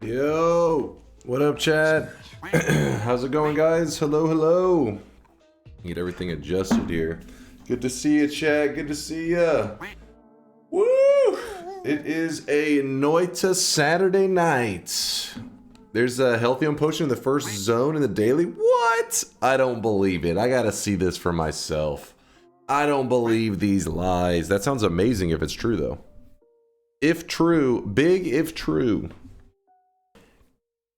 Yo, what up, chat? How's it going, guys? Hello, hello. Get everything adjusted here. Good to see you, chat. Good to see ya. Woo! It is a Noita Saturday night. There's a healthium potion in the first zone in the daily. What? I don't believe it. I gotta see this for myself. I don't believe these lies. That sounds amazing if it's true, though. If true, big if true.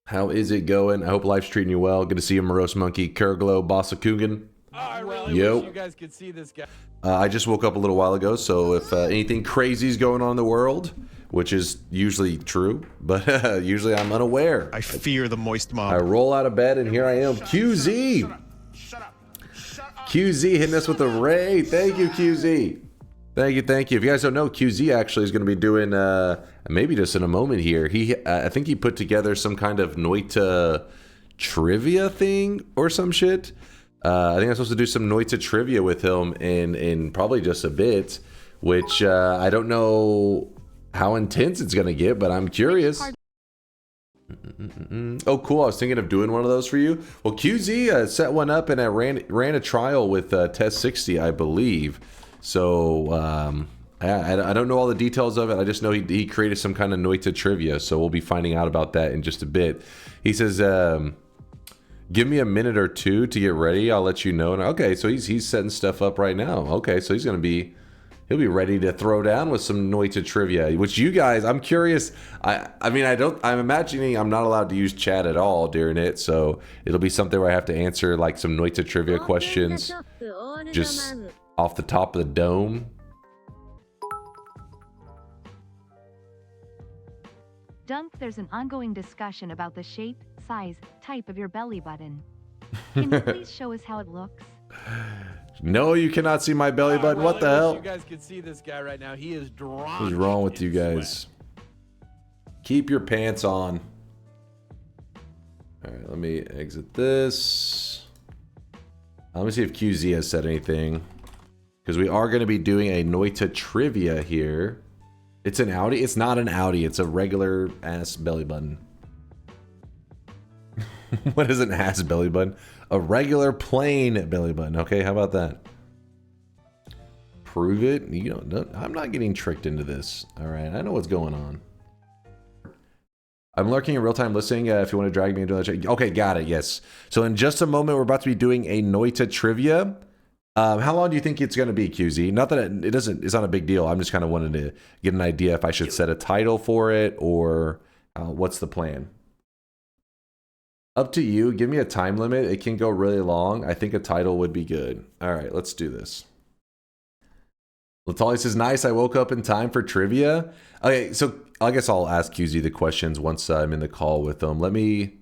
How is it going? I hope life's treating you well. Good to see you, Morose Monkey, Kurglow, Bossa I really wish you guys could see this guy. I just woke up a little while ago, so if anything crazy is going on in the world, which is usually true, but usually I'm unaware. I fear the moist mob. I roll out of bed and here I am. QZ! QZ hitting us with a ray. Thank you, QZ. Thank you, thank you. If you guys don't know, QZ actually is going to be doing, maybe just in a moment here, I think he put together some kind of Noita trivia thing or some shit. I think I'm supposed to do some Noita trivia with him in probably just a bit, which I don't know how intense it's going to get, but I'm curious. Oh, cool. I was thinking of doing one of those for you. Well, QZ set one up and I ran a trial with Test 60, I believe. So, I don't know all the details of it. I just know he created some kind of Noita trivia, so we'll be finding out about that in just a bit. He says, give me a minute or two to get ready. I'll let you know. And okay, so he's setting stuff up right now. Okay, so he'll be ready to throw down with some Noita trivia, which you guys, I'm curious. I'm imagining I'm not allowed to use chat at all during it, so it'll be something where I have to answer like some Noita trivia questions just off the top of the dome. Dunk, there's an ongoing discussion about the shape, size, type of your belly button. Can you please show us how it looks? No, you cannot see my belly button. What the hell? You guys can see this guy right now. He is drawn. What's wrong with you guys? Keep your pants on. All right, let me exit this. Let me see if QZ has said anything. Because we are going to be doing a Noita trivia here. It's an Audi? It's not an Audi. It's a regular ass belly button. What is an ass belly button? A regular plain belly button. Okay, how about that? Prove it. You know, I'm not getting tricked into this. All right, I know what's going on. I'm lurking in real-time listening. If you want to drag me into that. Okay, got it. Yes. So in just a moment, we're about to be doing a Noita trivia. How long do you think it's going to be, QZ? Not that it's not a big deal. I'm just kind of wanting to get an idea if I should set a title for it or what's the plan. Up to you. Give me a time limit. It can go really long. I think a title would be good. All right, let's do this. Latali says, nice. I woke up in time for trivia. Okay, so I guess I'll ask QZ the questions once I'm in the call with them. Let me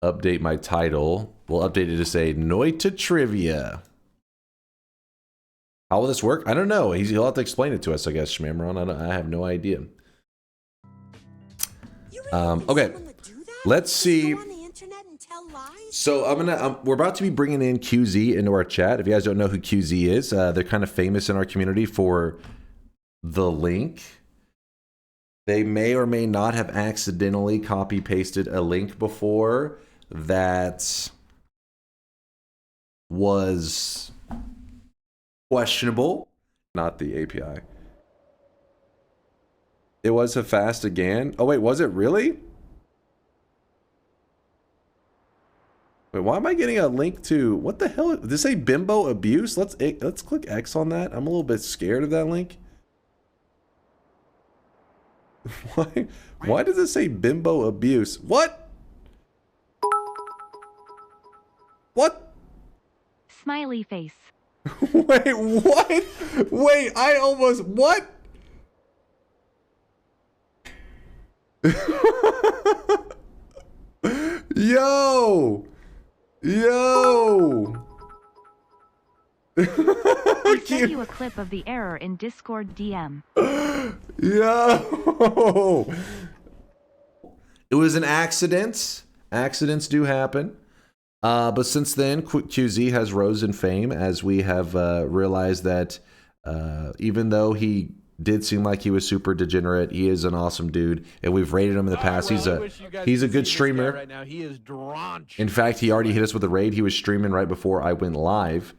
update my title. We'll update it to say Noita Trivia. How will this work? I don't know. He'll have to explain it to us, I guess, Shmamron. I have no idea. Okay, let's see. So we're about to be bringing in QZ into our chat. If you guys don't know who QZ is, they're kind of famous in our community for the link. They may or may not have accidentally copy pasted a link before that was questionable. Not the API. It was a fast again. Oh wait, was it really? Wait, why am I getting a link to what the hell? Did this say bimbo abuse? Let's click X on that. I'm a little bit scared of that link. Why does it say bimbo abuse? What? What? Smiley face. Wait, what? Wait, I almost what? Yo! Yo! I sent you a clip of the error in Discord DM. Yo! It was an accident. Accidents do happen. But since then, QZ has rose in fame as we have realized that even though he did seem like he was super degenerate. He is an awesome dude, and we've rated him in the past. He's a good streamer. Right now, he is drenched. In fact, he already hit us with a raid. He was streaming right before I went live.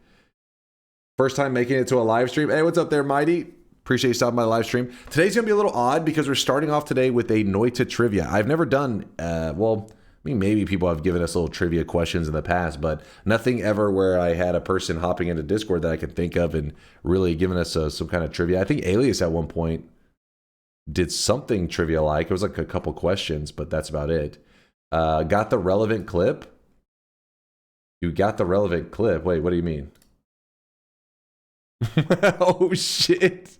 First time making it to a live stream. Hey, what's up there, Mighty? Appreciate you stopping by the live stream. Today's going to be a little odd because we're starting off today with a Noita trivia. I've never done, well, I mean, maybe people have given us little trivia questions in the past, but nothing ever where I had a person hopping into Discord that I could think of and really giving us some kind of trivia. I think Alias at one point did something trivia-like. It was like a couple questions, but that's about it. Got the relevant clip? You got the relevant clip. Wait, what do you mean? Oh, shit.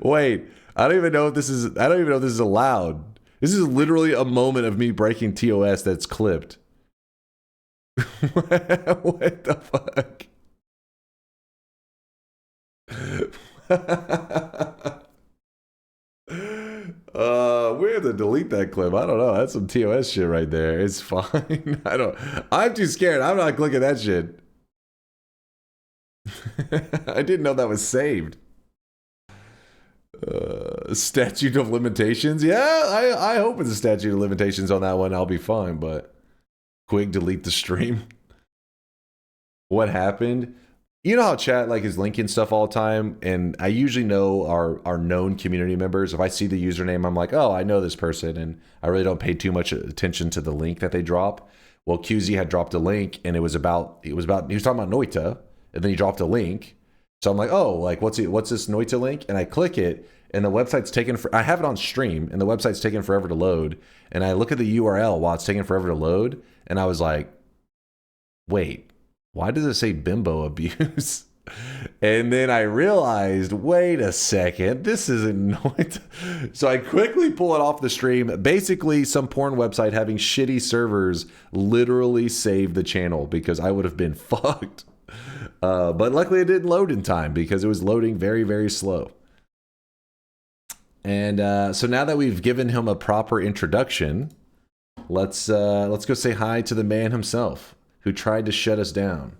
Wait, I don't even know if this is allowed. This is literally a moment of me breaking TOS that's clipped. What the fuck? We have to delete that clip. I don't know. That's some TOS shit right there. It's fine. I'm too scared. I'm not clicking that shit. I didn't know that was saved. Statute of limitations. Yeah, I hope it's a statute of limitations on that one. I'll be fine, but quick delete the stream. What happened? You know how chat like is linking stuff all the time, and I usually know our known community members. If I see the username, I'm like, oh, I know this person, and I really don't pay too much attention to the link that they drop. Well, QZ had dropped a link, and he was talking about Noita, and then he dropped a link. So I'm like, oh, like what's this Noita link? And I click it, and the website's taken for. I have it on stream, and the website's taking forever to load. And I look at the URL while it's taking forever to load, and I was like, wait, why does it say bimbo abuse? And then I realized, wait a second, this isn't Noita. So I quickly pull it off the stream. Basically, some porn website having shitty servers literally saved the channel because I would have been fucked. But luckily it didn't load in time because it was loading very, very slow. And so now that we've given him a proper introduction, let's go say hi to the man himself who tried to shut us down.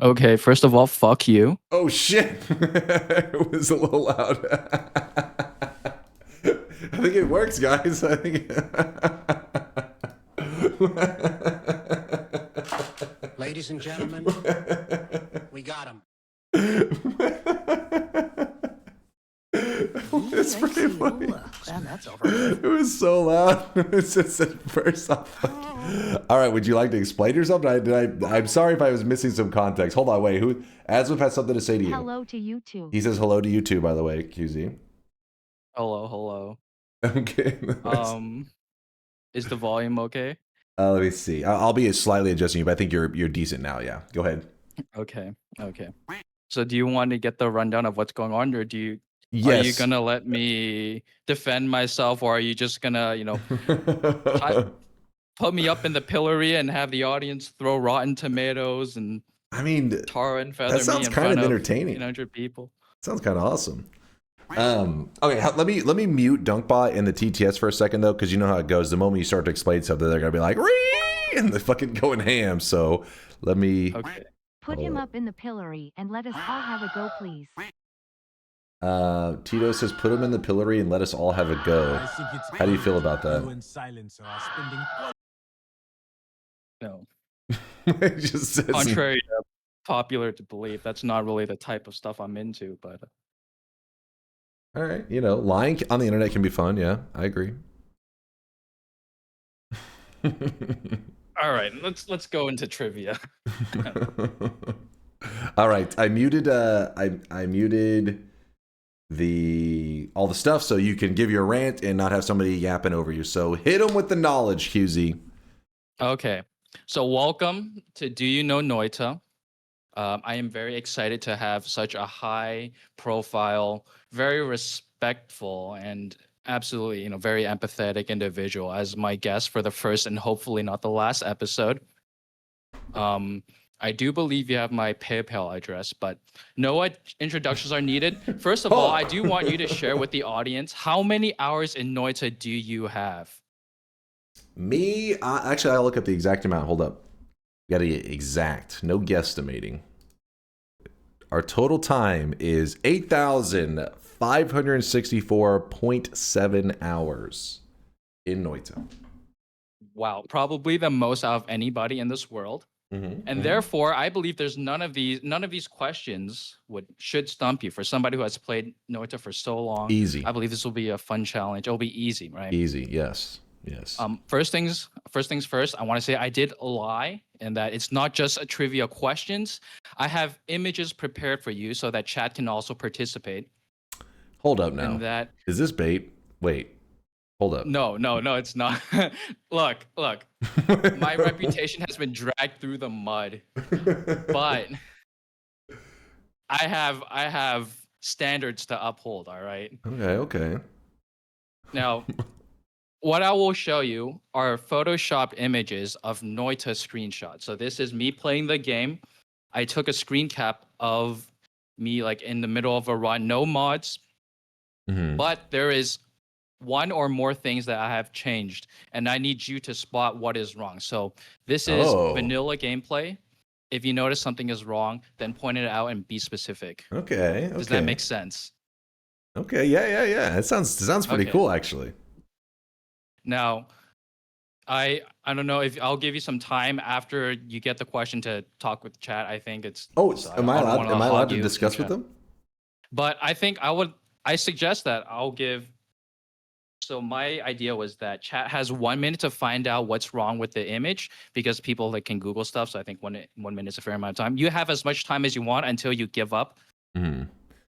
Okay, first of all, fuck you. Oh shit! It was a little loud. I think it works, guys. I think. Ladies and gentlemen, we got him. It's pretty funny. It was so loud. It was just at first off. All right, would you like to explain yourself? I'm sorry if I was missing some context. Hold on, wait. Aswip has something to say to you. Hello to you too. He says hello to you too, by the way, QZ. Hello. Okay. Is the volume okay? Let me see. I'll be slightly adjusting you, but I think you're decent now. Yeah, go ahead. Okay. So do you want to get the rundown of what's going on, or Yes. Are you gonna let me defend myself, or are you just gonna, put me up in the pillory and have the audience throw rotten tomatoes and tar and feather that sounds me in kind front of entertaining. 100 people? Sounds kind of awesome. Okay, let me mute DunkBot and the TTS for a second though, because you know how it goes. The moment you start to explain something, they're gonna be like, "Ree!" and they're fucking going ham. So let me put him up in the pillory and let us all have a go, please. Tito says, "Put him in the pillory and let us all have a go." How do you feel about that? No. It just says, Contrary to popular belief, that's not really the type of stuff I'm into. But all right, lying on the internet can be fun. Yeah, I agree. all right, let's go into trivia. All right, I muted. I muted all the stuff so you can give your rant and not have somebody yapping over you. So hit them with the knowledge, QZ. Okay, so welcome to Do You Know Noita? I am very excited to have such a high profile, very respectful, and absolutely, very empathetic individual as my guest for the first and hopefully not the last episode. I do believe you have my PayPal address, but no introductions are needed. First of all, I do want you to share with the audience, how many hours in Noita do you have? Me? Actually, I'll look up the exact amount. Hold up. Got to get exact. No guesstimating. Our total time is 8,564.7 hours in Noita. Wow, probably the most out of anybody in this world. And therefore, I believe there's none of these questions should stump you. For somebody who has played Noita for so long, Easy. I believe this will be a fun challenge. It'll be easy, right? Easy, yes. Yes. First things first, I want to say I did lie in that it's not just a trivia questions. I have images prepared for you so that chat can also participate. Hold up now. And that is this bait? Wait. Hold up. No, it's not. Look. My reputation has been dragged through the mud. But I have standards to uphold, all right? Okay. Now, what I will show you are photoshopped images of Noita screenshots. So this is me playing the game. I took a screen cap of me like in the middle of a run, no mods. But there is one or more things that I have changed, and I need you to spot what is wrong. So this is vanilla gameplay. If you notice something is wrong, then point it out and be specific. Okay. Does that make sense? Okay. Yeah. It sounds pretty cool, actually. Now, I don't know if I'll give you some time after you get the question to talk with chat. I think it's. Am I allowed to discuss with them? But I think I suggest that I'll give. So my idea was that chat has 1 minute to find out what's wrong with the image because people that can Google stuff. So I think 1 minute is a fair amount of time. You have as much time as you want until you give up. Okay,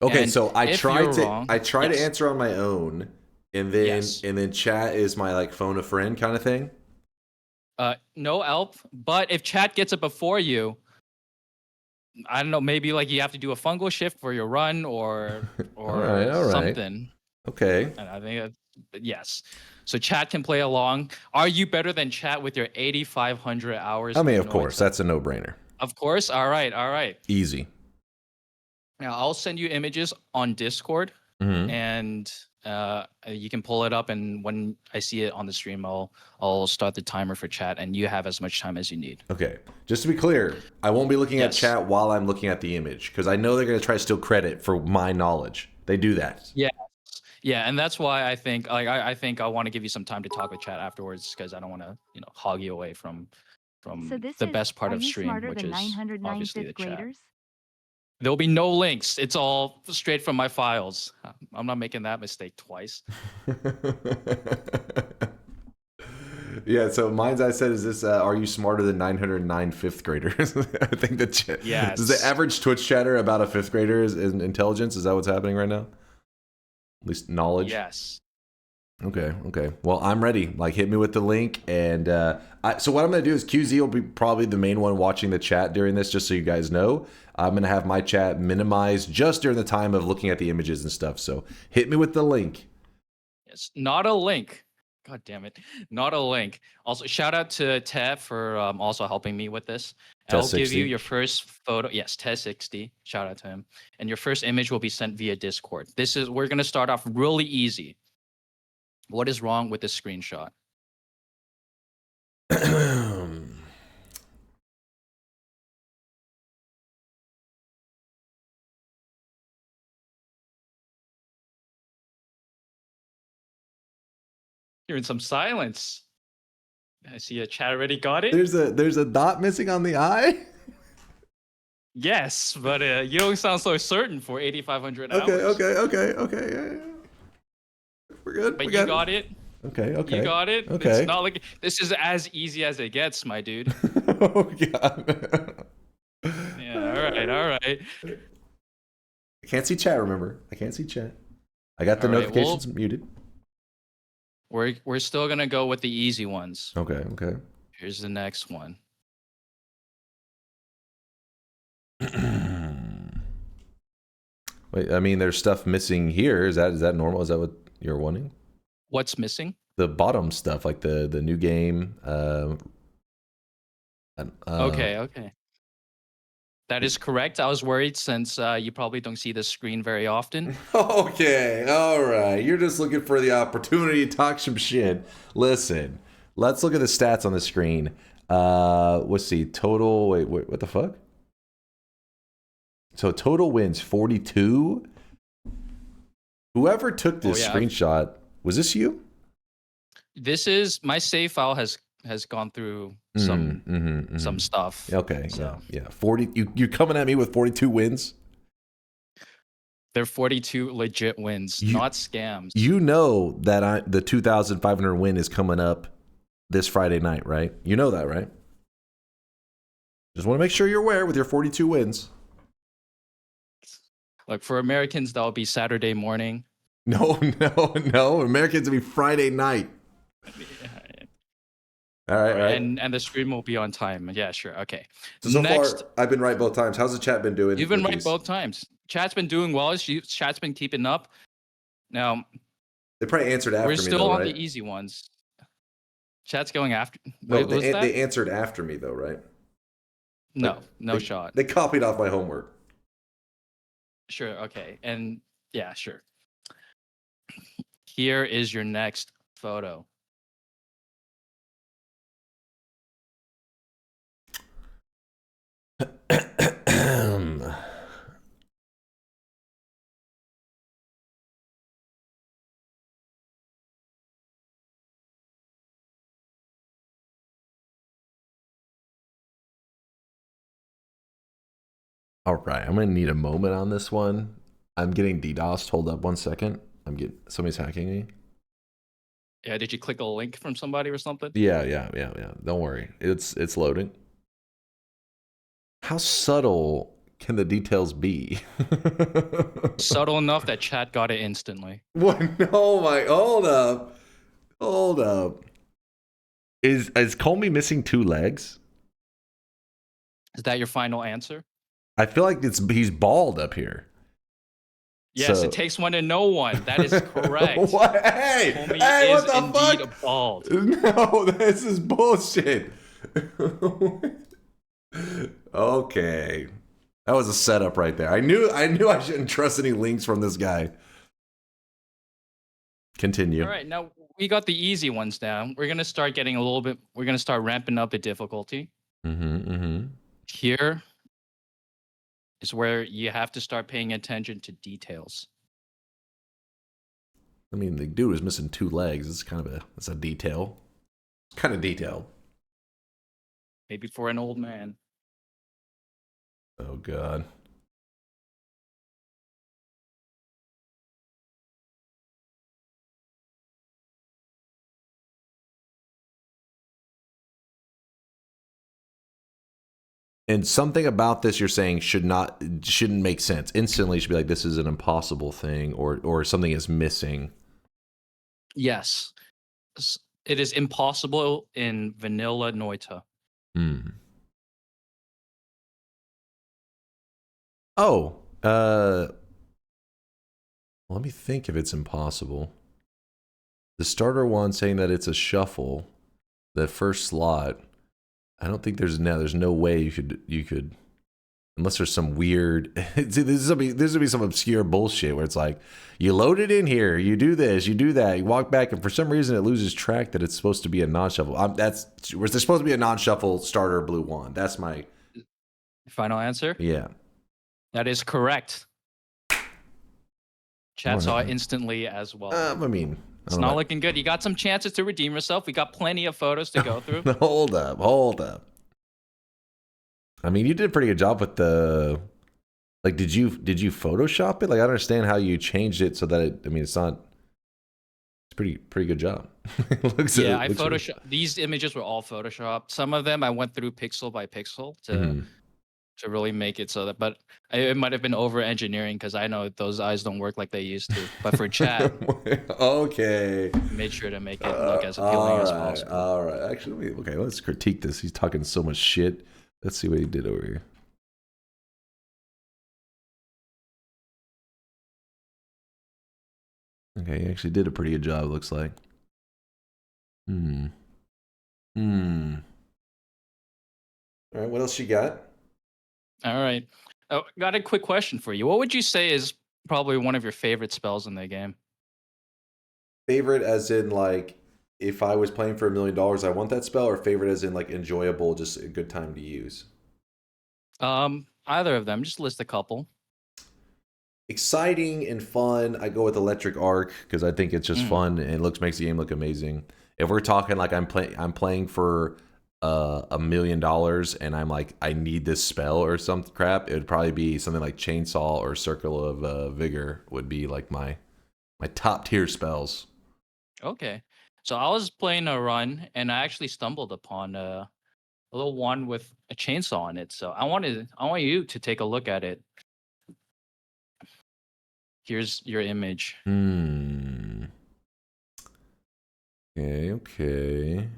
and so I try to answer on my own, and then chat is my like phone a friend kind of thing. No help, but if chat gets it before you, I don't know, maybe like you have to do a fungal shift for your run or all right. something. Okay. And I think yes. So chat can play along. Are you better than chat with your 8,500 hours? I mean, of course, that's a no-brainer. Of course. All right. Easy. Now I'll send you images on Discord, and you can pull it up. And when I see it on the stream, I'll start the timer for chat, and you have as much time as you need. Okay. Just to be clear, I won't be looking at chat while I'm looking at the image because I know they're going to try to steal credit for my knowledge. They do that. Yeah, and that's why I think I think I want to give you some time to talk with chat afterwards because I don't want to hog you away from the best part of stream, which is obviously the chat. There'll be no links. It's all straight from my files. I'm not making that mistake twice. Yeah, so mine's I said is this are you smarter than 909 fifth graders? I think the chat. Yes. Is the average Twitch chatter about a fifth grader is in intelligence? Is that what's happening right now? At least knowledge. Yes. Okay. Well, I'm ready. Like, hit me with the link, and so what I'm gonna do is QZ will be probably the main one watching the chat during this, just so you guys know. I'm gonna have my chat minimized just during the time of looking at the images and stuff. So hit me with the link. Yes, not a link. God damn it, not a link. Also, shout out to Ted for also helping me with this. I'll give you your first photo. Yes, Ted60. Shout out to him. And your first image will be sent via Discord. We're gonna start off really easy. What is wrong with this screenshot? You're in some silence. I see a chat already got it. There's a dot missing on the eye. Yes, but you don't sound so certain for 8,500 hours. Okay. Yeah. We're good. But you got it. Okay. You got it. Okay. It's not like this is as easy as it gets, my dude. Oh god. Yeah. All right. I can't see chat. Remember, I can't see chat. I got the notifications muted. We're still gonna go with the easy ones. Okay. Here's the next one. Wait, I mean, there's stuff missing here. Is that normal? Is that what you're wanting? What's missing? The bottom stuff, like the new game. Okay. That is correct. I was worried since you probably don't see this screen very often. Okay, all right. You're just looking for the opportunity to talk some shit. Listen, let's look at the stats on the screen. Let's see. Total. Wait, what the fuck? So total wins 42. Whoever took this screenshot, was this you? This is my save file has gone through some stuff. Okay, so. yeah. 40. You coming at me with 42 wins? They're 42 legit wins, not scams. You know that the 2,500 win is coming up this Friday night, right? You know that, right? Just want to make sure you're aware with your 42 wins. Like for Americans, that'll be Saturday morning. No. Americans will be Friday night. All right. And the stream will be on time. Yeah, sure. Okay. So next, far, I've been right both times. How's the chat been doing? You've been right both times. Chat's been doing well. Chat's been keeping up. Now, they probably answered after me. We're still on right? the easy ones. Chat's going after. No, they answered after me though, right? No, no shot. They copied off my homework. Sure. Okay. And yeah, sure. Here is your next photo. All right, I'm gonna need a moment on this one. I'm getting DDoSed. Hold up 1 second. Somebody's hacking me. Yeah, did you click a link from somebody or something? Yeah. Don't worry. It's loading. How subtle can the details be? Subtle enough that chat got it instantly. What? Oh my! Hold up. Is Kolmi missing 2 legs? Is that your final answer? I feel like he's bald up here. Yes, it takes one to know one. That is correct. What? Hey, Kolmi what the indeed fuck? Bald. No, this is bullshit. Okay, that was a setup right there. I knew I shouldn't trust any links from this guy. Continue. All right, now we got the easy ones down. We're gonna start getting a little bit. We're gonna start ramping up the difficulty. Here is where you have to start paying attention to details. I mean, the dude was missing 2 legs. It's kind of a detail. It's kind of detailed. Maybe for an old man. Oh God. And something about this you're saying shouldn't make sense. Instantly, you should be like, this is an impossible thing, or something is missing. Yes, it is impossible in vanilla Noita. Oh, let me think if it's impossible. The starter one saying that it's a shuffle, the first slot. I don't think there's no way you could unless there's some weird this will be some obscure bullshit where it's like you load it in here, you do this, you do that, you walk back, and for some reason it loses track that it's supposed to be a non-shuffle. There's supposed to be a non-shuffle starter blue wand. That's my final answer. Yeah, that is correct. Chat saw it instantly as well. I mean, it's not looking good. You got some chances to redeem yourself. We got plenty of photos to go through. Hold up. I mean, you did a pretty good job with the, like, did you Photoshop it? Like, I don't understand how you changed it so that it's pretty good job. I Photoshop. These images were all Photoshopped. Some of them I went through pixel by pixel to really make it so that, but it might have been over engineering because I know those eyes don't work like they used to. But for chat, okay, made sure to make it look as appealing as possible. All right, actually, let's critique this. He's talking so much shit. Let's see what he did over here. Okay, he actually did a pretty good job, it looks like. All right, what else you got? All right. Oh, got a quick question for you. What would you say is probably one of your favorite spells in the game? Favorite as in, like, if I was playing for $1 million, I want that spell, or favorite as in, like, enjoyable, just a good time to use? Either of them. Just list a couple. Exciting and fun. I go with Electric Arc because I think it's just fun and makes the game look amazing. If we're talking like I'm playing for $1 million and I'm like I need this spell or some crap, it would probably be something like Chainsaw or Circle of Vigor would be like my top tier spells. Okay. So I was playing a run and I actually stumbled upon a little one with a chainsaw on it. So I want you to take a look at it. Here's your image. Okay.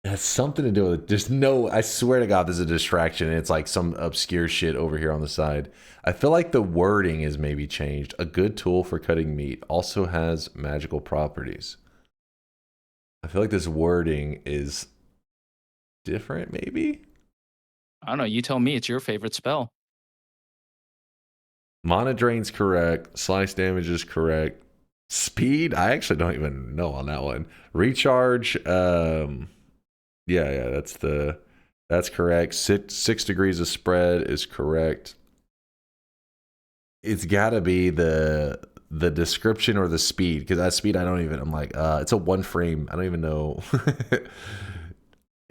It has something to do with it. Just no, I swear to God, there's a distraction. It's like some obscure shit over here on the side. I feel like the wording is maybe changed. A good tool for cutting meat also has magical properties. I feel like this wording is different, maybe? I don't know. You tell me. It's your favorite spell. Mana drain's correct. Slice damage is correct. Speed, I actually don't even know on that one. Recharge, yeah, that's correct. Six degrees of spread is correct. It's gotta be the description or the speed, because that speed I'm like, it's a 1 frame. I don't even know.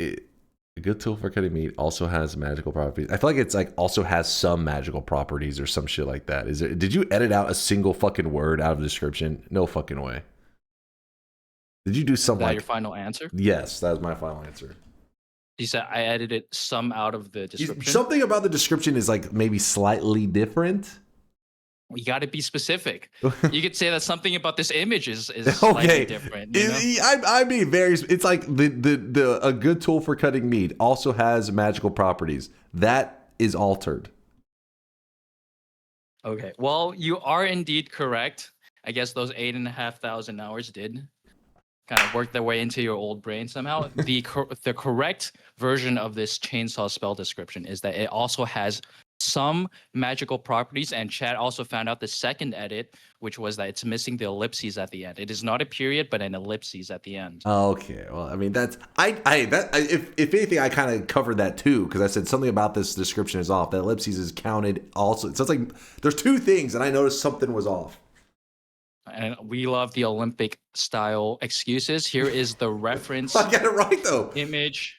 A good tool for cutting meat also has magical properties. I feel like it's like also has some magical properties or some shit like that. Did you edit out a single fucking word out of the description? No fucking way. Did you do something Is that like your final answer? Yes, that was my final answer. You said I edited some out of the description. Something about the description is like maybe slightly different. You got to be specific. You could say that something about this image is slightly different. You know? I mean, it's like the a good tool for cutting meat also has magical properties. That is altered. Okay. Well, you are indeed correct. I guess those 8,500 hours did kind of work their way into your old brain somehow. The correct version of this chainsaw spell description is that it also has some magical properties, and Chad also found out the second edit, which was that it's missing the ellipses at the end. It is not a period, but an ellipses at the end. Okay, well, I mean that's if anything, I kind of covered that too, because I said something about this description is off. That ellipses is counted also. So it's like there's two things, and I noticed something was off. And we love the Olympic style excuses. Here is the reference. I got it right though. Image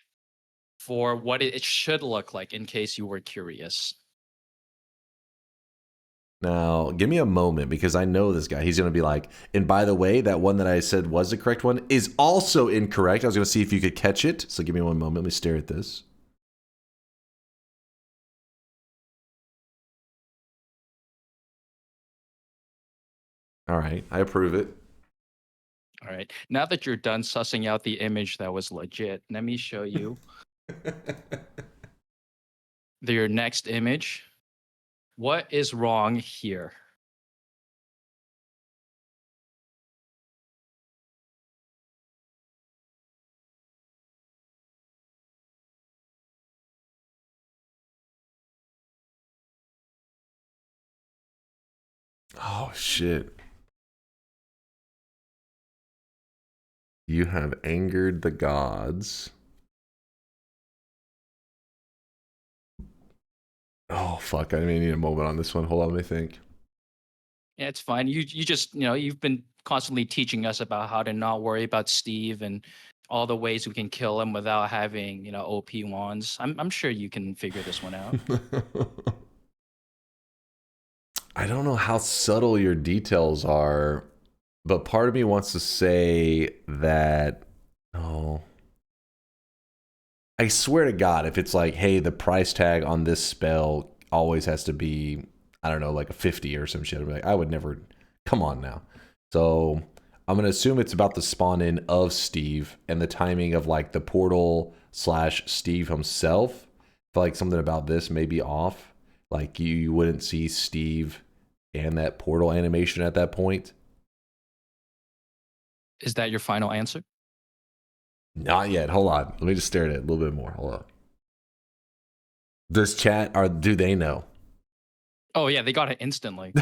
for what it should look like, in case you were curious. Now, give me a moment, because I know this guy. He's going to be like, and by the way, that one that I said was the correct one is also incorrect. I was going to see if you could catch it. So give me one moment. Let me stare at this. All right. I approve it. All right. Now that you're done sussing out the image that was legit, let me show you your next image. What is wrong here? Oh, shit. You have angered the gods. Oh, fuck. I may need a moment on this one. Hold on, let me think. Yeah, it's fine. You just, you've been constantly teaching us about how to not worry about Steve and all the ways we can kill him without having, OP wands. I'm sure you can figure this one out. I don't know how subtle your details are, but part of me wants to say that, oh, I swear to God, if it's like, hey, the price tag on this spell always has to be, I don't know, like a 50 or some shit, I'd be like, I would never, come on now. So I'm going to assume it's about the spawn in of Steve and the timing of like the portal / Steve himself. I feel like something about this may be off. Like you wouldn't see Steve and that portal animation at that point. Is that your final answer? Not yet. Hold on. Let me just stare at it a little bit more. Hold on. Does chat, do they know? Oh yeah, they got it instantly.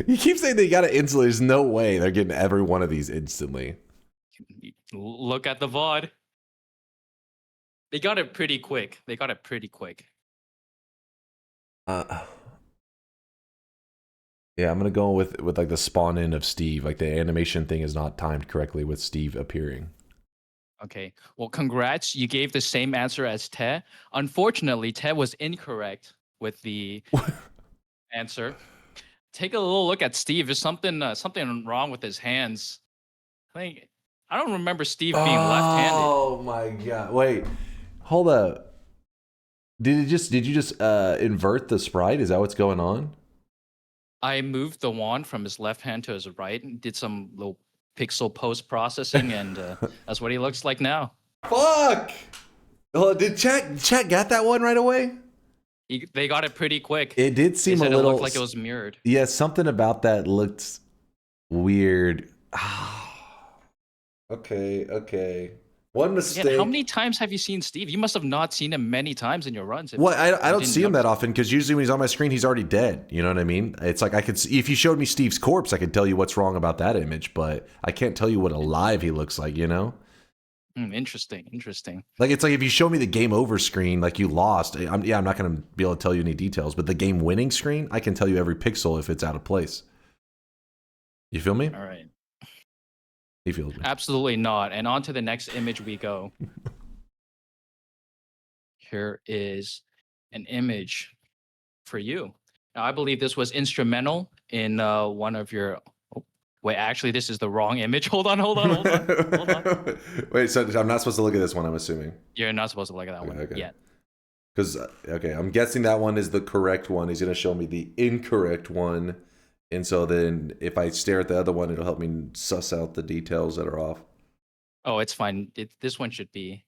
You keep saying they got it instantly. There's no way they're getting every one of these instantly. Look at the VOD. They got it pretty quick. Yeah, I'm gonna go with like the spawn in of Steve. Like the animation thing is not timed correctly with Steve appearing. Okay. Well, congrats. You gave the same answer as Te. Unfortunately, Te was incorrect with the answer. Take a little look at Steve. There's something wrong with his hands. I don't remember Steve being left-handed. Oh my god! Wait, hold up. Did you just invert the sprite? Is that what's going on? I moved the wand from his left hand to his right and did some little pixel post processing, and that's what he looks like now. Fuck! Oh, did chat got that one right away? They got it pretty quick. It did seem a little. It looked like it was mirrored. Yeah, something about that looked weird. Okay. One mistake. Yeah, how many times have you seen Steve? You must have not seen him many times in your runs. Well, I don't see him that often because usually when he's on my screen, he's already dead. You know what I mean? It's like I could see, if you showed me Steve's corpse, I could tell you what's wrong about that image, but I can't tell you what alive he looks like. You know? Interesting. Like it's like if you show me the game over screen, like you lost. I'm not going to be able to tell you any details, but the game winning screen, I can tell you every pixel if it's out of place. You feel me? All right. He feels me. Absolutely not. And on to the next image we go. Here is an image for you. Now, I believe this was instrumental in one of your... Oh, wait, actually, this is the wrong image. Hold on. Wait, so I'm not supposed to look at this one, I'm assuming. You're not supposed to look at that one yet. Because, okay, I'm guessing that one is the correct one. He's going to show me the incorrect one. And so then if I stare at the other one, it'll help me suss out the details that are off. Oh, it's fine. This one should be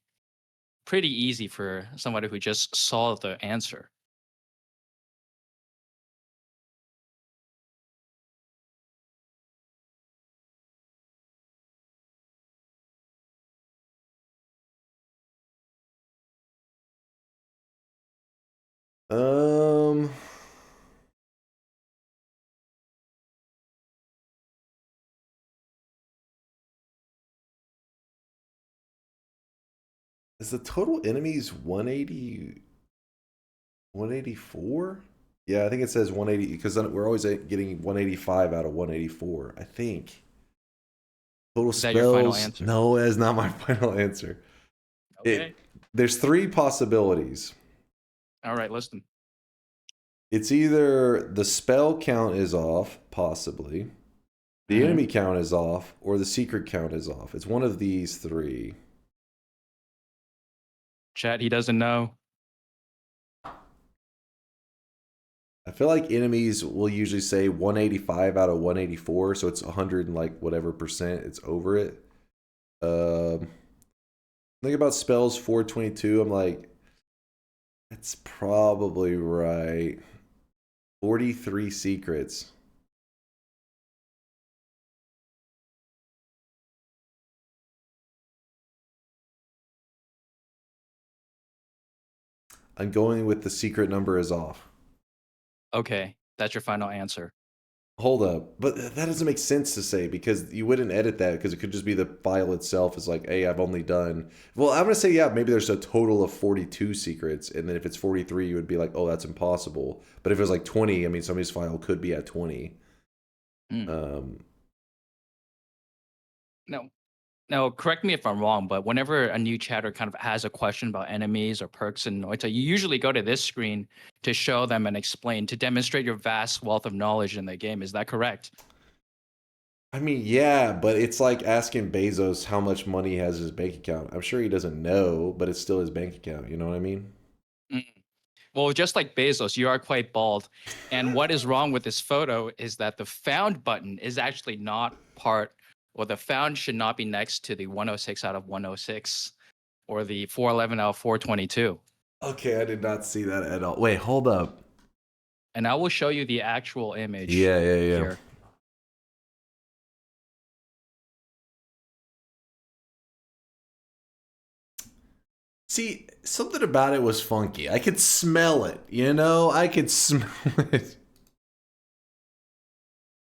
pretty easy for somebody who just saw the answer. Is the total enemies 184? Yeah, I think it says 180 because we're always getting 185 out of 184. I think. Total Is spells. that your final answer? No, that's not my final answer. Okay. There's three possibilities. All right, listen. It's either the spell count is off, possibly, the enemy count is off, or the secret count is off. It's one of these three. Chat, he doesn't know. I feel like enemies will usually say 185 out of 184, so it's 100 and like whatever percent, it's over it. Think about spells 422, I'm like, that's probably right. 43 secrets. I'm going with the secret number is off. Okay, that's your final answer. Hold up, but that doesn't make sense to say because you wouldn't edit that because it could just be the file itself is like, hey, I've only done. Well, I'm gonna say yeah, maybe there's a total of 42 secrets, and then if it's 43, you would be like, oh, that's impossible. But if it was like 20, I mean, somebody's file could be at 20. Now, correct me if I'm wrong, but whenever a new chatter kind of has a question about enemies or perks in Noita, you usually go to this screen to show them and explain, to demonstrate your vast wealth of knowledge in the game. Is that correct? I mean, yeah, but it's like asking Bezos how much money he has in his bank account. I'm sure he doesn't know, but it's still his bank account. You know what I mean? Well, just like Bezos, you are quite bald. And what is wrong with this photo is that the found button is actually not part... Well, the found should not be next to the 106 out of 106 or the 411 out of 422. Okay, I did not see that at all. Wait, hold up. And I will show you the actual image. Yeah. Here. See, something about it was funky. I could smell it, you know? I could smell it.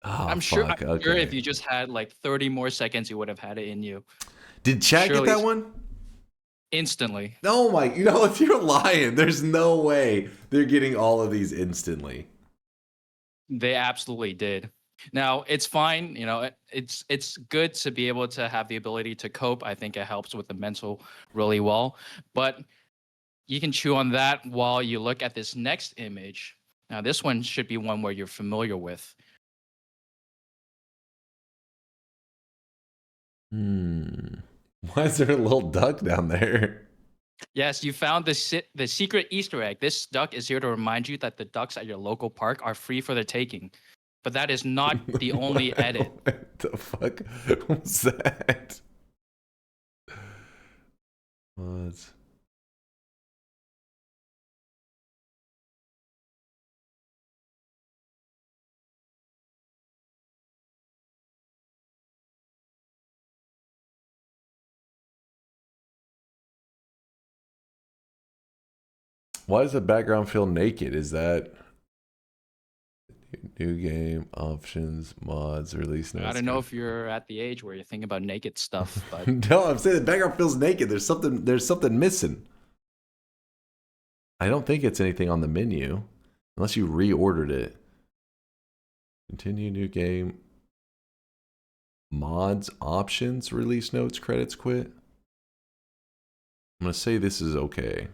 Oh, I'm sure okay. if you just had like 30 more seconds, you would have had it in you. Did chat Surely get that one? instantly. Oh my, you know, if you're lying, there's no way they're getting all of these instantly. They absolutely did. Now it's fine, you know. It's good to be able to have the ability to cope. I think it helps with the mental really well. But you can chew on that while you look at this next image. Now this one should be one where you're familiar with. Why is there a little duck down there? Yes, you found the secret Easter egg. This duck is here to remind you that the ducks at your local park are free for the taking. But that is not the only edit. What the fuck was that? What? Why does the background feel naked? Is that new game options, mods, release notes? I don't know if you're at the age where you're thinking about naked stuff, but No, I'm saying the background feels naked. There's something missing. I don't think it's anything on the menu, unless you reordered it. Continue new game. Mods, options, release notes, credits, quit. I'm gonna say this is okay.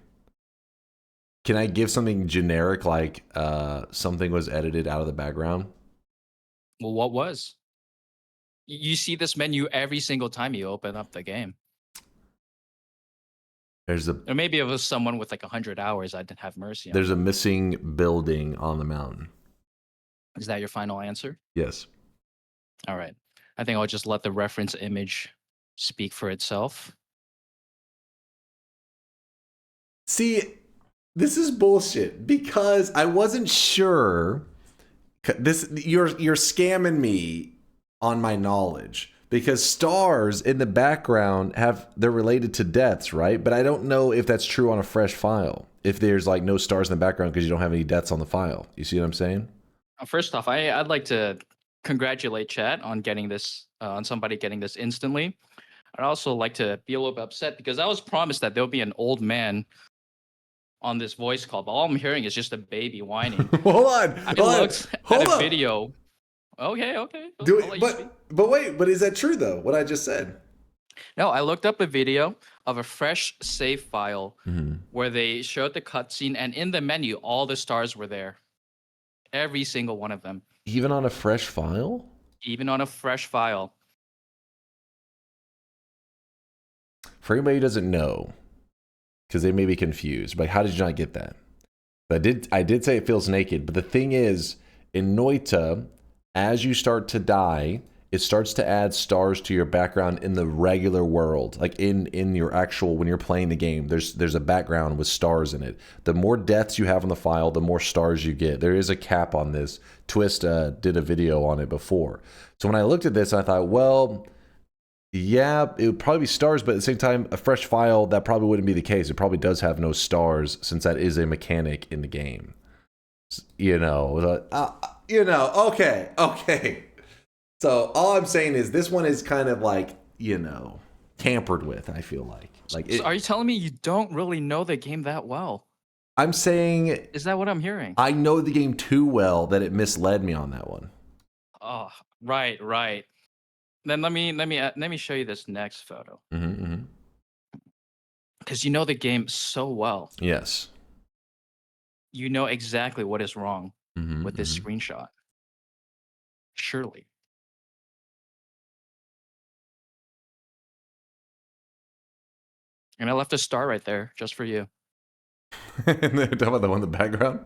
Can I give something generic like something was edited out of the background? well, what was? You see this menu every single time you open up the game. There's a Or maybe it was someone with like 100 hours. I didn't have mercy on. there's a missing building on the mountain. Is that your final answer? Yes. All right. I think I'll just let the reference image speak for itself. See, this is bullshit because I wasn't sure. You're scamming me on my knowledge because stars in the background they're related to deaths, right? But I don't know if that's true on a fresh file. If there's like no stars in the background because you don't have any deaths on the file. You see what I'm saying? First off, I'd like to congratulate chat on getting this, on somebody getting this instantly. I'd also like to be a little bit upset because I was promised that there'll be an old man on this voice call, but all I'm hearing is just a baby whining. Hold on. I looked at a video. Okay. I'll let you speak. But wait, but is that true though? What I just said? No, I looked up a video of a fresh save file where they showed the cutscene, and in the menu, all the stars were there. Every single one of them. Even on a fresh file? Even on a fresh file. For anybody who doesn't know, because they may be confused, but how did you not get that? But I did say it feels naked, but the thing is, in Noita, as you start to die, it starts to add stars to your background in the regular world. Like in your actual, when you're playing the game, there's a background with stars in it. The more deaths you have on the file, the more stars you get. There is a cap on this. Twist did a video on it before. So when I looked at this, I thought, well, yeah, it would probably be stars, but at the same time, a fresh file, that probably wouldn't be the case. It probably does have no stars since that is a mechanic in the game. You know, okay. So all I'm saying is this one is kind of like, you know, tampered with, I feel like. So are you telling me you don't really know the game that well? I'm saying... Is that what I'm hearing? I know the game too well that it misled me on that one. Oh, right. Then let me show you this next photo. Because you know the game so well. Yes. You know exactly what is wrong with this screenshot. Surely. And I left a star right there just for you. And they're talking about the one in the background?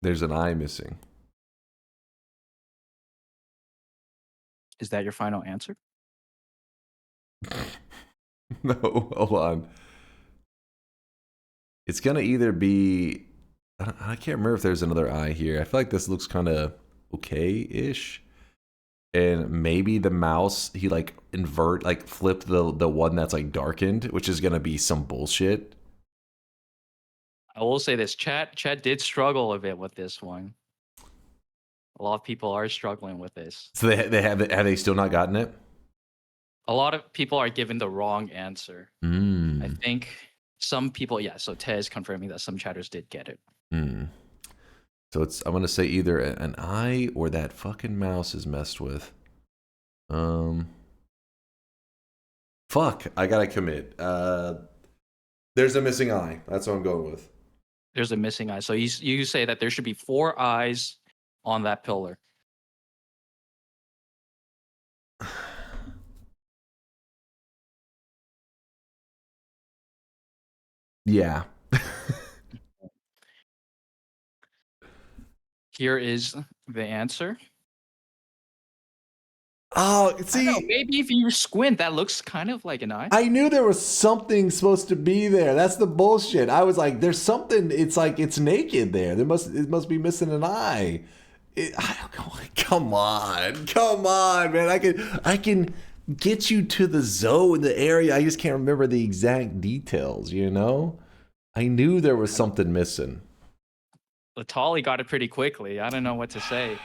There's an eye missing. Is that your final answer? No, hold on. It's gonna either be. I can't remember if there's another eye here. I feel like this looks kind of okay-ish. And maybe the mouse, he like flipped the one that's like darkened, which is gonna be some bullshit. I will say this, chat did struggle a bit with this one. A lot of people are struggling with this. So have they still not gotten it? A lot of people are given the wrong answer. I think some people, yeah. So Ted is confirming that some chatters did get it. So I'm gonna say either an eye or that fucking mouse is messed with. Fuck, I gotta commit. There's a missing eye. That's what I'm going with. There's a missing eye. So you say that there should be 4 eyes on that pillar. Yeah. Here is the answer. Oh, see, maybe if you squint, that looks kind of like an eye. I knew there was something supposed to be there. That's the bullshit. I was like, there's something. It's like it's naked there. It must be missing an eye. Come on, man. I can get you to the zone, the area. I just can't remember the exact details. You know, I knew there was something missing. Latali got it pretty quickly. I don't know what to say.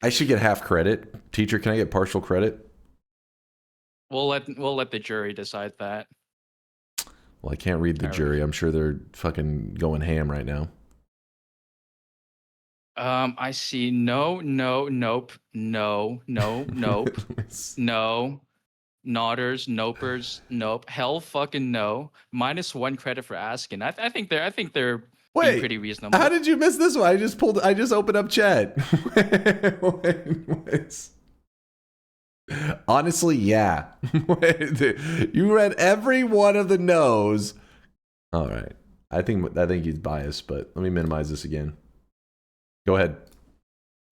I should get half credit. Teacher, can I get partial credit? We'll let the jury decide that. Well, I can't read the jury. I'm sure they're fucking going ham right now. I see no, nope, no, nope, no, nodders, nopers, nope, hell fucking no. -1 credit for asking. I think they're being pretty reasonable. How did you miss this one? I just opened up chat. Wait. Honestly, yeah. You read every one of the no's. All right. I think he's biased, but let me minimize this again. Go ahead.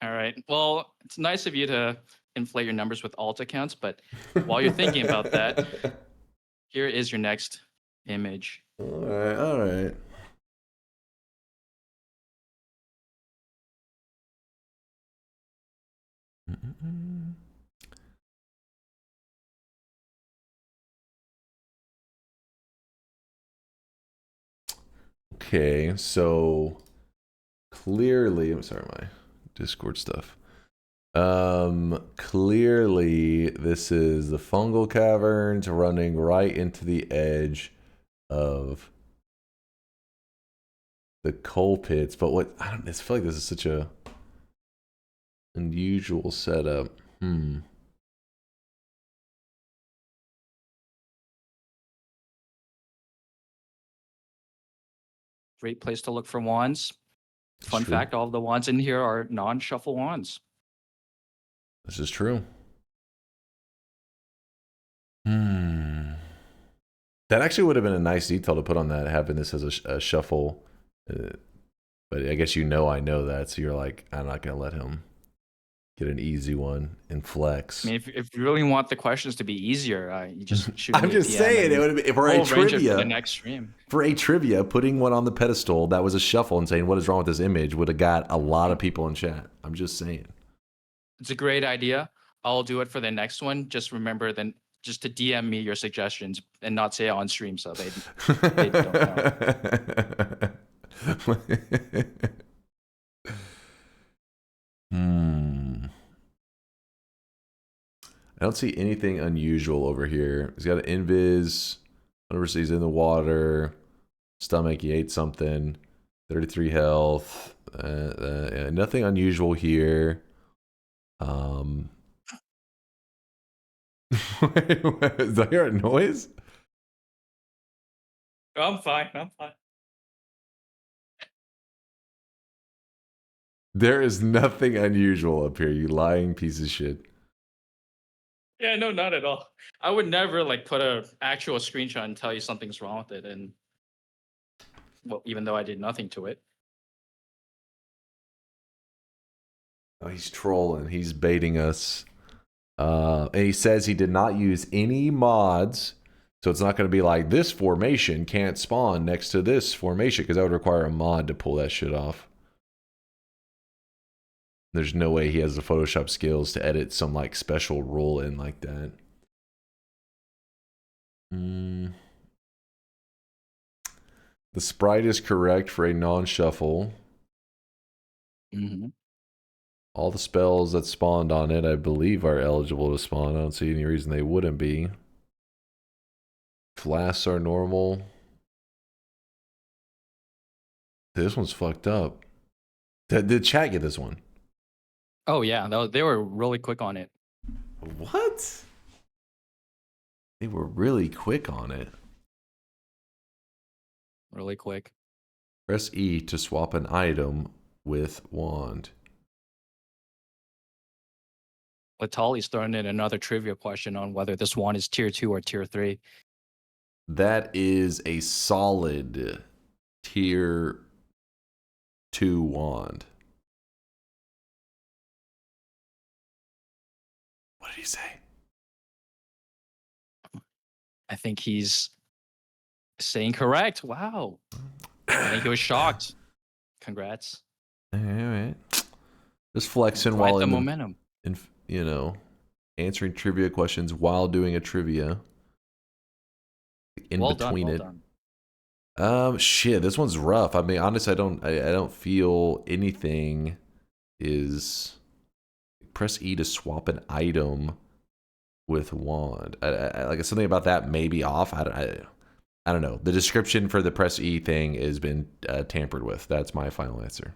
All right. Well, it's nice of you to inflate your numbers with alt accounts, but while you're thinking about that, here is your next image. All right. Okay, so clearly, I'm sorry, my Discord stuff. Clearly this is the fungal caverns running right into the edge of the coal pits. But what I feel like this is such a unusual setup. Great place to look for wands. Fun true. fact, all of the wands in here are non-shuffle wands. This is true. That actually would have been a nice detail to put on that, having this as a shuffle. But I guess I know that, so you're like, I'm not going to let him get an easy one and flex. I mean, if you really want the questions to be easier, you just shoot. I'm just saying, it would have been for a trivia. For the next stream. For a trivia, putting one on the pedestal that was a shuffle and saying, what is wrong with this image, would have got a lot of people in chat. I'm just saying. It's a great idea. I'll do it for the next one. Just remember then just to DM me your suggestions and not say it on stream so they don't know. I don't see anything unusual over here. He's got an invis. Whenever he's in the water. Stomach, he ate something. 33 health. Nothing unusual here. Is I hear a noise? I'm fine. There is nothing unusual up here, you lying piece of shit. Yeah, no, not at all. I would never put a actual screenshot and tell you something's wrong with it, and well, even though I did nothing to it. Oh, he's trolling. He's baiting us. And he says he did not use any mods So it's not going to be like this formation can't spawn next to this formation because that would require a mod to pull that shit off. There's no way he has the Photoshop skills to edit some like special rule in like that. The sprite is correct for a non-shuffle. All the spells that spawned on it, I believe, are eligible to spawn. I don't see any reason they wouldn't be. Flasks are normal. This one's fucked up. Did chat get this one? Oh yeah, they were really quick on it. What? They were really quick on it. Really quick. Press E to swap an item with wand. Latali's throwing in another trivia question on whether this wand is tier 2 or tier 3. That is a solid tier 2 wand. What did he say? I think he's saying correct. Wow. I think he was shocked. Congrats. All right. Just flexing Ride while the in momentum. you know, answering trivia questions while doing a trivia. In Well between done, well it. done. Shit, this one's rough. I mean, honestly, I don't feel anything is. Press E to swap an item with wand. Like something about that may be off. I don't know. The description for the press E thing has been tampered with. That's my final answer.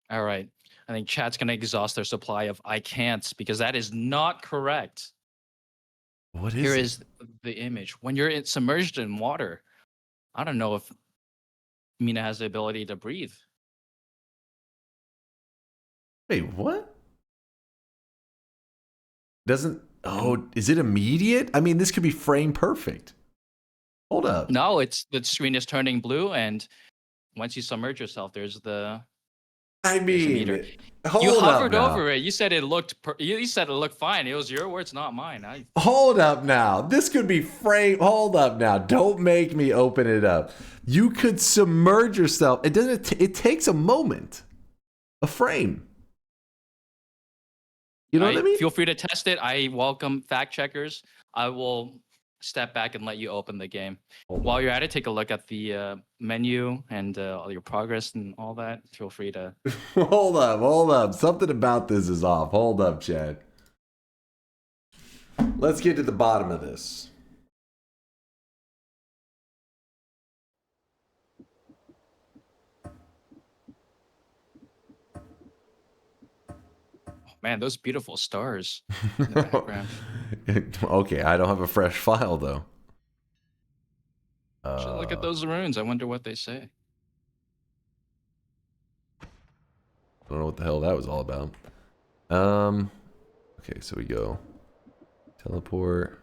All right. I think chat's going to exhaust their supply of I can'ts because that is not correct. What is Here it? is the image. When you're submerged in water, I don't know if Mina has the ability to breathe. Wait, what? Doesn't... Oh, is it immediate? I mean, this could be frame perfect. Hold up. No, the screen is turning blue, and once you submerge yourself, there's the... I mean, You hovered over it. You said it looked. You said it looked fine. It was your words, not mine. Hold up now. This could be frame. Hold up now. Don't make me open it up. You could submerge yourself. It doesn't. It takes a moment. A frame. You know what I mean? Feel free to test it. I welcome fact checkers. I will step back and let you open the game. While you're at it, take a look at the menu and all your progress and all that. Feel free to... Hold up. Something about this is off. Hold up, Chad. Let's get to the bottom of this. Man, those beautiful stars in the background. Okay, I don't have a fresh file, though. Look at those runes. I wonder what they say. I don't know what the hell that was all about. Okay, so we go. Teleport.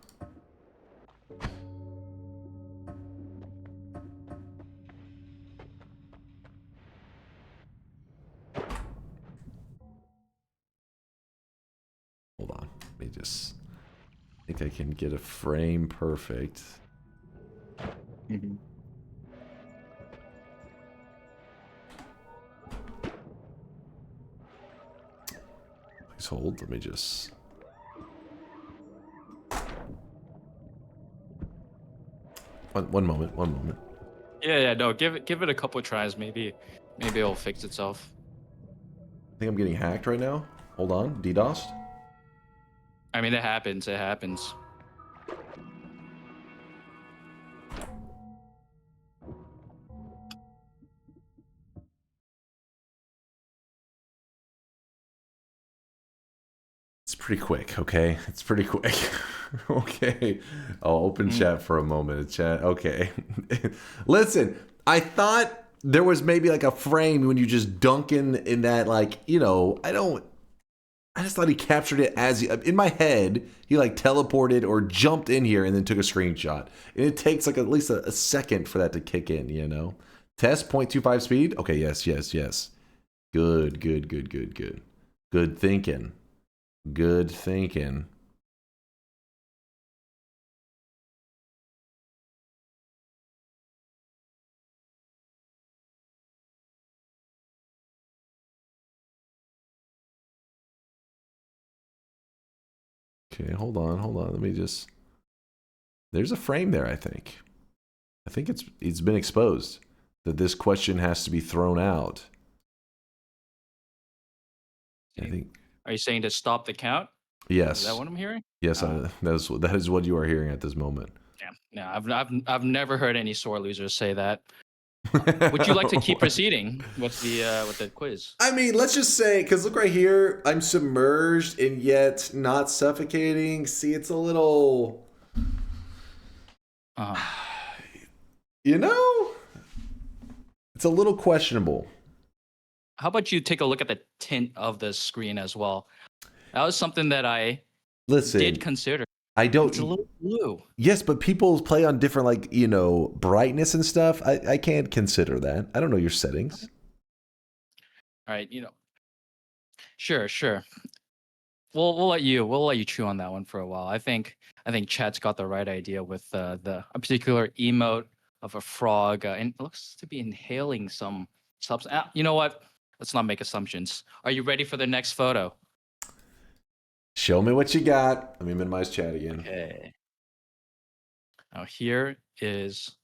Hold on. Let me just... I think I can get a frame perfect. Mm-hmm. Please hold. Let me just... One moment. Yeah. No, give it a couple of tries. Maybe it'll fix itself. I think I'm getting hacked right now. Hold on. DDoSed. I mean, it happens. It happens. It's pretty quick, okay? It's pretty quick. Okay. I'll open chat for a moment. Chat. Okay. Listen, I thought there was maybe like a frame when you just dunk in that, like, you know, I just thought he captured it as in my head, he like teleported or jumped in here and then took a screenshot. And it takes like at least a second for that to kick in, you know? Test 0.25 speed. Okay, yes. Good. Good thinking. Good thinking. Okay, hold on. Let me just. There's a frame there. I think it's been exposed that this question has to be thrown out. I think. Are you saying to stop the count? Yes. Is that what I'm hearing? Yes, that is what you are hearing at this moment. Yeah. No, I've never heard any sore losers say that. Would you like to keep proceeding with the quiz? I mean, let's just say, because look right here, I'm submerged and yet not suffocating. See, it's a little, you know, it's a little questionable. How about you take a look at the tint of the screen as well? That was something that I did consider. I don't. It's a little blue. Yes, but people play on different, like, brightness and stuff. I can't consider that. I don't know your settings. All right, sure. We'll let you chew on that one for a while. I think Chad's got the right idea with a particular emote of a frog, and it looks to be inhaling some substance. You know what? Let's not make assumptions. Are you ready for the next photo? Show me what you got. Let me minimize chat again. Okay. Now here is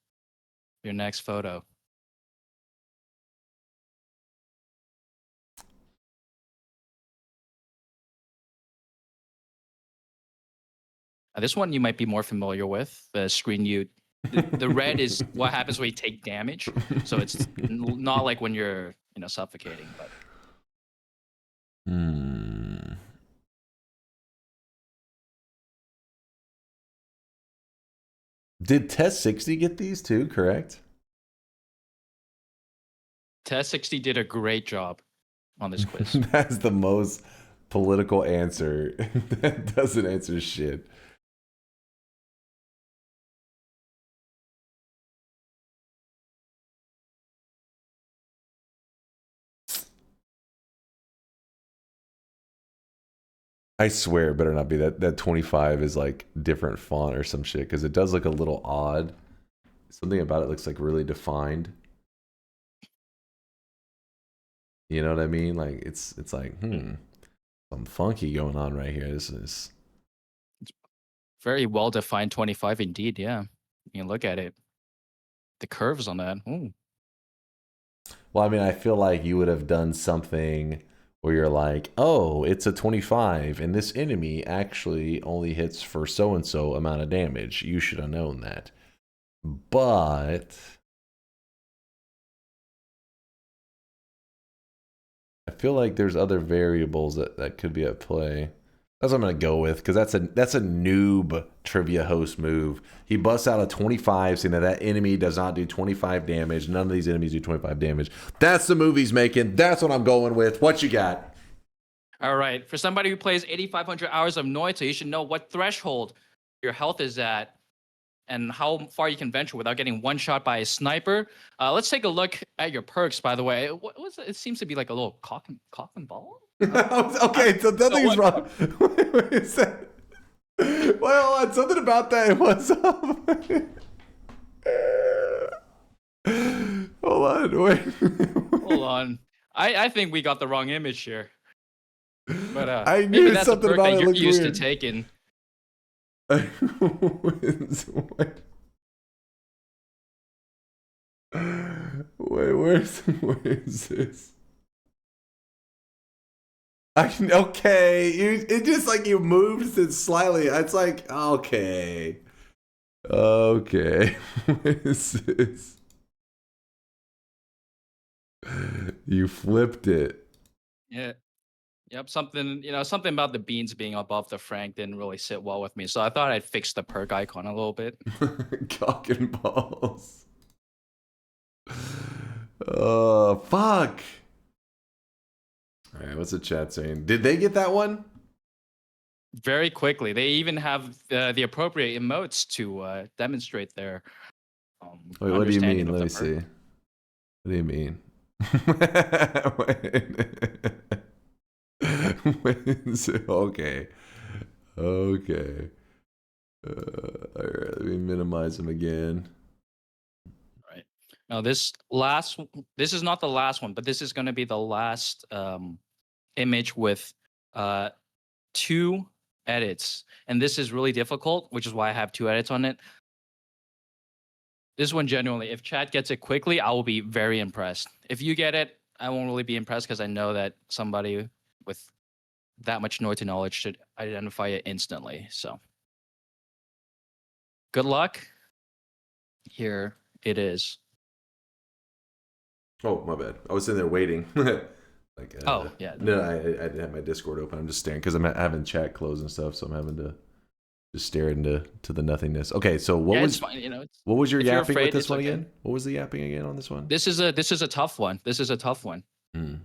your next photo. This one you might be more familiar with. The screen the red is what happens when you take damage. So it's not like when you're suffocating, but. Did Test 60 get these too, correct? Test 60 did a great job on this quiz. That's the most political answer. That doesn't answer shit. I swear it better not be that 25 is like different font or some shit, because it does look a little odd. Something about it looks like really defined. You know what I mean? Like it's like, some funky going on right here. This is very well defined 25 indeed, yeah. You can look at it. The curves on that. Ooh. Well, I mean, I feel like you would have done something where you're like, oh, it's a 25, and this enemy actually only hits for so-and-so amount of damage. You should have known that. But I feel like there's other variables that could be at play. That's what I'm going to go with, because that's a noob trivia host move. He busts out a 25, saying that enemy does not do 25 damage. None of these enemies do 25 damage. That's the move he's making. That's what I'm going with. What you got? All right. For somebody who plays 8,500 hours of Noita, you should know what threshold your health is at and how far you can venture without getting one shot by a sniper. Let's take a look at your perks, by the way. What was it? It seems to be like a little coffin ball. Okay, so nothing's wrong. Wait a second. Well, hold on. Something about that was hold on, wait. Hold on. I think we got the wrong image here. But I knew maybe that's something a perk about that it you're looked used weird. to taking. Wait, where is this? Okay, it just like you moved it slightly. It's like, okay. What is this? You flipped it. Yeah. Yep, something about the beans being above the frank didn't really sit well with me. So I thought I'd fix the perk icon a little bit. Cock and balls. Oh, fuck. All right, what's the chat saying? Did they get that one? Very quickly. They even have the appropriate emotes to demonstrate their Wait, what do you mean? understanding of Let me the see. perk. What do you mean? Okay. All right, let me minimize them again. Right. Now this is not the last one, but this is going to be the last image with two edits. And this is really difficult, which is why I have 2 edits on it. This one, genuinely, if chat gets it quickly, I will be very impressed. If you get it, I won't really be impressed because I know that somebody with that much Noita knowledge should identify it instantly. So good luck. Here it is. Oh, my bad. I was sitting there waiting. Like, Oh, yeah. No, I didn't have my Discord open. I'm just staring because I'm having chat closed and stuff, so I'm having to just stare into the nothingness. Okay, so what was it's fine, you know, what was your if you're yapping afraid, with this it's one okay. again? What was the yapping again on this one? This is a tough one. This is a tough one. Hmm.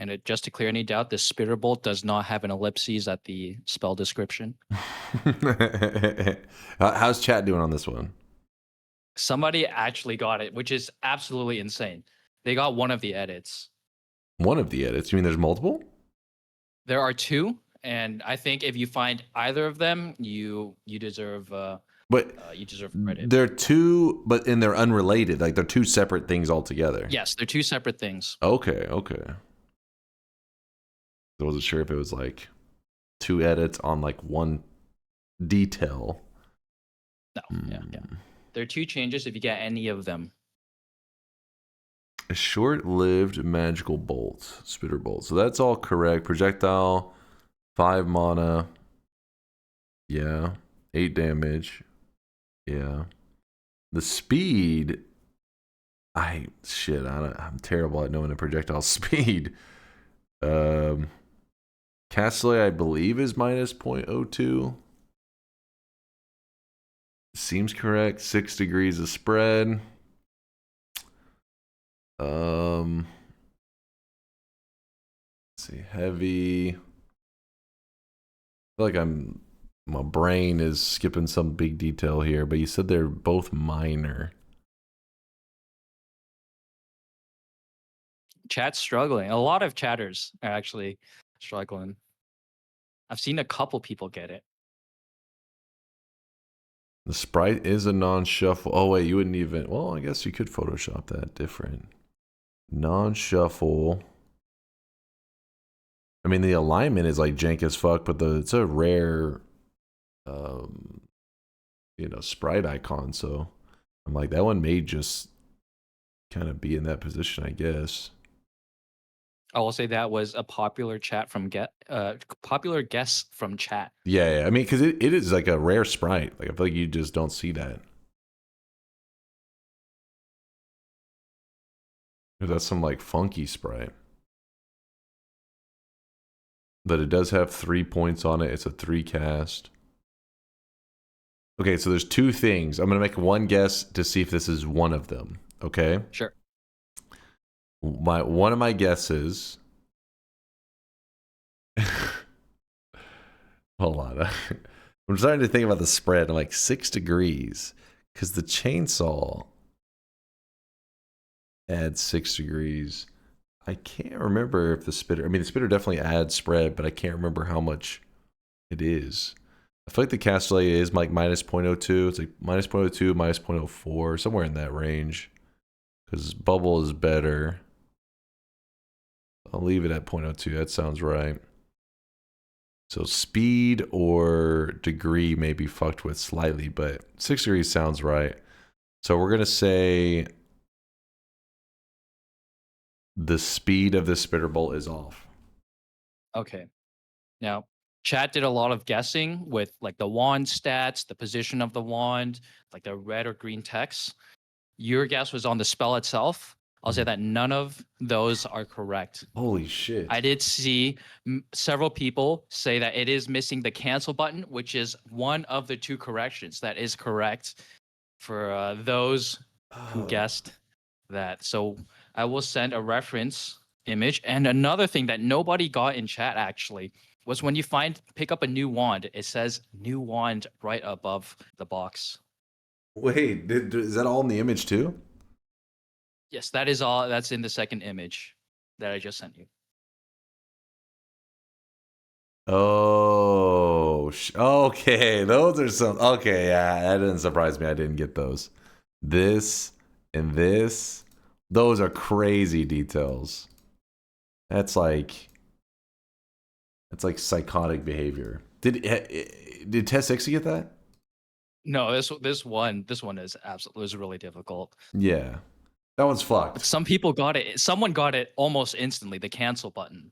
And just to clear any doubt, the spitter bolt does not have an ellipses at the spell description. How's chat doing on this one? Somebody actually got it, which is absolutely insane. They got one of the edits. One of the edits. You mean there's multiple? There are 2, and I think if you find either of them, you deserve But you deserve credit. they're 2, and they're unrelated. Like they're 2 separate things altogether. Yes, they're 2 separate things. Okay. I wasn't sure if it was like 2 edits on like one detail. No, yeah. There are 2 changes if you get any of them. A short-lived magical bolt, spitter bolt. So that's all correct. Projectile, 5 mana. Yeah. 8 damage. Yeah. The speed. I'm terrible at knowing the projectile speed. Castaway, I believe, is minus 0.02. Seems correct. 6 degrees of spread. Let's see. Heavy. I feel like my brain is skipping some big detail here, but you said they're both minor. Chat's struggling. A lot of chatters are actually struggling. I've seen a couple people get it. The sprite is a non-shuffle. Oh, wait, you wouldn't even... Well, I guess you could Photoshop that different. Non-shuffle. I mean, the alignment is like jank as fuck, but it's a rare, sprite icon. So I'm like, that one may just kind of be in that position, I guess. I will say that was a popular popular guess from chat. Yeah. I mean, because it is like a rare sprite. Like I feel like you just don't see that. That's some like funky sprite. But it does have 3 points on it. It's a 3 cast. Okay, so there's 2 things. I'm going to make one guess to see if this is one of them. Okay? Sure. One of my guesses. Hold on. I'm starting to think about the spread. I'm like 6 degrees. Because the chainsaw adds 6 degrees. I can't remember if the spitter definitely adds spread, but I can't remember how much it is. I feel like the Castellet is like minus 0.02. It's like minus 0.02, minus 0.04, somewhere in that range. Because bubble is better. I'll leave it at 0.02. That sounds right. So speed or degree may be fucked with slightly, but 6 degrees sounds right. So we're going to say the speed of the spitter bolt is off. Okay. Now, chat did a lot of guessing with like the wand stats, the position of the wand, like the red or green text. Your guess was on the spell itself. I'll say that none of those are correct. Holy shit. I did see several people say that it is missing the cancel button, which is one of the 2 corrections that is correct for those who guessed that. So I will send a reference image. And another thing that nobody got in chat actually was when you pick up a new wand, it says new wand right above the box. Wait, is that all in the image too? Yes, that is all. That's in the second image that I just sent you. Oh, okay. Those are some. Okay, yeah, that didn't surprise me. I didn't get those. This and this, those are crazy details. That's like psychotic behavior. Did Test 60 get that? No, this one is absolutely was really difficult. Yeah, that one's But fucked. some people got it. Someone got it almost instantly. The cancel button.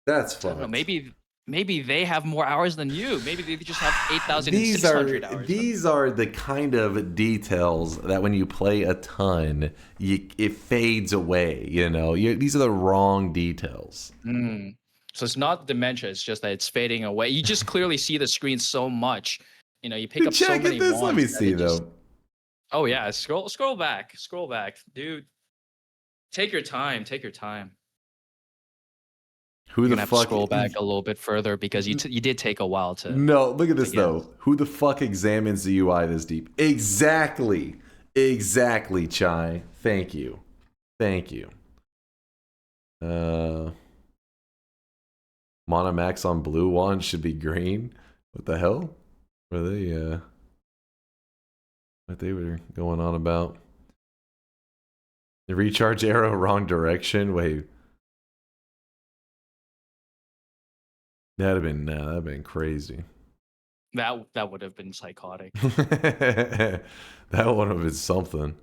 That's I don't know. fucked. Maybe they have more hours than you. Maybe they just have These 8,600 hours. these are the kind of details that when you play a ton, it fades away. You know, these are the wrong details. Mm. So it's not dementia. It's just that it's fading away. You just clearly see the screen so much. You know, you pick up so Check many at this. Let me wands that see it just- though. Oh yeah, scroll back, dude. Take your time. Who You're the gonna have to fuck? scroll back a little bit further because you did take a while to. No, look at this guess. though. Who the fuck examines the UI this deep? Exactly, Chai. Thank you. Monomax on blue wand should be green. What the hell? Were they what they were going on about? The recharge arrow wrong direction. Wait. That'd have been crazy. That would have been psychotic. That would have been something.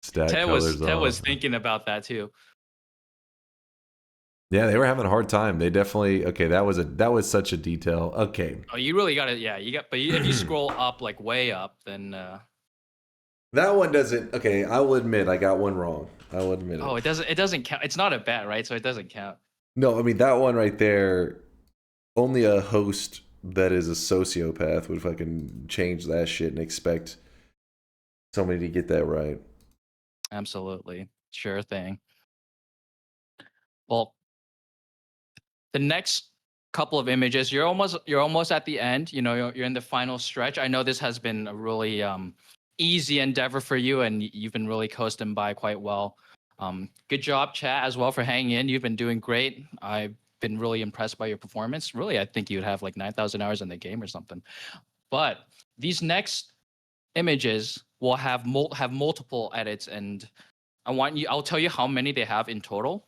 Stat Ted colors was off. thinking about that too. Yeah, they were having a hard time. They definitely that was such a detail. Okay. Oh, you really got it. Yeah, if you scroll up like way up, then That one doesn't. Okay, I will admit I got one wrong. I will admit it. oh, it doesn't count. It's not a bet, right? So it doesn't count. No, I mean that one right there. Only a host that is a sociopath would fucking change that shit and expect somebody to get that right. Absolutely. Sure thing. Well, the next couple of images, you're almost at the end. You know, you're in the final stretch. I know this has been a really easy endeavor for you, and you've been really coasting by quite well. Good job, chat, as well, for hanging in. You've been doing great. I've been really impressed by your performance. Really, I think you'd have like 9,000 hours in the game or something. But these next images will have multiple edits, and I'll tell you how many they have in total,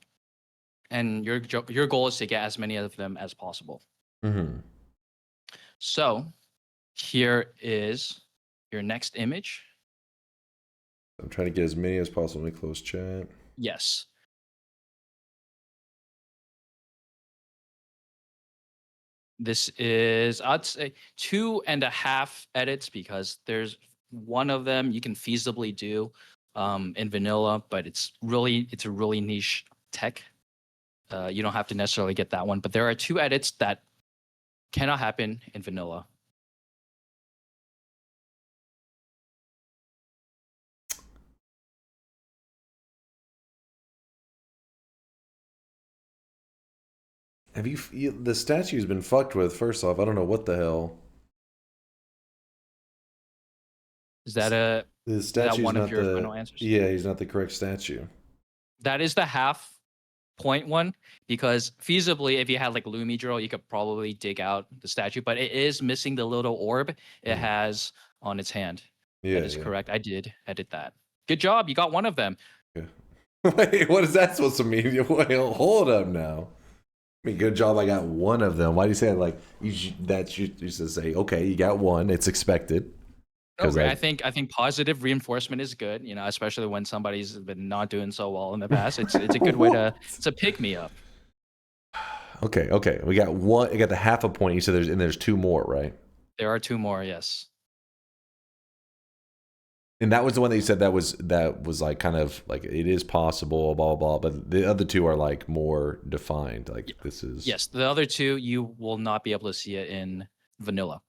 and your goal is to get as many of them as possible. Mm-hmm. So here is your next image. I'm trying to get as many as possible. Let me close chat. Yes. This is, I'd say, 2.5 edits because there's one of them you can feasibly do in vanilla, but it's a really niche tech. You don't have to necessarily get that one, but there are 2 edits that cannot happen in vanilla. Have the statue's been fucked with? First off, I don't know what the hell. Is that one of your final answers? Yeah, he's not the correct statue. That is the half point one, because feasibly, if you had like Lumi drill, you could probably dig out the statue, but it is missing the little orb it has on its hand. Yeah, that is correct. I did edit that. Good job. You got one of them. Yeah. Wait, what is that supposed to mean? Wait, hold up now. I mean, good job. I got one of them. Why do you say it like you should say, okay, you got one. It's expected. Okay, I think positive reinforcement is good. You know, especially when somebody's been not doing so well in the past. It's a good way to pick me up. Okay. We got one. I got the half a point. You said there's 2 more, right? There are 2 more. Yes. And that was the one that you said that was like kind of like it is possible, blah blah blah. But the other 2 are like more defined. Like this is. Yes, the other 2 you will not be able to see it in vanilla.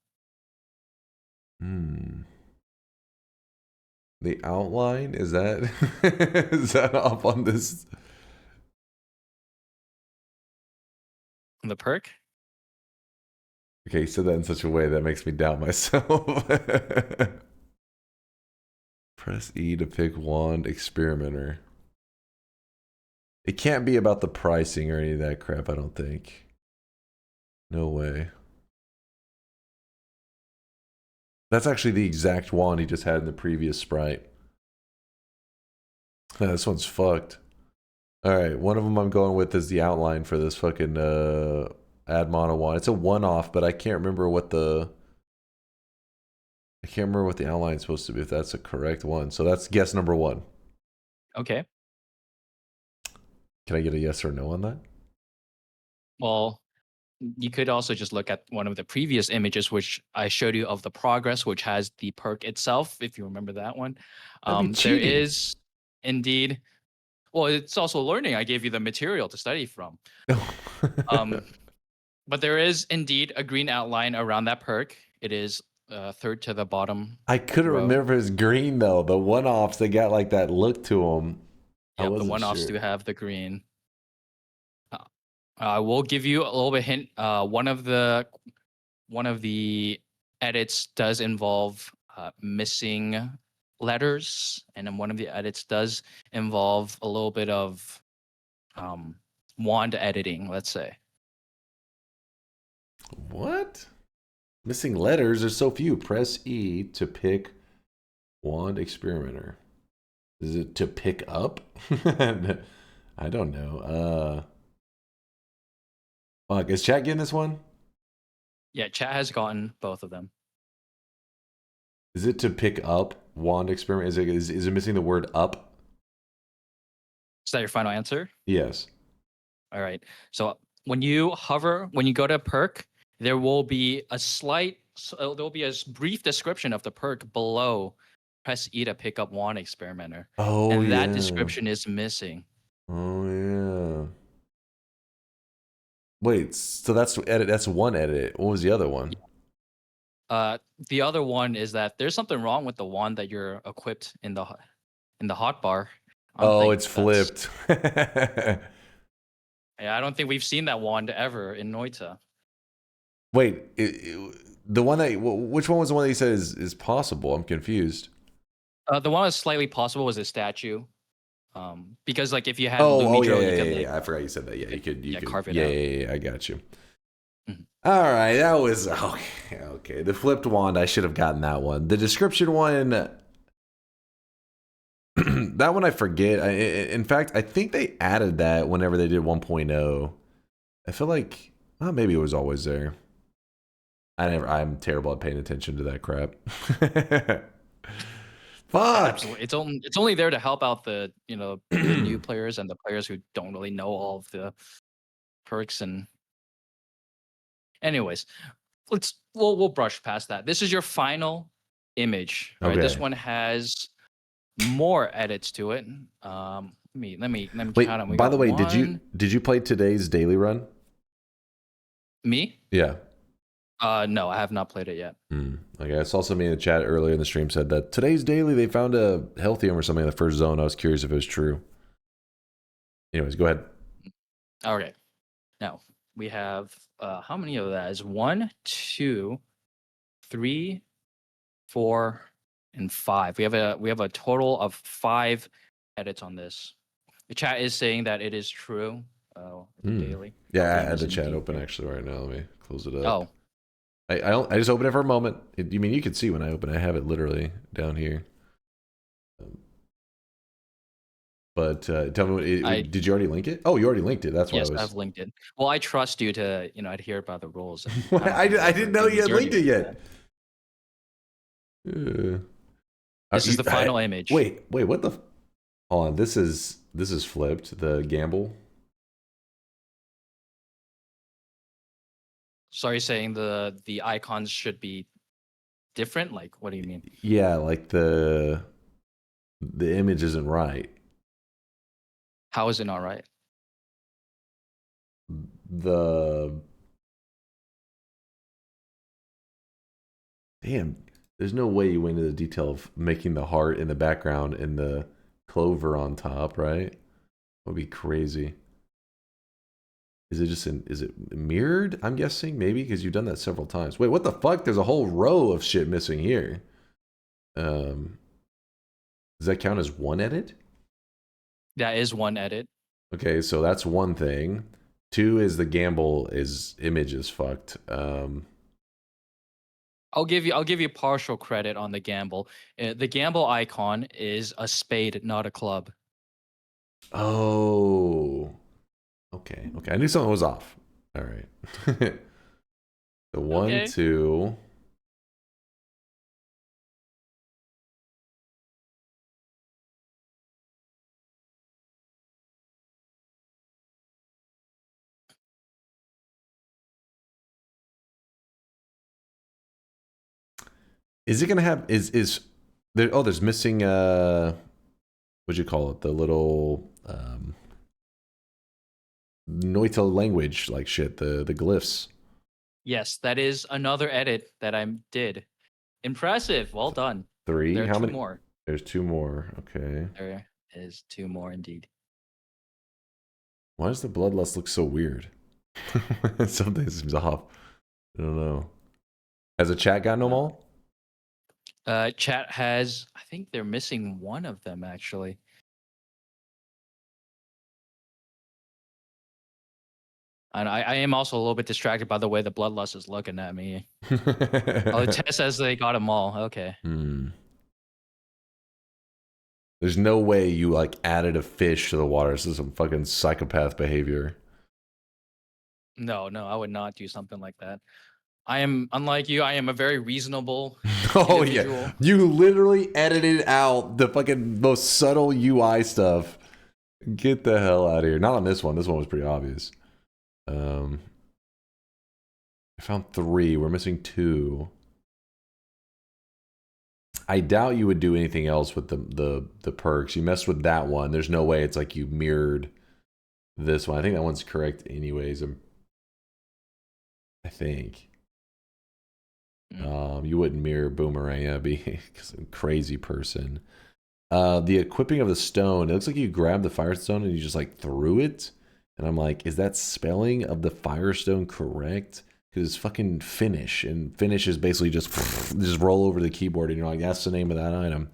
The outline is that is that up on this? The perk? Okay, you said that in such a way that makes me doubt myself. Press E to pick wand experimenter. It can't be about the pricing or any of that crap, I don't think. No way. That's actually the exact wand he just had in the previous sprite. This one's fucked. Alright, one of them I'm going with is the outline for this fucking add mono wand. It's a one-off, but I can't remember what the... I can't remember what the outline is supposed to be, if that's a correct one. So that's guess number one. Okay. Can I get a yes or no on that? Well, you could also just look at one of the previous images, which I showed you of the progress, which has the perk itself, if you remember that one. That'd be There cheating. is indeed... Well, it's also learning. I gave you the material to study from. But there is indeed a green outline around that perk. It is third to the bottom. I couldn't row. remember his green though. The one-offs, they got like that look to them. Yeah, the one-offs do have the green. I will give you a little bit hint. One of the edits does involve missing letters, and then one of the edits does involve a little bit of wand editing, let's say. What? Missing letters? There's so few. Press E to pick wand experimenter. Is it to pick up? I don't know. Fuck, is chat getting this one? Yeah, chat has gotten both of them. Is it to pick up wand experiment? Is it missing the word up? Is that your final answer? Yes. All right. So when you go to perk, there will be a brief description of the perk below. Press E to pick up wand experimenter. Oh, and yeah. that description is missing. Oh, yeah. Wait, so that's edit. That's one edit. What was the other one? The other one is that there's something wrong with the wand that you're equipped in the hotbar. Oh, it's flipped. Yeah, I don't think we've seen that wand ever in Noita. Wait, the one that which one was the one that you said is possible? I'm confused. The one that's slightly possible was a statue. Because like if you had yeah, I forgot you said that. Yeah, you could carve it out. out. Yeah, I got you. Mhm. All right, that was okay. The flipped wand, I should have gotten that one. The description one, that one I forget. In fact, I think they added that whenever they did 1.0. I feel like maybe it was always there. I'm terrible at paying attention to that crap. Fuck. Absolutely. It's only there to help out the the new players and the players who don't really know all of the perks. And anyways, we'll brush past that. This is your final image. Right? Okay. This one has more edits to it. Let me Wait, count them. by the way, did you play today's daily run? Me? Yeah. No, I have not played it yet. Okay, I saw somebody in the chat earlier in the stream said that today's daily they found a healthium or something in the first zone. I was curious if it was true. Anyways, go ahead. Okay. Now we have how many of that is 1, 2, 3, 4, and 5. We have a total of 5 edits on this. The chat is saying that it is true. Daily. Yeah, I Healthium had the is chat indeed open true. actually right now. Let me close it up. Oh, I just opened it for a moment. You mean you can see when I open it? I have it literally down here. But tell me, did you already link it? Oh, you already linked it. That's why yes, I was. I've linked it. Well, I trust you to adhere by the rules. I didn't know you had linked it yet. This is the final image. Wait, what the? Hold on, this is flipped. The gamble. So are you saying the icons should be different? Like, what do you mean? Yeah, like the image isn't right. How is it not right? Damn, there's no way you went into the detail of making the heart in the background and the clover on top, right? That would be crazy. Is it mirrored? I'm guessing maybe because you've done that several times. Wait, what the fuck? There's a whole row of shit missing here. Does that count as one edit? That is one edit. Okay, so that's one thing. 2 is the gamble image is fucked. I'll give you partial credit on the gamble. The gamble icon is a spade, not a club. Oh. Okay. I knew something was off. All right. The 1, Okay. 2. Is it gonna have is there? Oh, there's missing what'd you call it? The little Noita language like shit. The glyphs. Yes, that is another edit that I did. Impressive. Well done. 3. There are How 2 many more. There's 2 more. Okay. There is 2 more indeed. Why does the bloodlust look so weird? Something seems off. I don't know. Has the chat gotten them all? Chat has, I think they're missing one of them actually. And I am also a little bit distracted by the way the bloodlust is looking at me. Oh, the test says they got them all. Okay. There's no way you like added a fish to the water. This is some fucking psychopath behavior. No, I would not do something like that. I am, unlike you, I am a very reasonable Oh individual. yeah, you literally edited out the fucking most subtle UI stuff. Get the hell out of here. Not on this one. This one was pretty obvious. I found 3. We're missing 2. I doubt you would do anything else with the perks. You messed with that one. There's no way it's like you mirrored this one. I think that one's correct anyways. I think. You wouldn't mirror Boomerang. That'd be a crazy person. The equipping of the stone. It looks like you grabbed the firestone and you just like threw it. And I'm like, is that spelling of the firestone correct? Because it's fucking finish, and finish is basically just roll over the keyboard, and you're like, that's the name of that item.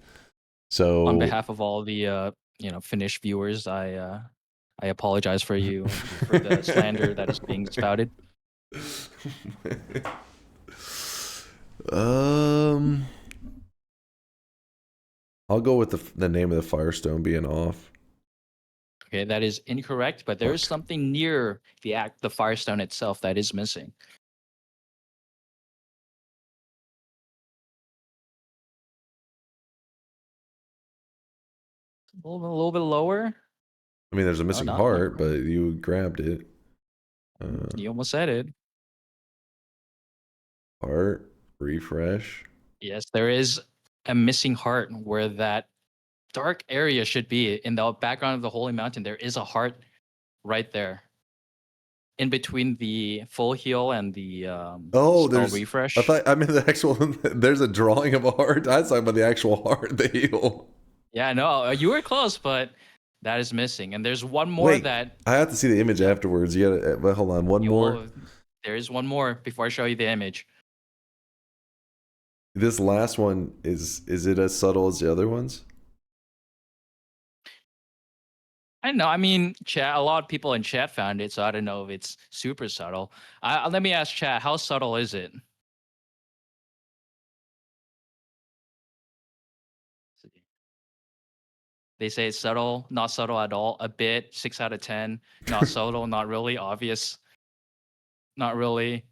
So on behalf of all the Finnish viewers, I apologize for you for the slander that is being spouted. I'll go with the name of the firestone being off. Okay, that is incorrect, but there is something near the firestone itself that is missing. A little bit lower. I mean, there's a missing heart, but you grabbed it. You almost said it. Heart, refresh. Yes, there is a missing heart where that dark area should be. In the background of the Holy Mountain, there is a heart right there. In between the full heal and the there's refresh. I mean the actual. There's a drawing of a heart. I was talking about the actual heart, the heal. Yeah, no, you were close, but that is missing. And there's one more. Wait, that I have to see the image afterwards. You gotta. But hold on, one more. There is one more before I show you the image. This last one is it as subtle as the other ones? I don't know. I mean, chat. A lot of people in chat found it, so I don't know if it's super subtle. Let me ask chat, how subtle is it? They say it's subtle, not subtle at all. A bit, 6 out of 10. Not subtle, not really. Obvious, not really.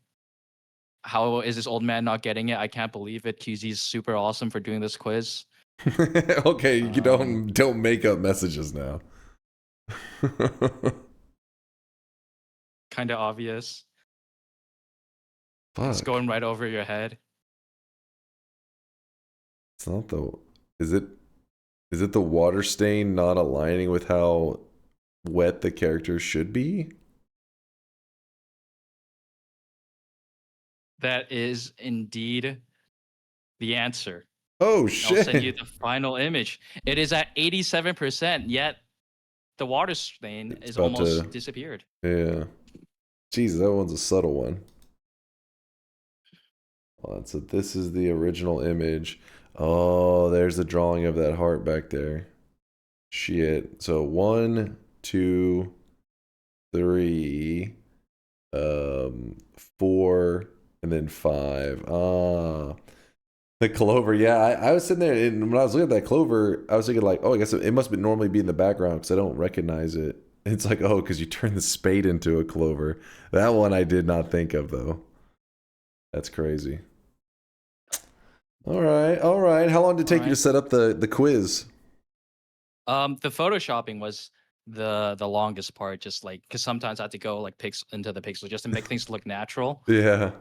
How is this old man not getting it? I can't believe it. QZ's super awesome for doing this quiz. Okay, you don't make up messages now. Kind of obvious. Fuck. It's going right over your head. It's not the. Is it the water stain not aligning with how wet the character should be? That is indeed the answer. Oh shit! I'll send you the final image. It is at 87%, yet the water stain is almost disappeared. Yeah. Jesus, that one's a subtle one. So this is the original image. Oh, there's the drawing of that heart back there. Shit. So 1, 2, 3, 4, and then 5. Ah, the clover. Yeah, I was sitting there, and when I was looking at that clover, I was thinking like, oh, I guess it must be normally be in the background because I don't recognize it. It's like, oh, because you turn the spade into a clover. That one I did not think of though. That's crazy. All right, all right. How long did it take you to set up the quiz? The photoshopping was the longest part, just like because sometimes I had to go like into the pixel just to make things look natural. Yeah.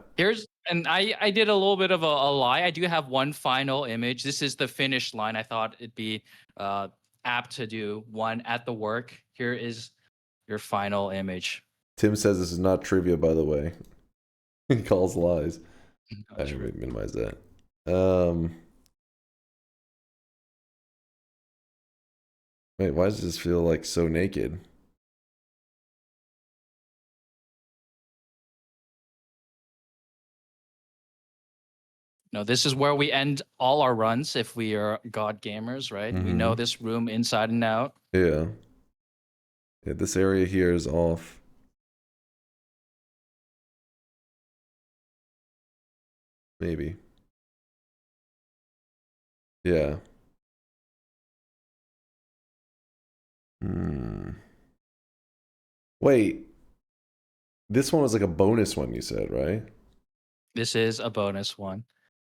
And I did a little bit of a lie. I do have one final image. This is the finish line. I thought it'd be apt to do one at the work. Here is your final image. Tim says this is not trivia, by the way. He calls lies. I Sure. should minimize that. Wait, why does this feel like so naked? No, this is where we end all our runs if we are God gamers, right? We know this room inside and out. Yeah. Yeah, this area here is off. Maybe. Yeah. Wait. This one was like a bonus one, you said, right? This is a bonus one,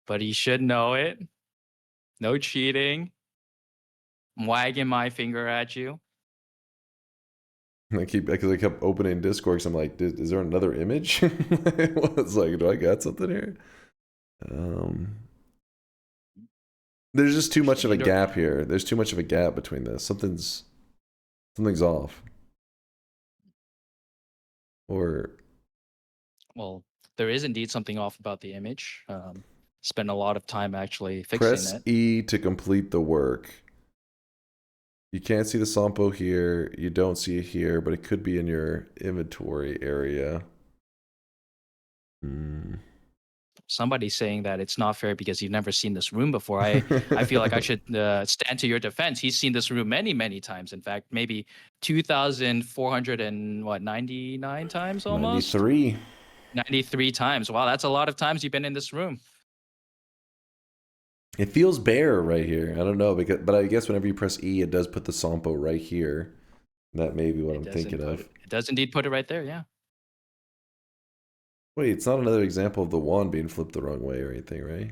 but you should know it. No cheating. I'm wagging my finger at you. Because I kept opening Discord because I'm like, is there another image? It's like, do I got something here? There's just too much of a gap here. There's too much of a gap between this. Something's off. Or well, there is indeed something off about the image. Spend a lot of time actually fixing press it. E to complete the work. You can't see the sampo here. You don't see it here, but it could be in your inventory area. Somebody's saying that it's not fair because you've never seen this room before. I feel like I should stand to your defense. He's seen this room many, many times. In fact, maybe 2,499 times almost. 93. 93 times. Wow, that's a lot of times you've been in this room. It feels bare right here. I don't know, but I guess whenever you press E, it does put the sampo right here. That may be what I'm thinking of. It does indeed put it right there, yeah. Wait, it's not another example of the wand being flipped the wrong way or anything, right?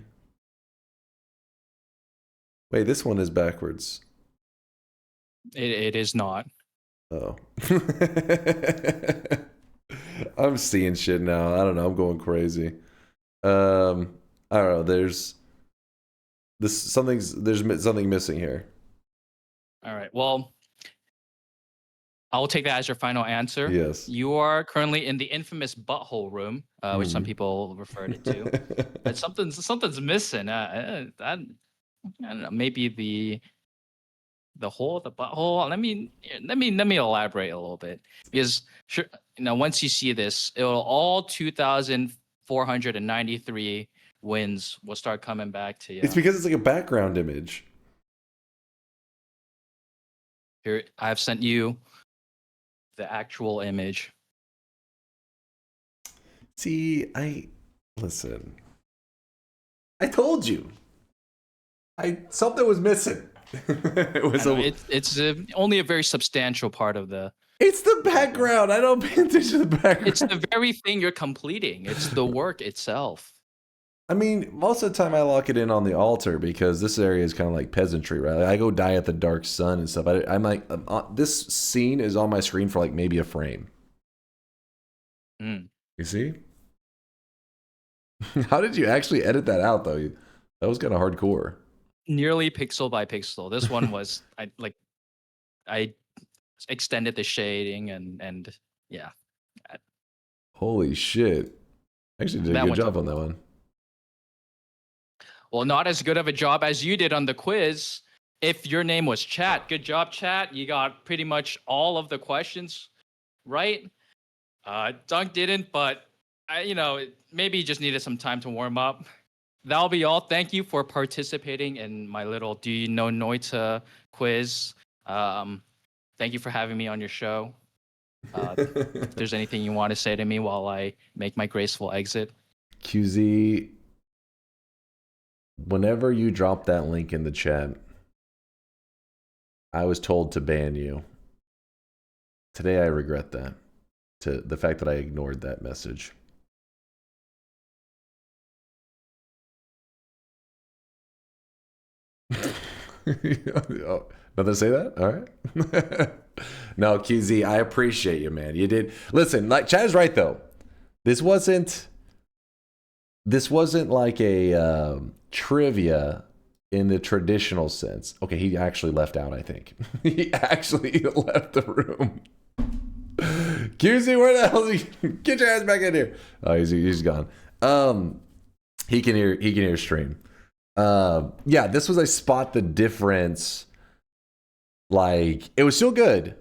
Wait, this one is backwards. It is not. Oh. I'm seeing shit now. I don't know. I'm going crazy. I don't know. There's something missing here. All right. Well, I'll take that as your final answer. Yes. You are currently in the infamous butthole room, which some people referred it to. But something's missing. I don't know. Maybe the hole, the butthole. Let me elaborate a little bit, because sure, once you see this, all 2,493 wins will start coming back to you. It's because it's like a background image. Here, I've sent you the actual image. See, listen. I told you. Something was missing. It's only a very substantial part of the. It's the background. I don't pay attention to the background. It's the very thing you're completing. It's the work itself. I mean, most of the time I lock it in on the altar because this area is kind of like peasantry, right? Like I go die at the dark sun and stuff. I'm like, this scene is on my screen for like maybe a frame. You see? How did you actually edit that out, though? That was kind of hardcore. Nearly pixel by pixel. This one was I extended the shading and yeah. Holy shit! Actually, did a good job on that one. Well, not as good of a job as you did on the quiz. If your name was Chat, good job, Chat. You got pretty much all of the questions right. Dunk didn't, but maybe he just needed some time to warm up. that'll be all. Thank you for participating in my little Do You Know Noita quiz. Thank you for having me on your show. If there's anything you want to say to me while I make my graceful exit. QZ, whenever you drop that link in the chat, I was told to ban you. Today I regret that. To the fact that I ignored that message. Oh, nothing to say that? All right. No, QZ, I appreciate you, man. You did. Listen, like Chad is right though. This wasn't like a trivia in the traditional sense. Okay, he actually left out, I think. He actually left the room. QZ, where the hell is he? Get your ass back in here. Oh, he's gone. He can hear stream. Yeah, this was a spot the difference. Like, it was still good.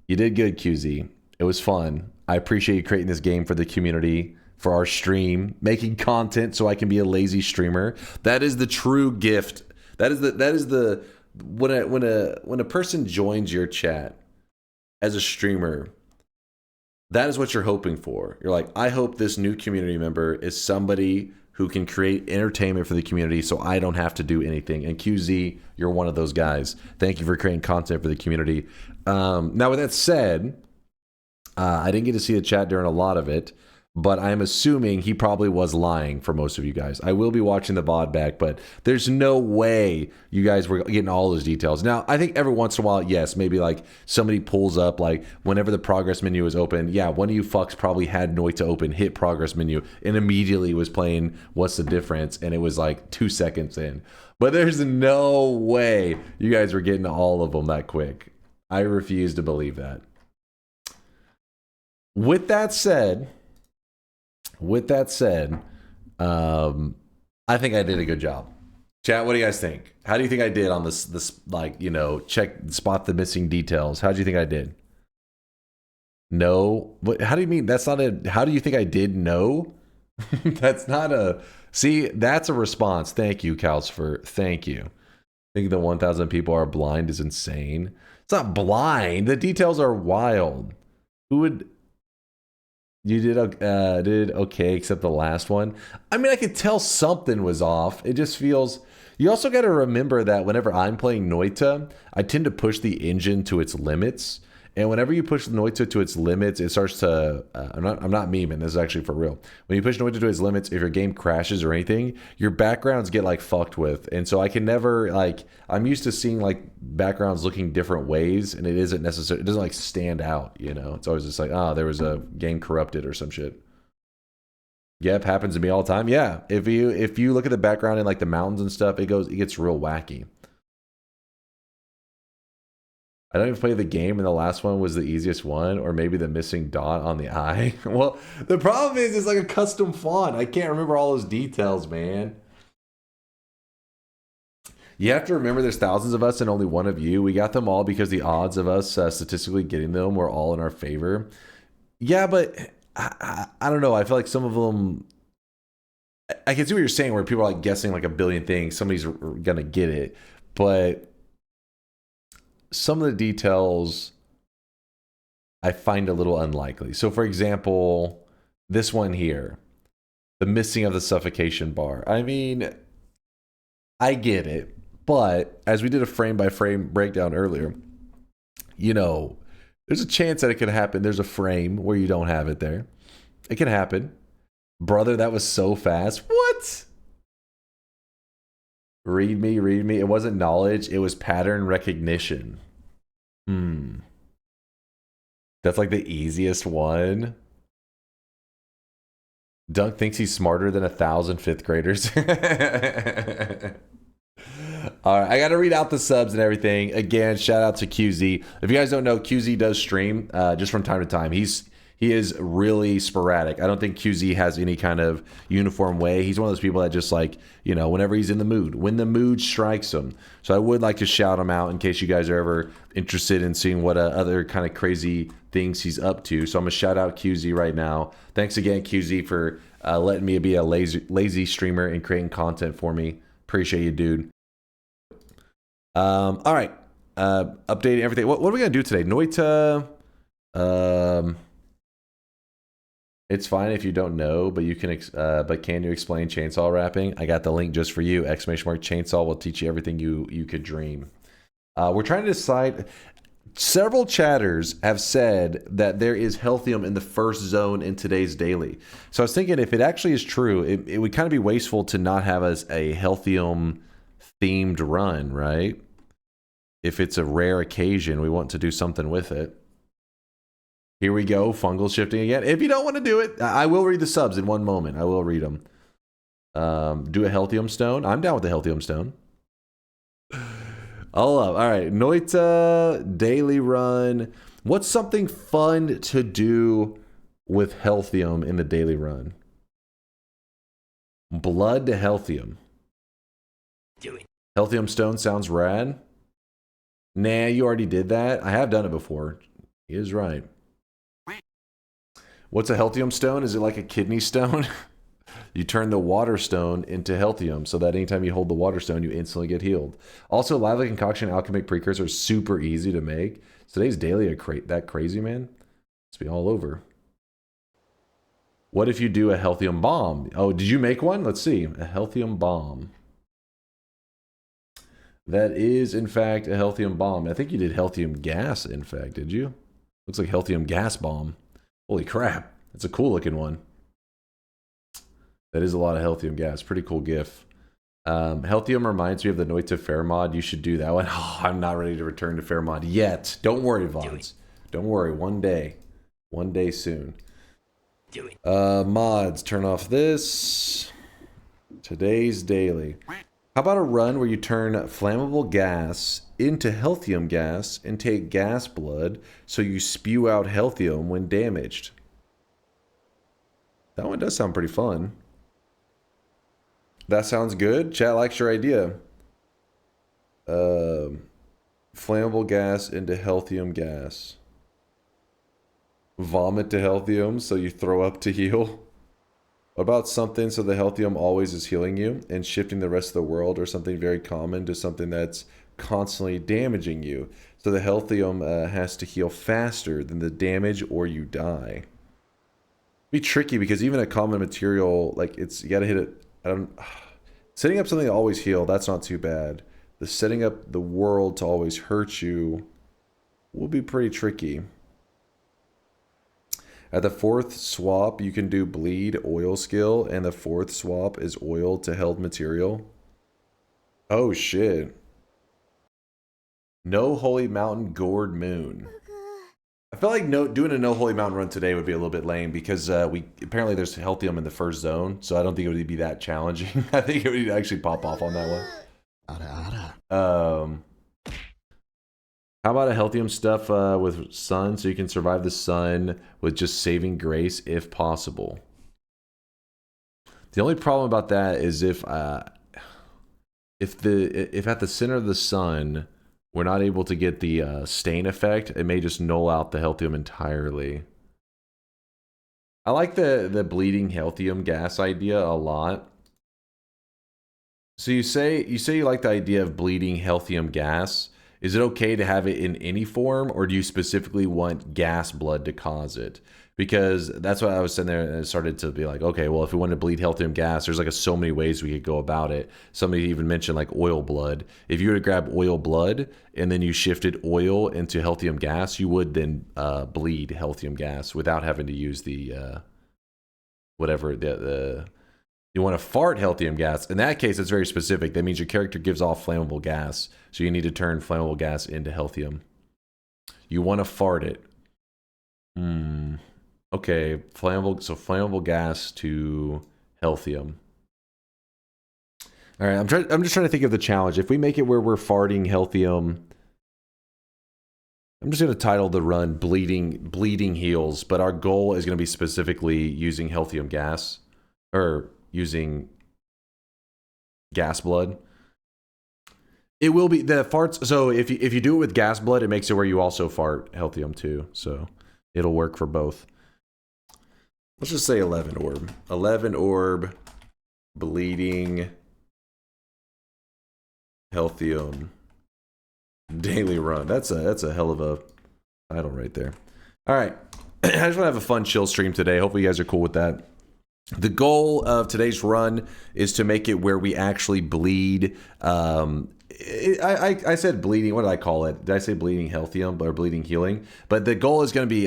You did good, QZ. It was fun. I appreciate you creating this game for the community, for our stream, making content so I can be a lazy streamer. That is the true gift. That is the when a person joins your chat as a streamer, that is what you're hoping for. You're like, I hope this new community member is somebody who can create entertainment for the community so I don't have to do anything. And QZ, you're one of those guys. Thank you for creating content for the community. Now, with that said, I didn't get to see the chat during a lot of it, but I'm assuming he probably was lying for most of you guys. I will be watching the VOD back, but there's no way you guys were getting all those details. Now, I think every once in a while, yes, maybe like somebody pulls up, like whenever the progress menu is open, yeah, one of you fucks probably had Noita open, hit progress menu, and immediately was playing What's the Difference, and it was like 2 seconds in. But there's no way you guys were getting all of them that quick. I refuse to believe that. With that said, I think I did a good job. Chat, what do you guys think? How do you think I did on this like, you know, spot the missing details? How do you think I did? No. What, how do you mean? That's not a, how do you think I did? No. That's not a, see, that's a response. Thank you, Calcifer. Thank you. Thinking that 1,000 people are blind is insane. It's not blind. The details are wild. Who would... You did okay, except the last one. I mean, I could tell something was off. It just feels... You also got to remember that whenever I'm playing Noita, I tend to push the engine to its limits. And whenever you push Noita to its limits, it starts to... I'm not memeing. This is actually for real. When you push Noita to its limits, if your game crashes or anything, your backgrounds get like fucked with. And so I can never like... I'm used to seeing like backgrounds looking different ways, and it isn't necessary. It doesn't like stand out, you know? It's always just like, oh, there was a game corrupted or some shit. Yep, happens to me all the time. Yeah, if you look at the background in like the mountains and stuff, it gets real wacky. I don't even play the game, and the last one was the easiest one, or maybe the missing dot on the eye. Well, the problem is it's like a custom font. I can't remember all those details, man. You have to remember there's thousands of us and only one of you. We got them all because the odds of us statistically getting them were all in our favor. Yeah, but I don't know. I feel like some of them... I can see what you're saying, where people are like guessing like a billion things. Somebody's gonna get it. But some of the details I find a little unlikely. So for example, this one here, the missing of the suffocation bar. I mean, I get it, but as we did a frame by frame breakdown earlier, you know, there's a chance that it could happen. There's a frame where you don't have it there. It can happen. Brother, that was so fast. What? Read me. It wasn't knowledge. It was pattern recognition. That's like the easiest one. Dunk thinks he's smarter than 1,000 fifth graders. All right, I got to read out the subs and everything. Again, shout out to QZ. If you guys don't know, QZ does stream just from time to time. He's He is really sporadic. I don't think QZ has any kind of uniform way. He's one of those people that just like, you know, whenever he's in the mood, when the mood strikes him. So I would like to shout him out in case you guys are ever interested in seeing what other kind of crazy things he's up to. So I'm going to shout out QZ right now. Thanks again, QZ, for letting me be a lazy streamer and creating content for me. Appreciate you, dude. All right. Updating everything. What are we going to do today? Noita. It's fine if you don't know, but you can. But can you explain chainsaw wrapping? I got the link just for you! ! Chainsaw will teach you everything you could dream. We're trying to decide. Several chatters have said that there is healthium in the first zone in today's daily. So I was thinking, if it actually is true, it would kind of be wasteful to not have us a healthium themed run, right? If it's a rare occasion, we want to do something with it. Here we go, fungal shifting again. If you don't want to do it, I will read the subs in one moment. I will read them. Do a healthium stone. I'm down with the healthium stone. All up. All right, Noita daily run. What's something fun to do with healthium in the daily run? Blood to healthium. Do it. Healthium stone sounds rad. Nah, you already did that. I have done it before. He is right. What's a healthium stone? Is it like a kidney stone? You turn the water stone into healthium so that anytime you hold the water stone, you instantly get healed. Also, lively concoction alchemic precursor is super easy to make. Today's daily that crazy, man? It's be all over. What if you do a healthium bomb? Oh, did you make one? Let's see. A healthium bomb. That is, in fact, a healthium bomb. I think you did healthium gas, in fact, did you? Looks like healthium gas bomb. Holy crap. That's a cool looking one. That is a lot of healthium gas. Pretty cool gif. Healthium reminds me of the Noita Fair mod. You should do that one. Oh, I'm not ready to return to Fair mod yet. Don't worry, Vods. Don't worry. One day. One day soon. Do it. Mods, turn off this. Today's daily. How about a run where you turn flammable gas into healthium gas and take gas blood so you spew out healthium when damaged? That one does sound pretty fun. That sounds good. Chat likes your idea. Flammable gas into healthium gas. Vomit to healthium so you throw up to heal. What about something so the healthium always is healing you and shifting the rest of the world, or something very common to something that's constantly damaging you? So the healthium has to heal faster than the damage or you die. Be tricky because even a common material, like you gotta hit it. Setting up something to always heal, that's not too bad. The setting up the world to always hurt you will be pretty tricky. At the fourth swap, you can do bleed oil skill, and the fourth swap is oil to held material. Oh shit. No Holy Mountain Gourd Moon. I feel like doing a No Holy Mountain run today would be a little bit lame because apparently there's healthium in the first zone, so I don't think it would be that challenging. I think it would actually pop off on that one. How about a healthium stuff with sun so you can survive the sun with just saving grace if possible? The only problem about that is if at the center of the sun we're not able to get the stain effect, it may just null out the healthium entirely. I like the bleeding healthium gas idea a lot. So you say you like the idea of bleeding healthium gas. Is it okay to have it in any form, or do you specifically want gas blood to cause it? Because that's what I was sitting there and it started to be like, okay, well, if we want to bleed healthium gas, there's like so many ways we could go about it. Somebody even mentioned like oil blood. If you were to grab oil blood and then you shifted oil into healthium gas, you would then bleed healthium gas without having to use the whatever you want to fart healthium gas. In that case, it's very specific. That means your character gives off flammable gas. So you need to turn flammable gas into healthium. You want to fart it. Okay, flammable gas to healthium. All right, I'm just trying to think of the challenge. If we make it where we're farting healthium, I'm just going to title the run Bleeding Heals, but our goal is going to be specifically using healthium gas, or using gas blood. It will be the farts. So if you do it with gas blood, it makes it where you also fart healthium too. So it'll work for both. Let's just say 11 orb. 11 orb, bleeding, healthium, daily run. That's a hell of a title right there. All right. I just want to have a fun chill stream today. Hopefully you guys are cool with that. The goal of today's run is to make it where we actually bleed. I said bleeding. What did I call it? Did I say bleeding healthium or bleeding healing? But the goal is going to be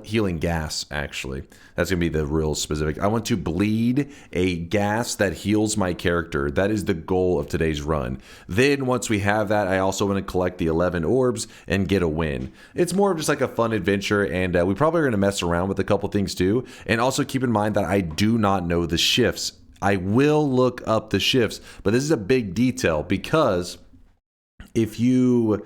healing gas, actually. That's going to be the real specific. I want to bleed a gas that heals my character. That is the goal of today's run. Then once we have that, I also want to collect the 11 orbs and get a win. It's more of just like a fun adventure, and we probably are going to mess around with a couple things too. And also keep in mind that I do not know the shifts. I will look up the shifts, but this is a big detail because if you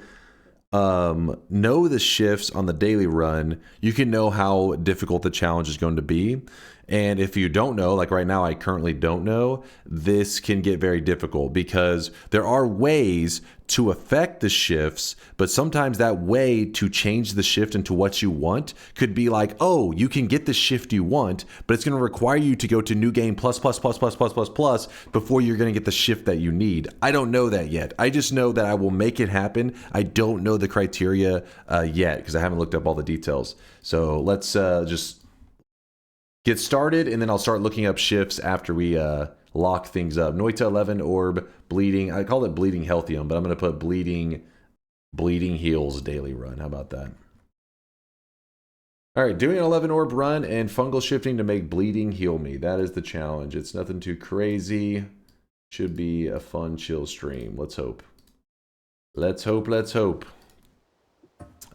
know the shifts on the daily run, you can know how difficult the challenge is going to be. And if you don't know, like right now, I currently don't know, this can get very difficult because there are ways to affect the shifts, but sometimes that way to change the shift into what you want could be like, oh, you can get the shift you want, but it's going to require you to go to new game plus before you're going to get the shift that you need. I don't know that yet. I just know that I will make it happen. I don't know the criteria yet because I haven't looked up all the details. So let's just get started, and then I'll start looking up shifts after we lock things up. Noita 11 orb, bleeding. I call it bleeding healthium, but I'm going to put bleeding heals daily run. How about that? All right, doing an 11 orb run and fungal shifting to make bleeding heal me. That is the challenge. It's nothing too crazy. Should be a fun chill stream. Let's hope. Let's hope.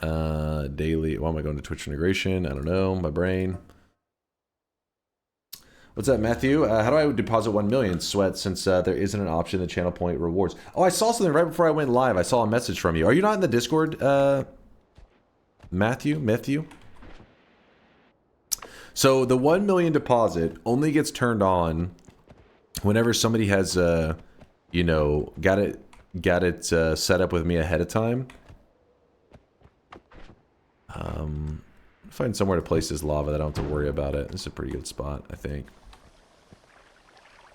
Daily. Why am I going to Twitch integration? I don't know. My brain. What's up, Matthew? How do I deposit 1 million sweat since there isn't an option in the channel point rewards? Oh, I saw something right before I went live. I saw a message from you. Are you not in the Discord, Matthew? So the 1 million deposit only gets turned on whenever somebody has, you know, got it set up with me ahead of time. Find somewhere to place this lava that I don't have to worry about it. This is a pretty good spot, I think.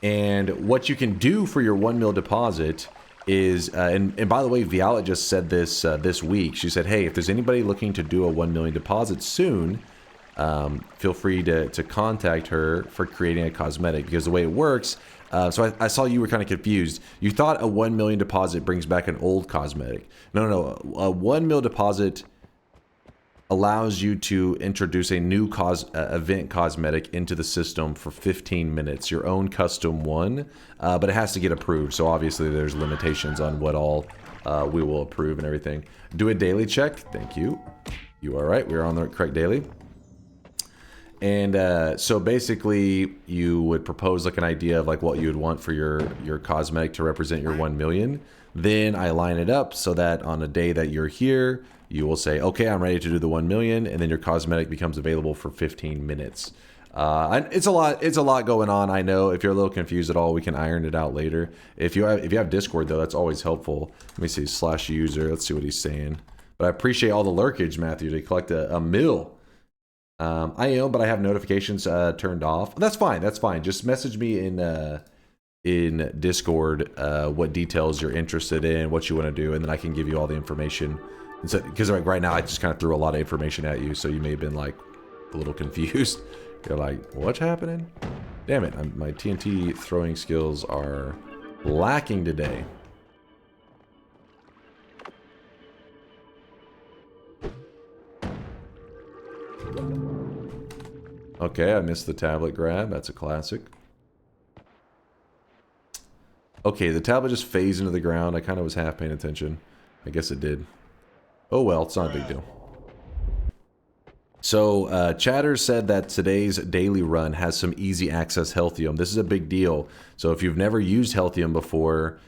And what you can do for your 1 mil deposit is, and by the way, Viala just said this this week. She said, hey, if there's anybody looking to do a 1 million deposit soon, feel free to contact her for creating a cosmetic, because the way it works, so I saw you were kind of confused. You thought a 1 million deposit brings back an old cosmetic. No. A 1 mil deposit allows you to introduce a new event cosmetic into the system for 15 minutes, your own custom one, but it has to get approved. So obviously there's limitations on what all we will approve and everything. Do a daily check. Thank you. You are right. We're on the correct daily. And so basically you would propose like an idea of like what you would want for your cosmetic to represent your 1 million. Then I line it up so that on a day that you're here, you will say, okay, I'm ready to do the 1 million, and then your cosmetic becomes available for 15 minutes. It's a lot going on. I know. If you're a little confused at all, we can iron it out later. If you have Discord though, that's always helpful. Let me see /user. Let's see what he's saying. But I appreciate all the lurkage, Matthew, to collect a mil. I am, but I have notifications turned off. That's fine. That's fine. Just message me in Discord what details you're interested in, what you want to do, and then I can give you all the information. Because like right now I just kind of threw a lot of information at you, so you may have been like a little confused. You're like, what's happening? Damn it, my TNT throwing skills are lacking today. Okay, I missed the tablet grab. That's a classic. Okay, the tablet just phased into the ground. I kind of was half paying attention. I guess it did. Oh well, it's not a big deal. So, Chatter said that today's daily run has some easy access healthium. This is a big deal. So if you've never used healthium before,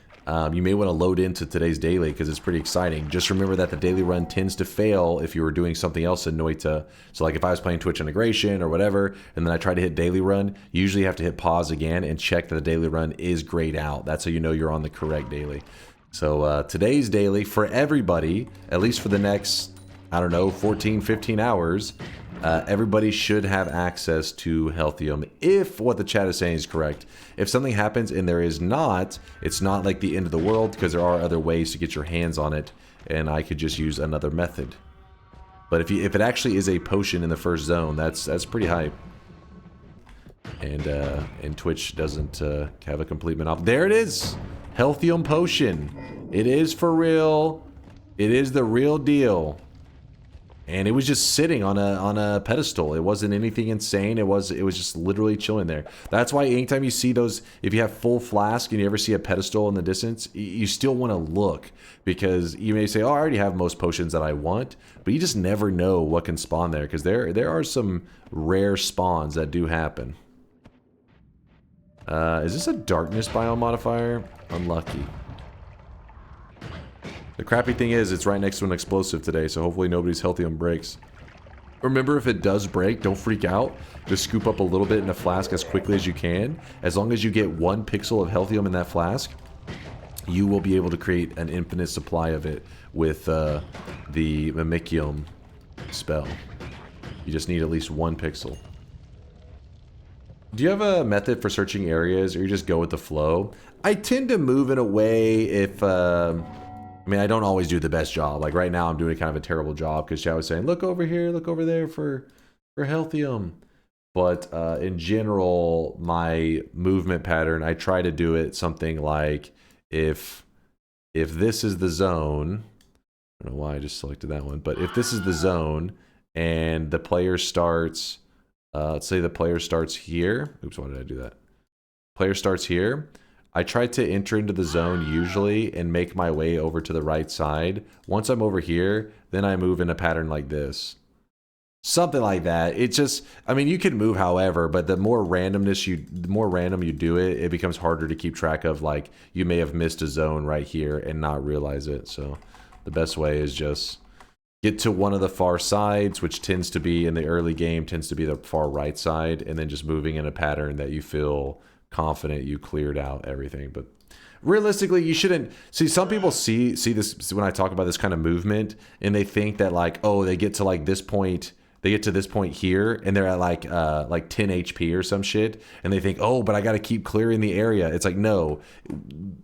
you may want to load into today's daily because it's pretty exciting. Just remember that the daily run tends to fail if you were doing something else in Noita. So like if I was playing Twitch integration or whatever, and then I try to hit daily run, you usually have to hit pause again and check that the daily run is grayed out. That's how you know you're on the correct daily. So today's daily for everybody, at least for the next, I don't know, 14, 15 hours, everybody should have access to healthium if what the chat is saying is correct. If something happens and there is not, it's not like the end of the world because there are other ways to get your hands on it, and I could just use another method. But if it actually is a potion in the first zone, that's pretty hype. And Twitch doesn't have a complete monopoly. There it is, healthium potion. It is for real. It is the real deal. And it was just sitting on a pedestal. It wasn't anything insane. It was just literally chilling there. That's why anytime you see those, if you have full flask and you ever see a pedestal in the distance, you still want to look, because you may say, "Oh, I already have most potions that I want," but you just never know what can spawn there, because there are some rare spawns that do happen. Is this a darkness biome modifier? Unlucky. The crappy thing is, it's right next to an explosive today, so hopefully nobody's healthium breaks. Remember, if it does break, don't freak out. Just scoop up a little bit in a flask as quickly as you can. As long as you get 1 pixel of healthium in that flask, you will be able to create an infinite supply of it with the mimicium spell. You just need at least 1 pixel. Do you have a method for searching areas, or you just go with the flow? I tend to move in a way if... I mean, I don't always do the best job. Like right now, I'm doing kind of a terrible job because Chad was saying, look over here, look over there for healthium. But in general, my movement pattern, I try to do it something like if this is the zone, I don't know why I just selected that one, but if this is the zone and the player starts, let's say the player starts here. Oops, why did I do that? Player starts here. I try to enter into the zone usually and make my way over to the right side. Once I'm over here, then I move in a pattern like this. Something like that. It's just, I mean, you can move however, but the more random you do it, it becomes harder to keep track of. Like, you may have missed a zone right here and not realize it. So the best way is just get to one of the far sides, which tends to be in the early game, tends to be the far right side, and then just moving in a pattern that you feel confident you cleared out everything. But realistically, you shouldn't see. Some people see this when I talk about this kind of movement, and they think that like, oh, they get to like this point, they get to this point here, and they're at like 10 HP or some shit, and they think, oh, but I got to keep clearing the area. It's like, no,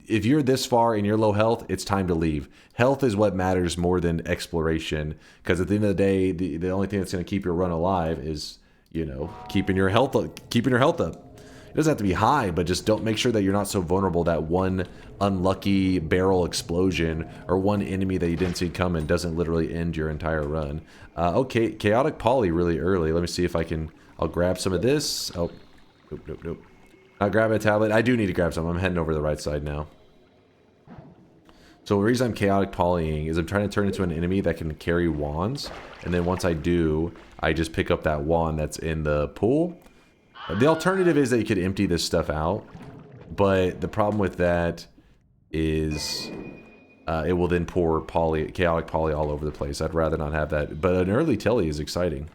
if you're this far and you're low health, it's time to leave. Health is what matters more than exploration, because at the end of the day, the only thing that's going to keep your run alive is, you know, keeping your health up. It doesn't have to be high, but just don't make sure that you're not so vulnerable that one unlucky barrel explosion or one enemy that you didn't see coming doesn't literally end your entire run. Okay, chaotic poly really early. Let me see if I can. I'll grab some of this. Oh, nope. I'll grab a tablet. I do need to grab some. I'm heading over to the right side now. So the reason I'm chaotic polying is I'm trying to turn into an enemy that can carry wands, and then once I do, I just pick up that wand that's in the pool. The alternative is that you could empty this stuff out, but the problem with that is it will then pour chaotic poly all over the place. I'd rather not have that, but an early telly is exciting.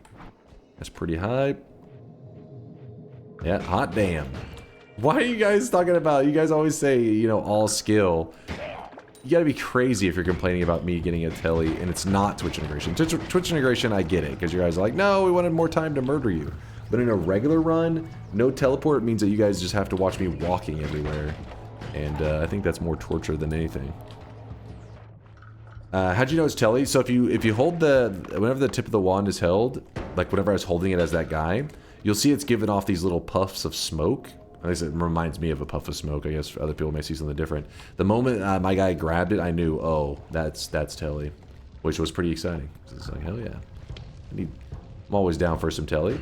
That's pretty hype. Yeah, hot damn. Why are you guys talking about, you guys always say, you know, all skill. You gotta be crazy if you're complaining about me getting a telly and it's not Twitch integration. Twitch integration, I get it, because you guys are like, no, we wanted more time to murder you. But in a regular run, no teleport means that you guys just have to watch me walking everywhere. And I think that's more torture than anything. How'd you know it's telly? So if you hold whenever the tip of the wand is held, like whenever I was holding it as that guy, you'll see it's giving off these little puffs of smoke. At least it reminds me of a puff of smoke. I guess other people may see something different. The moment my guy grabbed it, I knew, oh, that's telly, which was pretty exciting. It's like, hell yeah. I'm always down for some telly.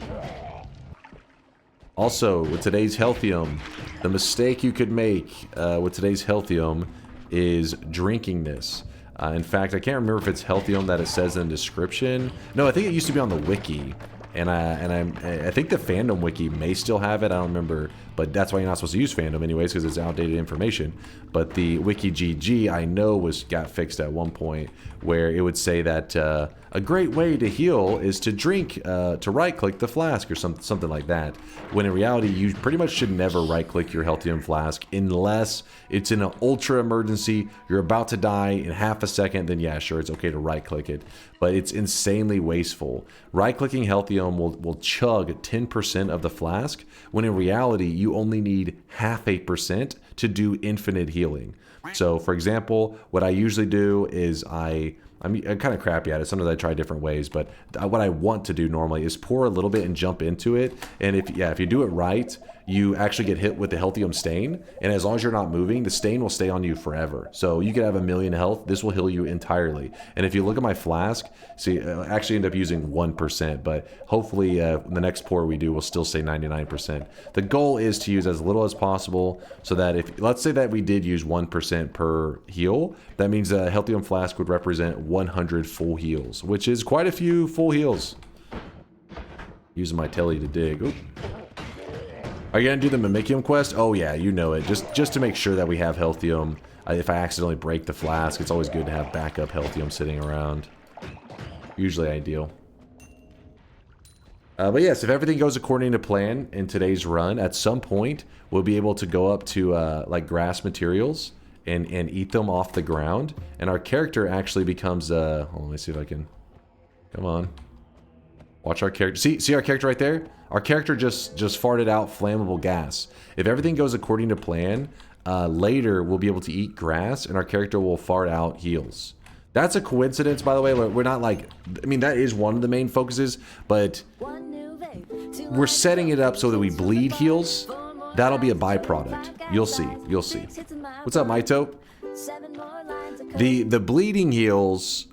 Also, with today's healthium, the mistake you could make with today's healthium is drinking this. In fact, I can't remember if it's healthium that it says in the description. No, I think it used to be on the wiki. And I think the fandom wiki may still have it. I don't remember, but that's why you're not supposed to use fandom anyways, because it's outdated information. But the wiki GG I know got fixed at one point, where it would say that a great way to heal is to drink, to right-click the flask or something like that. When in reality, you pretty much should never right-click your healthium flask unless it's in an ultra emergency, you're about to die in half a second, then yeah, sure, it's okay to right-click it. But it's insanely wasteful. Right-clicking healthium will chug 10% of the flask, when in reality, you only need 0.5% to do infinite healing. So, for example, what I usually do is I'm kind of crappy at it. Sometimes I try different ways, but what I want to do normally is pour a little bit and jump into it. And if you do it right, you actually get hit with the healthium stain. And as long as you're not moving, the stain will stay on you forever. So you could have 1,000,000 health. This will heal you entirely. And if you look at my flask, see, I actually end up using 1%, but hopefully the next pour we do will still say 99%. The goal is to use as little as possible so that if, let's say that we did use 1% per heal, that means a healthium flask would represent 100 full heals, which is quite a few full heals. Using my telly to dig. Oop. Are you gonna do the mimicium quest? Oh yeah, you know it. Just to make sure that we have healthium. If I accidentally break the flask, it's always good to have backup healthium sitting around. Usually ideal. But yes, if everything goes according to plan in today's run, at some point we'll be able to go up to like grass materials and eat them off the ground, and our character actually becomes hold on, let me see if I can. Come on. Watch our character. See our character right there? Our character just farted out flammable gas. If everything goes according to plan, later we'll be able to eat grass and our character will fart out heals. That's a coincidence, by the way. We're not like, I mean, that is one of the main focuses, but we're setting it up so that we bleed heals. That'll be a byproduct. You'll see. You'll see. What's up, Mito? The bleeding heals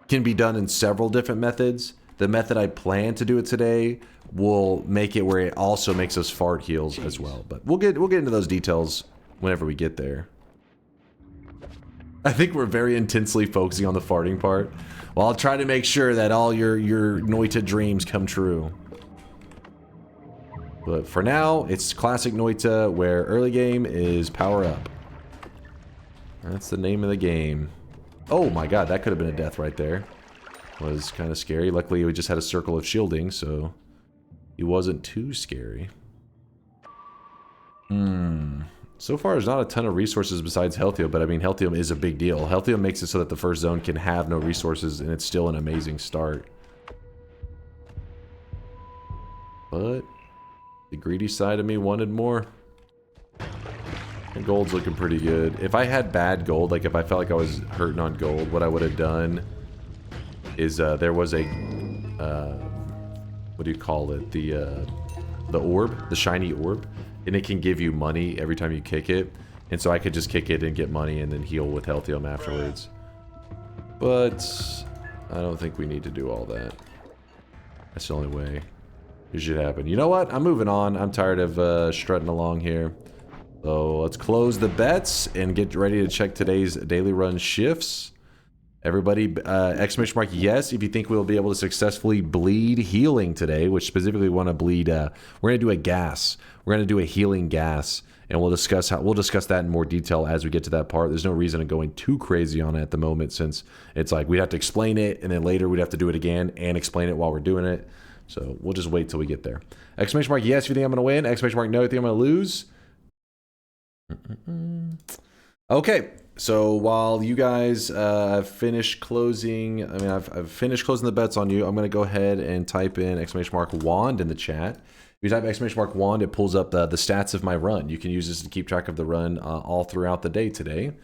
can be done in several different methods. The method I plan to do it today will make it where it also makes us fart heals as well. But we'll get into those details whenever we get there. I think we're very intensely focusing on the farting part. Well, I'll try to make sure that all your Noita dreams come true. But for now, it's classic Noita, where early game is power up. That's the name of the game. Oh my god, that could have been a death right there. Was kind of scary. Luckily, we just had a circle of shielding, so he wasn't too scary. So far, there's not a ton of resources besides healthium, but I mean, healthium is a big deal. Healthium makes it so that the first zone can have no resources, and it's still an amazing start. But the greedy side of me wanted more. And gold's looking pretty good. If I had bad gold, like if I felt like I was hurting on gold, what I would have done is there was a what do you call it, the orb, the shiny orb, and it can give you money every time you kick it, and so I could just kick it and get money and then heal with healthium afterwards. But I don't think we need to do all that. That's the only way it should happen. You know what, I'm moving on. I'm tired of strutting along here, so let's close the bets and get ready to check today's daily run shifts. Everybody, exclamation mark yes if you think we'll be able to successfully bleed healing today, which specifically we want to bleed, we're going to do a gas. We're going to do a healing gas, and we'll discuss that in more detail as we get to that part. There's no reason to going too crazy on it at the moment, since it's like we'd have to explain it, and then later we'd have to do it again and explain it while we're doing it. So we'll just wait till we get there. Exclamation mark yes if you think I'm going to win. Exclamation mark no if you think I'm going to lose. Okay. So while you guys have finished closing, I mean, I've finished closing the bets on you, I'm going to go ahead and type in exclamation mark wand in the chat. If you type exclamation mark wand, it pulls up the stats of my run. You can use this to keep track of the run all throughout the day today.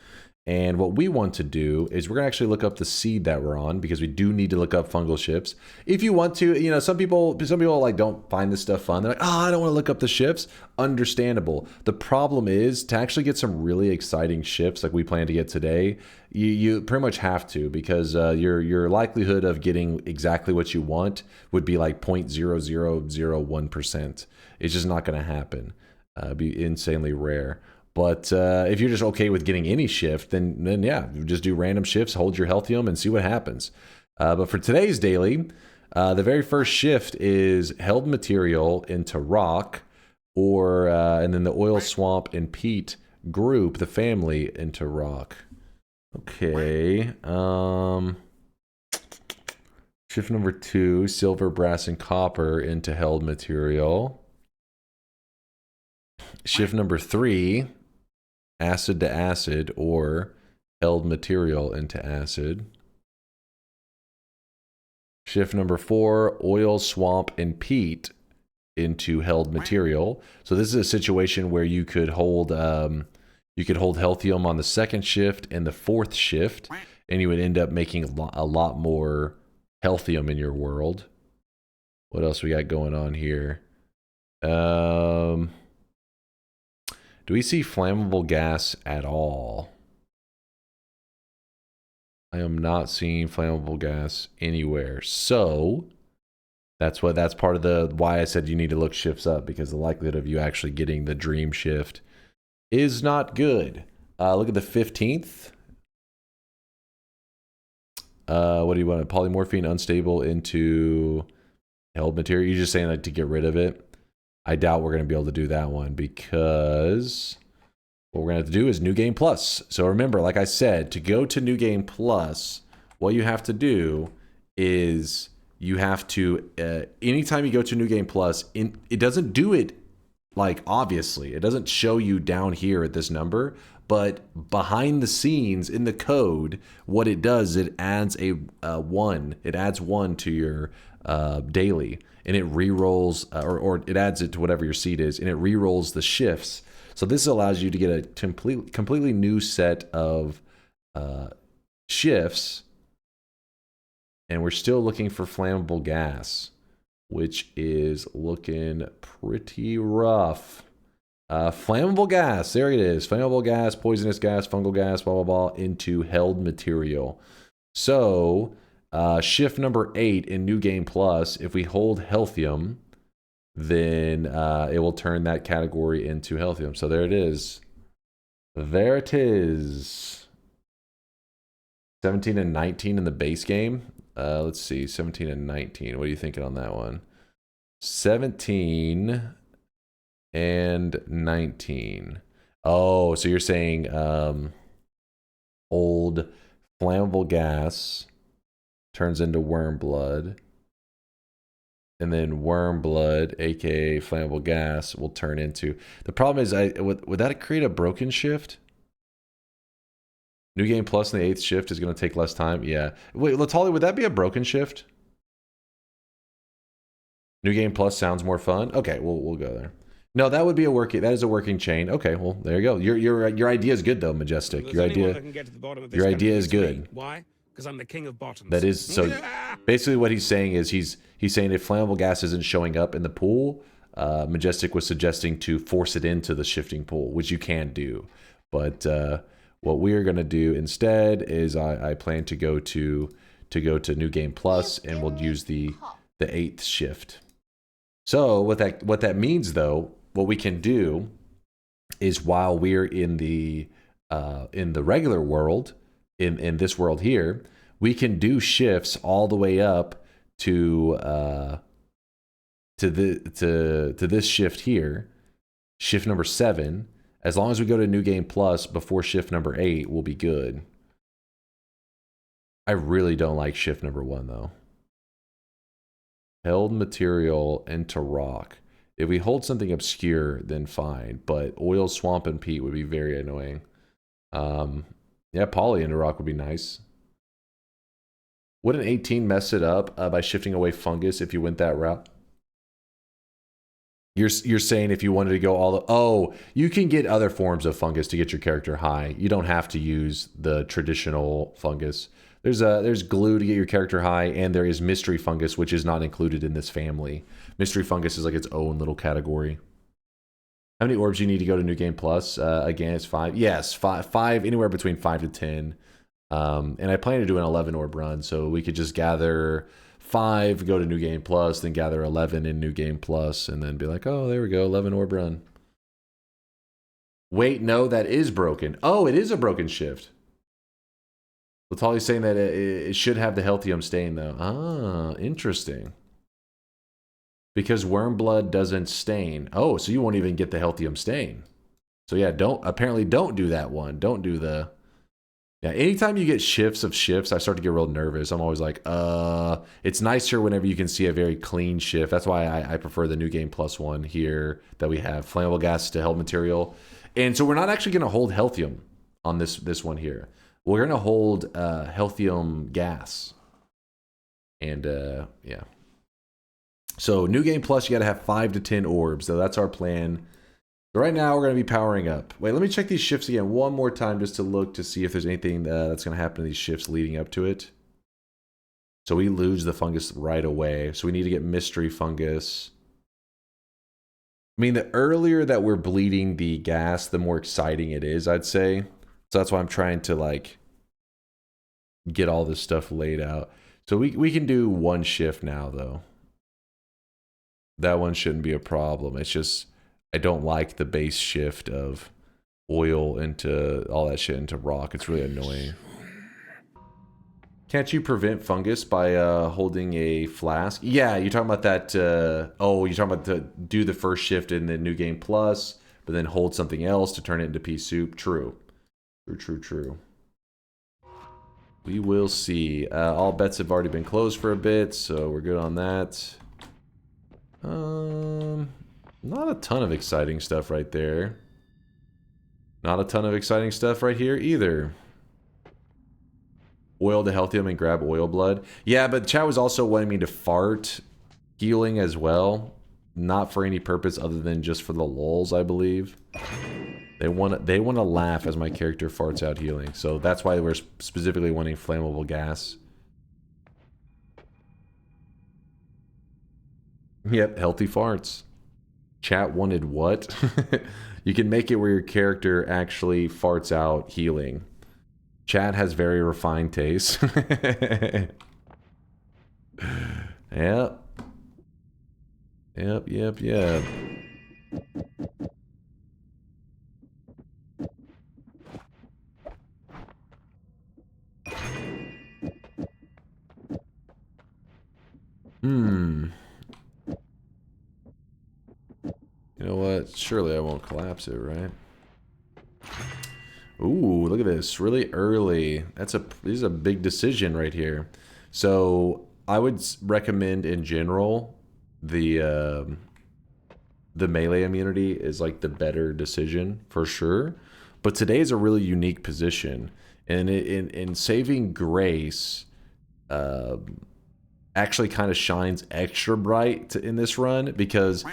And what we want to do is we're going to actually look up the seed that we're on, because we do need to look up fungal shifts. If you want to, you know, some people like don't find this stuff fun. They're like, oh, I don't want to look up the shifts. Understandable. The problem is to actually get some really exciting shifts like we plan to get today, you pretty much have to, because your likelihood of getting exactly what you want would be like 0.0001%. It's just not going to happen. It'd be insanely rare. But if you're just okay with getting any shift, then yeah, you just do random shifts, hold your healthium, and see what happens. But for today's daily, The very first shift is held material into rock, or and then the oil swamp and peat group the family into rock. Okay. Shift number 2, silver, brass, and copper into held material. Shift number 3, acid to acid, or held material into acid. Shift number 4, oil, swamp, and peat into held material. So this is a situation where you could hold healthium on the second shift and the fourth shift, and you would end up making a lot more healthium in your world. What else we got going on here? Do we see flammable gas at all? I am not seeing flammable gas anywhere. So that's part of the why I said you need to look shifts up, because the likelihood of you actually getting the dream shift is not good. Look at the 15th. What do you want? Polymorphine unstable into held material. You're just saying like to get rid of it. I doubt we're going to be able to do that one, because what we're going to have to do is New Game Plus. So remember, like I said, to go to New Game Plus, what you have to do is you have to, anytime you go to New Game Plus, it doesn't do it like obviously. It doesn't show you down here at this number, but behind the scenes in the code, what it does, it adds a 1. It adds 1 to your daily, and it re-rolls, or it adds it to whatever your seed is, and it re-rolls the shifts. So this allows you to get a completely new set of shifts, and we're still looking for flammable gas, which is looking pretty rough. Flammable gas, there it is. Flammable gas, poisonous gas, fungal gas, blah, blah, blah, into held material. So, shift number 8 in New Game Plus, if we hold healthium, then it will turn that category into healthium. So there it is. There it is. 17 and 19 in the base game. Let's see, 17 and 19. What are you thinking on that one? 17 and 19. Oh, so you're saying old flammable gas turns into worm blood, and then worm blood, aka flammable gas, will turn into... The problem is, would that create a broken shift? New Game Plus in the 8th shift is going to take less time. Yeah. Wait, Latali, would that be a broken shift? New Game Plus sounds more fun. Okay, we'll go there. No, that would be a working. That is a working chain. Okay, well there you go. Your idea is good though, Majestic. Well, your idea is good. Why? Because I'm the king of bottoms. That is so. Basically, what he's saying is he's saying if flammable gas isn't showing up in the pool, Majestic was suggesting to force it into the shifting pool, which you can do. But what we are going to do instead is I plan to go to New Game Plus, and we'll use the 8th shift. So what that means though, what we can do is while we're in the regular world, in this world here, we can do shifts all the way up to this shift here, shift number 7. As long as we go to New Game Plus before shift number 8, we'll be good. I really don't like shift number 1 though. Held material into rock. If we hold something obscure, then fine. But oil, swamp, and peat would be very annoying. Yeah, poly into rock would be nice. Would an 18 mess it up by shifting away fungus if you went that route? You're saying if you wanted to go all the... Oh, you can get other forms of fungus to get your character high. You don't have to use the traditional fungus. There's glue to get your character high, and there is mystery fungus, which is not included in this family. Mystery fungus is like its own little category. How many orbs you need to go to New Game Plus? Again, it's 5. Yes, 5, anywhere between 5 to 10. And I plan to do an 11 orb run, so we could just gather 5, go to New Game Plus, then gather 11 in New Game Plus, and then be like, oh, there we go, 11 orb run. Wait, no, that is broken. Oh, it is a broken shift. Latali's saying that it should have the healthium stain, though. Ah, interesting. Because worm blood doesn't stain. Oh, so you won't even get the healthium stain. So yeah, apparently don't do that one. Don't do the... Yeah, anytime you get shifts of shifts, I start to get real nervous. I'm always like, it's nicer whenever you can see a very clean shift. That's why I prefer the New Game +1 here that we have. Flammable gas to help material. And so we're not actually going to hold healthium on this one here. We're going to hold healthium gas. And yeah. So New Game Plus, you got to have 5 to 10 orbs. So that's our plan. Right now, we're going to be powering up. Wait, let me check these shifts again one more time just to look to see if there's anything that's going to happen in these shifts leading up to it. So we lose the fungus right away. So we need to get mystery fungus. I mean, the earlier that we're bleeding the gas, the more exciting it is, I'd say. So that's why I'm trying to, like, get all this stuff laid out. So we can do one shift now, though. That one shouldn't be a problem. It's just... I don't like the base shift of oil into all that shit into rock. It's really annoying. Can't you prevent fungus by holding a flask? Yeah, you're talking about that. Oh, you're talking about do the first shift in the New Game Plus, but then hold something else to turn it into pea soup. True. True. We will see. All bets have already been closed for a bit, so we're good on that. Not a ton of exciting stuff right there. Not a ton of exciting stuff right here either. Oil to healthium and grab oil blood. Yeah, but chat was also wanting me to fart healing as well. Not for any purpose other than just for the lulz, I believe. They want to laugh as my character farts out healing. So that's why we're specifically wanting flammable gas. Yep, healthy farts. Chat wanted what? You can make it where your character actually farts out healing. Chat has very refined taste. Yep. Yep. You know what? Surely I won't collapse it, right? Ooh, look at this. Really early. This is a big decision right here. So I would recommend in general the melee immunity is like the better decision for sure. But today is a really unique position. And in saving grace, actually kind of shines extra bright in this run because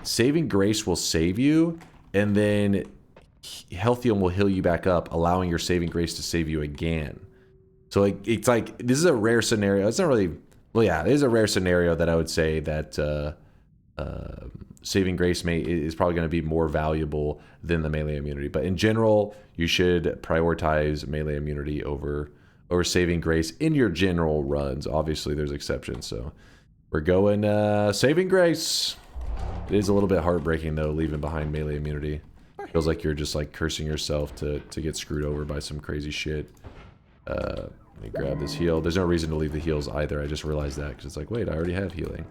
saving grace will save you, and then healthium will heal you back up, allowing your saving grace to save you again. So it's like this is a rare scenario. It's not really, well, yeah, it is a rare scenario that I would say that saving grace is probably going to be more valuable than the melee immunity. But in general, you should prioritize melee immunity over saving grace in your general runs. Obviously, there's exceptions. So we're going saving grace. It is a little bit heartbreaking though, leaving behind melee immunity. Feels like you're just like cursing yourself to get screwed over by some crazy shit. Let me grab this heal. There's no reason to leave the heals either. I just realized that because it's like, wait, I already have healing.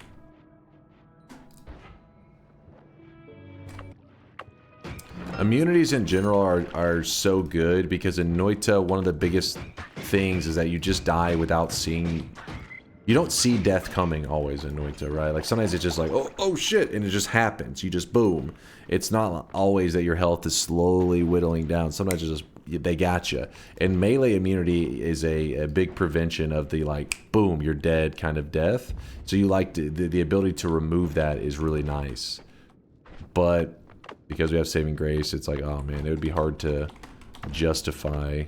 Immunities in general are so good because in Noita, one of the biggest things is that you just die without seeing... You don't see death coming always in Noita, right? Like sometimes it's just like, oh shit, and it just happens. You just boom. It's not always that your health is slowly whittling down. Sometimes it's just, they got you. And melee immunity is a big prevention of the like, boom, you're dead kind of death. So you like the ability to remove that is really nice. But because we have saving grace, it's like, oh man, it would be hard to justify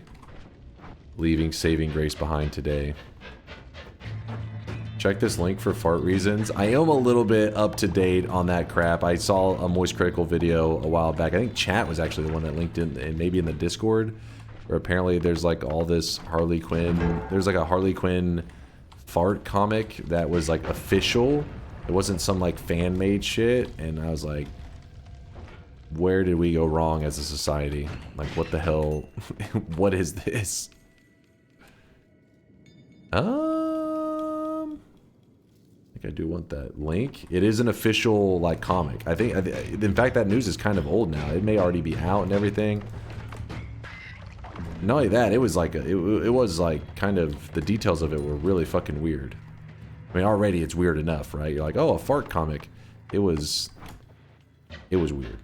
leaving saving grace behind today. Check this link for fart reasons. I am a little bit up to date on that crap. I saw a Moist Critical video a while back. I think chat was actually the one that linked in, and maybe in the Discord, where apparently there's like all this Harley Quinn. There's like a Harley Quinn fart comic that was like official. It wasn't some like fan made shit. And I was like, where did we go wrong as a society? Like, what the hell? What is this? I think I do want that link. It is an official like comic. I think in fact that news is kind of old now. It may already be out and everything. Not only that, it was like it was like kind of the details of it were really fucking weird. I mean, already it's weird enough, right? You're like, oh, a fart comic. It was weird.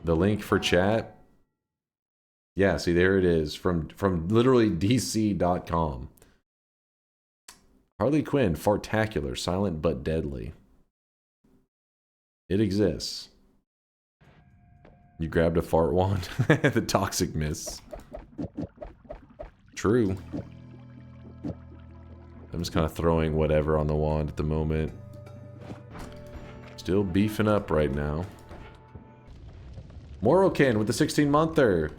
The link for chat. Yeah, see, there it is from literally DC.com. Harley Quinn, fartacular, silent but deadly. It exists. You grabbed a fart wand. The toxic mist. True. I'm just kind of throwing whatever on the wand at the moment. Still beefing up right now. Morokin with the 16-monther.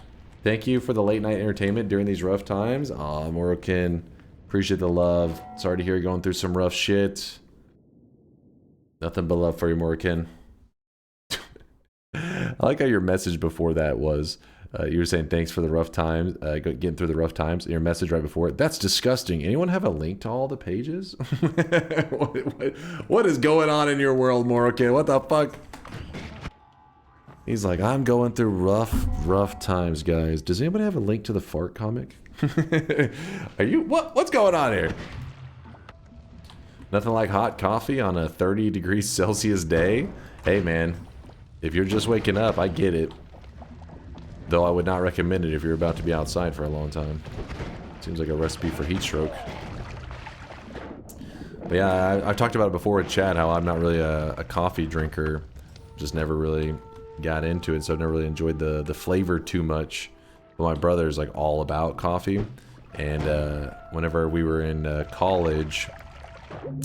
Thank you for the late night entertainment during these rough times. Aw, Morokin. Appreciate the love. Sorry to hear you going through some rough shit. Nothing but love for you, Morokin. I like how your message before that was, you were saying thanks for the rough times, getting through the rough times, and your message right before it, that's disgusting. Anyone have a link to all the pages? What is going on in your world, Morokin? What the fuck? He's like, I'm going through rough times, guys. Does anybody have a link to the fart comic? Are you, what's going on here? Nothing like hot coffee on a 30 degrees Celsius day? Hey, man. If you're just waking up, I get it. Though I would not recommend it if you're about to be outside for a long time. Seems like a recipe for heat stroke. But yeah, I've talked about it before in chat, how I'm not really a coffee drinker. Just never really got into it, so I've never really enjoyed the flavor too much. But my brother's like all about coffee. And whenever we were in college,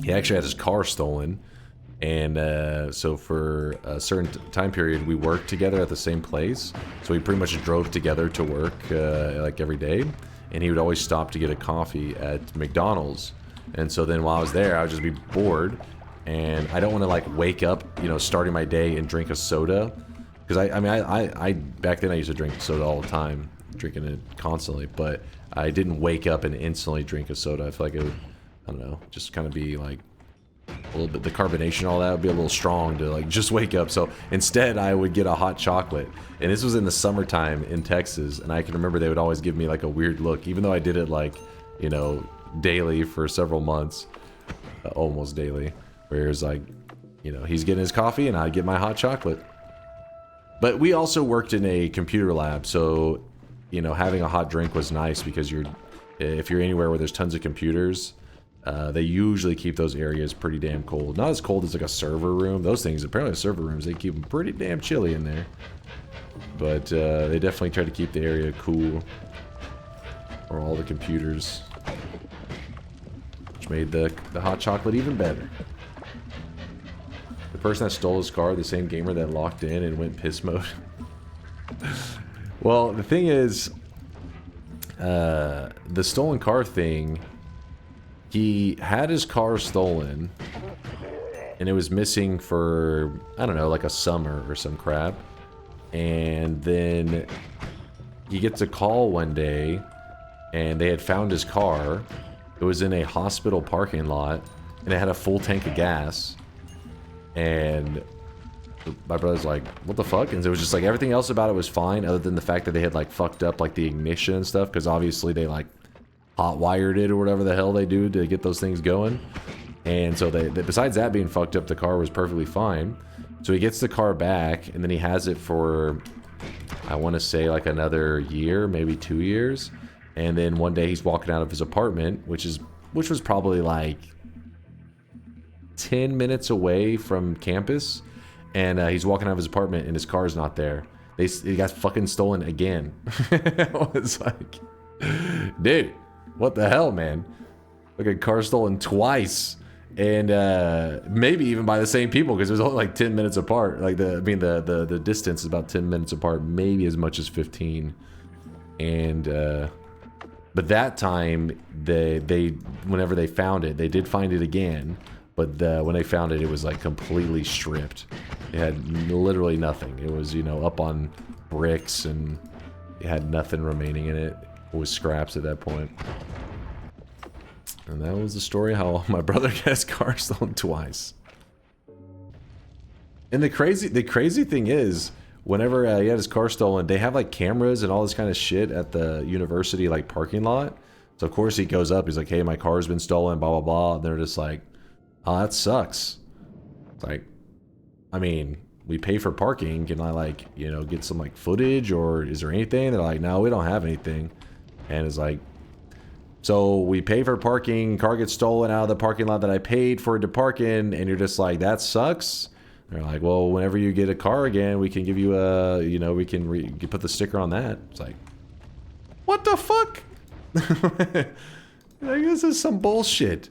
he actually had his car stolen. And so for a certain time period, we worked together at the same place. So we pretty much drove together to work like every day. And he would always stop to get a coffee at McDonald's. And so then while I was there, I would just be bored. And I don't want to like wake up, you know, starting my day and drink a soda. Because I back then I used to drink soda all the time, drinking it constantly. But I didn't wake up and instantly drink a soda. I feel like it would, I don't know, just kind of be like, a little bit, the carbonation, all that would be a little strong to like just wake up. So instead I would get a hot chocolate, and this was in the summertime in Texas, and I can remember they would always give me like a weird look, even though I did it like, you know, daily for several months, almost daily, where it was like, you know, he's getting his coffee and I'd get my hot chocolate. But we also worked in a computer lab, so, you know, having a hot drink was nice because if you're anywhere where there's tons of computers, they usually keep those areas pretty damn cold. Not as cold as like a server room. Those things, apparently server rooms, they keep them pretty damn chilly in there. But they definitely try to keep the area cool. Or all the computers. Which made the hot chocolate even better. The person that stole his car, the same gamer that locked in and went piss mode. Well, the thing is, the stolen car thing... He had his car stolen, and it was missing for, I don't know, like a summer or some crap. And then he gets a call one day, and they had found his car. It was in a hospital parking lot, and it had a full tank of gas. And my brother's like, what the fuck? And it was just like, everything else about it was fine, other than the fact that they had like fucked up like the ignition and stuff, because obviously they like hot wired it or whatever the hell they do to get those things going. And so they besides that being fucked up, the car was perfectly fine. So he gets the car back, and then he has it for, I want to say like another year, maybe 2 years. And then one day he's walking out of his apartment, which was probably like 10 minutes away from campus. And he's walking out of his apartment, and his car's not there. He got fucking stolen again. I was like, dude, what the hell, man? Like a car stolen twice, and maybe even by the same people, because it was only like 10 minutes apart. Like the distance is about 10 minutes apart, maybe as much as 15. And but that time they whenever they found it, they did find it again. But when they found it, it was like completely stripped. It had literally nothing. It was, you know, up on bricks, and it had nothing remaining in it. It was scraps at that point. And that was the story how my brother got his car stolen twice. And the crazy thing is, whenever he had his car stolen, they have like cameras and all this kind of shit at the university like parking lot. So of course he goes up, he's like, hey, my car's been stolen, blah blah blah. And they're just like, oh, that sucks. It's like, I mean, we pay for parking, can I like, you know, get some like footage, or is there anything? They're like, no, we don't have anything. And it's like, so we pay for parking, car gets stolen out of the parking lot that I paid for it to park in, and you're just like, that sucks? They're like, well, whenever you get a car again, we can give you a, you know, we can put the sticker on that. It's like, what the fuck? Like, this is some bullshit.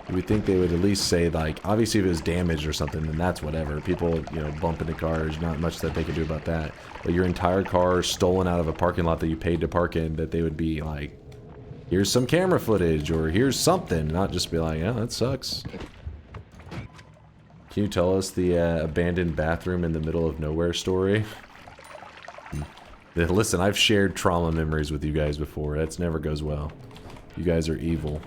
You would think they would at least say, like, obviously if it was damaged or something, then that's whatever. People, you know, bump into cars, not much that they can do about that. But your entire car stolen out of a parking lot that you paid to park in, that they would be like, here's some camera footage, or here's something, not just be like, yeah, that sucks. Can you tell us the abandoned bathroom in the middle of nowhere story? Listen, I've shared trauma memories with you guys before. That never goes well. You guys are evil.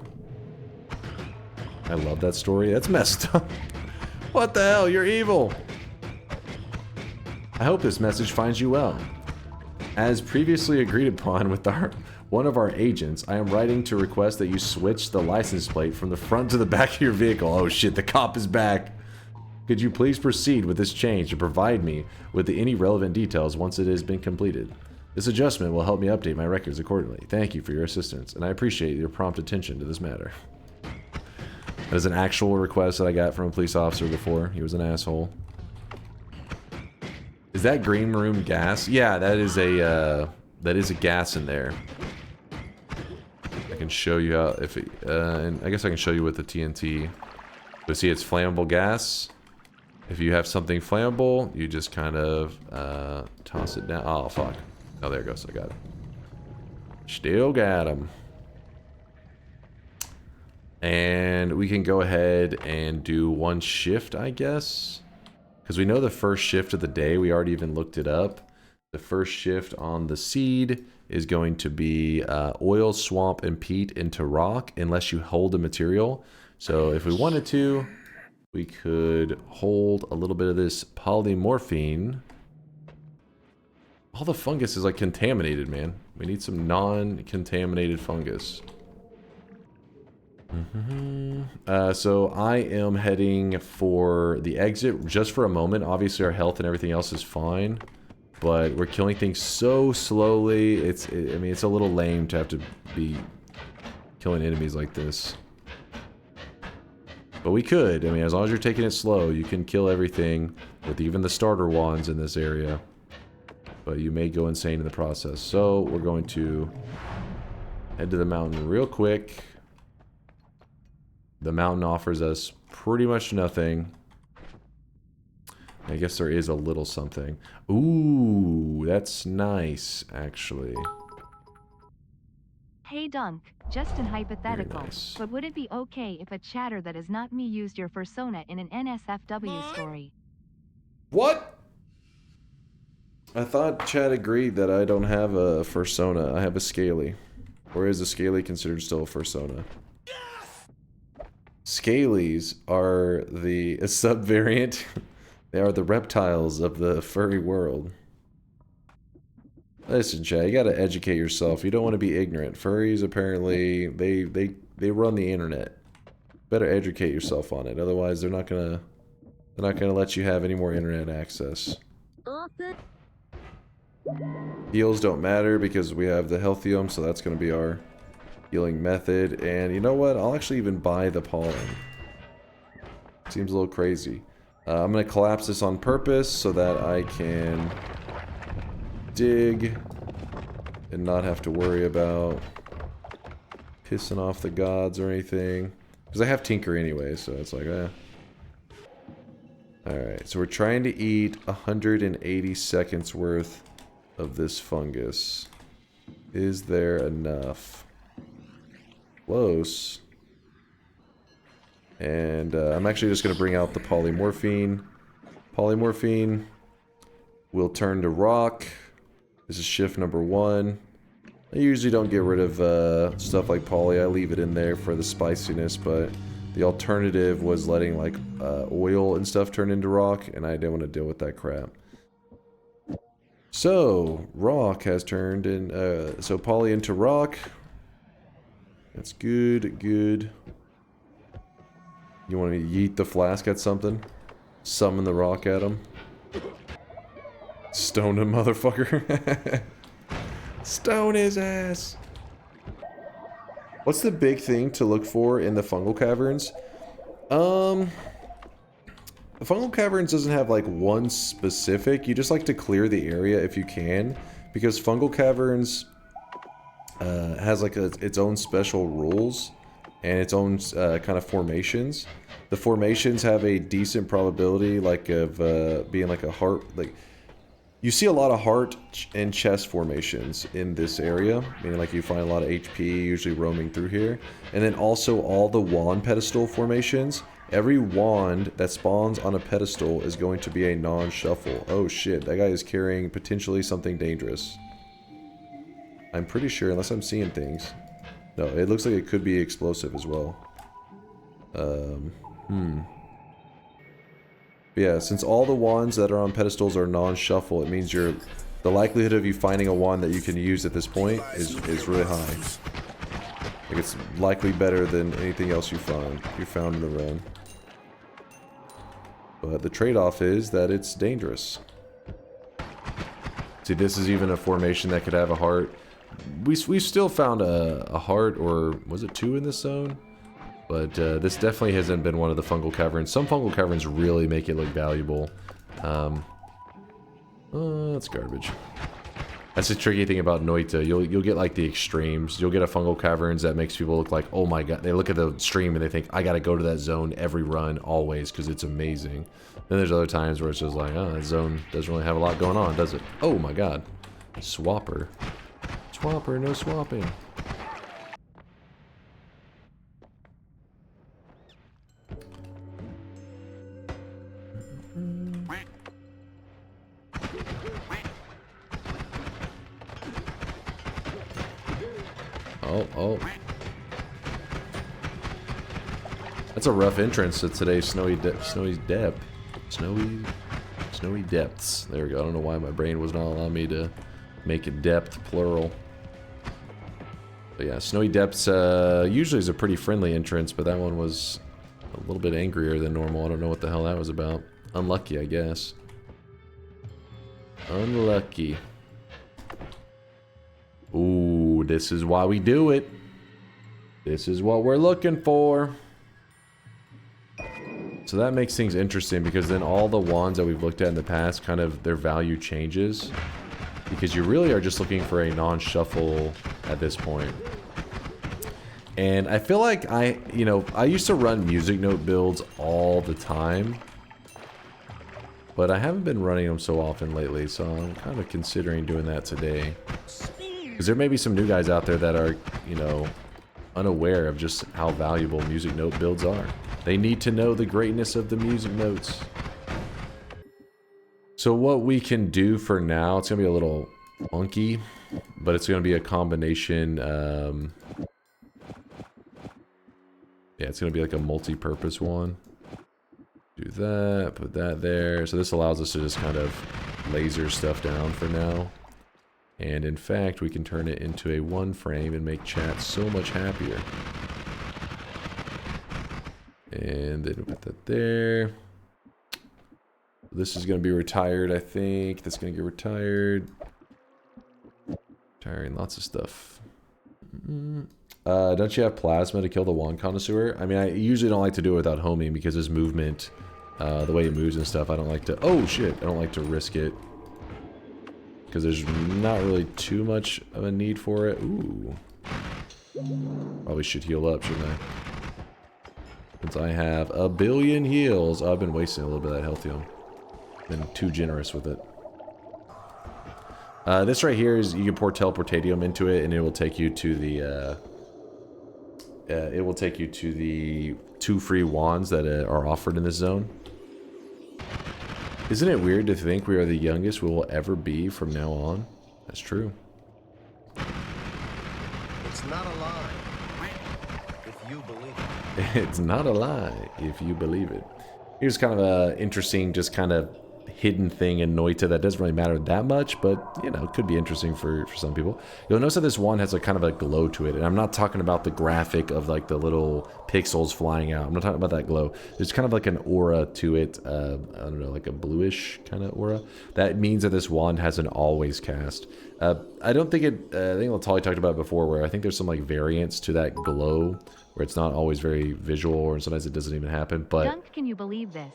I love that story. That's messed up. What the hell? You're evil. I hope this message finds you well. As previously agreed upon with one of our agents, I am writing to request that you switch the license plate from the front to the back of your vehicle. Oh shit, the cop is back. Could you please proceed with this change and provide me with any relevant details once it has been completed? This adjustment will help me update my records accordingly. Thank you for your assistance, and I appreciate your prompt attention to this matter. That is an actual request that I got from a police officer before. He was an asshole. Is that green room gas? Yeah, that is a gas in there. I can show you how, if it, and I guess I can show you with the TNT. So see, it's flammable gas. If you have something flammable, you just kind of toss it down. Oh, fuck. Oh, there it goes. I got it. Still got him. And we can go ahead and do one shift, I guess. Because we know the first shift of the day. We already even looked it up. The first shift on the seed is going to be oil, swamp, and peat into rock unless you hold a material. So if we wanted to, we could hold a little bit of this polymorphine. All the fungus is like contaminated, man. We need some non-contaminated fungus. So I am heading for the exit just for a moment. Obviously our health and everything else is fine, but we're killing things so slowly. I mean, it's a little lame to have to be killing enemies like this. But we could. I mean, as long as you're taking it slow, you can kill everything with even the starter wands in this area. But you may go insane in the process. So we're going to head to the mountain real quick. The mountain offers us pretty much nothing. I guess there is a little something. Ooh, that's nice, actually. Hey Dunk, just an hypothetical, nice. but would it be okay if a chatter that is not me used your persona in an NSFW story? What? I thought Chad agreed that I don't have a fursona. I have a scaly. Or is a scaly considered still a fursona? Scalies are a subvariant. They are the reptiles of the furry world. Listen, Chad, you gotta educate yourself. You don't want to be ignorant. Furries, apparently, they run the internet. Better educate yourself on it. Otherwise, they're not gonna let you have any more internet access. Heals don't matter because we have the healthium, so that's gonna be our healing method. And you know what? I'll actually even buy the pollen. Seems a little crazy. I'm gonna collapse this on purpose so that I can dig and not have to worry about pissing off the gods or anything. Because I have Tinker anyway, so it's like, eh. Alright, so we're trying to eat 180 seconds worth of this fungus. Is there enough? Close. And I'm actually just going to bring out the polymorphine. Polymorphine will turn to rock. This is shift number 1. I usually don't get rid of stuff like poly. I leave it in there for the spiciness, but the alternative was letting like oil and stuff turn into rock, and I didn't want to deal with that crap. So rock has turned in. So poly into rock. That's good. Good. You want to yeet the flask at something? Summon the rock at him. Stone him, motherfucker. Stone his ass. What's the big thing to look for in the fungal caverns? The fungal caverns doesn't have like one specific. You just like to clear the area if you can, because fungal caverns has like its own special rules and its own kind of formations. The formations have a decent probability like of being like a heart, like you see a lot of heart and chest formations in this area, meaning like you find a lot of HP usually roaming through here. And then also all the wand pedestal formations. Every wand that spawns on a pedestal is going to be a non-shuffle. Oh shit, that guy is carrying potentially something dangerous. I'm pretty sure, unless I'm seeing things. No, it looks like it could be explosive as well. Yeah, since all the wands that are on pedestals are non-shuffle, it means the likelihood of you finding a wand that you can use at this point is really high. Like it's likely better than anything else you found in the run. But the trade-off is that it's dangerous. See, this is even a formation that could have a heart. We've still found a heart, or was it 2 in this zone? But this definitely hasn't been one of the fungal caverns. Some fungal caverns really make it look valuable. That's garbage. That's the tricky thing about Noita. You'll get like the extremes. You'll get a fungal caverns that makes people look like, oh my god. They look at the stream and they think, I gotta go to that zone every run, always, because it's amazing. Then there's other times where it's just like, oh, that zone doesn't really have a lot going on, does it? Oh my god. Swapper. Swapper, no swapping. Oh. That's a rough entrance to today's snowy depths. Snowy depths. There we go. I don't know why my brain was not allowing me to make it depth plural. But yeah, snowy depths usually is a pretty friendly entrance, but that one was a little bit angrier than normal. I don't know what the hell that was about. Unlucky, I guess. Unlucky. Ooh, this is why we do it. This is what we're looking for. So that makes things interesting, because then all the wands that we've looked at in the past, kind of their value changes. Because you really are just looking for a non-shuffle at this point. And I feel like I used to run music note builds all the time. But I haven't been running them so often lately, so I'm kind of considering doing that today. Because there may be some new guys out there that are, unaware of just how valuable music note builds are. They need to know the greatness of the music notes. So what we can do for now, it's going to be a little funky, but it's going to be a combination. Yeah, it's going to be like a multi-purpose one. Do that, put that there. So this allows us to just kind of laser stuff down for now. And in fact, we can turn it into a one frame and make chat so much happier. And then put that there. This is going to be retired, I think. That's going to get retired. Retiring lots of stuff. Don't you have plasma to kill the wand connoisseur? I mean, I usually don't like to do it without homing, because his movement, the way it moves and stuff, I don't like to... Oh, shit. I don't like to risk it. Because there's not really too much of a need for it. Ooh. Probably should heal up, shouldn't I? Since I have a billion heals. Oh, I've been wasting a little bit of that healthium. Been too generous with it. This right here is, you can pour teleportatium into it, and it will take you to the two free wands that are offered in this zone. Isn't it weird to think we are the youngest we will ever be from now on? That's true. not a lie. If you believe it. It's not a lie if you believe it. Here's kind of a interesting, just kind of hidden thing in Noita that doesn't really matter that much, but, you know, it could be interesting for some people. You'll notice that this wand has a kind of a glow to it, and I'm not talking about the graphic of, like, the little pixels flying out. I'm not talking about that glow. There's kind of like an aura to it, I don't know, like a bluish kind of aura. That means that this wand has an always cast. I don't think it, I think Latali talked about it before, where I think there's some, like, variance to that glow, where it's not always very visual, or sometimes it doesn't even happen, but... Dunk, can you believe this?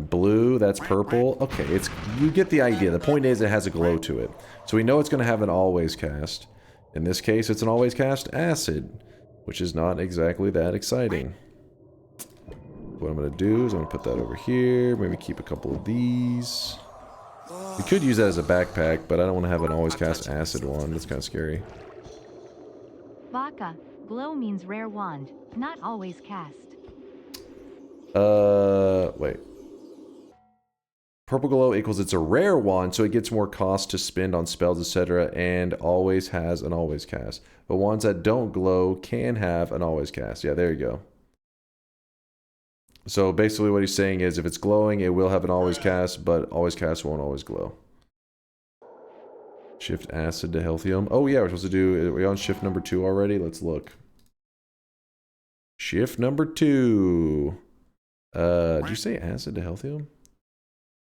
Blue, that's purple. Okay, it's, you get the idea. The point is it has a glow to it. So we know it's going to have an always cast. In this case, it's an always cast acid, which is not exactly that exciting. What I'm going to do is I'm going to put that over here, maybe keep a couple of these. We could use that as a backpack, but I don't want to have an always cast acid one. That's kind of scary. Baka, glow means rare wand, not always cast. Wait. Purple glow equals it's a rare wand, so it gets more cost to spend on spells, etc., and always has an always cast. But wands that don't glow can have an always cast. Yeah, there you go. So basically what he's saying is if it's glowing, it will have an always cast, but always cast won't always glow. Shift acid to healthium. Oh yeah, we're supposed to do, are we on shift number 2 already? Let's look. Shift number 2. Did you say acid to healthium?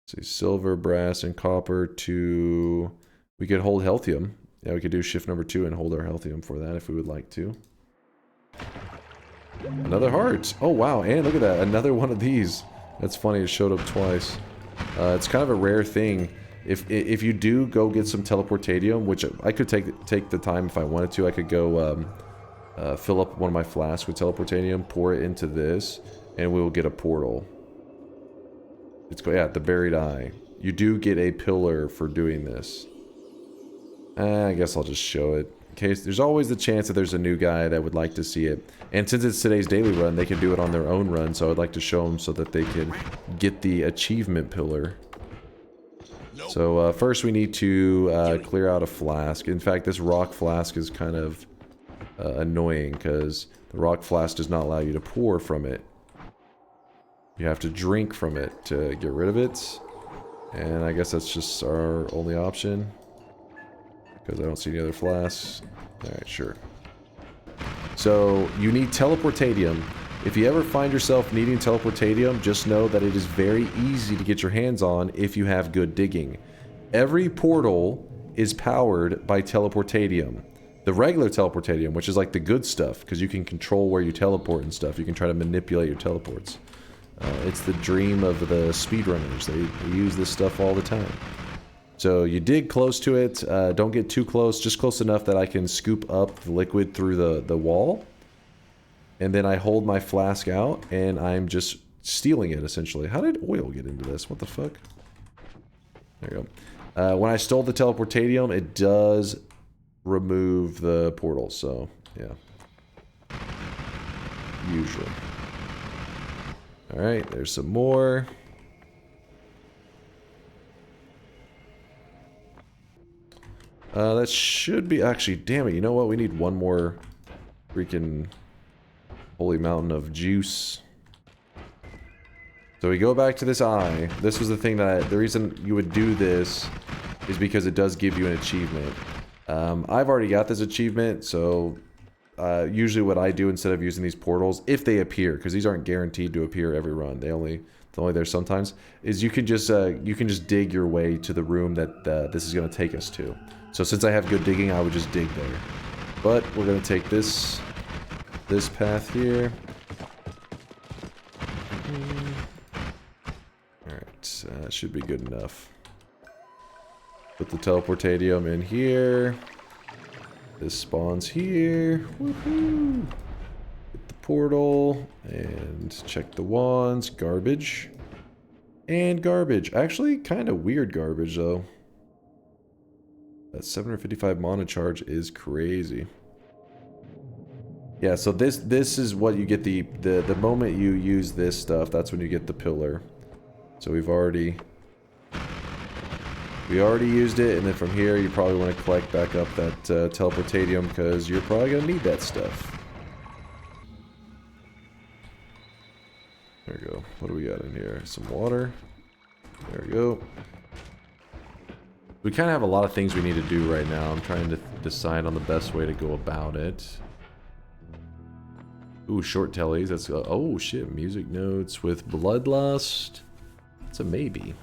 Say silver, brass, and copper to... We could hold healthium. Yeah, we could do shift number 2 and hold our healthium for that if we would like to. Another heart! Oh wow, and look at that, another one of these. That's funny, it showed up twice. It's kind of a rare thing. If you do go get some teleportadium, which I could take the time if I wanted to, I could go fill up one of my flasks with teleportadium, pour it into this, and we will get a portal. Yeah, the buried eye. You do get a pillar for doing this. I guess I'll just show it. In case there's always the chance that there's a new guy that would like to see it. And since it's today's daily run, they can do it on their own run, so I'd like to show them so that they can get the achievement pillar. So first we need to clear out a flask. In fact, this rock flask is kind of annoying because the rock flask does not allow you to pour from it. You have to drink from it to get rid of it. And I guess that's just our only option. Because I don't see any other flasks. Alright, sure. So, you need teleportadium. If you ever find yourself needing teleportadium, just know that it is very easy to get your hands on if you have good digging. Every portal is powered by teleportadium. The regular teleportadium, which is like the good stuff, because you can control where you teleport and stuff. You can try to manipulate your teleports. It's the dream of the speedrunners. They use this stuff all the time. So you dig close to it. Don't get too close. Just close enough that I can scoop up the liquid through the wall. And then I hold my flask out, and I'm just stealing it, essentially. How did oil get into this? What the fuck? There you go. When I stole the teleportadium, it does remove the portal, so, yeah. Usually. Alright, there's some more. That should be... Actually, damn it, you know what? We need one more freaking holy mountain of juice. So we go back to this eye. This was the thing that... The reason you would do this is because it does give you an achievement. I've already got this achievement, so... usually what I do instead of using these portals, if they appear, because these aren't guaranteed to appear every run, they're only there sometimes, is you can just dig your way to the room that this is going to take us to. So since I have good digging, I would just dig there. But we're going to take this path here. Alright, should be good enough. Put the teleportadium in here. This spawns here. Woohoo! Hit the portal and check the wands. Garbage. And garbage. Actually, kind of weird garbage though. That 755 mana charge is crazy. Yeah, so this is what you get the moment you use this stuff, that's when you get the pillar. So we've already We already used it, and then from here you probably want to collect back up that teleportadium because you're probably going to need that stuff. There we go. What do we got in here? Some water. There we go. We kind of have a lot of things we need to do right now. I'm trying to decide on the best way to go about it. Ooh, short tellies. That's oh shit, music notes with bloodlust. It's a maybe.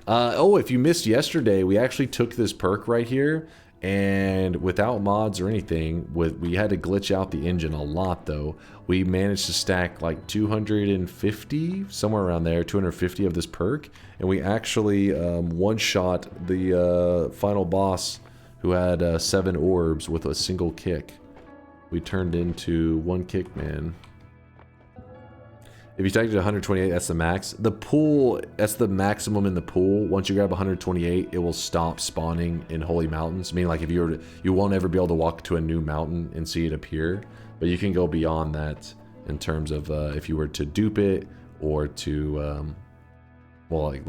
Oh, if you missed yesterday, we actually took this perk right here, and without mods or anything, we had to glitch out the engine a lot though. We managed to stack like 250, somewhere around there, 250 of this perk, and we actually one-shot the final boss who had 7 orbs with a single kick. We turned into one kick, man. If you stack it to 128, that's the max. The pool, that's the maximum in the pool. Once you grab 128, it will stop spawning in holy mountains. Meaning, like, if you were to, you won't ever be able to walk to a new mountain and see it appear. But you can go beyond that in terms of if you were to dupe it or to, well, like,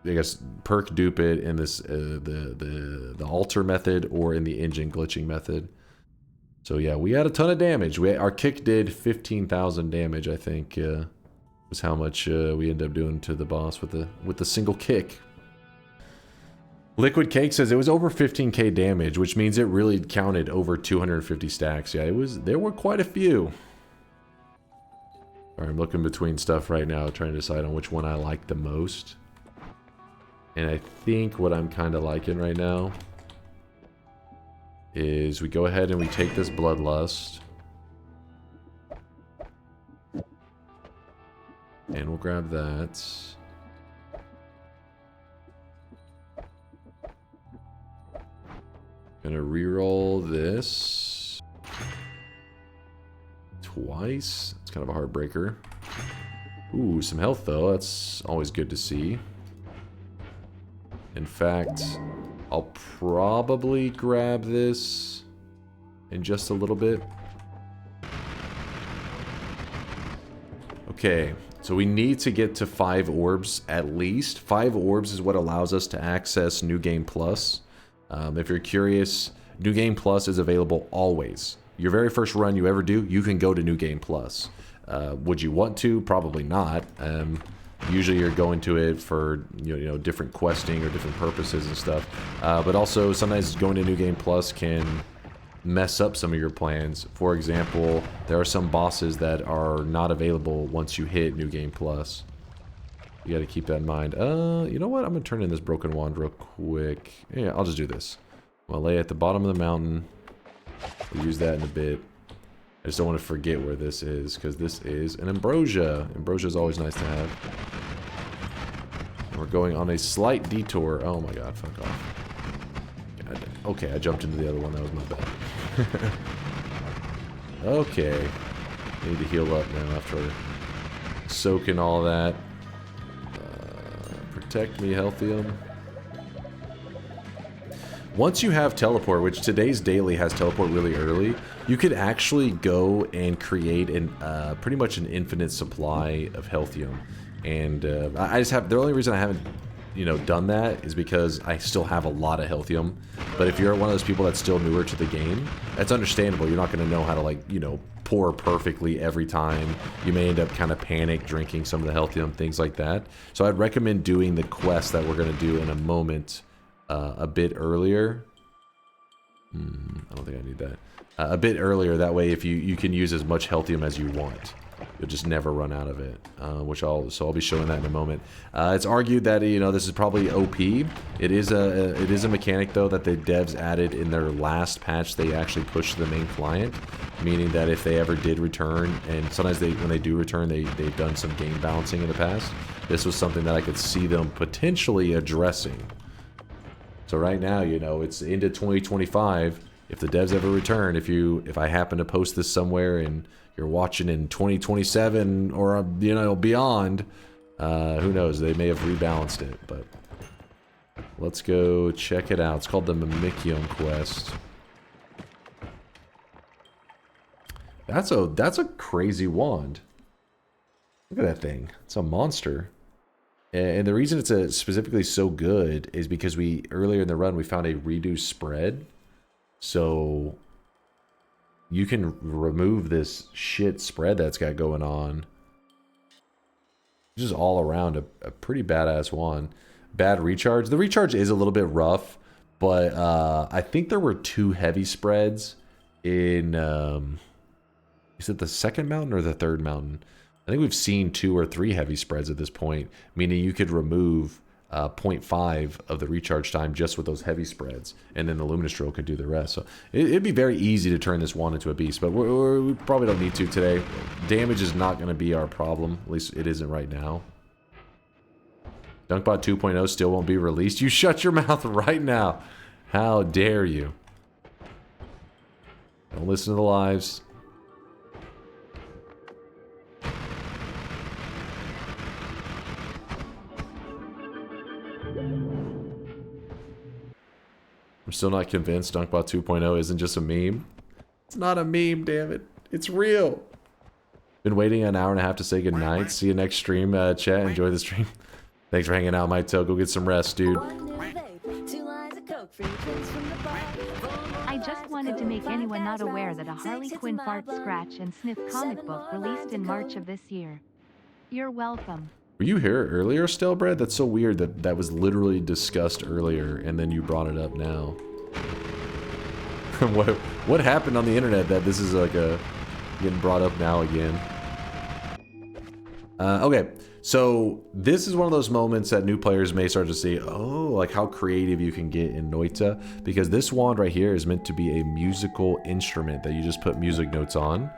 I guess perk dupe it in this the altar method or in the engine glitching method. So yeah, we had a ton of damage. Our kick did 15,000 damage, I think. Was how much we ended up doing to the boss with the single kick. Liquid Cake says it was over 15k damage, which means it really counted over 250 stacks. Yeah, there were quite a few. Alright, I'm looking between stuff right now, trying to decide on which one I like the most. And I think what I'm kind of liking right now is we go ahead and we take this bloodlust. And we'll grab that. Gonna reroll this twice. It's kind of a heartbreaker. Ooh, some health though. That's always good to see. In fact, I'll probably grab this in just a little bit. Okay, so we need to get to 5 orbs at least. 5 orbs is what allows us to access New Game Plus. If you're curious, New Game Plus is available always. Your very first run you ever do, you can go to New Game Plus. Would you want to? Probably not. Usually you're going to it for you know different questing or different purposes and stuff. But also sometimes going to New Game Plus can mess up some of your plans. For example, there are some bosses that are not available once you hit New Game Plus. You got to keep that in mind. You know what? I'm gonna turn in this broken wand real quick. Yeah, I'll just do this. I'll lay at the bottom of the mountain. We'll use that in a bit. I just don't want to forget where this is, because this is an ambrosia. Ambrosia is always nice to have. And we're going on a slight detour. Oh my god, fuck off. Okay, I jumped into the other one. That was my bad. Okay. I need to heal up now after soaking all that. Protect me, healthium. Once you have teleport, which today's daily has teleport really early, you could actually go and create pretty much an infinite supply of healthium. And I just have, the only reason I haven't done that is because I still have a lot of healthium. But if you're one of those people that's still newer to the game, that's understandable. You're not going to know how to pour perfectly every time. You may end up kind of panic drinking some of the healthium, things like that. So I'd recommend doing the quest that we're going to do in a moment a bit earlier. I don't think I need that. A bit earlier, that way if you can use as much healthium as you want. You'll just never run out of it, so I'll be showing that in a moment. It's argued that this is probably OP. It is a mechanic though that the devs added in their last patch. They actually pushed the main client, meaning that if they ever did return, and sometimes when they do return, they've done some game balancing in the past. This was something that I could see them potentially addressing. So right now, it's into 2025. If the devs ever return, if I happen to post this somewhere and you're watching in 2027 or beyond, who knows? They may have rebalanced it, but let's go check it out. It's called the Mimicium quest. That's a crazy wand. Look at that thing. It's a monster. And the reason it's specifically so good is because earlier in the run we found a reduced spread. So you can remove this shit spread that's got going on. Just all around a pretty badass one. Bad recharge. The recharge is a little bit rough, but I think there were 2 heavy spreads in... is it the second mountain or the third mountain? I think we've seen 2 or 3 heavy spreads at this point, meaning you could remove 0.5 of the recharge time just with those heavy spreads, and then the luminous drill could do the rest. So it'd be very easy to turn this wand into a beast, but we probably don't need to today. Damage is not going to be our problem, at least it isn't right now. DunkBot 2.0 still won't be released. You shut your mouth right now. How dare you? Don't listen to the lives. I'm still not convinced DunkBot 2.0 isn't just a meme. It's not a meme, damn it. It's real. Been waiting an hour and a half to say goodnight. See you next stream, chat. Enjoy the stream. Thanks for hanging out, Maito. Go get some rest, dude. I just wanted to make anyone not aware that a Harley Quinn fart scratch and sniff comic book released in March of this year. You're welcome. Were you here earlier, Stelbread? That's so weird that that was literally discussed earlier and then you brought it up now. What happened on the internet that this is like getting brought up now again? Okay, so this is one of those moments that new players may start to see, oh, like how creative you can get in Noita, because this wand right here is meant to be a musical instrument that you just put music notes on.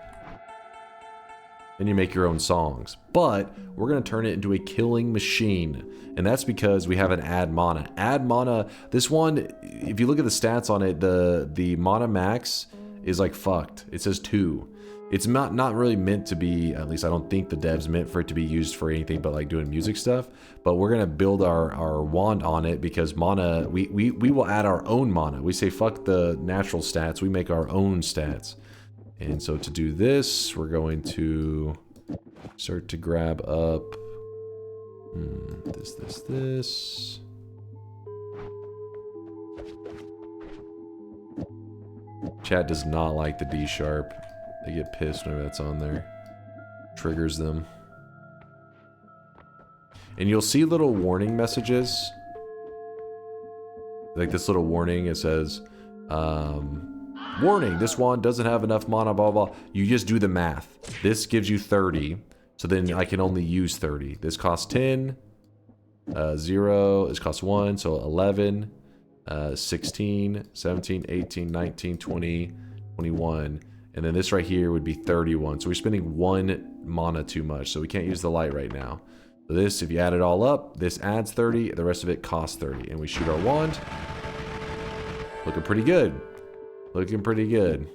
Then you make your own songs. But we're going to turn it into a killing machine. And that's because we have an add mana. Add mana, this one, if you look at the stats on it, the mana max is like fucked. It says 2. It's not really meant to be, at least I don't think the devs meant for it to be used for anything but like doing music stuff. But we're going to build our wand on it because mana, we will add our own mana. We say fuck the natural stats, we make our own stats. And so to do this, we're going to start to grab up this. Chat does not like the D sharp. They get pissed whenever that's on there. Triggers them. And you'll see little warning messages. Like this little warning, it says, warning, this wand doesn't have enough mana, blah, blah. You just do the math. This gives you 30, so then I can only use 30. This costs 10, 0, this costs 1, so 11, 16, 17, 18, 19, 20, 21. And then this right here would be 31. So we're spending 1 mana too much, so we can't use the light right now. So this, if you add it all up, this adds 30, the rest of it costs 30. And we shoot our wand. Looking pretty good. Looking pretty good.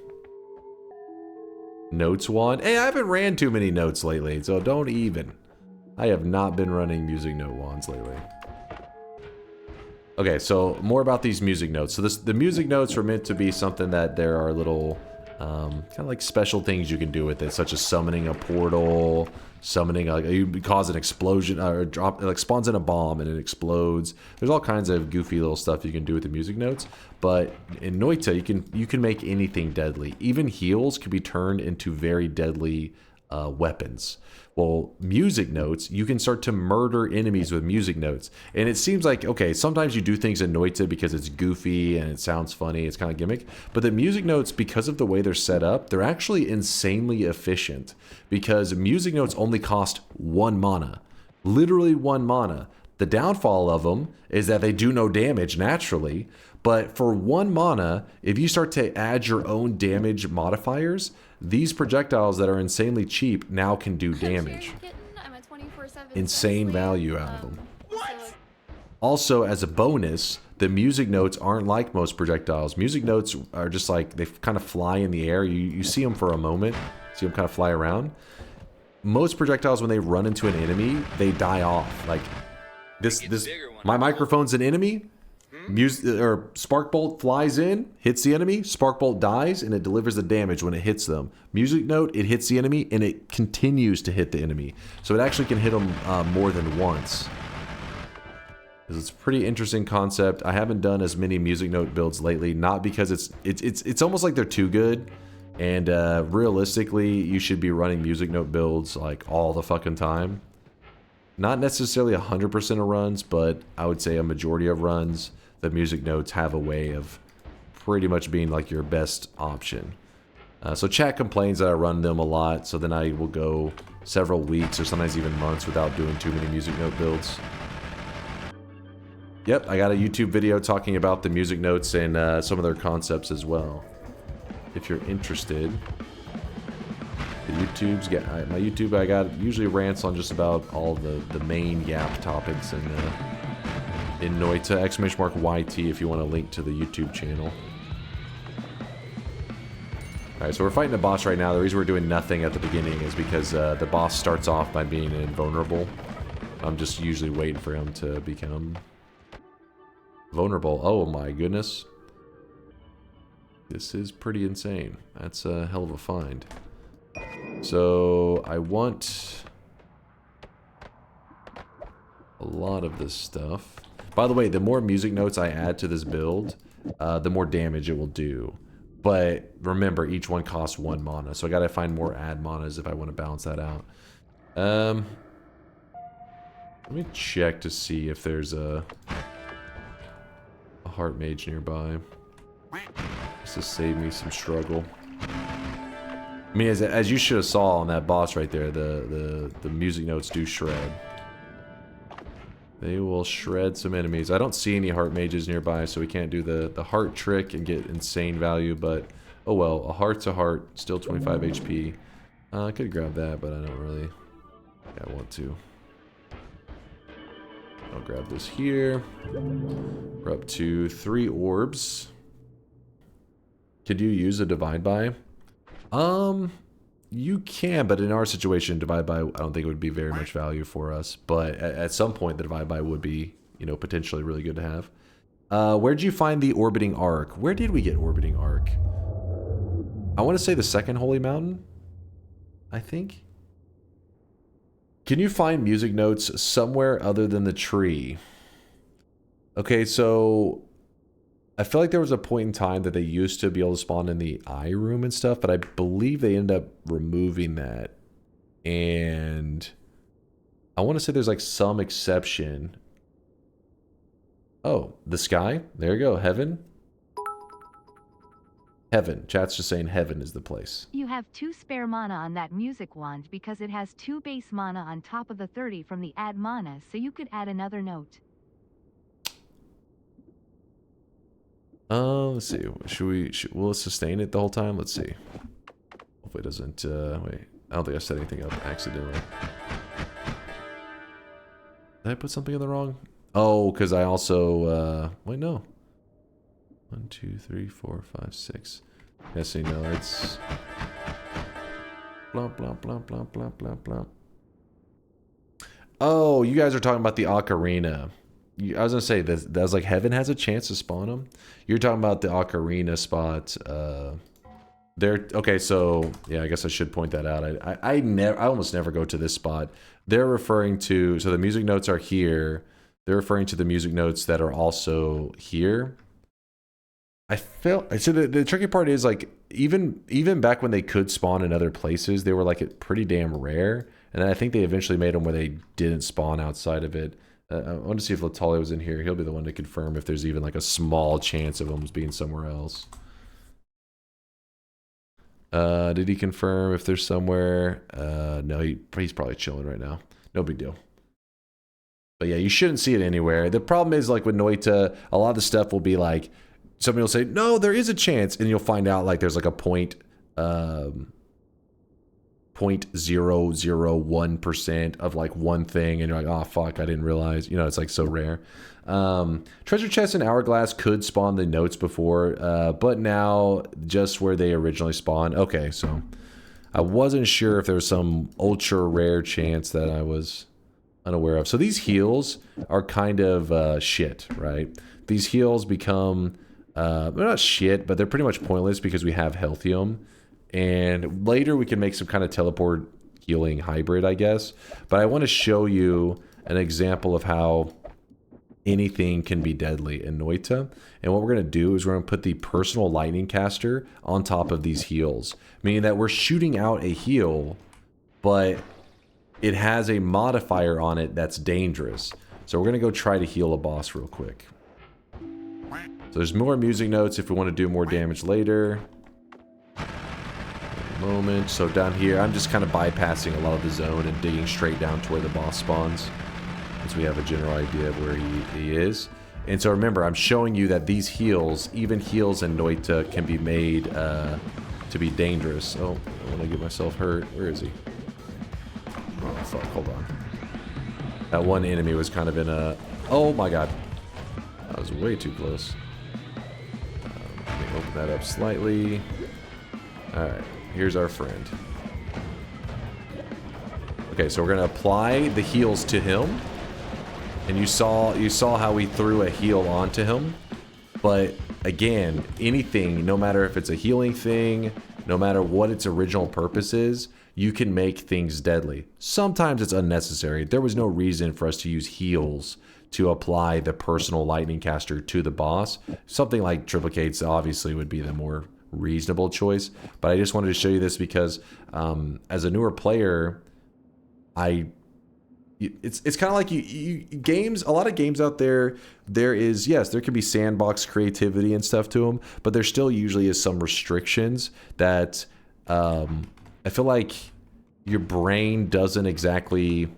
Notes wand. Hey, I haven't ran too many notes lately, so don't even. I have not been running music note wands lately. Okay, so more about these music notes. So the music notes are meant to be something that there are little kind of like special things you can do with it, such as summoning a portal, summoning you cause an explosion or drop, it like spawns in a bomb and it explodes. There's all kinds of goofy little stuff you can do with the music notes. But in Noita, you can make anything deadly. Even heals can be turned into very deadly weapons. Well, music notes, you can start to murder enemies with music notes. And it seems like, okay, sometimes you do things in Noita because it's goofy and it sounds funny, it's kind of gimmick. But the music notes, because of the way they're set up, they're actually insanely efficient. Because music notes only cost 1 mana. Literally 1 mana. The downfall of them is that they do no damage naturally. But for 1 mana, if you start to add your own damage modifiers, these projectiles that are insanely cheap now can do damage. Insane value out of them. Also, as a bonus, the music notes aren't like most projectiles. Music notes are just like, they kind of fly in the air. You see them for a moment, see them kind of fly around. Most projectiles, when they run into an enemy, they die off. Like, my microphone's an enemy. Spark bolt flies in, hits the enemy, spark bolt dies, and it delivers the damage when it hits them. Music note, it hits the enemy and it continues to hit the enemy, so it actually can hit them more than once. It's a pretty interesting concept. I haven't done as many music note builds lately, not because it's almost like they're too good. And realistically, you should be running music note builds like all the fucking time. Not necessarily 100% of runs, but I would say a majority of runs, the music notes have a way of pretty much being like your best option. So chat complains that I run them a lot, so then I will go several weeks or sometimes even months without doing too many music note builds. Yep, I got a YouTube video talking about the music notes and some of their concepts as well. If you're interested. The YouTube's my YouTube I got usually rants on just about all the main YAP topics in Noita, !YT if you want to link to the YouTube channel. Alright, so we're fighting a boss right now. The reason we're doing nothing at the beginning is because the boss starts off by being invulnerable. I'm just usually waiting for him to become vulnerable. Oh my goodness. This is pretty insane. That's a hell of a find. So, I want a lot of this stuff. By the way, the more music notes I add to this build, the more damage it will do. But remember, each one costs 1 mana, so I gotta find more ad manas if I want to balance that out. Let me check to see if there's a heart mage nearby. Just to save me some struggle. I mean, as you should have saw on that boss right there, the music notes do shred. They will shred some enemies. I don't see any heart mages nearby, so we can't do the heart trick and get insane value, but oh well, a heart's a heart, still 25 HP. I could grab that, but I don't really want to. I'll grab this here. We're up to 3 orbs. Could you use a divide by? You can, but in our situation, divide by, I don't think it would be very much value for us. But at some point, the divide by would be, you know, potentially really good to have. Where'd you find the orbiting arc? Where did we get orbiting arc? I want to say the second holy mountain, I think. Can you find music notes somewhere other than the tree? Okay, so I feel like there was a point in time that they used to be able to spawn in the eye room and stuff, but I believe they ended up removing that. And I want to say there's like some exception. Oh, the sky? There you go. Heaven? Heaven. Chat's just saying heaven is the place. You have 2 spare mana on that music wand because it has 2 base mana on top of the 30 from the add mana, so you could add another note. Let's see. Will it sustain it the whole time? Let's see. Hopefully it doesn't, wait. I don't think I set anything up accidentally. Did I put something in the wrong? Oh, because I also, wait, no. 1, 2, 3, 4, 5, 6. Yes, see, no, it's blah, blah, blah, blah, blah, blah, blah. Oh, you guys are talking about the ocarina. I was gonna say that was like heaven has a chance to spawn them. You're talking about the ocarina spot. There. Okay, so yeah, I guess I should point that out. I almost never go to this spot. They're referring to, so the music notes are here. They're referring to the music notes that are also here. I felt so. The tricky part is like even back when they could spawn in other places, they were like pretty damn rare. And then I think they eventually made them where they didn't spawn outside of it. I want to see if Latalia was in here. He'll be the one to confirm if there's even like a small chance of them being somewhere else. Did he confirm if there's somewhere? No, he's probably chilling right now. No big deal. But yeah, you shouldn't see it anywhere. The problem is like with Noita, a lot of the stuff will be like, somebody will say, no, there is a chance. And you'll find out like there's like a 0.001% of like one thing, and you're like, oh fuck, I didn't realize, you know, it's like so rare. Treasure chest and hourglass could spawn the notes before, but now just where they originally spawned. Okay, so I wasn't sure if there was some ultra rare chance that I was unaware of. So these heals are kind of shit, right? These heals become they're not shit, but they're pretty much pointless because we have healthium. And later we can make some kind of teleport healing hybrid, I guess. But I want to show you an example of how anything can be deadly in Noita. And what we're going to do is we're going to put the personal lightning caster on top of these heals, meaning that we're shooting out a heal, but it has a modifier on it that's dangerous. So we're going to go try to heal a boss real quick. So there's more music notes if we want to do more damage later. Moment. So down here, I'm just kind of bypassing a lot of the zone and digging straight down to where the boss spawns, so we have a general idea of where he is. And so remember, I'm showing you that these heals, even heals in Noita, can be made to be dangerous. Oh, I want to get myself hurt. Where is he? Oh, fuck. Hold on. That one enemy was kind of in a... Oh, my God. That was way too close. Let me open that up slightly. Alright. Here's our friend. Okay, so we're going to apply the heals to him. And you saw how we threw a heal onto him. But again, anything, no matter if it's a healing thing, no matter what its original purpose is, you can make things deadly. Sometimes it's unnecessary. There was no reason for us to use heals to apply the personal lightning caster to the boss. Something like triplicates obviously would be the more reasonable choice. But I just wanted to show you this because as a newer player, it's kind of like games, a lot of games out there, yes, there can be sandbox creativity and stuff to them, but there still usually is some restrictions that I feel like your brain doesn't exactly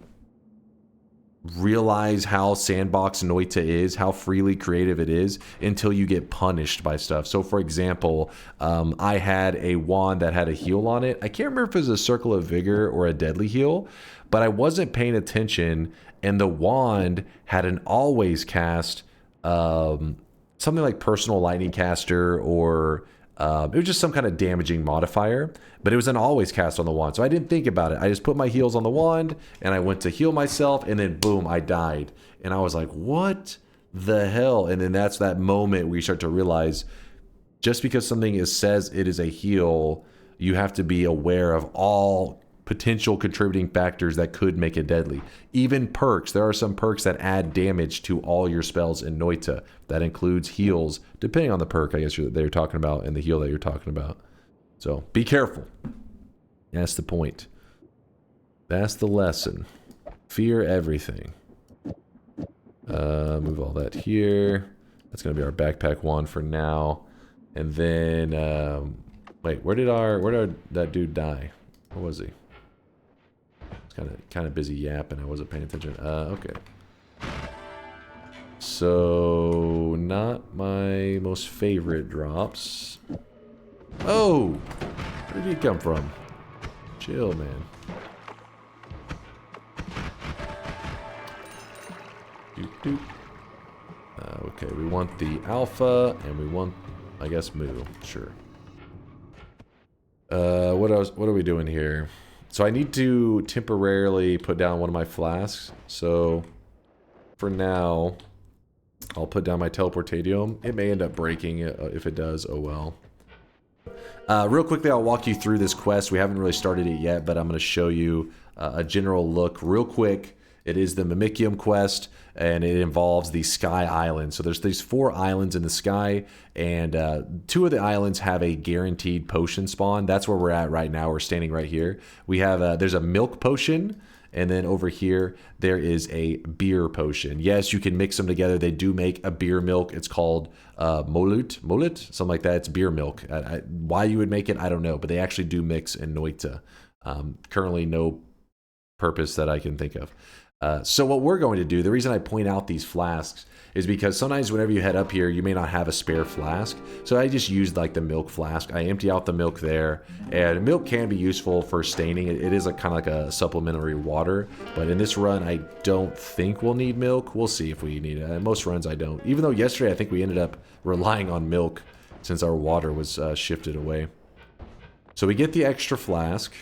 realize how sandbox Noita is, how freely creative it is, until you get punished by stuff. So for example, I had a wand that had a heal on it. I can't remember if it was a Circle of Vigor or a deadly heal, but I wasn't paying attention, and the wand had an always cast, something like personal lightning caster, or it was just some kind of damaging modifier, but it was an always cast on the wand. So I didn't think about it. I just put my heals on the wand and I went to heal myself, and then boom, I died. And I was like, what the hell? And then that's that moment where you start to realize just because something says it is a heal, you have to be aware of all potential contributing factors that could make it deadly. Even perks. There are some perks that add damage to all your spells in Noita. That includes heals, depending on the perk, I guess, that you're talking about and the heal that you're talking about. So be careful. That's the point. That's the lesson. Fear everything. Move all that here. That's going to be our backpack wand for now. And then, wait, where did that dude die? Where was he? Kind of busy yapping. I wasn't paying attention. Okay. So not my most favorite drops. Oh, where did he come from? Chill, man. Doop, doop. Okay, we want the alpha, and we want, I guess, Moo. Sure. What else? What are we doing here? So I need to temporarily put down one of my flasks. So for now, I'll put down my teleportadium. It may end up breaking it. If it does, oh well. Real quickly, I'll walk you through this quest. We haven't really started it yet, but I'm going to show you a general look real quick. It is the mimicium quest, and it involves the Sky Island. So there's these 4 islands in the sky, and 2 of the islands have a guaranteed potion spawn. That's where we're at right now. We're standing right here. We have there's a milk potion, and then over here there is a beer potion. Yes, you can mix them together. They do make a beer milk. It's called molut, something like that. It's beer milk. Why you would make it, I don't know, but they actually do mix in Noita. Currently, no purpose that I can think of. So what we're going to do, the reason I point out these flasks is because sometimes whenever you head up here, you may not have a spare flask. So I just used like the milk flask. I empty out the milk there, and milk can be useful for staining. It is kind of like a supplementary water, but in this run, I don't think we'll need milk. We'll see if we need it. Most runs I don't. Even though yesterday I think we ended up relying on milk since our water was shifted away. So we get the extra flask.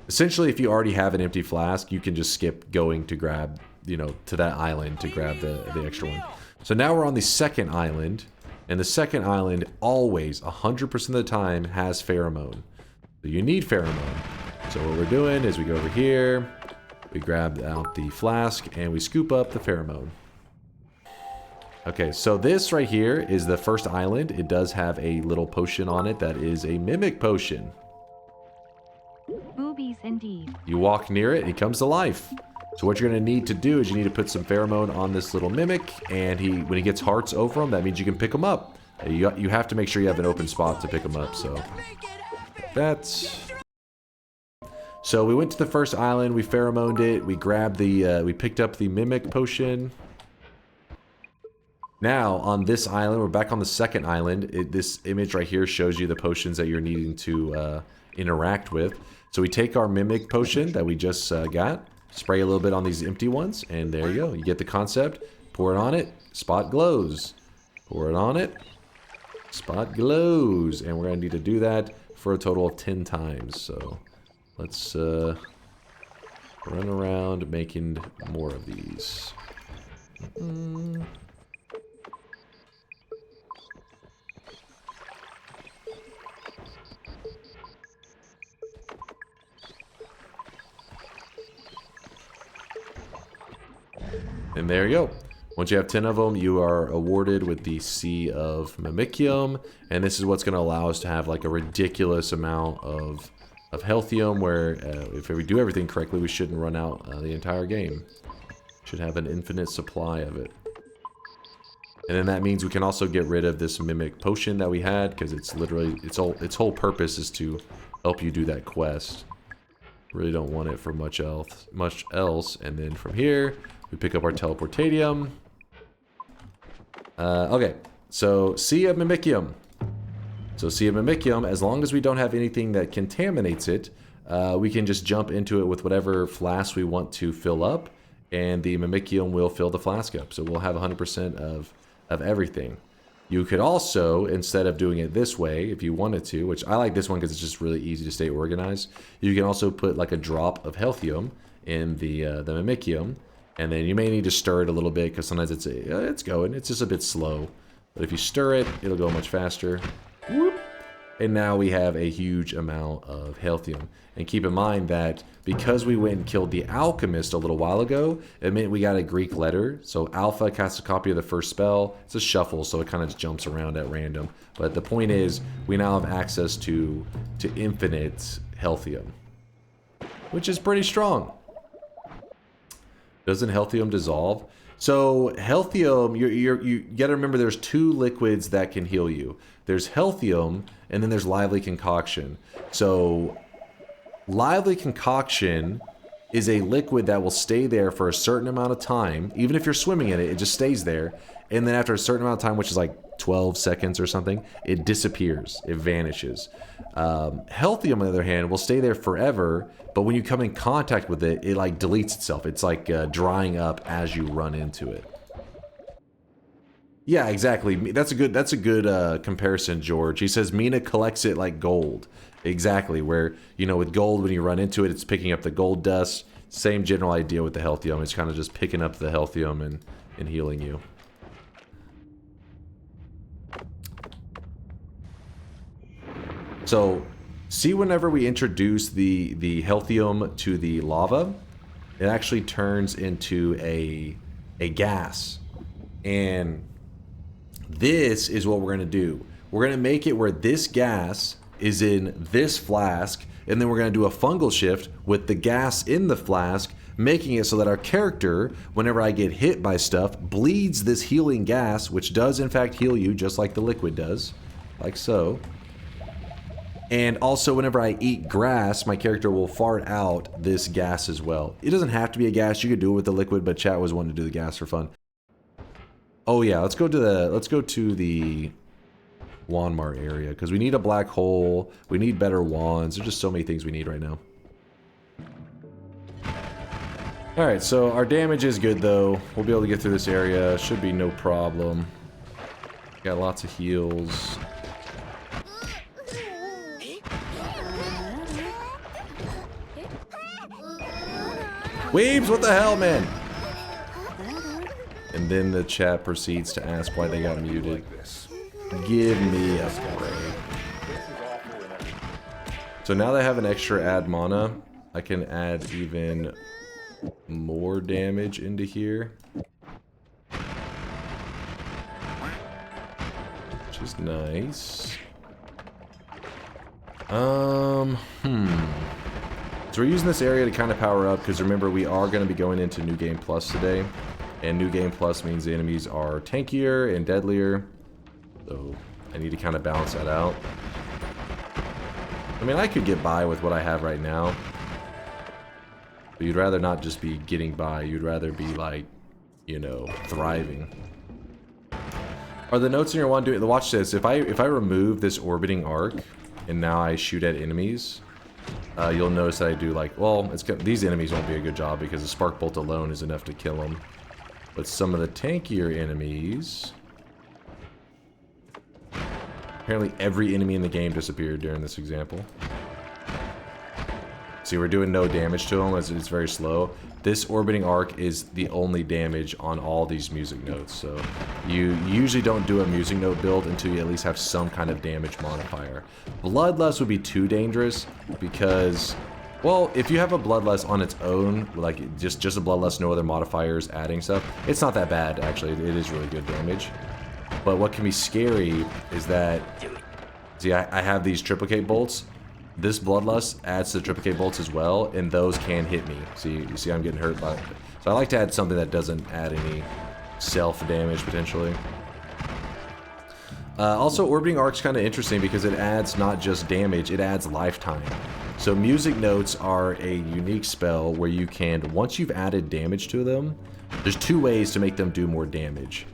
Essentially, if you already have an empty flask, you can just skip going to grab, to that island to grab the extra one. So now we're on the second island, and the second island always, 100% of the time, has pheromone. So you need pheromone. So what we're doing is we go over here, We grab out the flask and we scoop up the pheromone. Okay, so this right here is the first island. It does have a little potion on it that is a mimic potion. Boobies indeed. You walk near it, he comes to life. So what you're going to need to do is you need to put some pheromone on this little mimic, and when he gets hearts over him, that means you can pick him up. You have to make sure you have an open spot to pick him up, so that's... So we went to the first island, we pheromoned it, we grabbed the, we picked up the mimic potion. Now, on this island, we're back on the second island. This image right here shows you the potions that you're needing to interact with. So we take our mimic potion that we just got, spray a little bit on these empty ones, and there you go. You get the concept. Pour it on it, spot glows. Pour it on it, spot glows. And we're going to need to do that for a total of 10 times. So let's run around making more of these. And there you go. Once you have 10 of them, you are awarded with the Sea of Mimicium. And this is what's going to allow us to have like a ridiculous amount of healthium, where if we do everything correctly, we shouldn't run out the entire game. Should have an infinite supply of it. And then that means we can also get rid of this mimic potion that we had, because it's literally, its whole purpose is to help you do that quest. Really don't want it for much else. And then from here, we pick up our teleportatium. Okay, so Sea of Mimicium. So Sea of Mimicium, as long as we don't have anything that contaminates it, we can just jump into it with whatever flask we want to fill up, and the Mimicium will fill the flask up. So we'll have 100% of everything. You could also, instead of doing it this way, if you wanted to, which I like this one because it's just really easy to stay organized, you can also put like a drop of healthium in the Mimicium. And then you may need to stir it a little bit, because sometimes it's going. It's just a bit slow. But if you stir it, it'll go much faster. Whoop. And now we have a huge amount of healthium. And keep in mind that because we went and killed the Alchemist a little while ago, it meant we got a Greek letter. So Alpha casts a copy of the first spell. It's a shuffle, so it kind of just jumps around at random. But the point is, we now have access to infinite healthium, which is pretty strong. Doesn't healthium dissolve? So healthium, you gotta remember there's two liquids that can heal you. There's healthium, and then there's lively concoction. So lively concoction is a liquid that will stay there for a certain amount of time. Even if you're swimming in it, it just stays there. And then after a certain amount of time, which is like 12 seconds or something, it disappears. It vanishes. Healthium, on the other hand, will stay there forever, but when you come in contact with it, it like deletes itself. It's like drying up as you run into it. Yeah, exactly. That's a good comparison, George. He says Mina collects it like gold. Exactly, where, you know, with gold, when you run into it, it's picking up the gold dust. Same general idea with the healthium. It's kind of just picking up the healthium and healing you. So, see, whenever we introduce the healthium to the lava, it actually turns into a gas. And this is what we're going to do. We're going to make it where this gas is in this flask, and then we're going to do a fungal shift with the gas in the flask, making it so that our character, whenever I get hit by stuff, bleeds this healing gas, which does in fact heal you, just like the liquid does, like so. And also, whenever I eat grass, my character will fart out this gas as well. It doesn't have to be a gas. You could do it with the liquid, but chat was wanting to do the gas for fun. Oh yeah, let's go to the Wand-Mart area, because we need a black hole. We need better wands. There's just so many things we need right now. All right, so our damage is good though. We'll be able to get through this area. Should be no problem. Got lots of heals. Weebs, what the hell, man? And then the chat proceeds to ask why they got muted. Give me a break. So now that I have an extra add mana, I can add even more damage into here. Which is nice. So we're using this area to kind of power up, because remember, we are going to be going into New Game Plus today. And New Game Plus means the enemies are tankier and deadlier. So I need to kind of balance that out. I mean, I could get by with what I have right now. But you'd rather not just be getting by. You'd rather be, like, you know, thriving. Are the notes in your wand doing... Watch this. If I remove this orbiting arc, and now I shoot at enemies, you'll notice that I do, like... Well, these enemies won't be a good job, because the spark bolt alone is enough to kill them. But some of the tankier enemies... Apparently every enemy in the game disappeared during this example. See, we're doing no damage to them as it's very slow. This orbiting arc is the only damage on all these music notes. So you usually don't do a music note build until you at least have some kind of damage modifier. Bloodlust would be too dangerous because, well, if you have a Bloodlust on its own, like just a Bloodlust, no other modifiers, adding stuff, it's not that bad, actually. It is really good damage. But what can be scary is that, see, I have these triplicate bolts. This Bloodlust adds to the triplicate bolts as well, and those can hit me. See, you see I'm getting hurt by it. So I like to add something that doesn't add any self-damage, potentially. Also, Orbiting Arc's kind of interesting because it adds not just damage, it adds lifetime. So music notes are a unique spell where you can, once you've added damage to them, there's two ways to make them do more damage.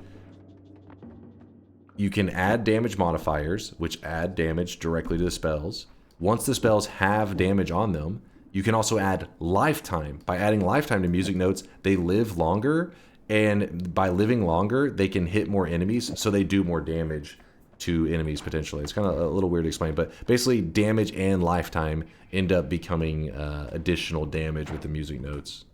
You can add damage modifiers, which add damage directly to the spells. Once the spells have damage on them, you can also add lifetime. By adding lifetime to music notes, they live longer, and by living longer, they can hit more enemies, so they do more damage to enemies potentially. It's kind of a little weird to explain, but basically damage and lifetime end up becoming additional damage with the music notes.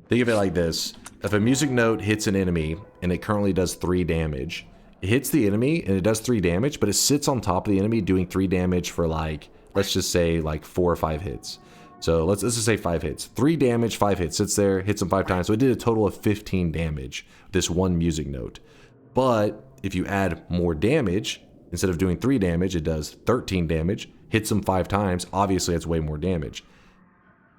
Think of it like this. If a music note hits an enemy and it currently does 3 damage, it hits the enemy and it does 3 damage, but it sits on top of the enemy doing 3 damage for, like, let's just say like 4 or 5 hits. So let's just say 5 hits. 3 damage, 5 hits. Sits there, hits them 5 times. So it did a total of 15 damage, this one music note. But if you add more damage, instead of doing 3 damage, it does 13 damage, hits them 5 times. Obviously, that's way more damage.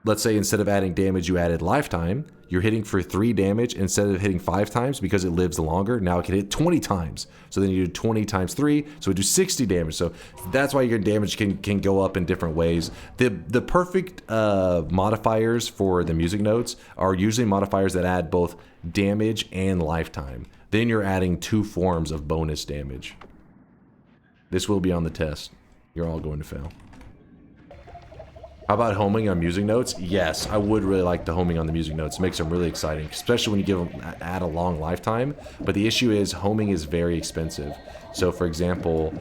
Let's say instead of adding damage, you added lifetime. You're hitting for 3 damage instead of hitting 5 times because it lives longer. Now it can hit 20 times. So then you do 20 times 3, so it do 60 damage. So that's why your damage can go up in different ways. The perfect modifiers for the music notes are usually modifiers that add both damage and lifetime. Then you're adding 2 forms of bonus damage. This will be on the test. You're all going to fail. How about homing on music notes? Yes, I would really like the homing on the music notes. It makes them really exciting, especially when you add a long lifetime. But the issue is homing is very expensive. So for example,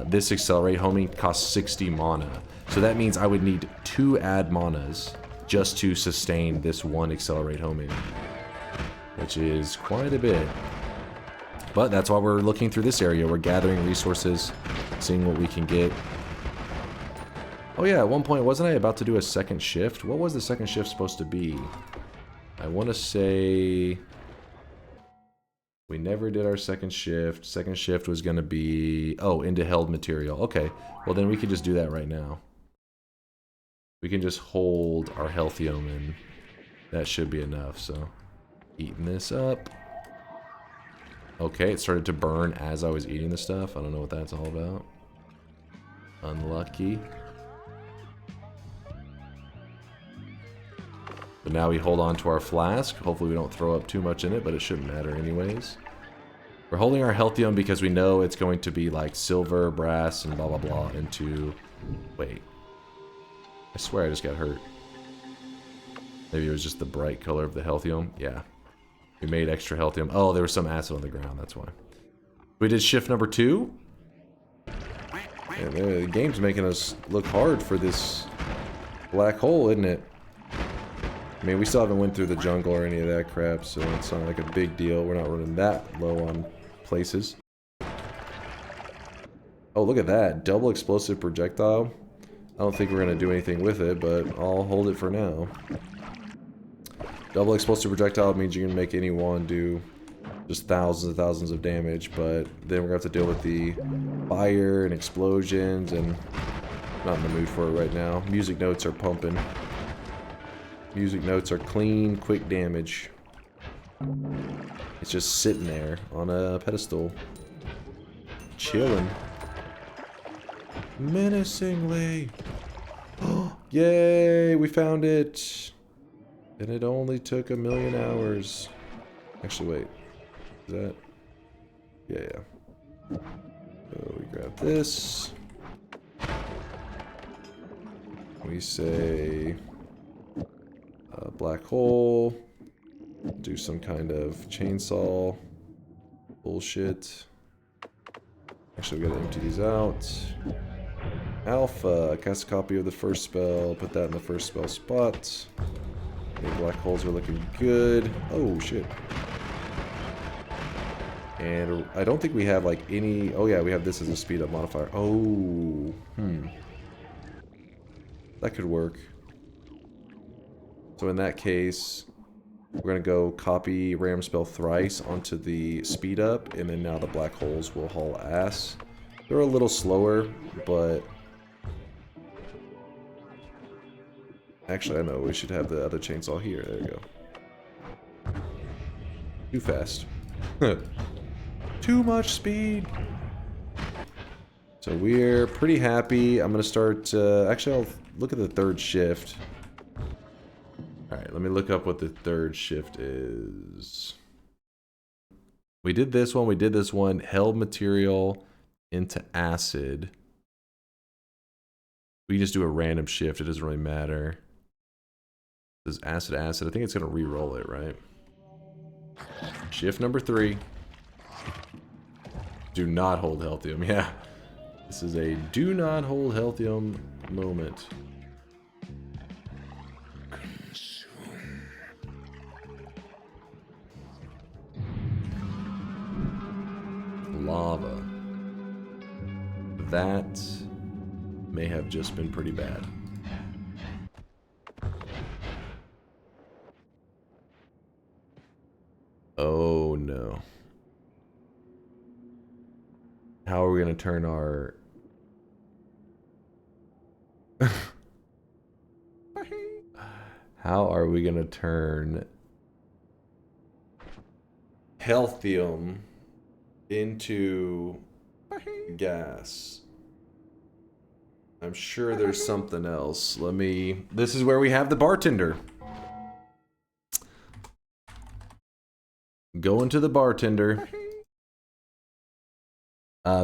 this accelerate homing costs 60 mana. So that means I would need 2 add manas just to sustain this one accelerate homing, which is quite a bit. But that's why we're looking through this area. We're gathering resources, seeing what we can get. Oh yeah, at one point, wasn't I about to do a second shift? What was the second shift supposed to be? I want to say... we never did our second shift. Second shift was going to be... oh, into held material. Okay, well then we can just do that right now. We can just hold our healthium and that should be enough, so... eating this up. Okay, it started to burn as I was eating the stuff. I don't know what that's all about. Unlucky. But now we hold on to our flask. Hopefully we don't throw up too much in it, but it shouldn't matter anyways. We're holding our healthium because we know it's going to be like silver, brass, and blah blah blah into... wait. I swear I just got hurt. Maybe it was just the bright color of the healthium. Yeah. We made extra healthium. Oh, there was some acid on the ground, that's why. We did shift number 2. Man, the game's making us look hard for this black hole, isn't it? I mean, we still haven't went through the jungle or any of that crap, so it's not like a big deal. We're not running that low on places. Oh, look at that. Double explosive projectile. I don't think we're going to do anything with it, but I'll hold it for now. Double explosive projectile means you can make any one do just thousands and thousands of damage, but then we're gonna have to deal with the fire and explosions, and I'm not in the mood for it right now. Music notes are pumping. Music notes are clean, quick damage. It's just sitting there on a pedestal, chilling menacingly. Yay, we found it. And it only took 1,000,000 hours. Actually, wait. Is that? Yeah. So we grab this. We say black hole. Do some kind of chainsaw bullshit. Actually, we gotta empty these out. Alpha, cast a copy of the first spell, put that in the first spell spot. Okay, black holes are looking good. Oh shit. And I don't think we have like any. Oh yeah, we have this as a speed up modifier. Oh, that could work. So in that case, we're gonna go copy ram spell thrice onto the speed up, and then now the black holes will haul ass. They're a little slower, but actually I know we should have the other chainsaw here. There we go. Too fast. Too much speed. So we're pretty happy. I'm gonna start. Actually, I'll look at the third shift. Alright, let me look up what the third shift is. We did this one. Held material into acid. We can just do a random shift, it doesn't really matter. This is acid. I think it's gonna re-roll it, right? Shift number 3. Do not hold healthium, yeah. This is a do not hold healthium moment. Lava. That may have just been pretty bad. Oh no. How are we going to turn our... How are we going to turn healthium into gas? I'm sure there's something else. Let me... This is where we have the bartender. Going to the bartender.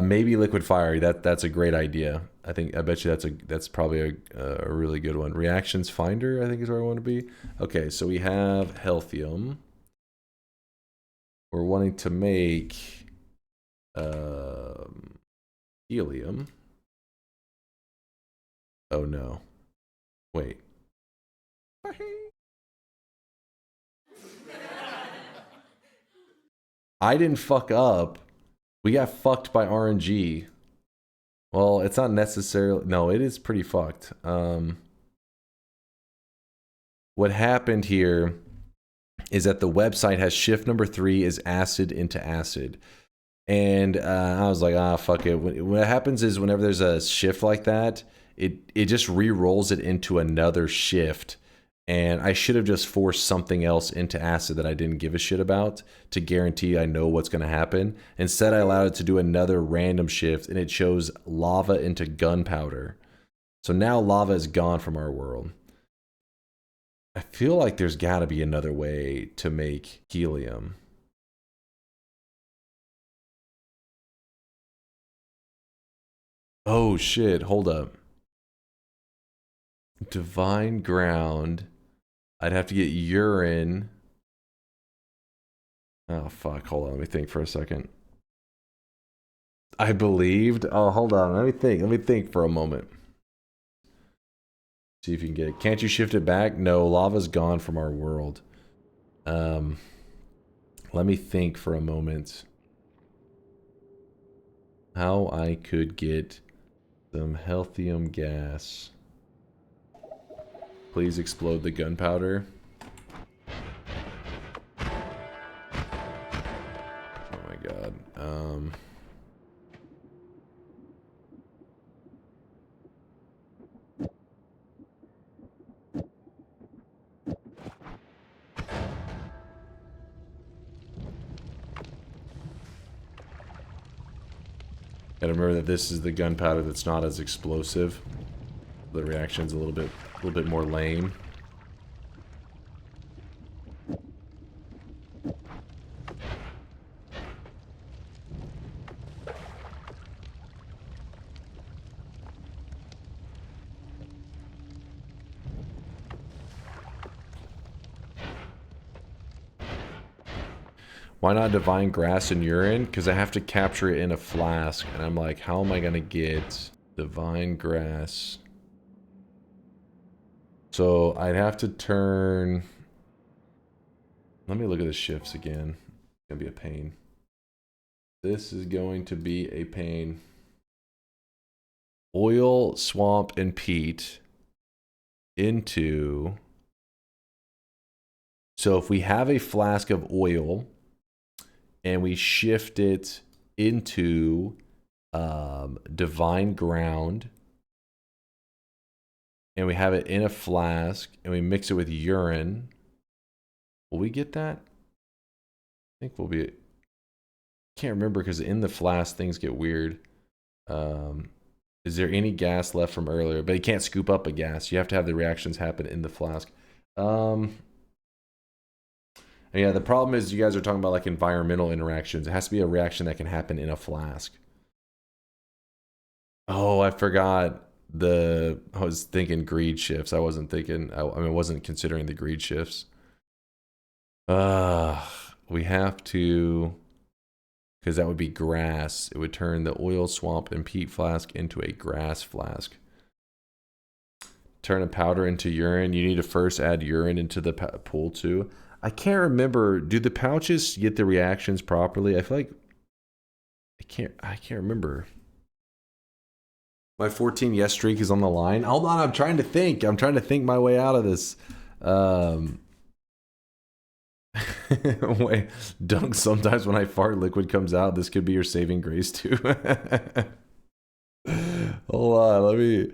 Maybe liquid fire. That's a great idea. I bet you that's probably a really good one. Reactions finder, I think is where I want to be. Okay, so we have healthium. We're wanting to make helium. Oh no. Wait. I didn't fuck up. We got fucked by RNG. Well, it's not necessarily... No, it is pretty fucked. What happened here is that the website has shift number 3 is acid into acid. And I was like, fuck it. What happens is whenever there's a shift like that, it just re-rolls it into another shift. And I should have just forced something else into acid that I didn't give a shit about to guarantee I know what's going to happen. Instead, I allowed it to do another random shift, and it chose lava into gunpowder. So now lava is gone from our world. I feel like there's got to be another way to make helium. Oh shit, hold up. Divine ground. I'd have to get urine. Oh fuck, hold on, let me think for a second. I believed. Oh, hold on, let me think for a moment. See if you can get it. Can't you shift it back? No, lava's gone from our world. Let me think for a moment. How I could get some healthium gas. Please explode the gunpowder. Gotta remember that this is the gunpowder that's not as explosive. The reaction's a little bit more lame. Why not divine grass and urine? Because I have to capture it in a flask. And I'm like, how am I going to get divine grass? So I'd have to turn... Let me look at the shifts again. It's going to be a pain. This is going to be a pain. Oil, swamp, and peat into... So if we have a flask of oil... and we shift it into divine ground, and we have it in a flask, and we mix it with urine. Will we get that? I think we'll be... Can't remember because in the flask things get weird. Is there any gas left from earlier? But you can't scoop up a gas. You have to have the reactions happen in the flask. Yeah, the problem is you guys are talking about like environmental interactions. It has to be a reaction that can happen in a flask. Oh, I forgot I was thinking greed shifts. I wasn't thinking, I wasn't considering the greed shifts. We have to, because that would be grass. It would turn the oil, swamp, and peat flask into a grass flask. Turn a powder into urine. You need to first add urine into the pool too. I can't remember. Do the pouches get the reactions properly? I feel like I can't remember. My 14 yes streak is on the line. Hold on, I'm trying to think. I'm trying to think my way out of this. Wait, Dunk, sometimes when I fart, liquid comes out. This could be your saving grace too. Hold on, let me...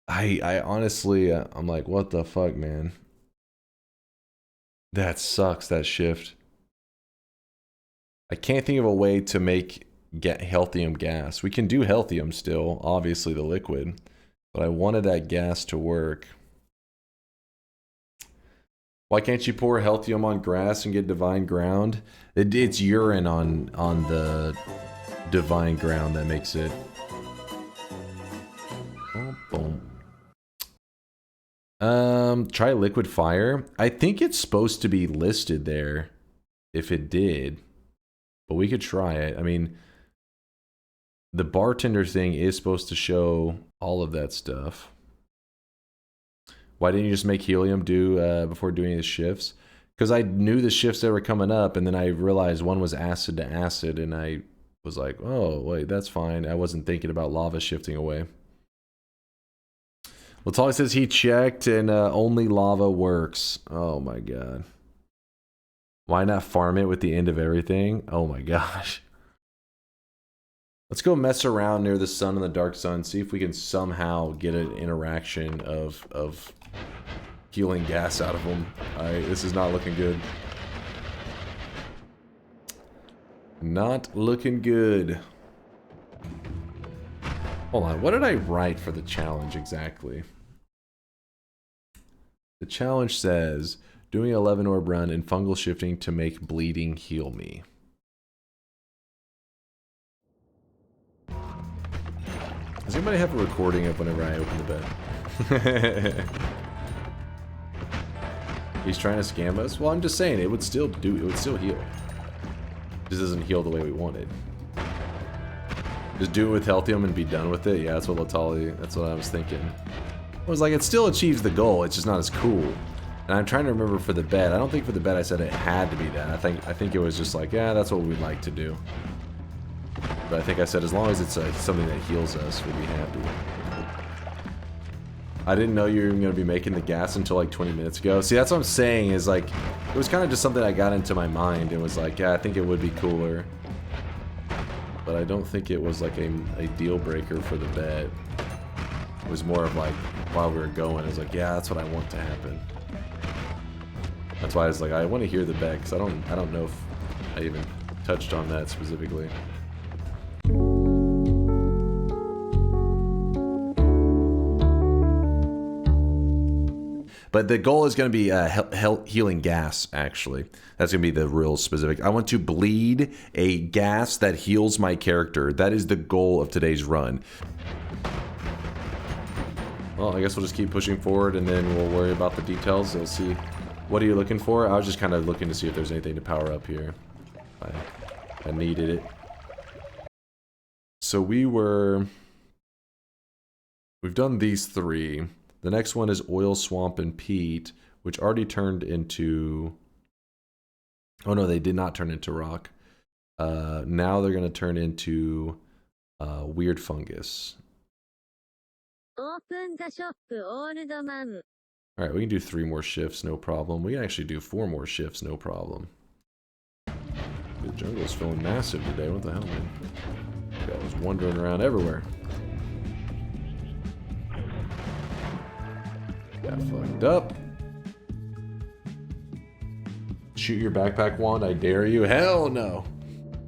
I honestly, I'm like, what the fuck, man? That sucks, that shift. I can't think of a way to get healthium gas. We can do healthium still, obviously the liquid, but I wanted that gas to work. Why can't you pour healthium on grass and get divine ground? It's urine on the divine ground that makes it. Boom, boom. Try liquid fire. I think it's supposed to be listed there if it did, but we could try it. I mean, the bartender thing is supposed to show all of that stuff. Why didn't you just make helium do before doing the shifts? Because I knew the shifts that were coming up, and then I realized one was acid to acid, and I was like, oh, wait, that's fine. I wasn't thinking about lava shifting away. Latali says he checked and only lava works. Oh my god. Why not farm it with the end of everything? Oh my gosh. Let's go mess around near the sun and the dark sun, see if we can somehow get an interaction of healing gas out of them. Alright, this is not looking good. Not looking good. Hold on, what did I write for the challenge exactly? The challenge says, doing 11 orb run and fungal shifting to make bleeding heal me. Does anybody have a recording of whenever I open the bed? He's trying to scam us? Well, I'm just saying, it would still heal. It just doesn't heal the way we wanted. Just do it with healthium and be done with it? Yeah, that's what that's what I was thinking. I was like, it still achieves the goal, it's just not as cool. And I'm trying to remember for the bed. I don't think for the bed I said it had to be that. I think it was just like, yeah, that's what we'd like to do. But I think I said as long as it's something that heals us, we'll be happy. I didn't know you were even going to be making the gas until like 20 minutes ago. See, that's what I'm saying, is like, it was kind of just something I got into my mind. It was like, yeah, I think it would be cooler. But I don't think it was like a deal breaker for the bet. It was more of like, while we were going, it was like, yeah, that's what I want to happen. That's why I was like, I want to hear the bet, because I don't know if I even touched on that specifically. But the goal is going to be healing gas, actually. That's going to be the real specific. I want to bleed a gas that heals my character. That is the goal of today's run. Well, I guess we'll just keep pushing forward and then we'll worry about the details. We'll see. What are you looking for? I was just kind of looking to see if there's anything to power up here. I needed it. So we've done these 3. The next one is oil, swamp, and peat, which already turned into... Oh no, they did not turn into rock. Now they're going to turn into weird fungus. Open the shop, Old-Man. Alright, we can do 3 more shifts, no problem. We can actually do 4 more shifts, no problem. The jungle's feeling massive today. What the hell, man? I was wandering around everywhere. Got fucked up. Shoot your backpack wand, I dare you. Hell no.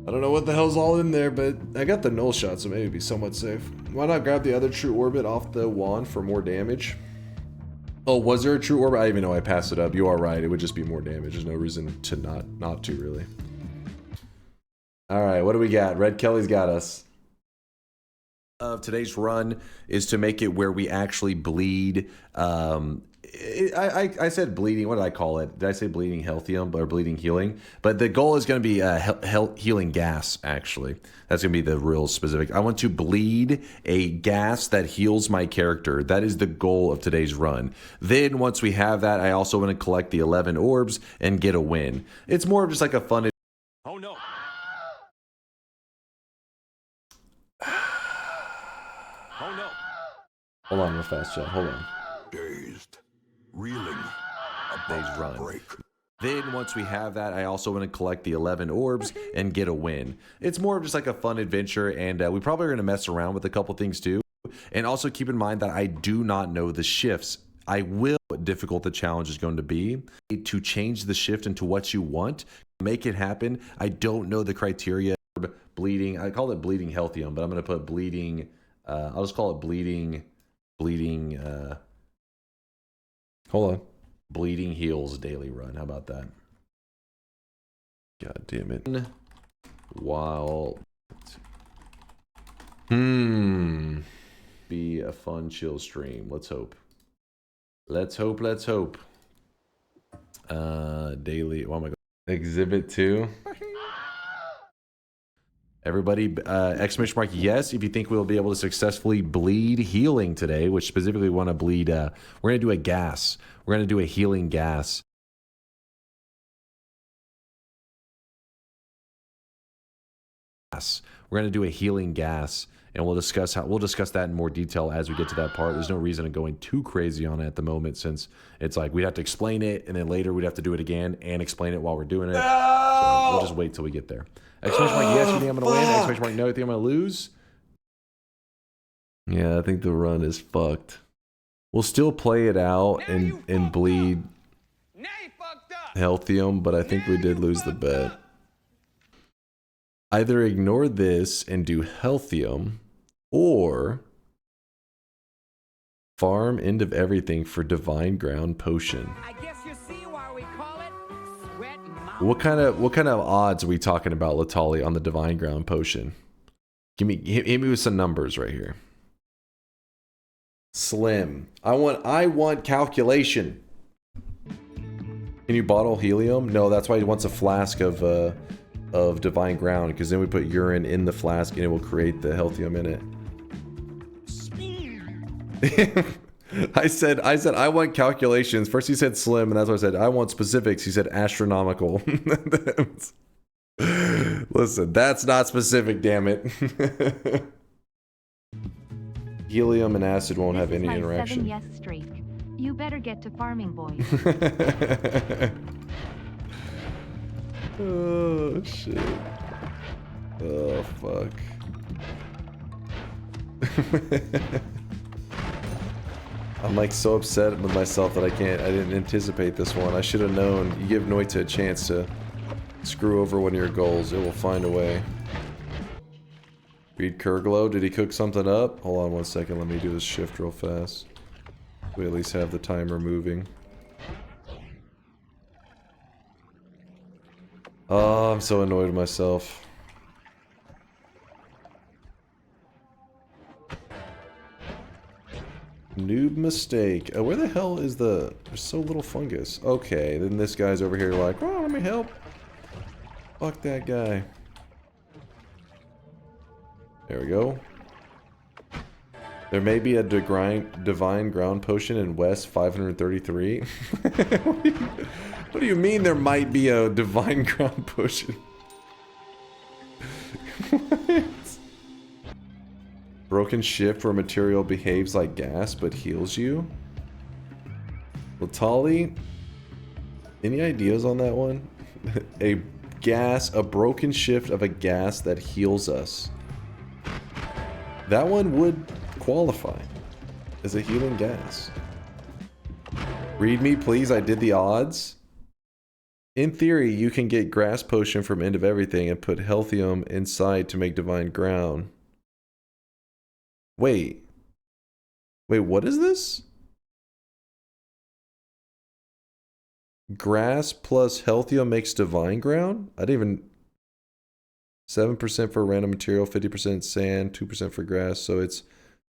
I don't know what the hell's all in there, but I got the null shot, so maybe it'd be somewhat safe. Why not grab the other true orbit off the wand for more damage? Oh, was there a true orbit? I didn't even know I passed it up. You are right. It would just be more damage. There's no reason to not to, really. Alright, what do we got? Red Kelly's got us. Of today's run is to make it where we actually bleed. I said bleeding. What did I call it? Did I say bleeding healthium or bleeding healing? But the goal is going to be healing gas, actually. That's going to be the real specific. I want to bleed a gas that heals my character. That is the goal of today's run. Then once we have that, I also want to collect the 11 orbs and get a win. It's more of just like a fun... Oh no. Oh no. Hold on real fast, chat. Hold on. Dazed, reeling, Today's run. break. Then once we have that, I also want to collect the 11 orbs and get a win. It's more of just like a fun adventure, and we probably are going to mess around with a couple things too. And also keep in mind that I do not know the shifts. I will what difficult the challenge is going to be to change the shift into what you want, make it happen. I don't know the criteria. Bleeding, I call it bleeding healthium, but I'm going to put bleeding, I'll just call it bleeding, hold on. Bleeding heals daily run. How about that? God damn it. While be a fun chill stream. Let's hope. Let's hope. Daily. Oh my god. Exhibit 2. Everybody, exclamation mark yes if you think we'll be able to successfully bleed healing today, which specifically want to bleed, we're going to do a gas. We're going to do a healing gas. We're going to do a healing gas, and we'll discuss that in more detail as we get to that part. There's no reason to going too crazy on it at the moment, since it's like we'd have to explain it, and then later we'd have to do it again and explain it while we're doing it. No! So we'll just wait till we get there. Exclamation mark yes, you think I'm going to win? Exclamation mark no, you think I'm going to lose? Yeah, I think the run is fucked. We'll still play it out and bleed healthium, but I think we did lose the bet. Either ignore this and do healthium, or farm end of everything for divine ground potion. I guess you see why we call it Sweat Mountain. What kind of odds are we talking about, Latali, on the divine ground potion? Hit me with some numbers right here. Slim. I want calculation. Can you bottle helium? No, that's why he wants a flask of divine ground, because then we put urine in the flask and it will create the healthium in it. I said I want calculations. First he said slim, and that's why I said I want specifics. He said astronomical. Listen, that's not specific, damn it. Helium and acid won't have any interaction. 7 yes streak. You better get to farming, boys. Oh shit. Oh fuck. I'm like so upset with myself that I didn't anticipate this one. I should have known. You give Noita a chance to screw over one of your goals, it will find a way. Read Kurglow, did he cook something up? Hold on one second, let me do this shift real fast. We at least have the timer moving. Oh, I'm so annoyed with myself. Noob mistake. Where the hell is the... There's so little fungus. Okay, then this guy's over here like, oh, let me help. Fuck that guy. There we go. There may be a divine ground potion in West 533. What do you mean there might be a divine ground potion? What? Broken shift where material behaves like gas but heals you? Latali, any ideas on that one? A broken shift of a gas that heals us. That one would qualify as a healing gas. Read me, please. I did the odds. In theory, you can get grass potion from End of Everything and put healthium inside to make divine ground. Wait, what is this? Grass plus healthium makes divine ground? I didn't even... 7% for random material, 50% sand, 2% for grass, so it's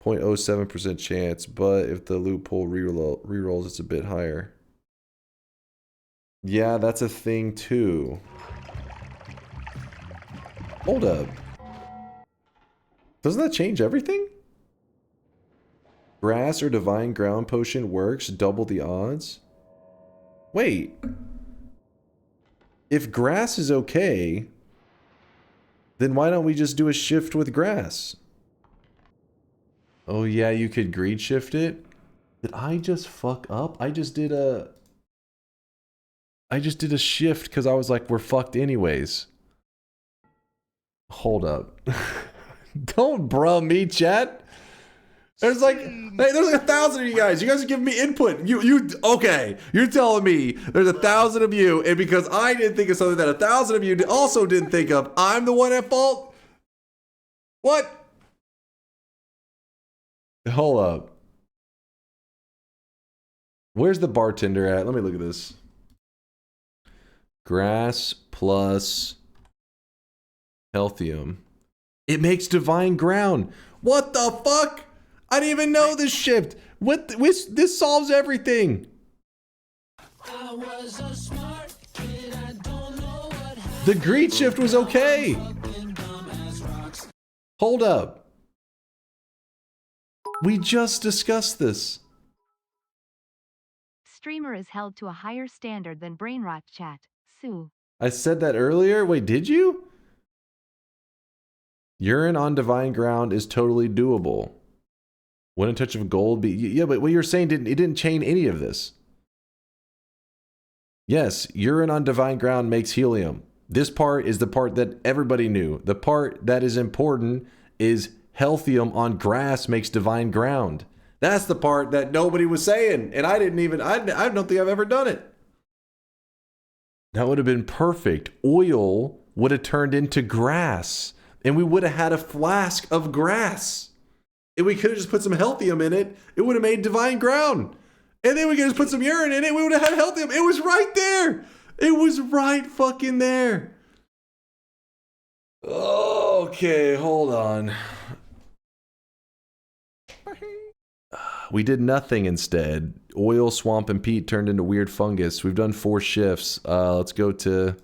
0.07% chance, but if the loophole rerolls, it's a bit higher. Yeah, that's a thing too. Hold up. Doesn't that change everything? Grass or divine ground potion works, double the odds? Wait. If grass is okay, then why don't we just do a shift with grass? Oh yeah, you could greed shift it? Did I just fuck up? I just did a shift because I was like, we're fucked anyways. Hold up. Don't bruh me, chat. There's like, hey, there's like 1,000 of you guys. You guys are giving me input. Okay. You're telling me there's 1,000 of you, and because I didn't think of something that 1,000 of you also didn't think of, I'm the one at fault? What? Hold up. Where's the bartender at? Let me look at this. Grass plus healthium. It makes divine ground. What the fuck? I didn't even know this shift. This solves everything. The greed shift was okay. Hold up. We just discussed this. Streamer is held to a higher standard than brainrot chat. Sue. I said that earlier. Wait, did you? Urine on divine ground is totally doable. Wouldn't a touch of gold be... Yeah, but what you're saying it didn't chain any of this. Yes, urine on divine ground makes helium. This part is the part that everybody knew. The part that is important is healthium on grass makes divine ground. That's the part that nobody was saying. And I didn't even... I don't think I've ever done it. That would have been perfect. Oil would have turned into grass. And we would have had a flask of grass. And we could have just put some healthium in it. It would have made divine ground. And then we could just put some urine in it. We would have had healthium. It was right there. It was right fucking there. Okay, hold on. We did nothing instead. Oil, swamp, and peat turned into weird fungus. We've done 4 shifts. Let's go to...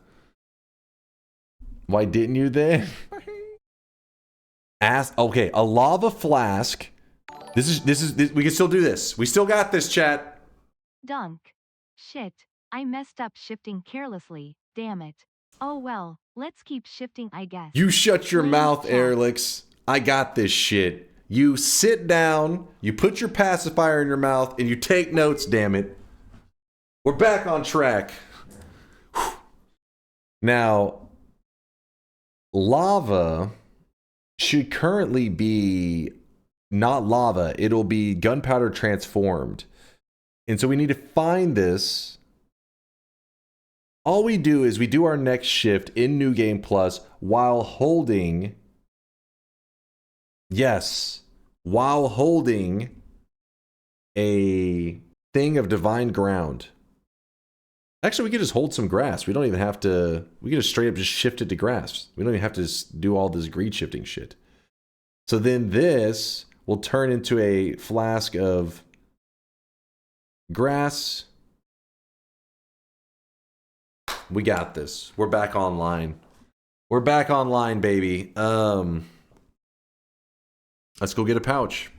Why didn't you then? Okay, a lava flask. This we can still do this. We still got this, chat. Dunk. Shit. I messed up shifting carelessly. Damn it. Oh well, let's keep shifting, I guess. You shut your Please mouth, chat. Airlix. I got this shit. You sit down, you put your pacifier in your mouth, and you take notes, damn it. We're back on track. Whew. Now, lava should currently be not lava. It'll be gunpowder transformed. And so we need to find this. All we do is we do our next shift in New Game Plus while holding... Yes. While holding a thing of divine ground. Actually, we could just hold some grass. We don't even have to... We could just straight up just shift it to grass. We don't even have to just do all this greed shifting shit. So then this will turn into a flask of grass. We got this. We're back online. We're back online, baby. Let's go get a pouch.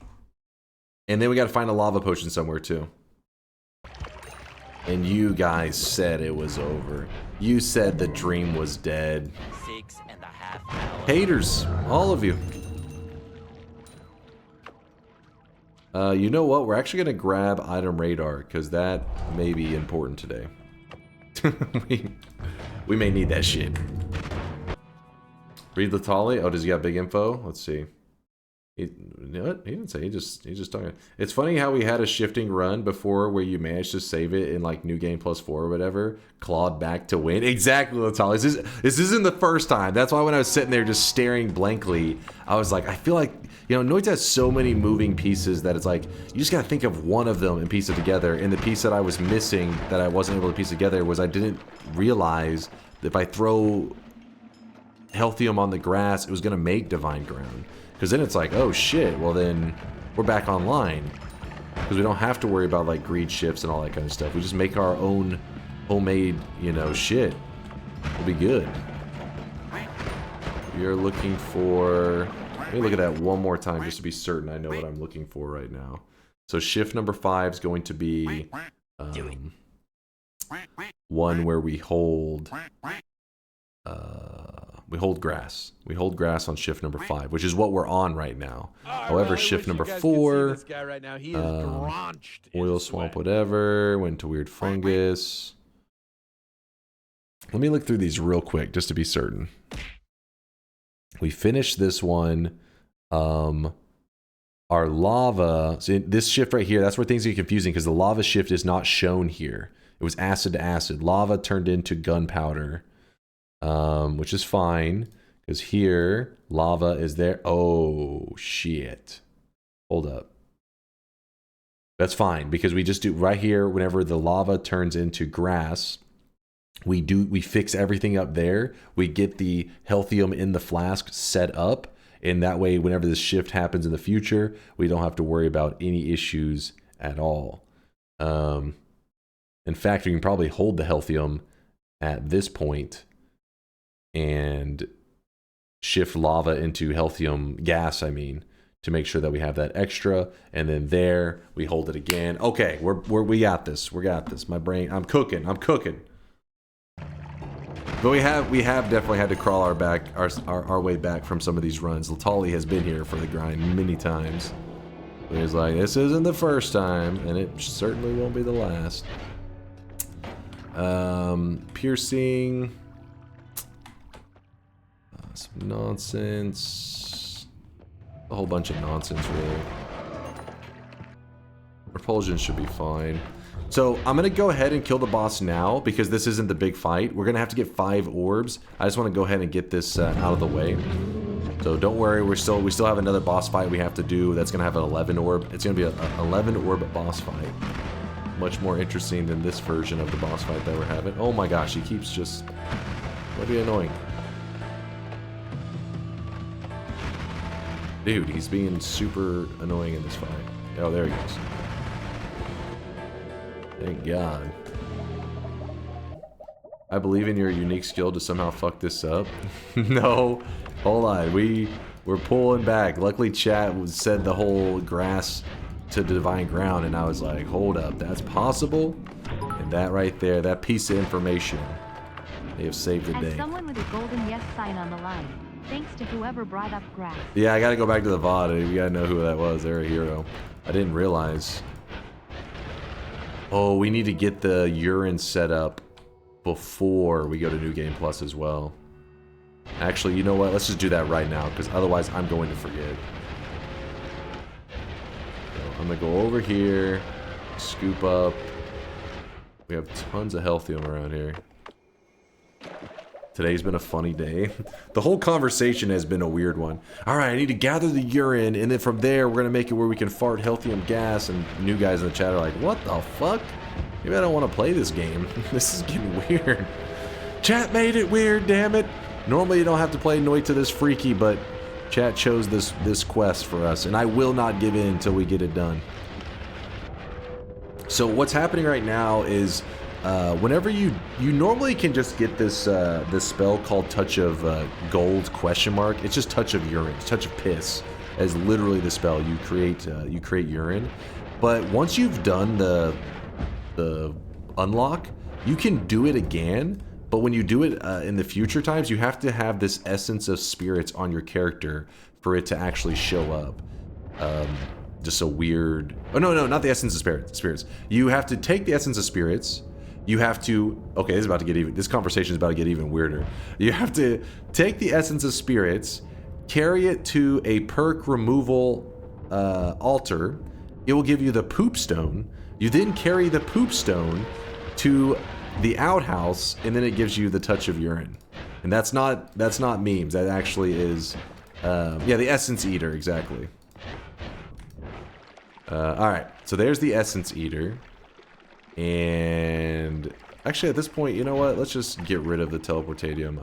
And then we got to find a lava potion somewhere, too. And you guys said it was over. You said the dream was dead. 6.5 hours. Haters, all of you. You know what? We're actually going to grab item radar, because that may be important today. we may need that shit. Read Latali. Oh, does he got big info? Let's see. You know what? He didn't say. He's just talking. It's funny how we had a shifting run before where you managed to save it in like New Game +4 or whatever, clawed back to win. Exactly, Latali. This isn't the first time. That's why when I was sitting there just staring blankly, I was like, I feel like, you know, Noita has so many moving pieces that it's like, you just gotta think of one of them and piece it together. And the piece that I was missing that I wasn't able to piece together was I didn't realize that if I throw healthium on the grass, it was gonna make divine ground. Because then it's like, oh shit, well then we're back online. Because we don't have to worry about like greed shifts and all that kind of stuff. We just make our own homemade, you know, shit. We'll be good. You're looking for... Let me look at that one more time just to be certain I know what I'm looking for right now. So shift number 5 is going to be one where we hold grass. We hold grass on shift number 5, which is what we're on right now. However, shift number 4, oil swamp, whatever, went to weird fungus. Let me look through these real quick just to be certain. We finished this one. Our lava, so this shift right here, that's where things get confusing because the lava shift is not shown here. It was acid to acid. Lava turned into gunpowder, which is fine because here lava is there. Oh shit. Hold up. That's fine because we just do right here whenever the lava turns into grass. We fix everything up there. We get the healthium in the flask set up. And that way, whenever this shift happens in the future, we don't have to worry about any issues at all. In fact, we can probably hold the healthium at this point and shift lava into healthium gas, I mean, to make sure that we have that extra. And then there, we hold it again. Okay, we got this. We got this. My brain, I'm cooking. But we have definitely had to crawl our way back from some of these runs. Latali has been here for the grind many times. But he's like, this isn't the first time, and it certainly won't be the last. Piercing. Some nonsense. A whole bunch of nonsense, really. Repulsion should be fine. So I'm going to go ahead and kill the boss now because this isn't the big fight. We're going to have to get 5 orbs. I just want to go ahead and get this out of the way. So don't worry, we still have another boss fight we have to do that's going to have an 11 orb. It's going to be an 11 orb boss fight. Much more interesting than this version of the boss fight that we're having. Oh my gosh, he keeps just... That'd be annoying. Dude, he's being super annoying in this fight. Oh, there he goes. Thank God. I believe in your unique skill to somehow fuck this up. No, hold on. We're pulling back. Luckily, chat said the whole grass to divine ground, and I was like, hold up, that's possible? And that right there, that piece of information, they have saved the day. As someone with a golden yes sign on the line, thanks to whoever brought up grass. Yeah, I gotta go back to the VOD. You gotta know who that was. They're a hero. I didn't realize. Oh, we need to get the urine set up before we go to New Game Plus as well. Actually, you know what? Let's just do that right now, because otherwise I'm going to forget. So I'm going to go over here, scoop up. We have tons of healthium around here. Today's been a funny day. The whole conversation has been a weird one. Alright, I need to gather the urine, and then from there, we're going to make it where we can fart healthium gas, and new guys in the chat are like, what the fuck? Maybe I don't want to play this game. This is getting weird. Chat made it weird, damn it. Normally you don't have to play Noita this freaky, but chat chose this quest for us, and I will not give in until we get it done. So what's happening right now is whenever you normally can just get this this spell called Touch of Gold ? It's just Touch of Urine, Touch of Piss, as literally the spell. You create urine, but once you've done the unlock, you can do it again. But when you do it in the future times, you have to have this Essence of Spirits on your character for it to actually show up. Just a weird... Oh, no, not the Essence of Spirits. You have to take the Essence of Spirits. You have to... Okay, this is about to get even... This conversation is about to get even weirder. You have to take the Essence of Spirits, carry it to a perk removal altar. It will give you the Poop Stone. You then carry the Poop Stone to the outhouse, and then it gives you the Touch of Urine. And that's not memes. That actually is... yeah, the Essence Eater, exactly. Alright, so there's the Essence Eater. And actually at this point, you know what? Let's just get rid of the Teleportatium.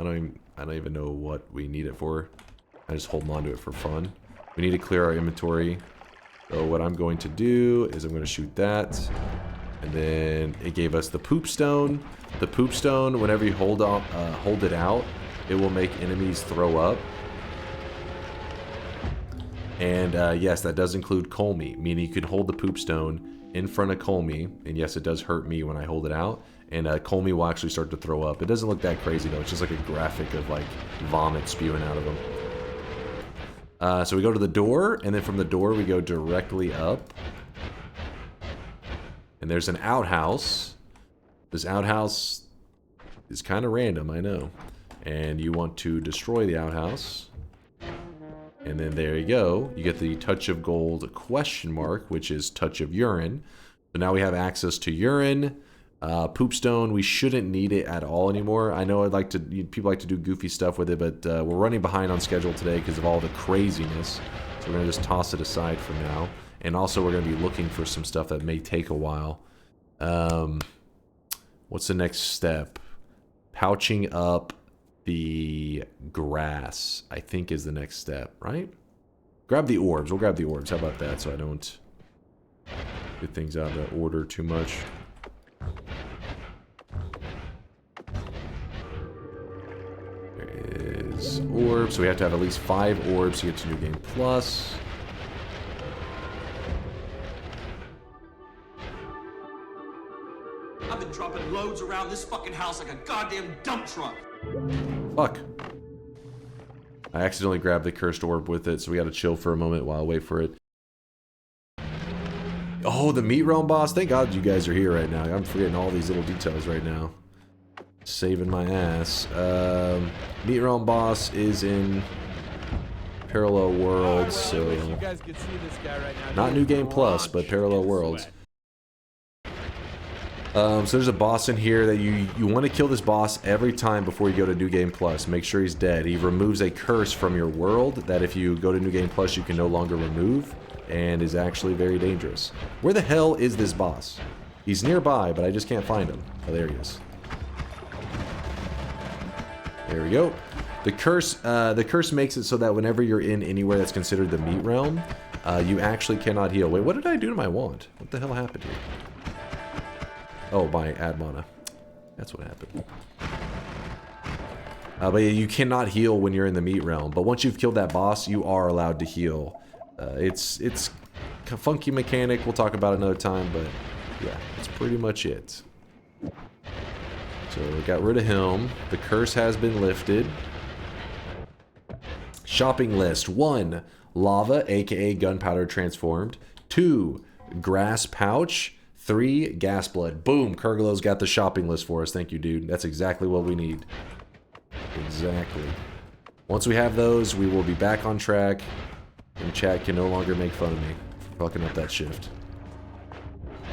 I don't even know what we need it for. I just hold on to it for fun. We need to clear our inventory. So what I'm going to do is I'm going to shoot that. And then it gave us the Poop Stone. The Poop Stone, whenever you hold it out, it will make enemies throw up. And yes, that does include Kolmi, meaning you can hold the Poop Stone in front of Kolmi. And yes, it does hurt me when I hold it out. And Kolmi will actually start to throw up. It doesn't look that crazy though. It's just like a graphic of like vomit spewing out of them. So we go to the door, and then from the door we go directly up. And there's an outhouse. This outhouse is kind of random, I know. And you want to destroy the outhouse. And then there you go. You get the Touch of Gold ? Which is Touch of Urine. So now we have access to urine. Poop Stone, we shouldn't need it at all anymore. I know people like to do goofy stuff with it, but we're running behind on schedule today because of all the craziness. So we're going to just toss it aside for now. And also we're going to be looking for some stuff that may take a while. What's the next step? Pouching up the grass, I think, is the next step, right? Grab the orbs. We'll grab the orbs. How about that, so I don't get things out of order too much. There is orbs. So we have to have at least 5 orbs to get to New Game Plus. I've been dropping loads around this fucking house like a goddamn dump truck. Fuck. I accidentally grabbed the cursed orb with it, so we gotta chill for a moment while I wait for it. Oh, the Meat Realm boss. Thank God you guys are here right now. I'm forgetting all these little details right now. Saving my ass. Meat Realm boss is in Parallel Worlds, so... You guys can see this guy right now. Not New Game Plus, but Parallel Worlds. So there's a boss in here that you want to kill this boss every time before you go to New Game Plus. Make sure he's dead. He removes a curse from your world that if you go to New Game Plus you can no longer remove, and is actually very dangerous. Where the hell is this boss? He's nearby, but I just can't find him. Oh, there he is. There we go. The curse makes it so that whenever you're in anywhere that's considered the Meat Realm, you actually cannot heal. Wait, what did I do to my wand? What the hell happened here? Oh, my ad mana. That's what happened. But yeah, you cannot heal when you're in the Meat Realm. But once you've killed that boss, you are allowed to heal. It's a funky mechanic. We'll talk about it another time, but yeah, that's pretty much it. So we got rid of him. The curse has been lifted. Shopping list. 1. Lava, aka gunpowder transformed. 2. Grass pouch. 3. Gas blood. Boom. Kurgalo's got the shopping list for us. Thank you, dude. That's exactly what we need. Exactly. Once we have those, we will be back on track. And chat can no longer make fun of me for fucking up that shift.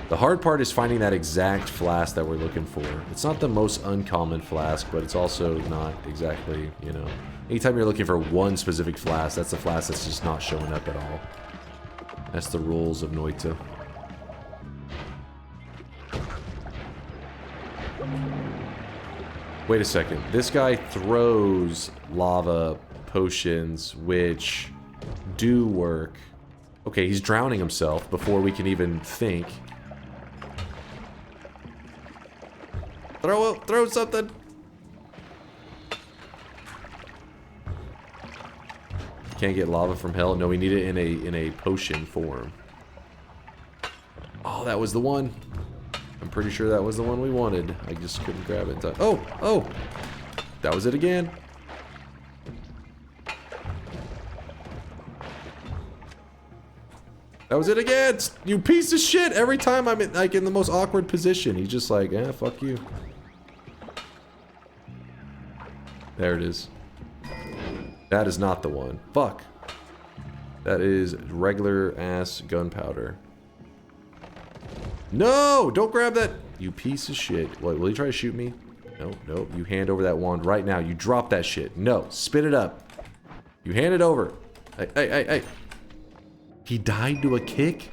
The hard part is finding that exact flask that we're looking for. It's not the most uncommon flask, but it's also not exactly, you know... Anytime you're looking for one specific flask, that's the flask that's just not showing up at all. That's the rules of Noita. Wait a second. This guy throws lava potions, which do work. Okay, he's drowning himself before we can even think. Throw something. Can't get lava from hell. No, we need it in a potion form. Oh, that was the one. I'm pretty sure that was the one we wanted. I just couldn't grab it in time. Oh! That was it again. That was it again! You piece of shit! Every time I'm in the most awkward position, he's just like, eh, fuck you. There it is. That is not the one. Fuck. That is regular ass gunpowder. No! Don't grab that! You piece of shit. What, will you try to shoot me? No, no. You hand over that wand right now. You drop that shit. No. Spit it up. You hand it over. Hey. He died to a kick?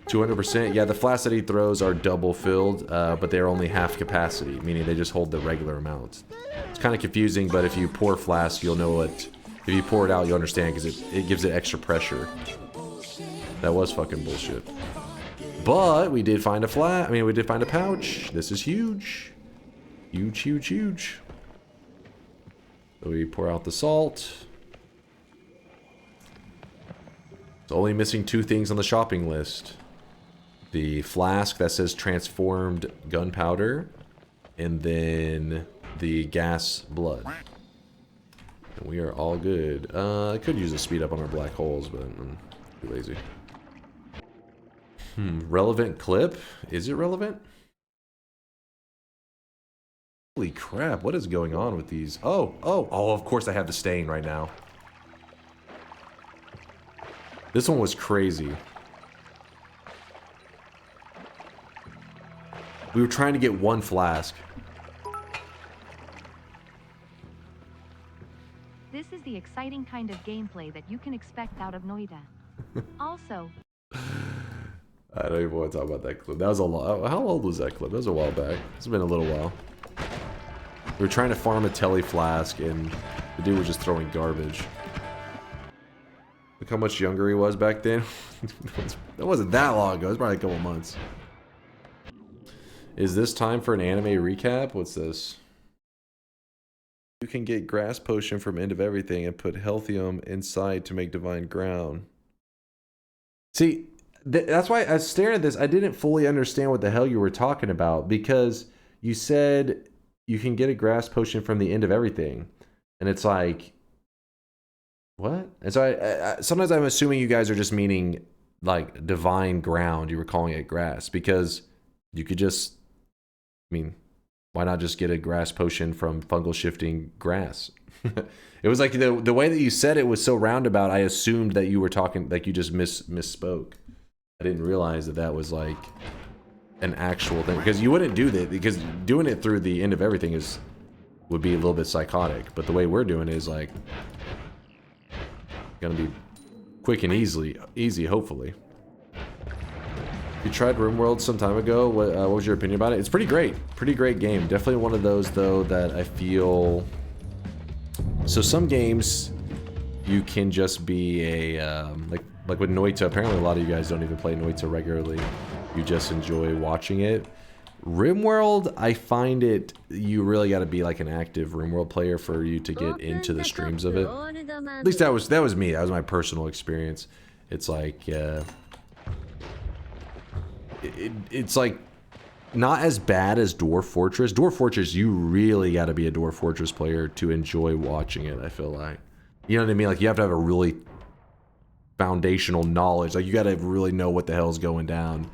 200%. Yeah, the flasks that he throws are double filled, but they're only half capacity, meaning they just hold the regular amount. It's kind of confusing, but if you pour flask, you'll know what... If you pour it out, you'll understand, because it gives it extra pressure. That was fucking bullshit. But we did find a we did find a pouch. This is huge. Huge. So we pour out the salt. It's only missing 2 things on the shopping list. The flask that says transformed gunpowder, and then the gas blood. And we are all good. I could use a speed up on our black holes, but I'm too lazy. Relevant clip? Is it relevant? Holy crap, what is going on with these? Oh, of course I have the stain right now. This one was crazy. We were trying to get 1 flask. This is the exciting kind of gameplay that you can expect out of Noita. Also, I don't even want to talk about that clip. That was a lot. How old was that clip? That was a while back. It's been a little while. We were trying to farm a telly flask, and the dude was just throwing garbage. Look how much younger he was back then. That wasn't that long ago. It was probably a couple months. Is this time for an anime recap? What's this? You can get grass potion from End of Everything and put healthium inside to make divine ground. See, that's why I was staring at this. I didn't fully understand what the hell you were talking about, because you said you can get a grass potion from the End of Everything, and it's like, what? And so I sometimes I'm assuming you guys are just meaning like divine ground. You were calling it grass, because you could just, I mean, why not just get a grass potion from fungal shifting grass? It was like the way that you said it was so roundabout. I assumed that you were talking, like you just misspoke. I didn't realize that that was like an actual thing, because you wouldn't do that, because doing it through the End of Everything would be a little bit psychotic. But the way we're doing it is like gonna be quick and easy, hopefully. You tried RimWorld some time ago. What was your opinion about it? It's pretty great game. Definitely one of those though that I feel. So some games you can just be a like with Noita. Apparently a lot of you guys don't even play Noita regularly. You just enjoy watching it. RimWorld, I find it, you really got to be like an active RimWorld player for you to get into the streams of it. At least that was me. That was my personal experience. It's like it's like not as bad as Dwarf Fortress. Dwarf Fortress, you really got to be a Dwarf Fortress player to enjoy watching it, I feel like. You know what I mean? Like you have to have a really foundational knowledge. Like you got to really know what the hell's going down.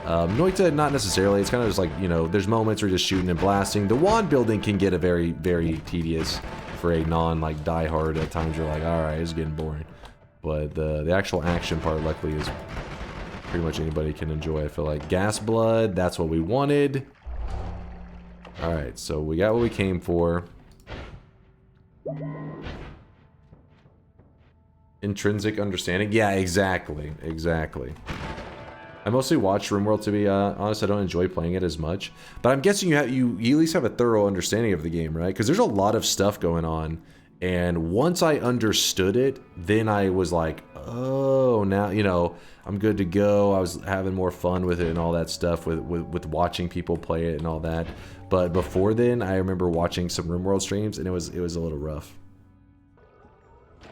Noita, not necessarily. It's kind of just like, you know, there's moments where you're just shooting and blasting. The wand building can get a very, very tedious for a like diehard. At times you're like, all right, it's getting boring. But the actual action part, luckily, is pretty much anybody can enjoy. I feel like gas blood. That's what we wanted. All right, so we got what we came for. Intrinsic understanding. Yeah, exactly. I mostly watch RimWorld, to be honest. I don't enjoy playing it as much. But I'm guessing you at least have a thorough understanding of the game, right? Because there's a lot of stuff going on. And once I understood it, then I was like, oh, now, you know, I'm good to go. I was having more fun with it and all that stuff, with watching people play it and all that. But before then, I remember watching some RimWorld streams, and it was a little rough.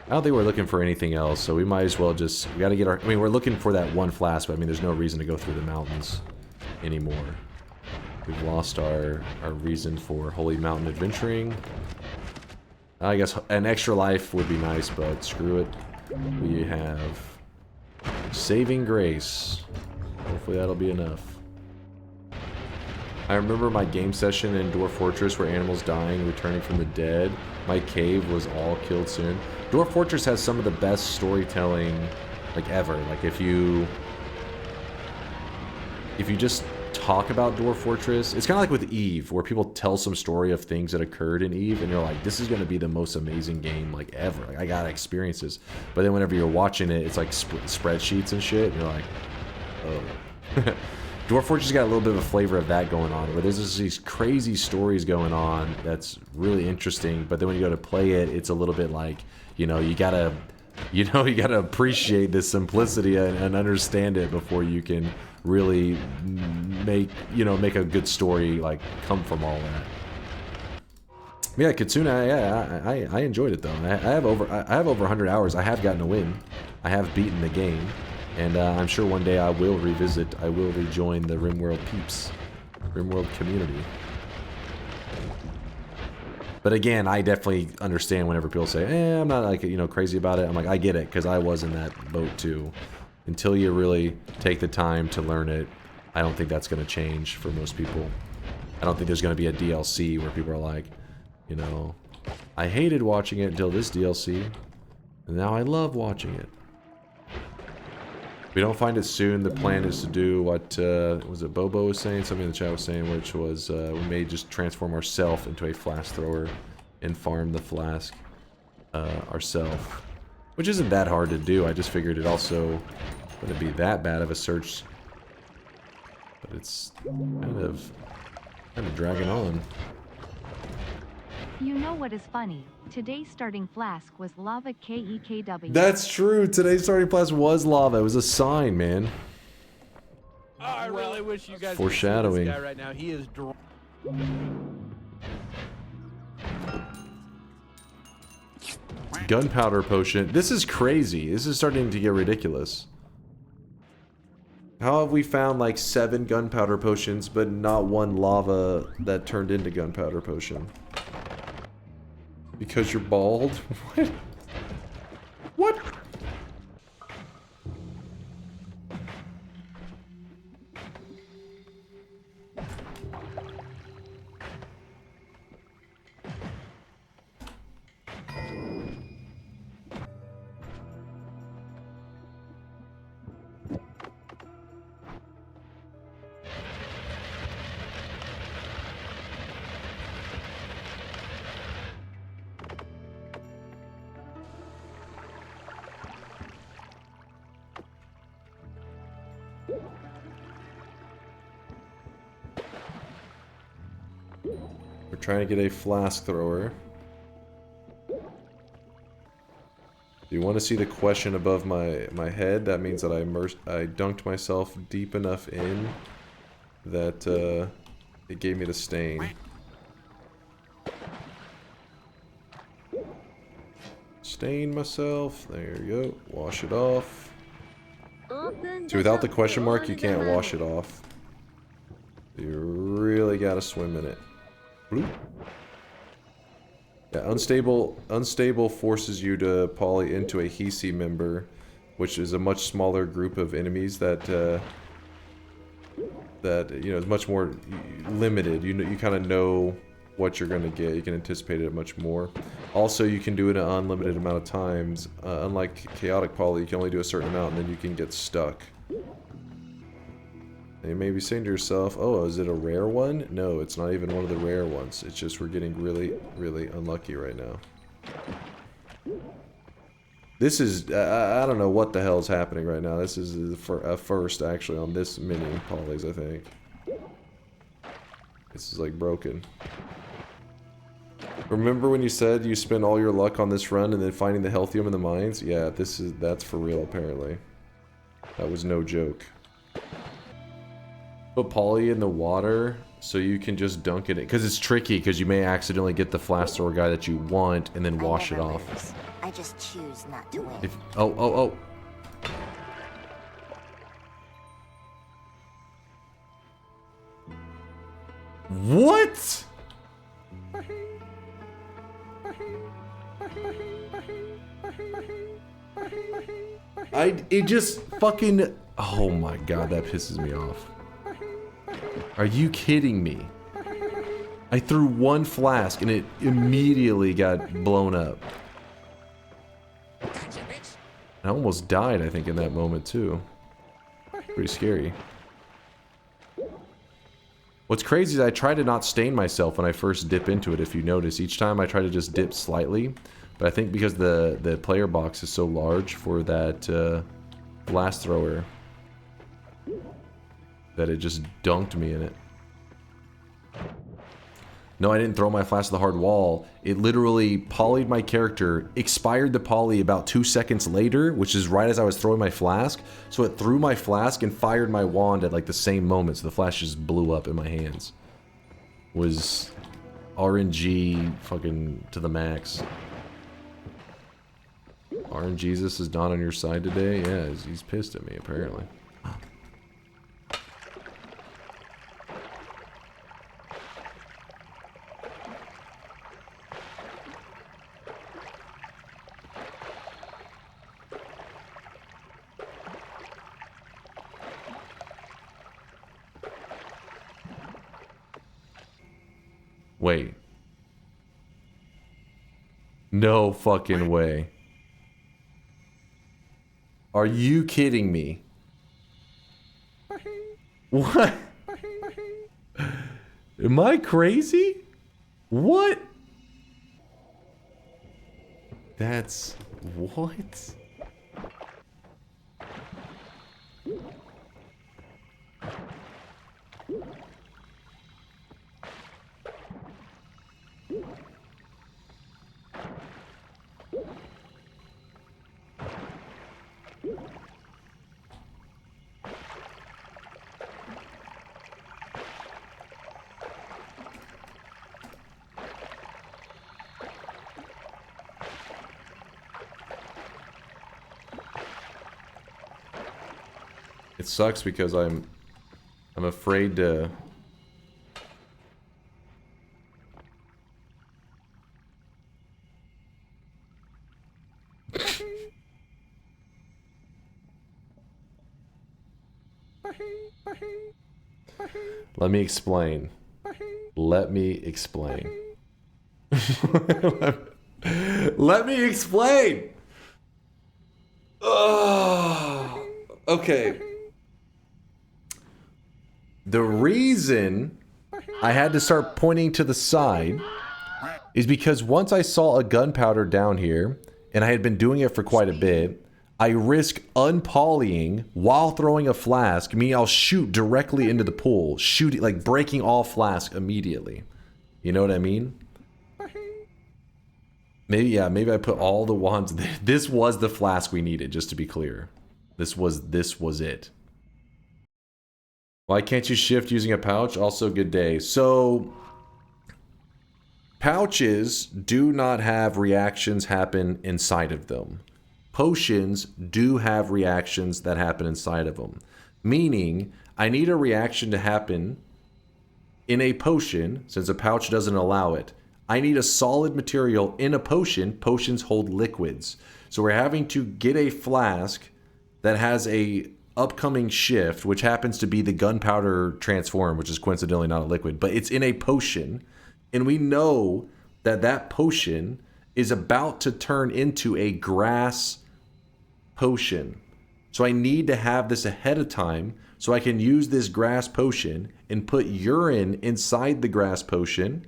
I don't think we're looking for anything else, so we might as well just... We gotta get our... I mean, we're looking for that one flask, but I mean, there's no reason to go through the mountains anymore. We've lost our reason for Holy Mountain adventuring. I guess an extra life would be nice, but screw it. We have Saving Grace. Hopefully that'll be enough. I remember my game session in Dwarf Fortress where animals dying, returning from the dead. My cave was all killed soon. Dwarf Fortress has some of the best storytelling, like, ever. Like, if you just talk about Dwarf Fortress, it's kind of like with Eve, where people tell some story of things that occurred in Eve, and you're like, this is going to be the most amazing game, like, ever. Like, I got experiences. But then whenever you're watching it, it's like spreadsheets and shit, and you're like, oh. Dwarf Fortress got a little bit of a flavor of that going on, where there's just these crazy stories going on that's really interesting, but then when you go to play it, it's a little bit like, you know, you gotta appreciate the simplicity and understand it before you can really make a good story, like, come from all that. Yeah, Kitsune, I enjoyed it though. I have over 100 hours. I have gotten a win. I have beaten the game. And I'm sure one day I will revisit, I will rejoin the RimWorld peeps, RimWorld community. But again, I definitely understand whenever people say, I'm not, like, you know, crazy about it. I'm like, I get it, because I was in that boat too. Until you really take the time to learn it, I don't think that's going to change for most people. I don't think there's going to be a DLC where people are like, you know, I hated watching it until this DLC, and now I love watching it. If we don't find it soon, the plan is to do what, was it Bobo was saying? Something in the chat was saying, which was, we may just transform ourselves into a flask thrower and farm the flask ourselves. Which isn't that hard to do. I just figured it also wouldn't be that bad of a search. But it's kind of dragging on. You know what is funny? Today's starting flask was lava KEKW. That's true. Today's starting flask was lava. It was a sign, man. Oh, I really wish you guys Foreshadowing. could see this guy right now. He is drunk. Gunpowder potion. This is crazy. This is starting to get ridiculous. How have we found like 7 gunpowder potions, but not one lava that turned into gunpowder potion? Because you're bald? What? What? We're trying to get a flask thrower. Do you want to see the question above my head? That means that I dunked myself deep enough in that it gave me the stain. Stain myself. There you go. Wash it off. See, without the question mark, you can't wash it off. You really gotta swim in it. Bloop. Yeah, unstable forces you to poly into a Hisi member, which is a much smaller group of enemies that you know is much more limited. You kind of know what you're gonna get. You can anticipate it much more. Also, you can do it an unlimited amount of times. Unlike chaotic poly, you can only do a certain amount and then you can get stuck. And you may be saying to yourself, oh, is it a rare one? No, it's not even one of the rare ones. It's just we're getting really, really unlucky right now. This is, I don't know what the hell is happening right now. This is a first, actually, on this mini polys, I think. This is, like, broken. Remember when you said you spent all your luck on this run and then finding the healthium in the mines? Yeah, that's for real, apparently. That was no joke. Put poly in the water so you can just dunk it in. Because it's tricky, because you may accidentally get the flash thrower guy that you want and then wash it off. Lose. I just choose not to win. Oh. What? It just fucking, oh my god, that pisses me off. Are you kidding me? I threw one flask and it immediately got blown up. I almost died, I think, in that moment too. Pretty scary. What's crazy is I try to not stain myself when I first dip into it, if you notice. Each time I try to just dip slightly. But I think because the player box is so large for that blast thrower, that it just dunked me in it. No, I didn't throw my flask to the hard wall. It literally polyed my character, expired the poly about 2 seconds later, which is right as I was throwing my flask. So it threw my flask and fired my wand at like the same moment, so the flash just blew up in my hands. Was RNG fucking to the max. RNGesus is not on your side today? Yeah, he's pissed at me apparently. Wait. No fucking way. Are you kidding me? What? Am I crazy? What? That's... what? It sucks because I'm afraid to... Let me explain. Let me explain. Let me explain! Oh, okay. The reason I had to start pointing to the side is because once I saw a gunpowder down here, and I had been doing it for quite a bit, I risk unpolying while throwing a flask, meaning I'll shoot directly into the pool, shooting, like breaking all flask immediately. You know what I mean? Maybe, yeah, maybe I put all the wands. This was the flask we needed, just to be clear. This was it. Why can't you shift using a pouch? Also, good day. So, pouches do not have reactions happen inside of them. Potions do have reactions that happen inside of them. Meaning, I need a reaction to happen in a potion, since a pouch doesn't allow it. I need a solid material in a potion. Potions hold liquids. So we're having to get a flask that has a upcoming shift, which happens to be the gunpowder transform, which is coincidentally not a liquid, but it's in a potion, and we know that that potion is about to turn into a grass potion. So I need to have this ahead of time so I can use this grass potion and put urine inside the grass potion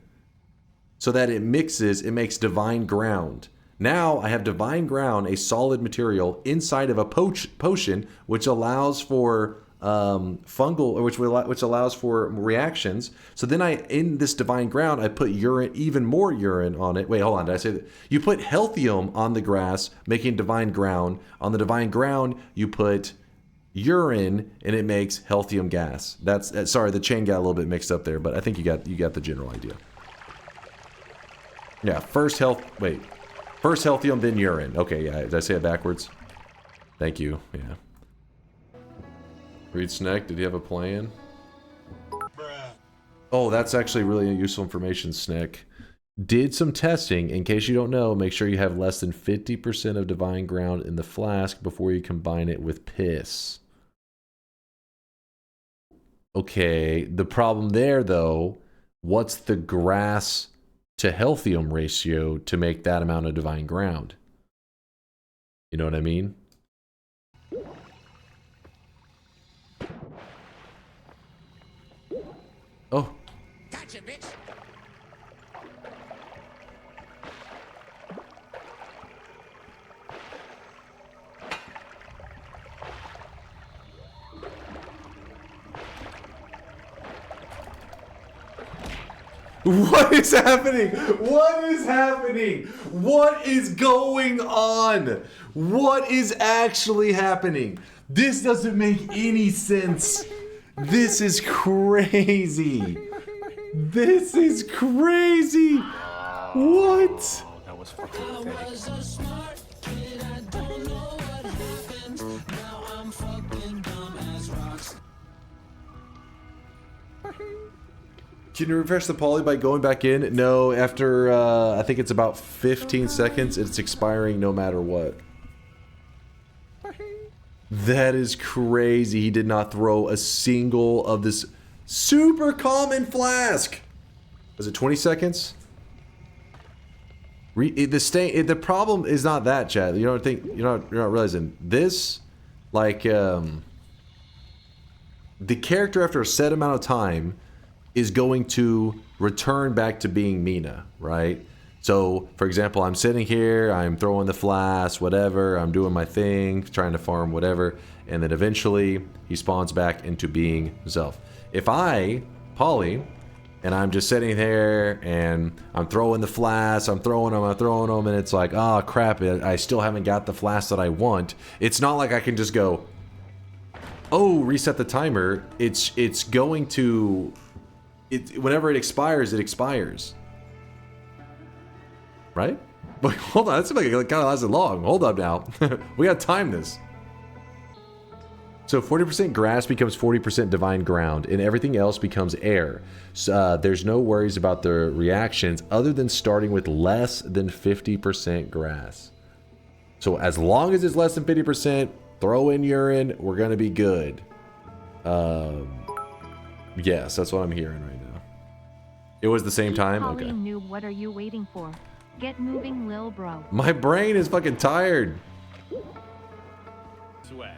so that it mixes, it makes divine ground. Now I have divine ground, a solid material inside of a potion, which allows for fungal, or which allows for reactions. So then in this divine ground, I put urine, even more urine on it. Wait, hold on. Did I say that? You put healthium on the grass, making divine ground. On the divine ground, you put urine, and it makes healthium gas. That's sorry, the chain got a little bit mixed up there, but I think you got the general idea. Yeah, first healthium, then urine. Okay, yeah, did I say it backwards? Thank you, yeah. Read Snack, did you have a plan? Oh, that's actually really useful information, Snick. Did some testing. In case you don't know, make sure you have less than 50% of divine ground in the flask before you combine it with piss. Okay, the problem there, though, what's the grass to healthium ratio to make that amount of divine ground? You know what I mean? Oh. Gotcha, bitch. What is happening? What is happening? What is going on? What is actually happening? This doesn't make any sense. This is crazy. This is crazy. What? That was fucking pathetic. Can you refresh the poly by going back in? No, after I think it's about 15 seconds, it's expiring no matter what. That is crazy. He did not throw a single of this super common flask. Was it 20 seconds? The problem is not that, Chad. You don't think you're not realizing this, like the character after a set amount of time is going to return back to being Mina, right? So, for example, I'm sitting here, I'm throwing the flask, whatever, I'm doing my thing, trying to farm, whatever, and then eventually he spawns back into being himself. If I, Polly, and I'm just sitting there and I'm throwing the flask, I'm throwing them, and it's like, oh crap, I still haven't got the flask that I want. It's not like I can just go, oh, reset the timer. It's going to... whenever it expires. Right? But hold on, that's like it kind of lasted long. Hold up now. We gotta time this. So 40% grass becomes 40% divine ground, and everything else becomes air. So, there's no worries about the reactions other than starting with less than 50% grass. So as long as it's less than 50%, throw in urine, we're gonna be good. Yes, that's what I'm hearing right now. It was the same time? Okay. Noob, what are you waiting for? Get moving, lil bro. My brain is fucking tired. Sweat.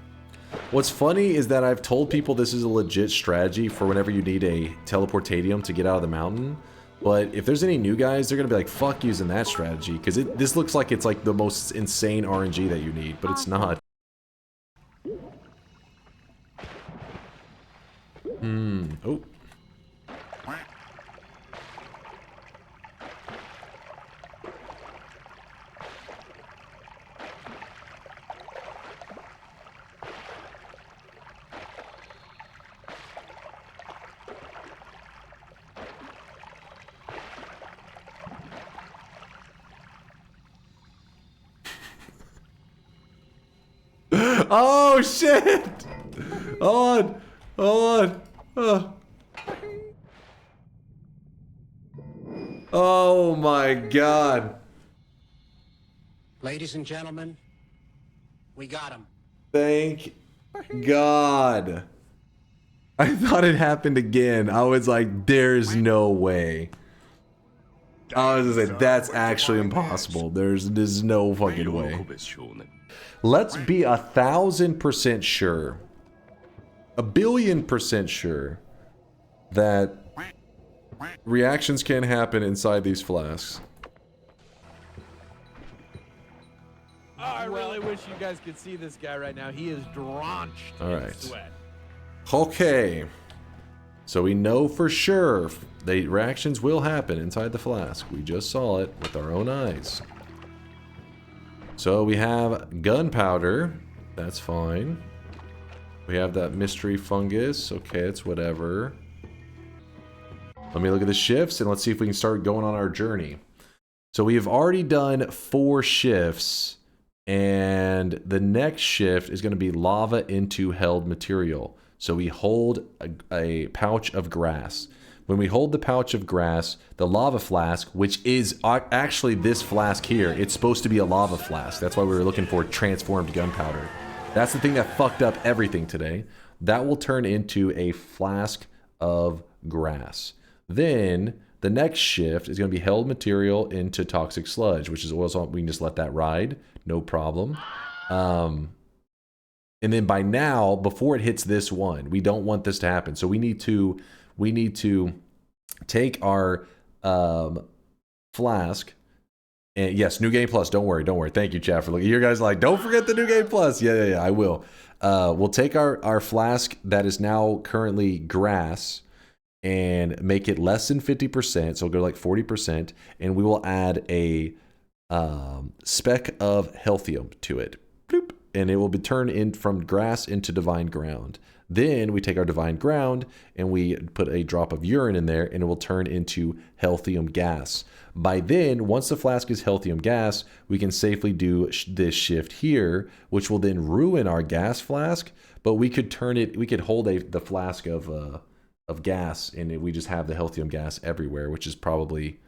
What's funny is that I've told people this is a legit strategy for whenever you need a teleportadium to get out of the mountain. But if there's any new guys, they're gonna be like, fuck using that strategy. Because this looks like it's like the most insane RNG that you need, but it's not. Oh. Oh shit! Hold on. Oh my god. Ladies and gentlemen, we got him. Thank God. I thought it happened again. I was like, there's no way. I was just like, that's actually impossible. There's no fucking way. Let's be 1,000% sure, 1,000,000,000% sure that reactions can happen inside these flasks. really wish you guys could see this guy right now. He is drenched in sweat. Okay. So we know for sure the reactions will happen inside the flask. We just saw it with our own eyes. So we have gunpowder. That's fine. We have that mystery fungus. Okay, it's whatever. Let me look at the shifts and let's see if we can start going on our journey. So we have already done 4 shifts, and the next shift is going to be lava into held material. So we hold a pouch of grass. When we hold the pouch of grass, the lava flask, which is actually this flask here, it's supposed to be a lava flask. That's why we were looking for transformed gunpowder. That's the thing that fucked up everything today. That will turn into a flask of grass. Then the next shift is going to be held material into toxic sludge, which is oil salt. We can just let that ride, no problem. And then by now, before it hits this one, we don't want this to happen. So we need to take our flask. And yes, New Game Plus. Don't worry. Thank you, chat, for looking. You guys are like, don't forget the New Game Plus. Yeah, I will. We'll take our flask that is now currently grass and make it less than 50%. So we'll go to like 40%. And we will add a speck of healthium to it. Bloop. And it will be turned in from grass into divine ground. Then we take our divine ground and we put a drop of urine in there, and it will turn into healthium gas. By then, once the flask is healthium gas, we can safely do this shift here, which will then ruin our gas flask. But we could turn it, we could hold the flask of gas, and we just have the healthium gas everywhere, which is probably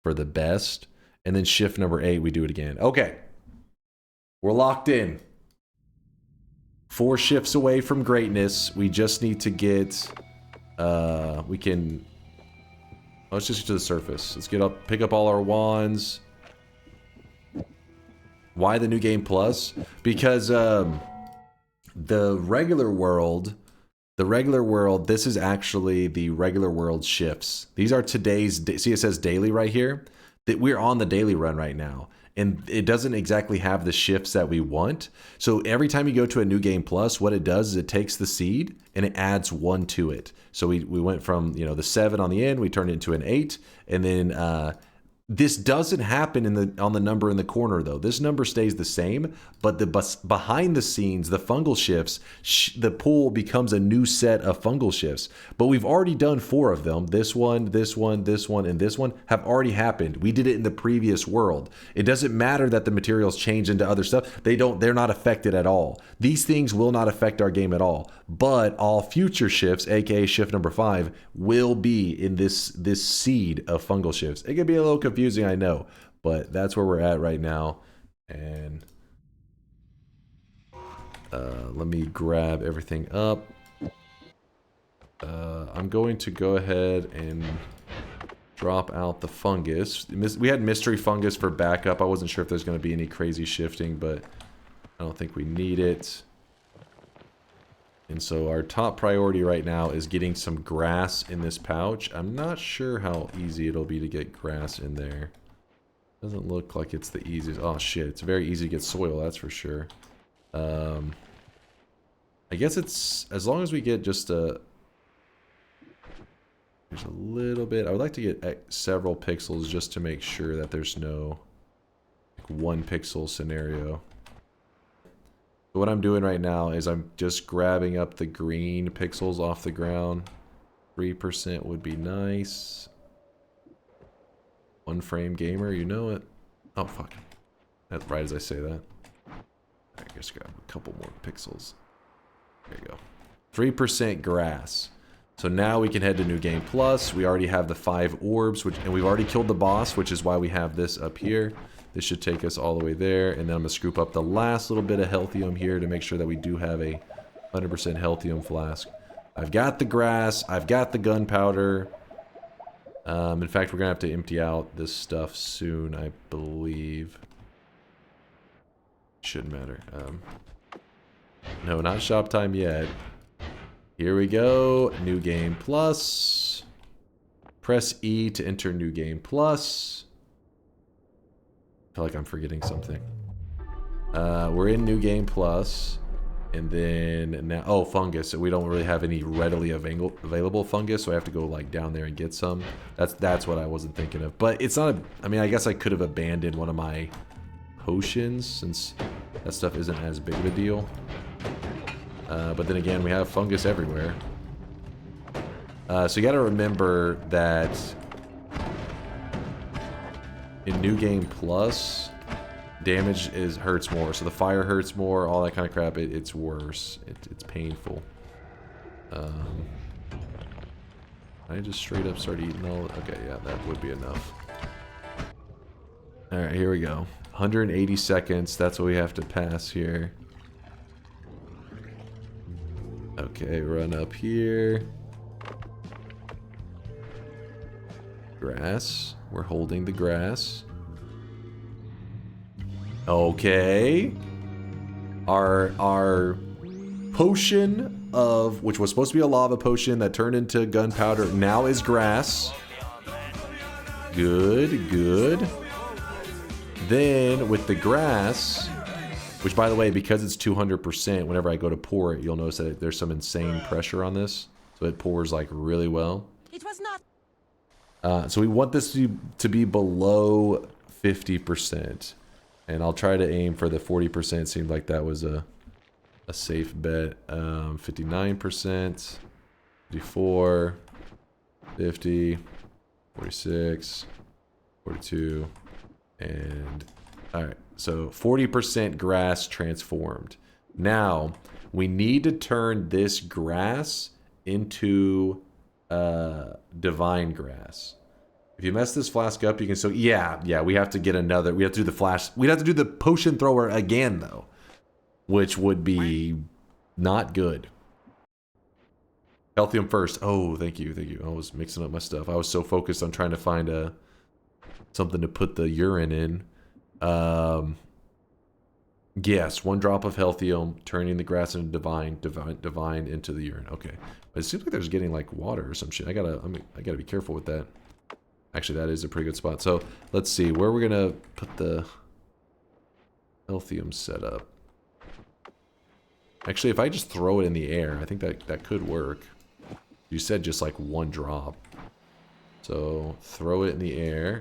for the best. And then shift number 8, we do it again. Okay, we're locked in. 4 shifts away from greatness. We just need to get, let's just get to the surface. Let's pick up all our wands. Why the New Game Plus? Because the regular world, this is actually the regular world shifts. These are today's, see it says daily right here? That we're on the daily run right now. And it doesn't exactly have the shifts that we want. So every time you go to a New Game Plus, what it does is it takes the seed and it adds 1 to it. So we went from, the 7 on the end, we turned it into an 8. And then this doesn't happen on the number in the corner, though. This number stays the same, but behind the scenes, the fungal shifts, the pool becomes a new set of fungal shifts. But we've already done 4 of them. This one, this one, this one, and this one have already happened. We did it in the previous world. It doesn't matter that the materials change into other stuff. They're not affected at all. These things will not affect our game at all. But all future shifts, aka shift number 5, will be in this seed of fungal shifts. It can be a little confusing, I know, but that's where we're at right now. And let me grab everything up. I'm going to go ahead and drop out the fungus. We had mystery fungus for backup. I wasn't sure if there's going to be any crazy shifting, but I don't think we need it. And so our top priority right now is getting some grass in this pouch. I'm not sure how easy it'll be to get grass in there. Doesn't look like it's the easiest. Oh shit, it's very easy to get soil, that's for sure. I guess it's, as long as we get just there's a little bit. I would like to get several pixels just to make sure that there's no like 1 pixel scenario. What I'm doing right now is I'm just grabbing up the green pixels off the ground. 3% would be nice. 1 frame gamer, you know it. Oh fuck. That's right as I say that. I guess grab a couple more pixels. There you go. 3% grass. So now we can head to New Game Plus. We already have the 5 orbs, and we've already killed the boss, which is why we have this up here. This should take us all the way there, and then I'm going to scoop up the last little bit of healthium here to make sure that we do have a 100% healthium flask. I've got the grass, I've got the gunpowder. In fact, we're going to have to empty out this stuff soon, I believe. Shouldn't matter. No, not shop time yet. Here we go, New Game Plus. Press E to enter New Game Plus. I feel like I'm forgetting something. We're in New Game Plus. And then now, oh, fungus. We don't really have any readily available fungus, so I have to go like down there and get some. That's what I wasn't thinking of. But it's not. I mean, I guess I could have abandoned one of my potions since that stuff isn't as big of a deal. But then again, we have fungus everywhere. So you got to remember that in New Game Plus, damage hurts more, so the fire hurts more, all that kind of crap. It's worse. It's painful. I just straight up start eating all. Okay, yeah, that would be enough. All right, here we go. 180 seconds. That's what we have to pass here. Okay, run up here. Grass. We're holding the grass. Okay. Our potion of, which was supposed to be a lava potion that turned into gunpowder, now is grass. Good, good. Then with the grass, which by the way, because it's 200%, whenever I go to pour it, you'll notice that there's some insane pressure on this. So it pours like really well. It was not. So we want this to be below 50%. And I'll try to aim for the 40%. Seemed like that was a safe bet. 59%, 54, 50, 46, 42, and alright. So 40% grass transformed. Now, we need to turn this grass into divine grass. If you mess this flask up, you can still... Yeah, we have to get another... We have to do the flash... We'd have to do the potion thrower again, though. Which would be not good. Healthium first. Oh, thank you, thank you. I was mixing up my stuff. I was so focused on trying to find something to put the urine in. Yes, 1 drop of healthium, turning the grass into divine into the urine. Okay. But it seems like there's getting, like, water or some shit. I gotta be careful with that. Actually, that is a pretty good spot. So, let's see. Where we're gonna put the healthium setup. Actually, if I just throw it in the air, I think that could work. You said just like 1 drop. So, throw it in the air.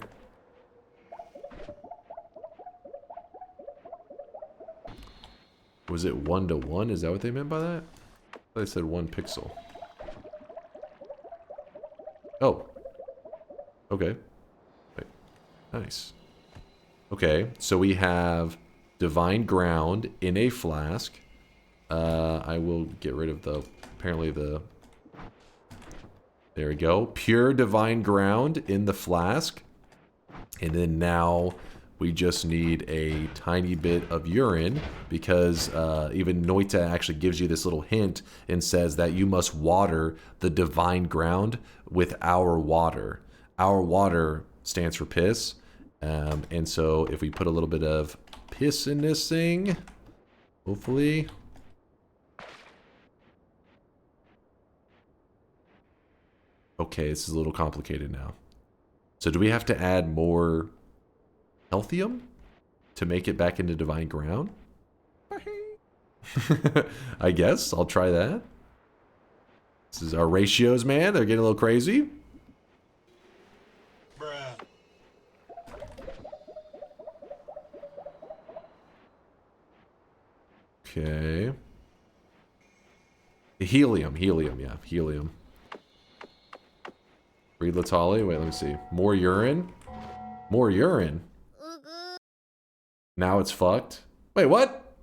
Was it 1 to 1? Is that what they meant by that? I thought they said 1 pixel. Oh. Okay. Wait. Nice. Okay, so we have divine ground in a flask. I will get rid of apparently the... There we go. Pure divine ground in the flask. And then now we just need a tiny bit of urine because even Noita actually gives you this little hint and says that you must water the divine ground with our water. Our water stands for piss. And so if we put a little bit of piss in this thing, hopefully... Okay, this is a little complicated now. So do we have to add more healthium to make it back into divine ground? I guess I'll try that. This is our ratios, man. They're getting a little crazy. Okay. Helium, yeah, helium. Read Latali. Wait, let me see. More urine? More urine? Now it's fucked? Wait, what?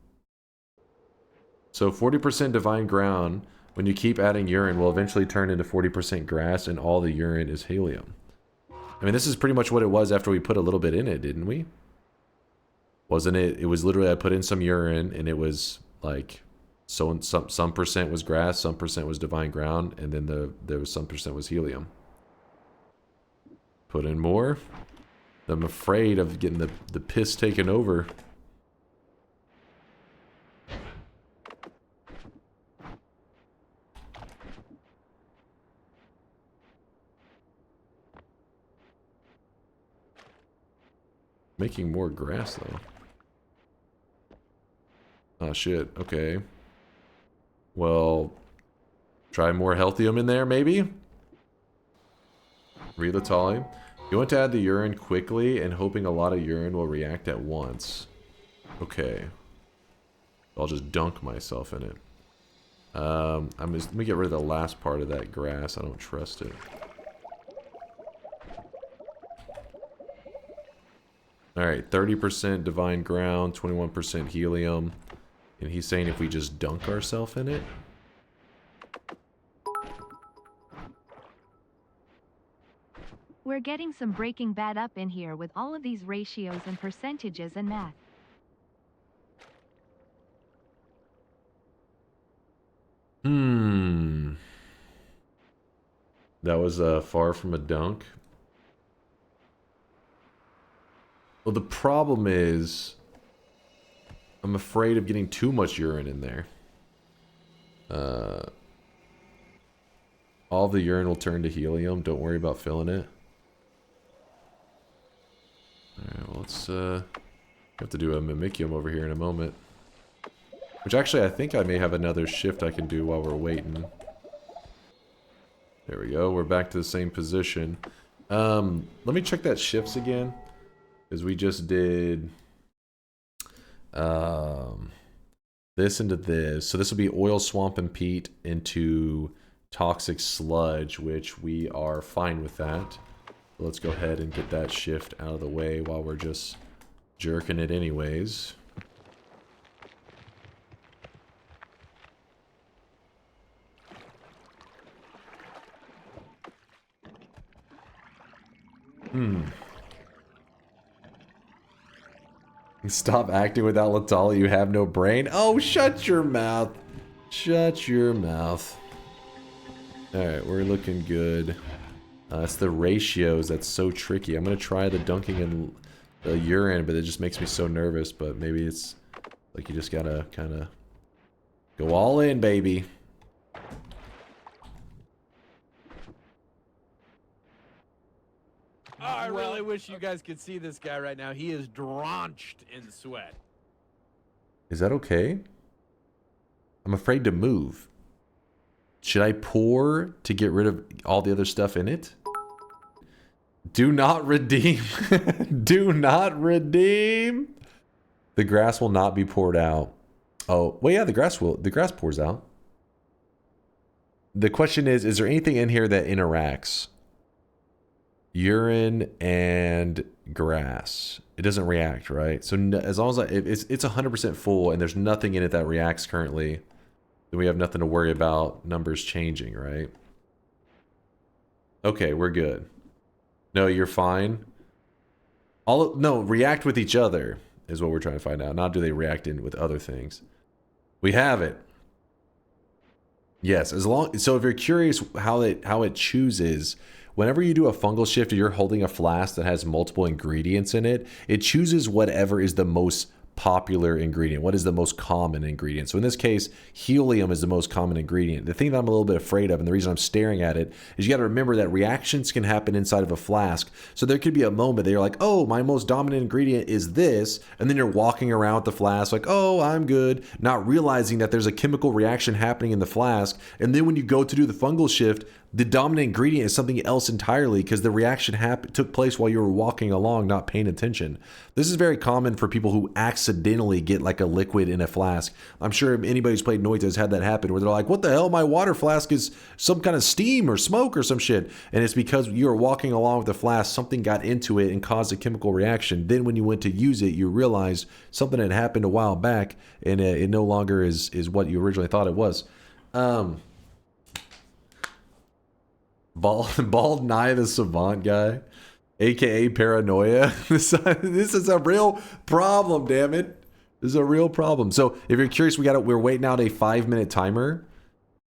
So 40% divine ground, when you keep adding urine, will eventually turn into 40% grass, and all the urine is helium. I mean, this is pretty much what it was after we put a little bit in it, didn't we? Wasn't it? It was literally, I put in some urine, and it was like, so some percent was grass, some percent was divine ground, and then there was some percent was helium. Put in more. I'm afraid of getting the piss taken over. Making more grass though. Oh, shit. Okay. Well, try more healthium in there, maybe? Read the tally. You want to add the urine quickly and hoping a lot of urine will react at once. Okay. I'll just dunk myself in it. Let me get rid of the last part of that grass. I don't trust it. Alright, 30% divine ground, 21% helium. And he's saying if we just dunk ourselves in it? We're getting some Breaking Bad up in here with all of these ratios and percentages and math. That was far from a dunk. Well, the problem is I'm afraid of getting too much urine in there. All the urine will turn to helium. Don't worry about filling it. Alright, well, let's have to do a mimicium over here in a moment. Which actually, I think I may have another shift I can do while we're waiting. There we go. We're back to the same position. Let me check that shifts again. Because we just did this into this. So this will be oil, swamp, and peat into toxic sludge, which we are fine with that. So let's go ahead and get that shift out of the way while we're just jerking it anyways. Stop acting without Latala, you have no brain. Oh, shut your mouth. Shut your mouth. Alright, we're looking good. It's the ratios that's so tricky. I'm going to try the dunking in the urine, but it just makes me so nervous. But maybe it's like you just gotta kind of go all in, baby. Oh, I really wish you guys could see this guy right now. He is drenched in sweat. Is that okay? I'm afraid to move. Should I pour to get rid of all the other stuff in it? Do not redeem. Do not redeem. The grass will not be poured out. Oh, well, yeah, the grass pours out. The question is there anything in here that interacts? Urine and grass. It doesn't react, right? So as long as it's 100% full and there's nothing in it that reacts currently, then we have nothing to worry about numbers changing, right? Okay, we're good. No, you're fine. No, react with each other is what we're trying to find out. Not do they react in with other things. We have it. Yes, so if you're curious how it chooses, whenever you do a fungal shift or you're holding a flask that has multiple ingredients in it, it chooses whatever is the most popular ingredient. What is the most common ingredient? So in this case, helium is the most common ingredient. The thing that I'm a little bit afraid of, and the reason I'm staring at it, is you got to remember that reactions can happen inside of a flask. So there could be a moment that you're like, oh, my most dominant ingredient is this, and then you're walking around with the flask like, oh, I'm good, not realizing that there's a chemical reaction happening in the flask. And then when you go to do the fungal shift, the dominant ingredient is something else entirely because the reaction took place while you were walking along, not paying attention. This is very common for people who accidentally get like a liquid in a flask. I'm sure anybody who's played Noita has had that happen where they're like, what the hell? My water flask is some kind of steam or smoke or some shit. And it's because you were walking along with the flask, something got into it and caused a chemical reaction. Then when you went to use it, you realized something had happened a while back and it no longer is what you originally thought it was. Bald Nye the Savant guy, aka Paranoia. This is a real problem, damn it. This is a real problem. So if you're curious, we're waiting out a 5-minute timer.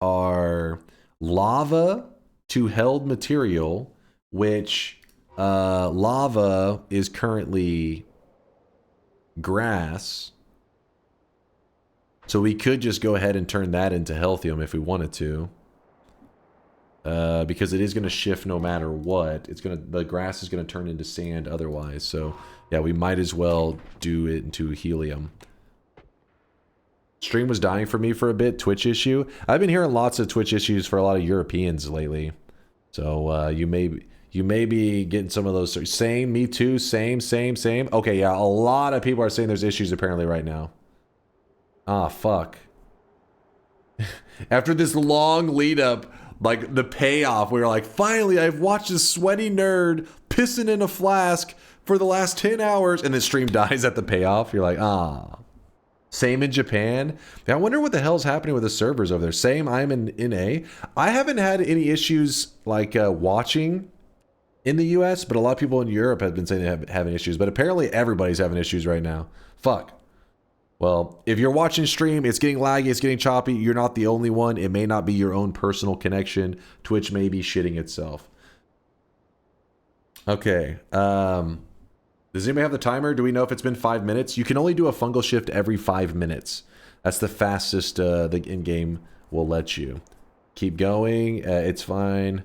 Our lava to held material, which lava is currently grass. So we could just go ahead and turn that into healthium if we wanted to. Because it is going to shift no matter what. The grass is going to turn into sand otherwise. So yeah, we might as well do it into helium. Stream was dying for me for a bit. Twitch issue. I've been hearing lots of Twitch issues for a lot of Europeans lately. So you may be getting some of those. Same, me too. Same. Okay, yeah, a lot of people are saying there's issues apparently right now. Ah, fuck. After this long lead up, like the payoff, we were like, finally, I've watched this sweaty nerd pissing in a flask for the last 10 hours, and the stream dies at the payoff. You're like, ah. Same in Japan. I wonder what the hell's happening with the servers over there. Same, I'm in A. I haven't had any issues like watching in the US, but a lot of people in Europe have been saying they have having issues, but apparently everybody's having issues right now. Fuck. Well, if you're watching stream, it's getting laggy, it's getting choppy, you're not the only one. It may not be your own personal connection. Twitch may be shitting itself. Okay. Does anybody have the timer? Do we know if it's been 5 minutes? You can only do a fungal shift every 5 minutes. That's the fastest the in-game will let you. Keep going. It's fine.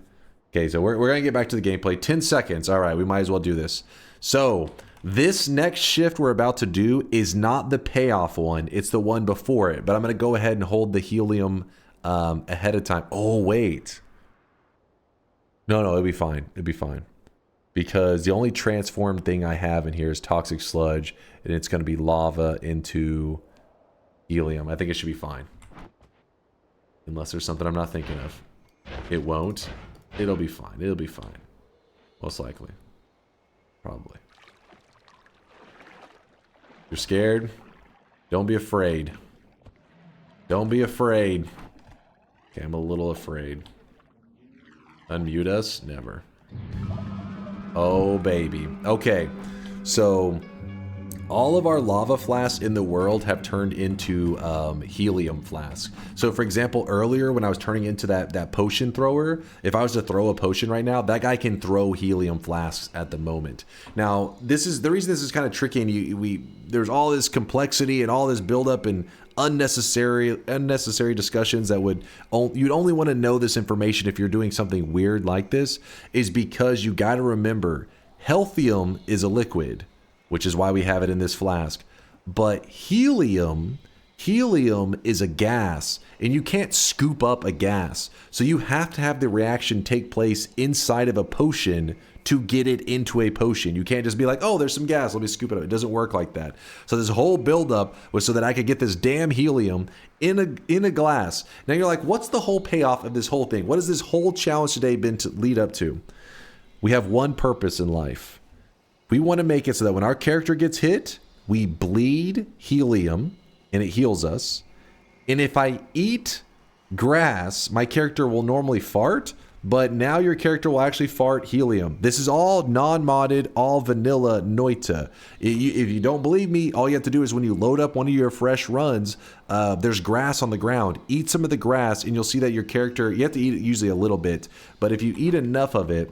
Okay, so we're going to get back to the gameplay. 10 seconds. All right, we might as well do this. So this next shift we're about to do is not the payoff one. It's the one before it. But I'm going to go ahead and hold the helium ahead of time. Oh, wait. No, it'll be fine. It'll be fine. Because the only transformed thing I have in here is toxic sludge. And it's going to be lava into helium. I think it should be fine. Unless there's something I'm not thinking of. It won't. It'll be fine. It'll be fine. Most likely. Probably. You're scared? Don't be afraid. Don't be afraid. Okay, I'm a little afraid. Unmute us? Never. Oh, baby. Okay. So all of our lava flasks in the world have turned into helium flasks. So for example, earlier when I was turning into that potion thrower, if I was to throw a potion right now, that guy can throw helium flasks at the moment. Now, this is the reason this is kind of tricky, and there's all this complexity and all this buildup and unnecessary discussions that you'd only want to know this information if you're doing something weird like this, is because you got to remember healthium is a liquid, which is why we have it in this flask. But helium is a gas, and you can't scoop up a gas. So you have to have the reaction take place inside of a potion to get it into a potion. You can't just be like, oh, there's some gas, let me scoop it up. It doesn't work like that. So this whole buildup was so that I could get this damn helium in a glass. Now you're like, what's the whole payoff of this whole thing? What has this whole challenge today been to lead up to? We have one purpose in life. We want to make it so that when our character gets hit, we bleed helium and it heals us. And if I eat grass, my character will normally fart, but now your character will actually fart helium. This is all non-modded, all vanilla Noita. If you don't believe me, all you have to do is when you load up one of your fresh runs, there's grass on the ground. Eat some of the grass and you'll see that your character, you have to eat it usually a little bit, but if you eat enough of it,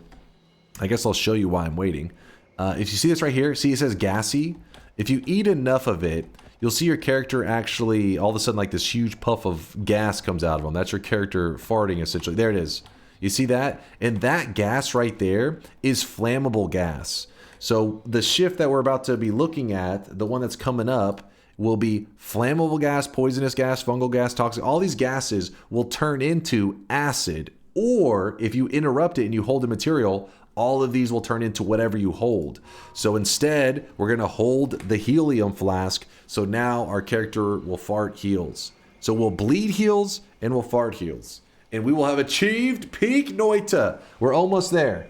I guess I'll show you why I'm waiting. If you see this right here, see it says gassy? If you eat enough of it, you'll see your character actually, all of a sudden like this huge puff of gas comes out of them. That's your character farting essentially. There it is. You see that? And that gas right there is flammable gas. So the shift that we're about to be looking at, the one that's coming up, will be flammable gas, poisonous gas, fungal gas, toxic. All these gases will turn into acid. Or if you interrupt it and you hold the material, all of these will turn into whatever you hold. So instead, we're going to hold the helium flask. So now our character will fart heals. So we'll bleed heals and we'll fart heals. And we will have achieved peak Noita. We're almost there.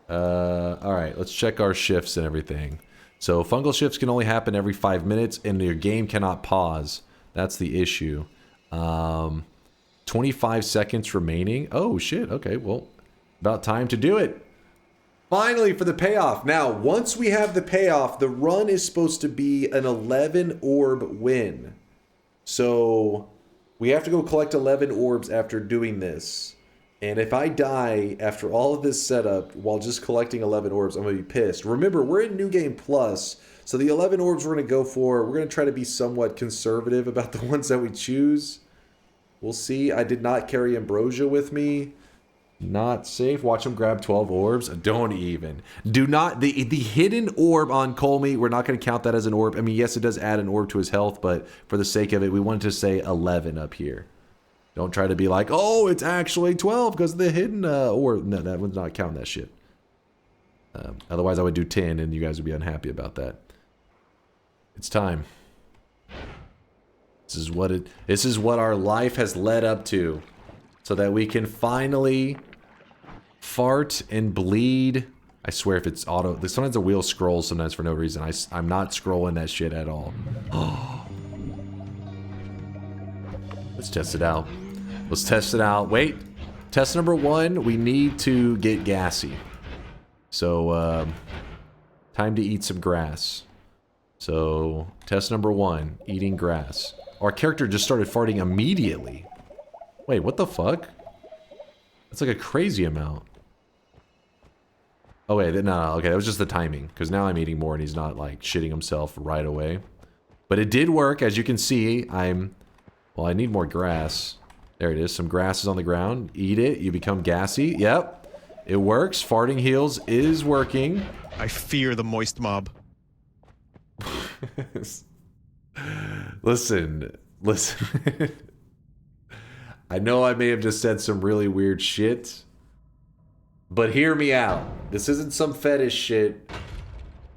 All right, let's check our shifts and everything. So fungal shifts can only happen every 5 minutes and your game cannot pause. That's the issue. 25 seconds remaining. Oh shit, okay, well, about time to do it. Finally, for the payoff. Now, once we have the payoff, the run is supposed to be an 11 orb win. So we have to go collect 11 orbs after doing this. And if I die after all of this setup while just collecting 11 orbs, I'm going to be pissed. Remember, we're in New Game Plus, so the 11 orbs we're going to go for, we're going to try to be somewhat conservative about the ones that we choose. We'll see. I did not carry ambrosia with me. Not safe. Watch him grab 12 orbs. Don't even. Do not. The hidden orb on Kolmi, we're not going to count that as an orb. I mean, yes, it does add an orb to his health, but for the sake of it, we wanted to say 11 up here. Don't try to be like, oh, it's actually 12 because the hidden orb. No, that one's not counting that shit. Otherwise, I would do 10 and you guys would be unhappy about that. It's time. This is what our life has led up to. So that we can finally fart and bleed. I swear if it's auto... Sometimes the wheel scrolls sometimes for no reason. I'm not scrolling that shit at all. Let's test it out. Let's test it out. Wait. Test number 1. We need to get gassy. So, time to eat some grass. So, test number 1. Eating grass. Our character just started farting immediately. Wait, what the fuck? That's like a crazy amount. Oh wait, no, okay, that was just the timing. Because now I'm eating more and he's not like shitting himself right away. But it did work, as you can see. Well, I need more grass. There it is, some grass is on the ground. Eat it, you become gassy. Yep, it works. Farting heals is working. I fear the moist mob. Listen. I know I may have just said some really weird shit, but hear me out. This isn't some fetish shit.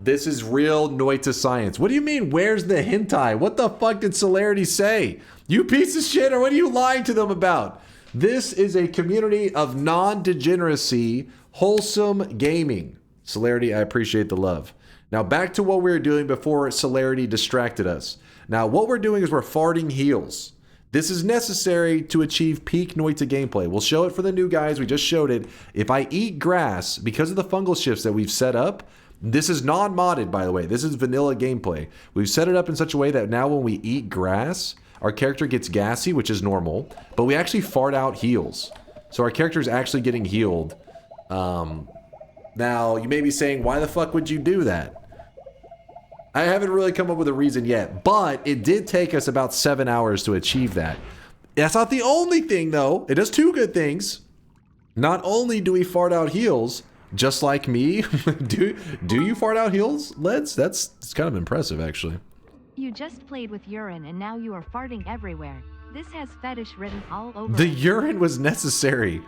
This is real Noita science. What do you mean, where's the hentai? What the fuck did Celerity say? You piece of shit, or what are you lying to them about? This is a community of non-degeneracy, wholesome gaming. Celerity, I appreciate the love. Now back to what we were doing before Celerity distracted us. Now what we're doing is we're farting heals. This is necessary to achieve peak Noita gameplay. We'll show it for the new guys. We just showed it. If I eat grass, because of the fungal shifts that we've set up, this is non-modded, by the way. This is vanilla gameplay. We've set it up in such a way that now when we eat grass, our character gets gassy, which is normal, but we actually fart out heals. So our character is actually getting healed. Now, you may be saying, why the fuck would you do that? I haven't really come up with a reason yet, but it did take us about 7 hours to achieve that. That's not the only thing, though. It does 2 good things. Not only do we fart out heals, just like me. do you fart out heals, Leds? It's kind of impressive, actually. You just played with urine and now you are farting everywhere. This has fetish written all over The it. urine was necessary.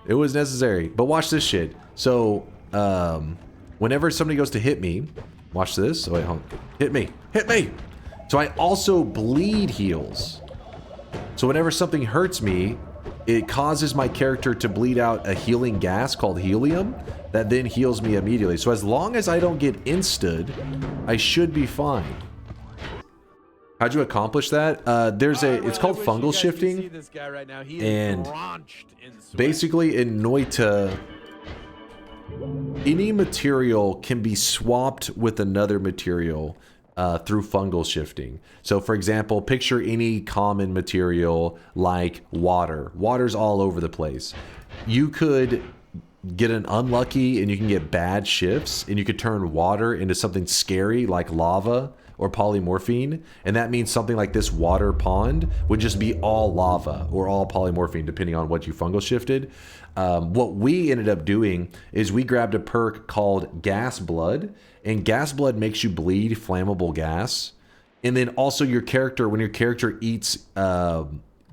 It was necessary. But watch this shit. So, whenever somebody goes to hit me... Watch this. Oh, wait, hold on. Hit me. Hit me! So I also bleed heals. So whenever something hurts me, it causes my character to bleed out a healing gas called healium that then heals me immediately. So as long as I don't get insta'd, I should be fine. How'd you accomplish that? It's called fungal shifting. And basically in Noita, any material can be swapped with another material through fungal shifting. So for example, picture any common material like water. Water's all over the place. You could get an unlucky and you can get bad shifts and you could turn water into something scary like lava or polymorphine, and that means something like this water pond would just be all lava or all polymorphine depending on what you fungal shifted. What we ended up doing is we grabbed a perk called gas blood, and gas blood makes you bleed flammable gas, and then also your character, when your character eats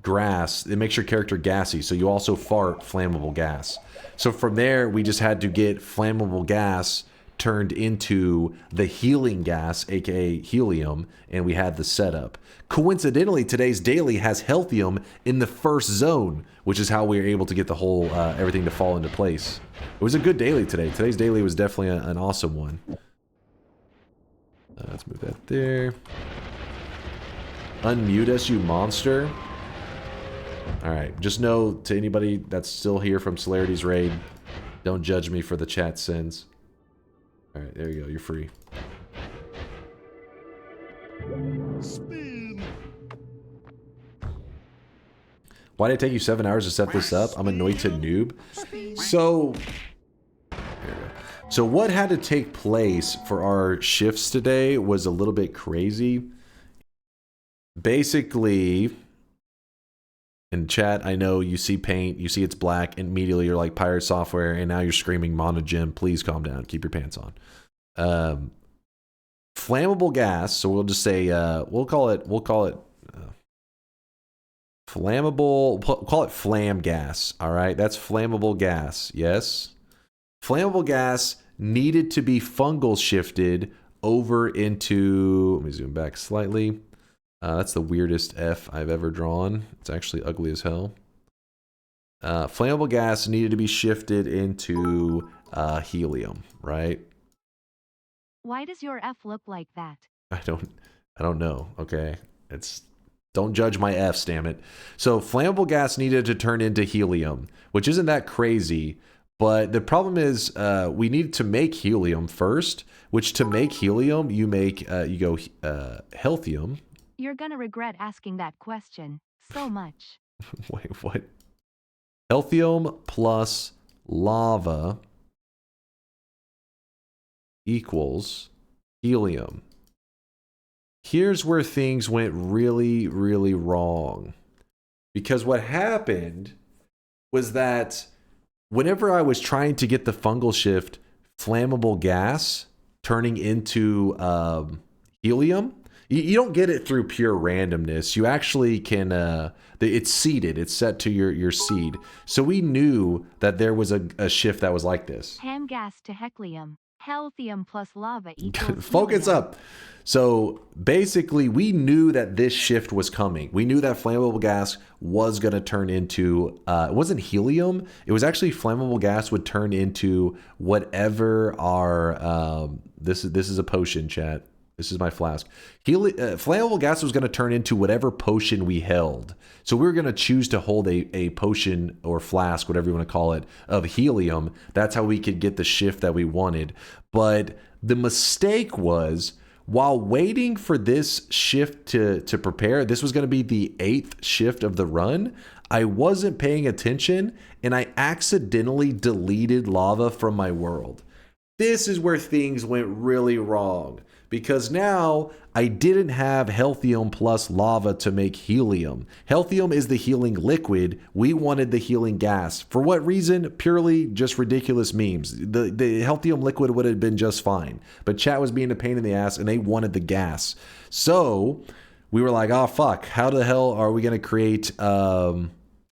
grass, it makes your character gassy, so you also fart flammable gas. So from there we just had to get flammable gas turned into the healing gas, aka helium, and we had the setup. Coincidentally, today's daily has healthium in the first zone, which is how we were able to get the whole everything to fall into place. It was a good daily today. Today's daily was definitely an awesome one. Let's move that there. Unmute us, you monster. Alright, just know to anybody that's still here from Celerity's raid, don't judge me for the chat sins. Alright, there you go. You're free. Spin. Why did it take you 7 hours to set this up? I'm a Noita noob. So what had to take place for our shifts today was a little bit crazy. Basically, In chat, I know you see paint, you see it's black, and immediately you're like pirate software, and now you're screaming monogem. Please calm down. Keep your pants on. Flammable gas. So we'll just say we'll call it flammable. We'll call it flam gas. All right, that's flammable gas. Yes, flammable gas needed to be fungal shifted over into. Let me zoom back slightly. That's the weirdest F I've ever drawn. It's actually ugly as hell. Flammable gas needed to be shifted into helium, right? Why does your F look like that? I don't know. Okay, don't judge my F's, damn it. So flammable gas needed to turn into helium, which isn't that crazy. But the problem is we need to make helium first, which to make helium you go healthium. You're gonna regret asking that question so much. Wait, what? Healthium plus lava equals helium. Here's where things went really, really wrong. Because what happened was that whenever I was trying to get the fungal shift flammable gas turning into helium, you don't get it through pure randomness. You actually can, it's seeded. It's set to your seed. So we knew that there was a shift that was like this. Ham gas to healium. Healthium plus lava equals Focus helium. up. So basically, we knew that this shift was coming. We knew that flammable gas was going to turn into, it wasn't helium. It was actually flammable gas would turn into whatever our, this is a potion, chat. This is my flask. Flammable gas was going to turn into whatever potion we held. So we were going to choose to hold a potion or flask, whatever you want to call it, of helium. That's how we could get the shift that we wanted. But the mistake was, while waiting for this shift to prepare, this was going to be the 8th shift of the run. I wasn't paying attention, and I accidentally deleted lava from my world. This is where things went really wrong. Because now I didn't have healthium plus lava to make helium. Healthium is the healing liquid. We wanted the healing gas. For what reason? Purely just ridiculous memes. The healthium liquid would have been just fine. But chat was being a pain in the ass and they wanted the gas. So we were like, oh fuck, how the hell are we going to create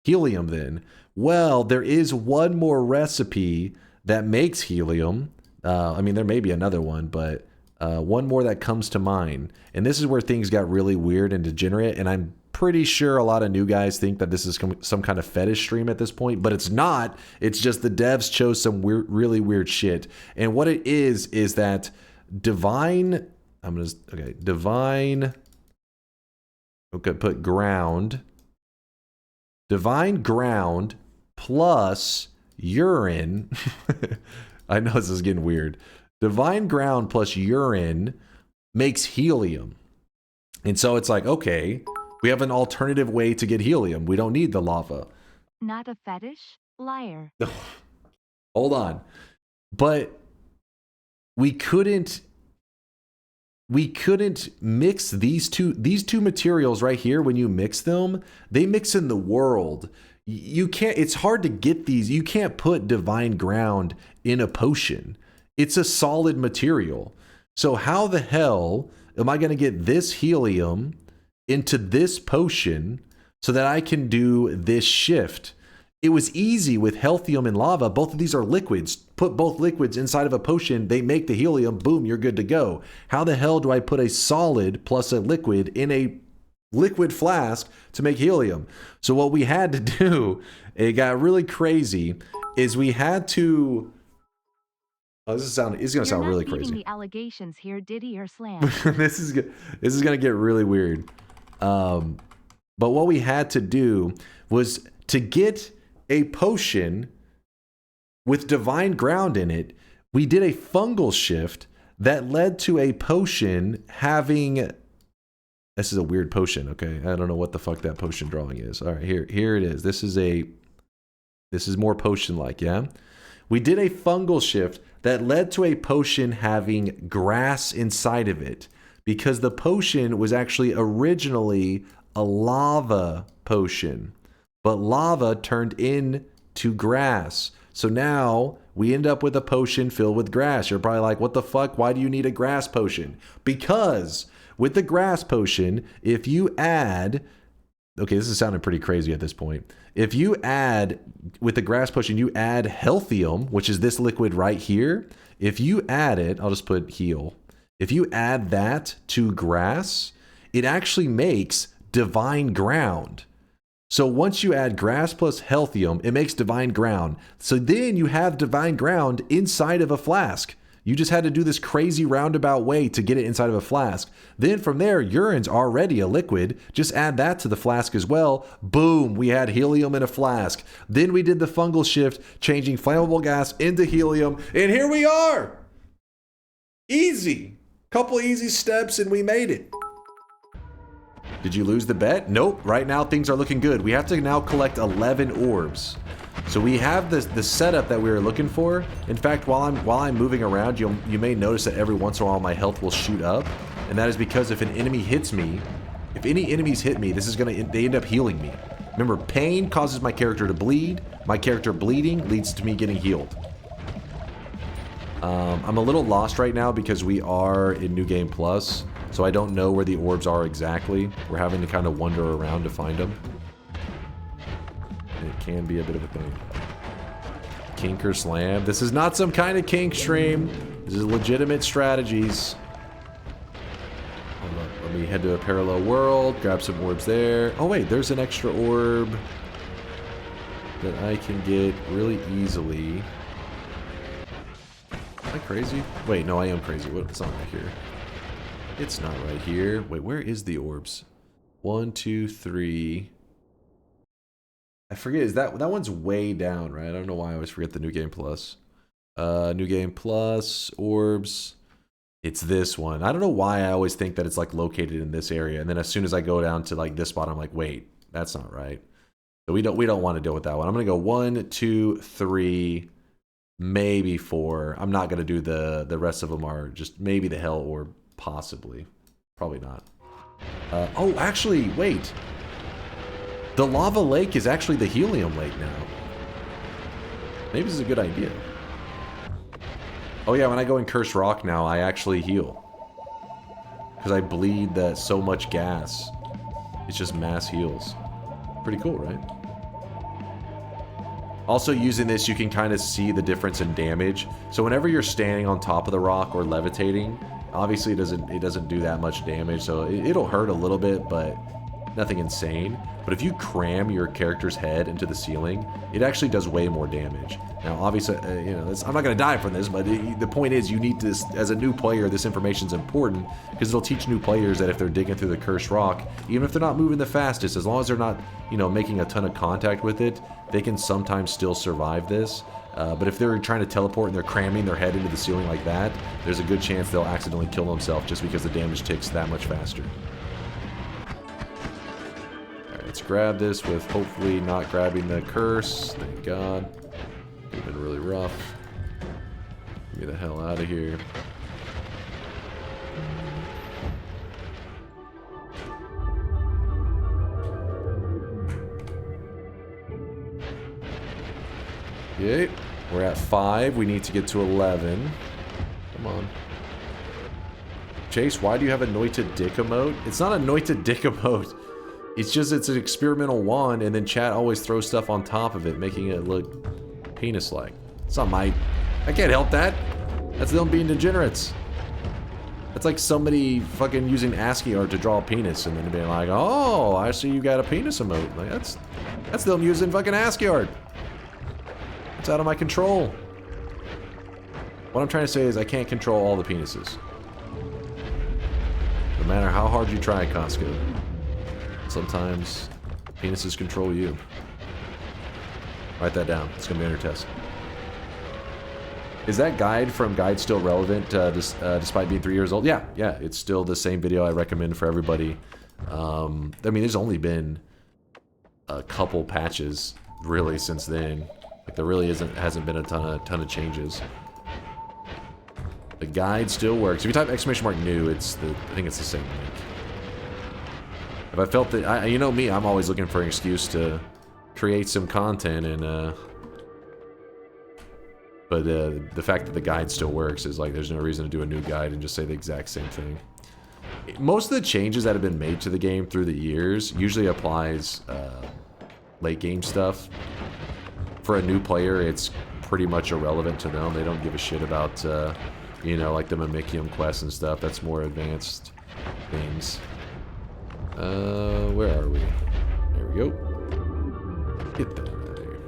helium then? Well, there is one more recipe that makes helium. I mean, there may be another one, but one more that comes to mind. And this is where things got really weird and degenerate. And I'm pretty sure a lot of new guys think that this is some kind of fetish stream at this point, but it's not. It's just the devs chose some weird, really weird shit. And what it is that divine, divine, okay, put ground, divine ground plus urine. I know this is getting weird. Divine ground plus urine makes helium. And so it's like, okay, we have an alternative way to get helium. We don't need the lava. Not a fetish? Liar. Hold on. But we couldn't mix these two materials right here. When you mix them, they mix in the world. You can't, it's hard to get these. You can't put divine ground in a potion. It's a solid material. So how the hell am I going to get this helium into this potion so that I can do this shift? It was easy with healthium and lava. Both of these are liquids. Put both liquids inside of a potion. They make the helium. Boom, you're good to go. How the hell do I put a solid plus a liquid in a liquid flask to make helium? So what we had to do, it got really crazy, is we had to... Oh, this is going to sound really crazy. The allegations here, DunkOrSlam. This is going to get really weird. But what we had to do was to get a potion with divine ground in it. We did a fungal shift that led to a potion having. This is a weird potion. Okay, I don't know what the fuck that potion drawing is. All right, here it is. This is more potion-like. Yeah, we did a fungal shift that led to a potion having grass inside of it, because the potion was actually originally a lava potion. but lava turned into grass. So now we end up with a potion filled with grass. You're probably like, what the fuck? Why do you need a grass potion? Because with the grass potion, if you add... Okay, this is sounding pretty crazy at this point. If you add, with the grass potion, you add healthium, which is this liquid right here. If you add it, I'll just put heal. If you add that to grass, it actually makes divine ground. So once you add grass plus healthium, it makes divine ground. So then you have divine ground inside of a flask. You just had to do this crazy roundabout way to get it inside of a flask. Then from there, urine's already a liquid. Just add that to the flask as well. Boom, we had helium in a flask. Then we did the fungal shift, changing flammable gas into helium. And here we are. Easy. Couple easy steps and we made it. Did you lose the bet? Nope. Right now, things are looking good. We have to now collect 11 orbs. So we have the setup that we were looking for. In fact, while I'm moving around, you may notice that every once in a while my health will shoot up, and that is because if an enemy hits me, if any enemies hit me, they end up healing me. Remember, pain causes my character to bleed. My character bleeding leads to me getting healed. I'm a little lost right now because we are in New Game Plus, so I don't know where the orbs are exactly. We're having to kind of wander around to find them. It can be a bit of a thing. DunkOrSlam. This is not some kind of kink stream. This is legitimate strategies. Hold on. Let me head to a parallel world. Grab some orbs there. Oh wait, there's an extra orb that I can get really easily. Am I crazy? Wait, no, I am crazy. It's not right here. It's not right here. Wait, where is the orbs? 1, 2, 3... I forget, is that one's way down, right? I don't know why I always forget the New Game Plus. New Game Plus, orbs. It's this one. I don't know why I always think that it's like located in this area. And then as soon as I go down to like this spot, I'm like, wait, that's not right. So we don't want to deal with that one. I'm gonna go 1, 2, 3, maybe 4. I'm not gonna do the rest of them are just maybe the hell orb, possibly. Probably not. Oh, actually, wait. The lava lake is actually the helium lake now. Maybe this is a good idea. Oh yeah, when I go in Cursed Rock now, I actually heal. Because I bleed that so much gas. It's just mass heals. Pretty cool, right? Also using this, you can kind of see the difference in damage. So whenever you're standing on top of the rock or levitating, obviously it doesn't do that much damage. So it'll hurt a little bit, but nothing insane. But if you cram your character's head into the ceiling, it actually does way more damage. Now, obviously, you know, I'm not going to die from this, but the point is you need this, as a new player, this information's important because it'll teach new players that if they're digging through the Cursed Rock, even if they're not moving the fastest, as long as they're not, you know, making a ton of contact with it, they can sometimes still survive this. But if they're trying to teleport and they're cramming their head into the ceiling like that, there's a good chance they'll accidentally kill themselves just because the damage ticks that much faster. Let's grab this with hopefully not grabbing the curse. Thank God. Would have been really rough. Get me the hell out of here. Okay, we're at 5. We need to get to 11. Come on. Chase, why do you have a Noita dick emote? It's not a Noita dick emote. It's an experimental wand, and then chat always throws stuff on top of it, making it look penis-like. It's not my... I can't help that. That's them being degenerates. That's like somebody fucking using ASCII art to draw a penis, and then being like, oh, I see you got a penis emote. Like, that's them using fucking ASCII art. It's out of my control. What I'm trying to say is I can't control all the penises. No matter how hard you try, Costco. Sometimes penises control you. Write that down. It's gonna be on your test. Is that guide from Guide still relevant despite being 3 years old? Yeah, it's still the same video I recommend for everybody. I mean, there's only been a couple patches really since then. Like there really hasn't been a ton of changes. The guide still works. If you type !new, I think it's the same link. If I felt that, you know me, I'm always looking for an excuse to create some content and but the fact that the guide still works is like there's no reason to do a new guide and just say the exact same thing. Most of the changes that have been made to the game through the years usually applies late game stuff. For a new player, it's pretty much irrelevant to them. They don't give a shit about, you know, like the mimicium quests and stuff. That's more advanced things. Where are we? There we go. Get that out of here.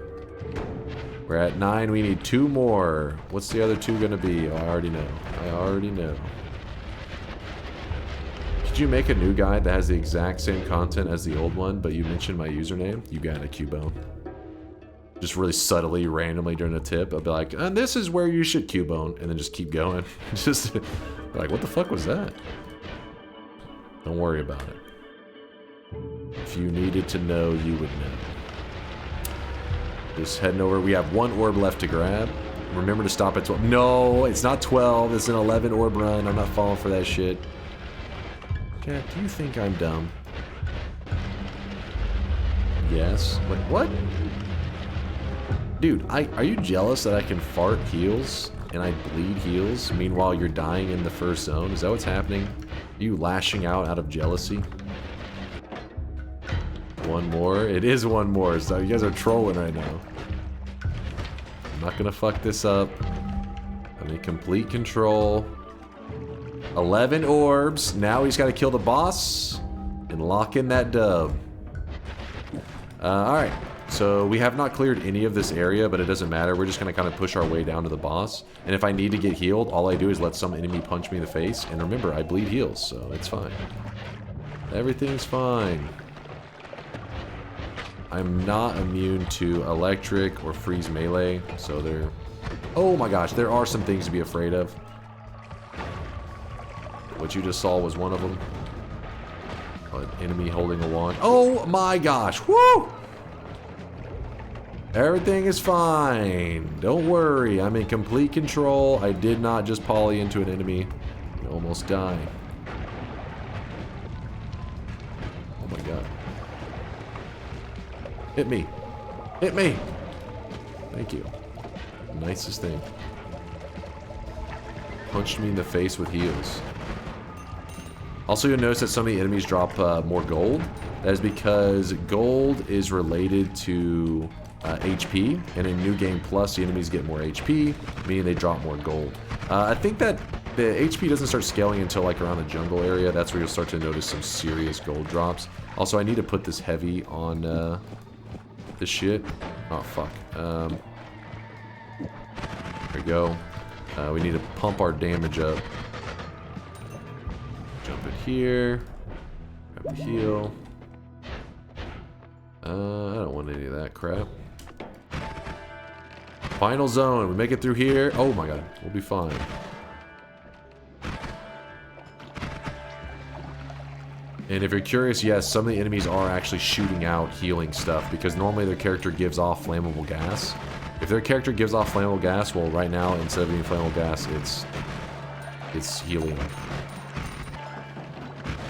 We're at 9. We need 2 more. What's the other 2 gonna be? Oh, I already know. I already know. Could you make a new guide that has the exact same content as the old one, but you mentioned my username? You got it, Cubone. Just really subtly, randomly during a tip, I'll be like, and this is where you should Cubone, and then just keep going. Just like, what the fuck was that? Don't worry about it. If you needed to know, you would know. Just heading over. We have 1 orb left to grab. Remember to stop at 12. No, it's not 12. It's an 11 orb run. I'm not falling for that shit. Jack, do you think I'm dumb? Yes. Wait, what? Dude, are you jealous that I can fart heals and I bleed heals? Meanwhile, you're dying in the first zone? Is that what's happening? Are you lashing out of jealousy? 1 more? It is 1 more, so you guys are trolling right now. I'm not gonna fuck this up. I'm in complete control. 11 orbs. Now he's got to kill the boss and lock in that dub. Alright. So we have not cleared any of this area, but it doesn't matter. We're just going to kind of push our way down to the boss. And if I need to get healed, all I do is let some enemy punch me in the face. And remember, I bleed heals, so it's fine. Everything's fine. I'm not immune to electric or freeze melee, so there... Oh my gosh, there are some things to be afraid of. What you just saw was one of them. An enemy holding a wand. Oh my gosh, woo! Everything is fine. Don't worry, I'm in complete control. I did not just poly into an enemy and almost die. Oh my god. Hit me. Hit me! Thank you. Nicest thing. Punched me in the face with heals. Also, you'll notice that some of the enemies drop more gold. That is because gold is related to HP, and in New Game Plus, the enemies get more HP, meaning they drop more gold. I think that the HP doesn't start scaling until like around the jungle area. That's where you'll start to notice some serious gold drops. Also, I need to put this heavy on this shit. Oh, fuck. There we go. We need to pump our damage up. Jump in here. Grab the heal. I don't want any of that crap. Final zone. We make it through here. Oh my god. We'll be fine. And if you're curious, yes, some of the enemies are actually shooting out healing stuff because normally their character gives off flammable gas. If their character gives off flammable gas, well, right now, instead of being flammable gas, it's helium.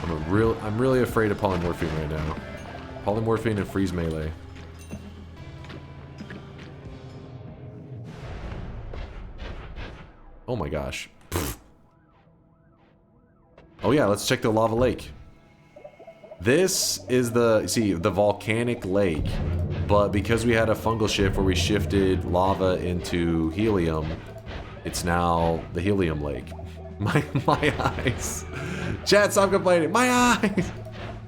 I'm really afraid of polymorphine right now. Polymorphine and freeze melee. Oh my gosh. Pfft. Oh yeah, let's check the lava lake. This is the volcanic lake, but because we had a fungal shift where we shifted lava into helium, it's now the helium lake. My eyes. Chat, stop complaining. My eyes!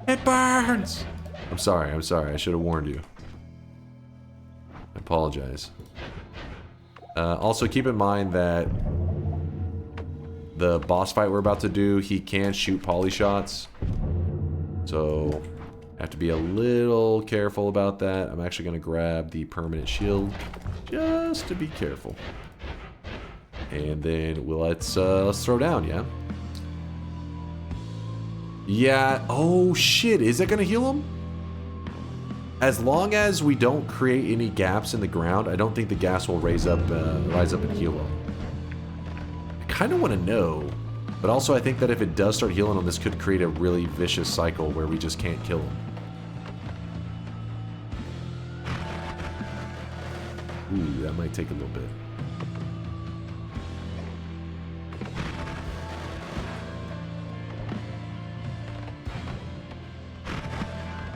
It burns! I'm sorry. I should have warned you. I apologize. Also, keep in mind that the boss fight we're about to do, he can shoot poly shots. So, have to be a little careful about that. I'm actually going to grab the permanent shield just to be careful. And then let's throw down, yeah? Yeah, oh shit, is that gonna heal him? As long as we don't create any gaps in the ground, I don't think the gas will rise up and heal him. I kind of want to know, but also I think that if it does start healing him, this could create a really vicious cycle where we just can't kill him. Ooh, that might take a little bit.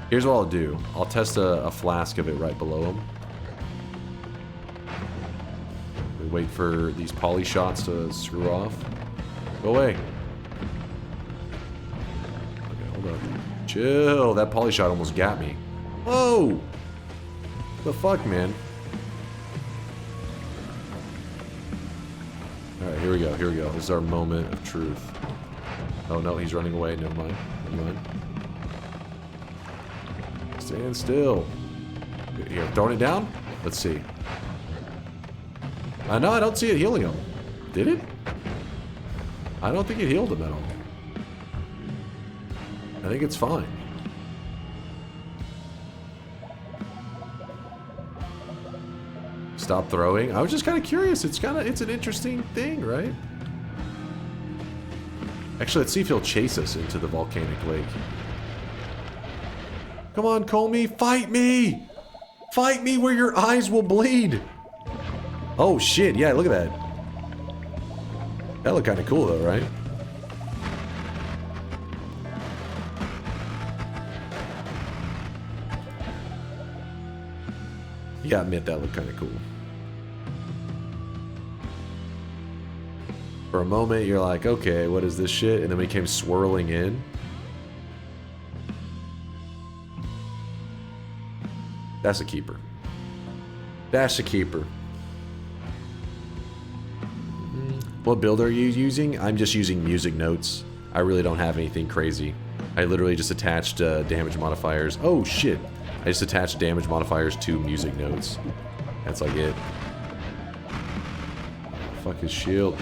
Here's what I'll do. I'll test a flask of it right below him. We wait for these poly shots to screw off. Go away. Okay, hold up. Chill. That poly shot almost got me. Whoa! The fuck, man? Alright, here we go. Here we go. This is our moment of truth. Oh no, he's running away. Never mind. Never mind. Stand still. Here, throwing it down? Let's see. No, I don't see it healing him. Did it? I don't think it healed him at all. I think it's fine. Stop throwing. I was just kind of curious. It's an interesting thing, right? Actually, let's see if he'll chase us into the volcanic lake. Come on, Kolmi, fight me! Fight me where your eyes will bleed! Oh shit, yeah, look at that. That looked kind of cool though, right? You gotta admit that looked kind of cool. For a moment, you're like, okay, what is this shit? And then we came swirling in. That's a keeper. That's a keeper. What build are you using? I'm just using music notes. I really don't have anything crazy. I literally just attached damage modifiers. Oh shit. I just attached damage modifiers to music notes. That's like it. Fuck his shield.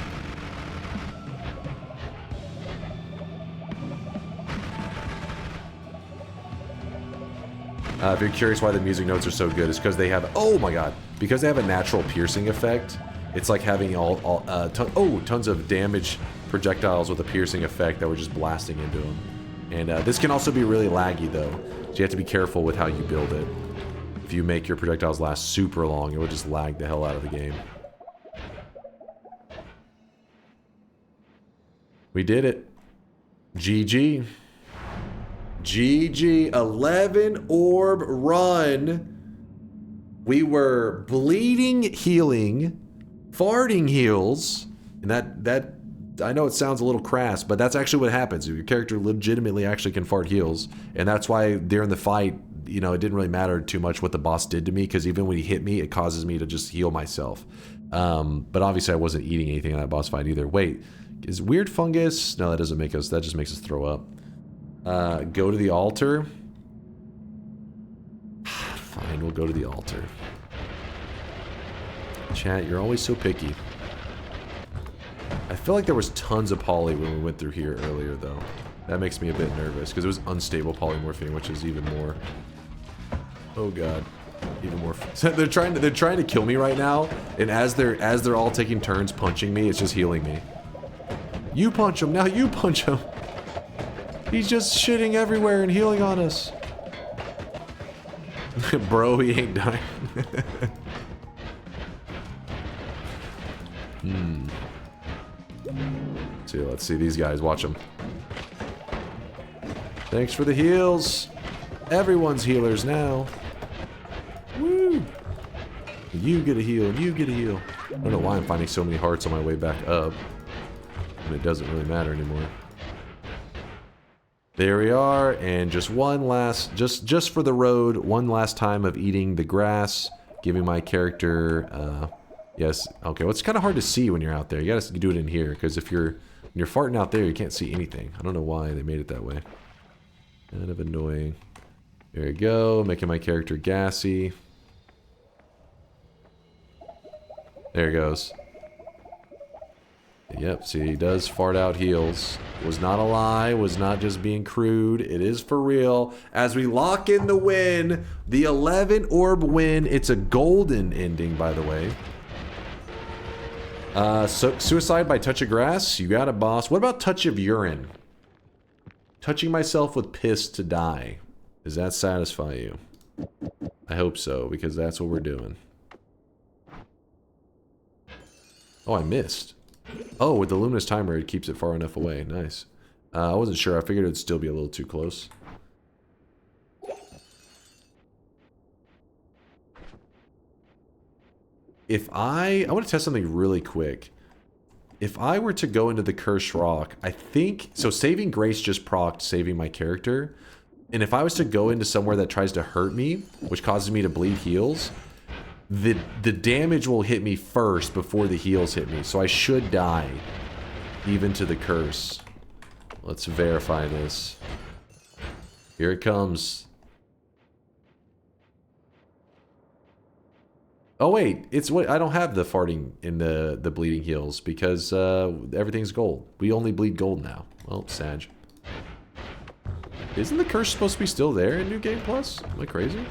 If you're curious why the music notes are so good, it's because they have, oh my god, because they have a natural piercing effect. It's like having tons of damage projectiles with a piercing effect that we're just blasting into them. And this can also be really laggy though, so you have to be careful with how you build it. If you make your projectiles last super long, it will just lag the hell out of the game. We did it. GG. GG, 11 orb run. We were bleeding healing, farting heals, and that I know it sounds a little crass, but that's actually what happens. Your character legitimately actually can fart heals, and that's why during the fight, you know, it didn't really matter too much what the boss did to me, because even when he hit me, it causes me to just heal myself. But obviously I wasn't eating anything in that boss fight either. Wait, is weird fungus? No, that doesn't make us, that just makes us throw up. Go to the altar. Fine, we'll go to the altar. Chat, you're always so picky. I feel like there was tons of poly when we went through here earlier, though. That makes me a bit nervous, because it was unstable polymorphing, which is even more... Oh god. Even more... So they're trying to kill me right now, and as they're all taking turns punching me, it's just healing me. You punch him, now you punch him! He's just shitting everywhere and healing on us. Bro, he ain't dying. Let's see these guys. Watch them. Thanks for the heals. Everyone's healers now. Woo! You get a heal, and you get a heal. I don't know why I'm finding so many hearts on my way back up. And it doesn't really matter anymore. There we are, and just one last, just for the road, one last time of eating the grass, giving my character, yes, okay, well, it's kind of hard to see when you're out there. You gotta do it in here, because if you're farting out there, you can't see anything. I don't know why they made it that way. Kind of annoying. There you go, making my character gassy. There it goes. Yep, see, he does fart out heals. Was not a lie, was not just being crude. It is for real. As we lock in the win, the 11 orb win. It's a golden ending, by the way. Suicide by touch of grass? You got it, boss. What about touch of urine? Touching myself with piss to die. Does that satisfy you? I hope so, because that's what we're doing. Oh, I missed. Oh, with the luminous timer, it keeps it far enough away. Nice. I wasn't sure. I figured it would still be a little too close. If I want to test something really quick. If I were to go into the Cursed Rock, I think... So Saving Grace just procced saving my character. And if I was to go into somewhere that tries to hurt me, which causes me to bleed heals, the damage will hit me first before the heals hit me. So I should die, even to the curse. Let's verify this. Here it comes. Oh wait, it's what I don't have the farting in the bleeding heals because everything's gold. We only bleed gold now. Well, Sag. Isn't the curse supposed to be still there in New Game Plus? Am I crazy?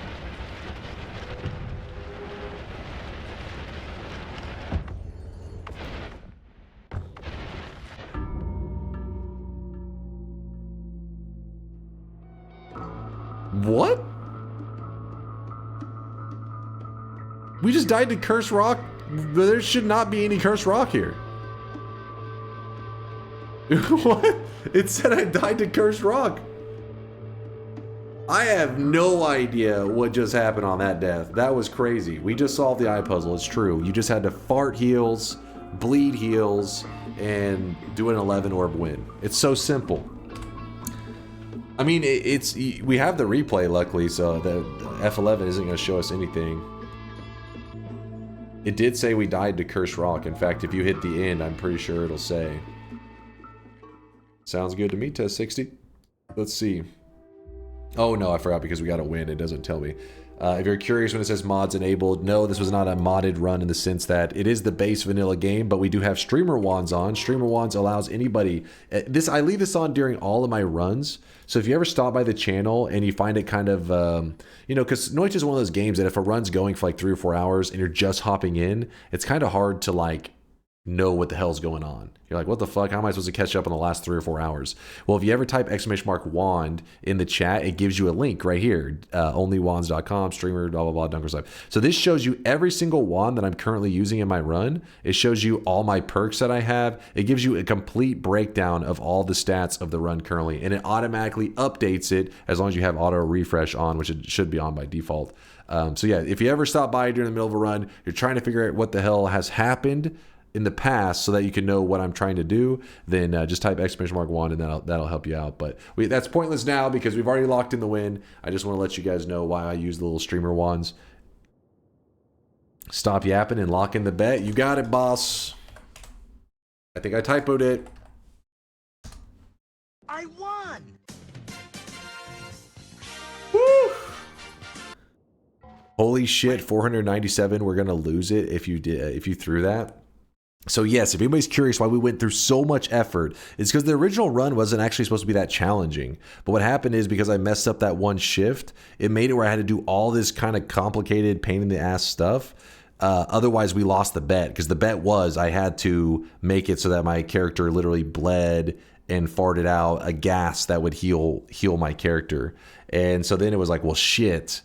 What? We just died to Cursed Rock? There should not be any Cursed Rock here. What? It said I died to Cursed Rock. I have no idea what just happened on that death. That was crazy. We just solved the eye puzzle. It's true. You just had to fart heals, bleed heals, and do an 11 orb win. It's so simple. I mean, we have the replay, luckily, so the F11 isn't going to show us anything. It did say we died to Cursed Rock. In fact, if you hit the end, I'm pretty sure it'll say. Sounds good to me, Test 60. Let's see. Oh no, I forgot because we got a win. It doesn't tell me. If you're curious when it says mods enabled, no, this was not a modded run in the sense that it is the base vanilla game, but we do have streamer wands on. Streamer wands allows anybody... I leave this on during all of my runs. So if you ever stop by the channel and you find it kind of... you know, because Noita is one of those games that if a run's going for like 3 or 4 hours and you're just hopping in, it's kind of hard to like know what the hell's going on. You're like, what the fuck? How am I supposed to catch up on the last 3 or 4 hours? Well, if you ever type !wand in the chat, it gives you a link right here. Onlywands.com, streamer, blah, blah, blah, DunkOrSlam. So this shows you every single wand that I'm currently using in my run. It shows you all my perks that I have. It gives you a complete breakdown of all the stats of the run currently. And it automatically updates it as long as you have auto refresh on, which it should be on by default. So yeah, if you ever stop by during the middle of a run, you're trying to figure out what the hell has happened in the past so that you can know what I'm trying to do, then just type !wand and that'll help you out. But that's pointless now because we've already locked in the win. I just want to let you guys know why I use the little streamer wands. Stop yapping and lock in the bet. You got it, boss. I think I typoed it. I won! Woo! Holy shit, 497. We're gonna lose it if you threw that. So yes, if anybody's curious why we went through so much effort, it's because the original run wasn't actually supposed to be that challenging. But what happened is because I messed up that one shift, it made it where I had to do all this kind of complicated, pain in the ass stuff. Otherwise, we lost the bet because the bet was I had to make it so that my character literally bled and farted out a gas that would heal my character. And so then it was like, well, shit,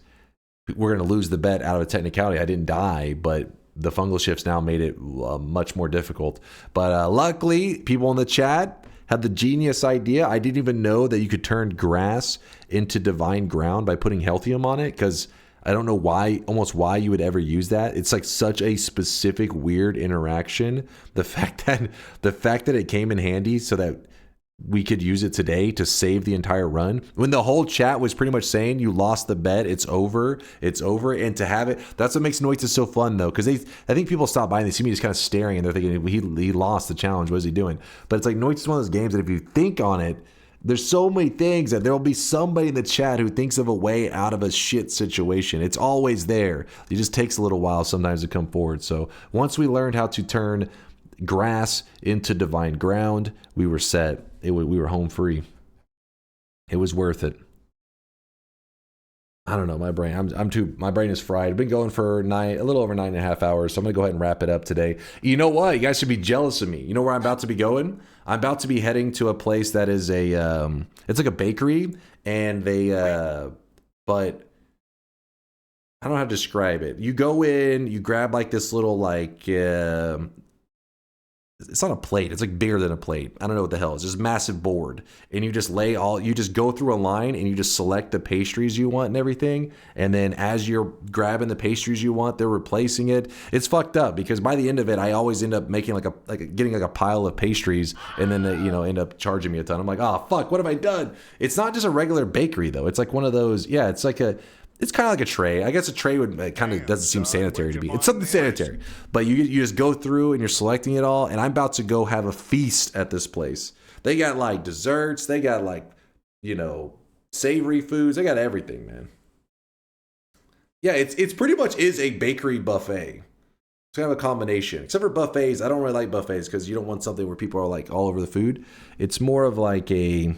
we're going to lose the bet out of a technicality. I didn't die, but the fungal shifts now made it much more difficult. But luckily, people in the chat had the genius idea. I didn't even know that you could turn grass into divine ground by putting healthium on it, because I don't know almost why you would ever use that. It's like such a specific weird interaction. The fact that it came in handy so that we could use it today to save the entire run, when the whole chat was pretty much saying you lost the bet, it's over, and to have it, that's what makes Noita so fun though, because I think people stop by and they see me just kind of staring and they're thinking he lost the challenge, what is he doing? But it's like Noita's one of those games that if you think on it, there's so many things that there will be somebody in the chat who thinks of a way out of a shit situation. It's always there. It just takes a little while sometimes to come forward. So once we learned how to turn grass into divine ground, we were set. We were home free. It was worth it. I don't know, my brain. My brain is fried. I've been going for a little over 9.5 hours, so I'm gonna go ahead and wrap it up today. You know what? You guys should be jealous of me. You know where I'm about to be going? I'm about to be heading to a place that is it's like a bakery, and they but I don't know how to describe it. You go in, you grab like this little like it's not a plate. It's like bigger than a plate. I don't know what the hell. It's just a massive board. And you just you just go through a line and you just select the pastries you want and everything. And then as you're grabbing the pastries you want, they're replacing it. It's fucked up because by the end of it, I always end up making getting a pile of pastries and then they, end up charging me a ton. I'm like, oh fuck, what have I done? It's not just a regular bakery though. It's like one of those, it's kind of like a tray. I guess a tray would kind of doesn't seem sanitary to me. It's something sanitary, but you just go through and you're selecting it all. And I'm about to go have a feast at this place. They got like desserts. They got like, savory foods. They got everything, man. Yeah, it's pretty much is a bakery buffet. It's kind of a combination. Except for buffets, I don't really like buffets because you don't want something where people are like all over the food. It's more of like I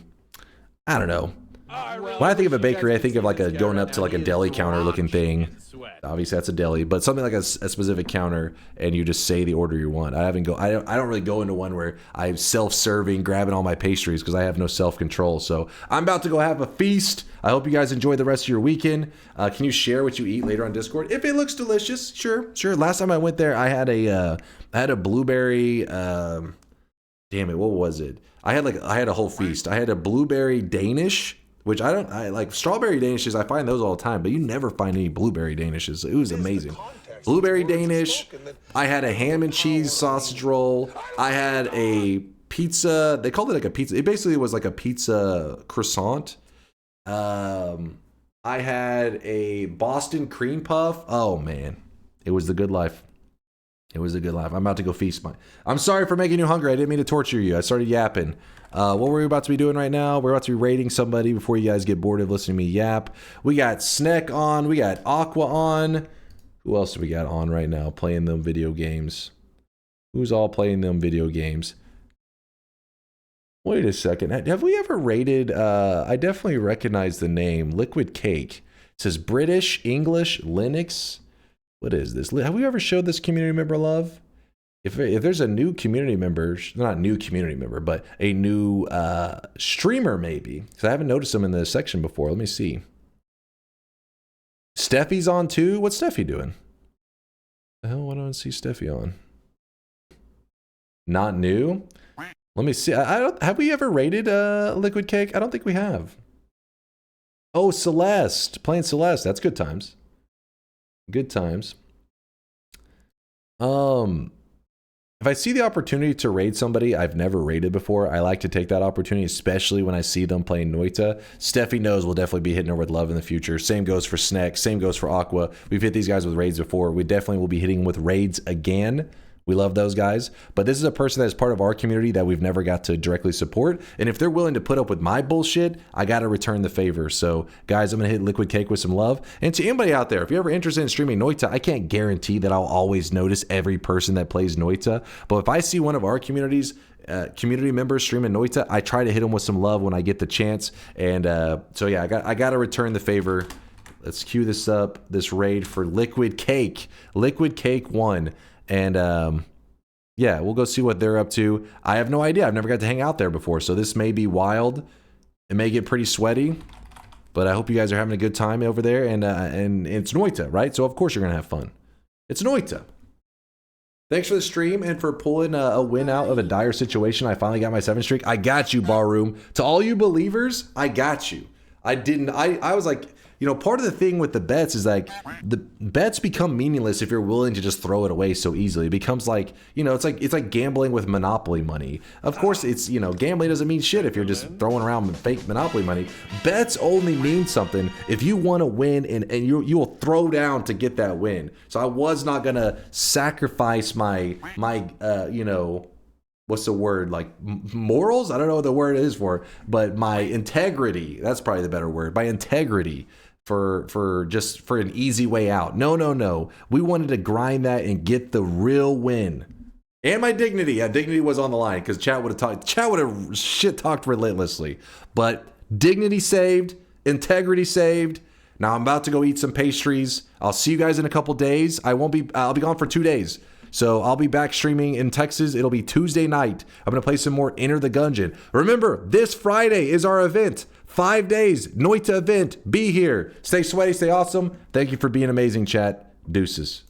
don't know. When I think of a bakery, I think of like going up to like a deli counter looking thing. Obviously that's a deli, but something like a specific counter, and you just say the order you want. I don't really go into one where I'm self-serving, grabbing all my pastries because I have no self-control. So I'm about to go have a feast. I hope you guys enjoy the rest of your weekend. Can you share what you eat later on Discord? If it looks delicious, sure. Last time I went there, I had a blueberry. Damn it, what was it? I had a whole feast. I had a blueberry Danish. Which I like strawberry danishes. I find those all the time, but you never find any blueberry danishes. It was amazing. Blueberry Danish. I had a ham and cheese sausage roll. I had a pizza. They called it like a pizza. It basically was like a pizza croissant. I had a Boston cream puff. Oh man, it was the good life. It was a good life. I'm about to go feast. I'm sorry for making you hungry. I didn't mean to torture you. I started yapping. What were we about to be doing right now? We're about to be raiding somebody before you guys get bored of listening to me yap. We got Sneck on. We got Aqua on. Who else do we got on right now playing them video games? Who's all playing them video games? Wait a second. Have we ever raided? I definitely recognize the name. Liquid Cake. It says British, English, Linux. What is this? Have we ever showed this community member love? If there's a new community member, not new community member, but a new streamer maybe, because I haven't noticed them in the section before. Let me see. Steffi's on too? What's Steffi doing? The hell, why don't I see Steffi on? Not new? Let me see. Have we ever raided Liquid Cake? I don't think we have. Oh, Celeste. Playing Celeste. That's good times. Good times. If I see the opportunity to raid somebody I've never raided before, I like to take that opportunity, especially when I see them playing Noita. Steffi knows we'll definitely be hitting her with love in the future. Same goes for Sneck. Same goes for Aqua. We've hit these guys with raids before. We definitely will be hitting them with raids again. We love those guys. But this is a person that is part of our community that we've never got to directly support. And if they're willing to put up with my bullshit, I got to return the favor. So, guys, I'm going to hit Liquid Cake with some love. And to anybody out there, if you're ever interested in streaming Noita, I can't guarantee that I'll always notice every person that plays Noita. But if I see one of our community members streaming Noita, I try to hit them with some love when I get the chance. And so, yeah, I got to return the favor. Let's cue this up, this raid for Liquid Cake. Liquid Cake 1. And yeah, we'll go see what they're up to. I have no idea. I've never got to hang out there before, so this may be wild. It may get pretty sweaty, but I hope you guys are having a good time over there. And it's Noita, right? So of course you're gonna have fun. It's Noita. Thanks for the stream and for pulling a win out of a dire situation. I finally got my 7 streak. I got you, Barroom. To all you believers, I got you. I was like, part of the thing with the bets is like the bets become meaningless if you're willing to just throw it away so easily. It becomes like, it's like gambling with Monopoly money. Of course, it's, gambling doesn't mean shit if you're just throwing around fake Monopoly money. Bets only mean something if you want to win and you will throw down to get that win. So I was not going to sacrifice my what's the word, like morals? I don't know what the word is for it, but my integrity, that's probably the better word, my integrity for an easy way out. No. We wanted to grind that and get the real win. And my dignity. Yeah, dignity was on the line because chat would have shit talked relentlessly. But dignity saved, integrity saved. Now I'm about to go eat some pastries. I'll see you guys in a couple days. I'll be gone for 2 days. So I'll be back streaming in Texas. It'll be Tuesday night. I'm going to play some more Enter the Gungeon. Remember, this Friday is our event. 5 days, Noita event. Be here. Stay sweaty, stay awesome. Thank you for being amazing, chat. Deuces.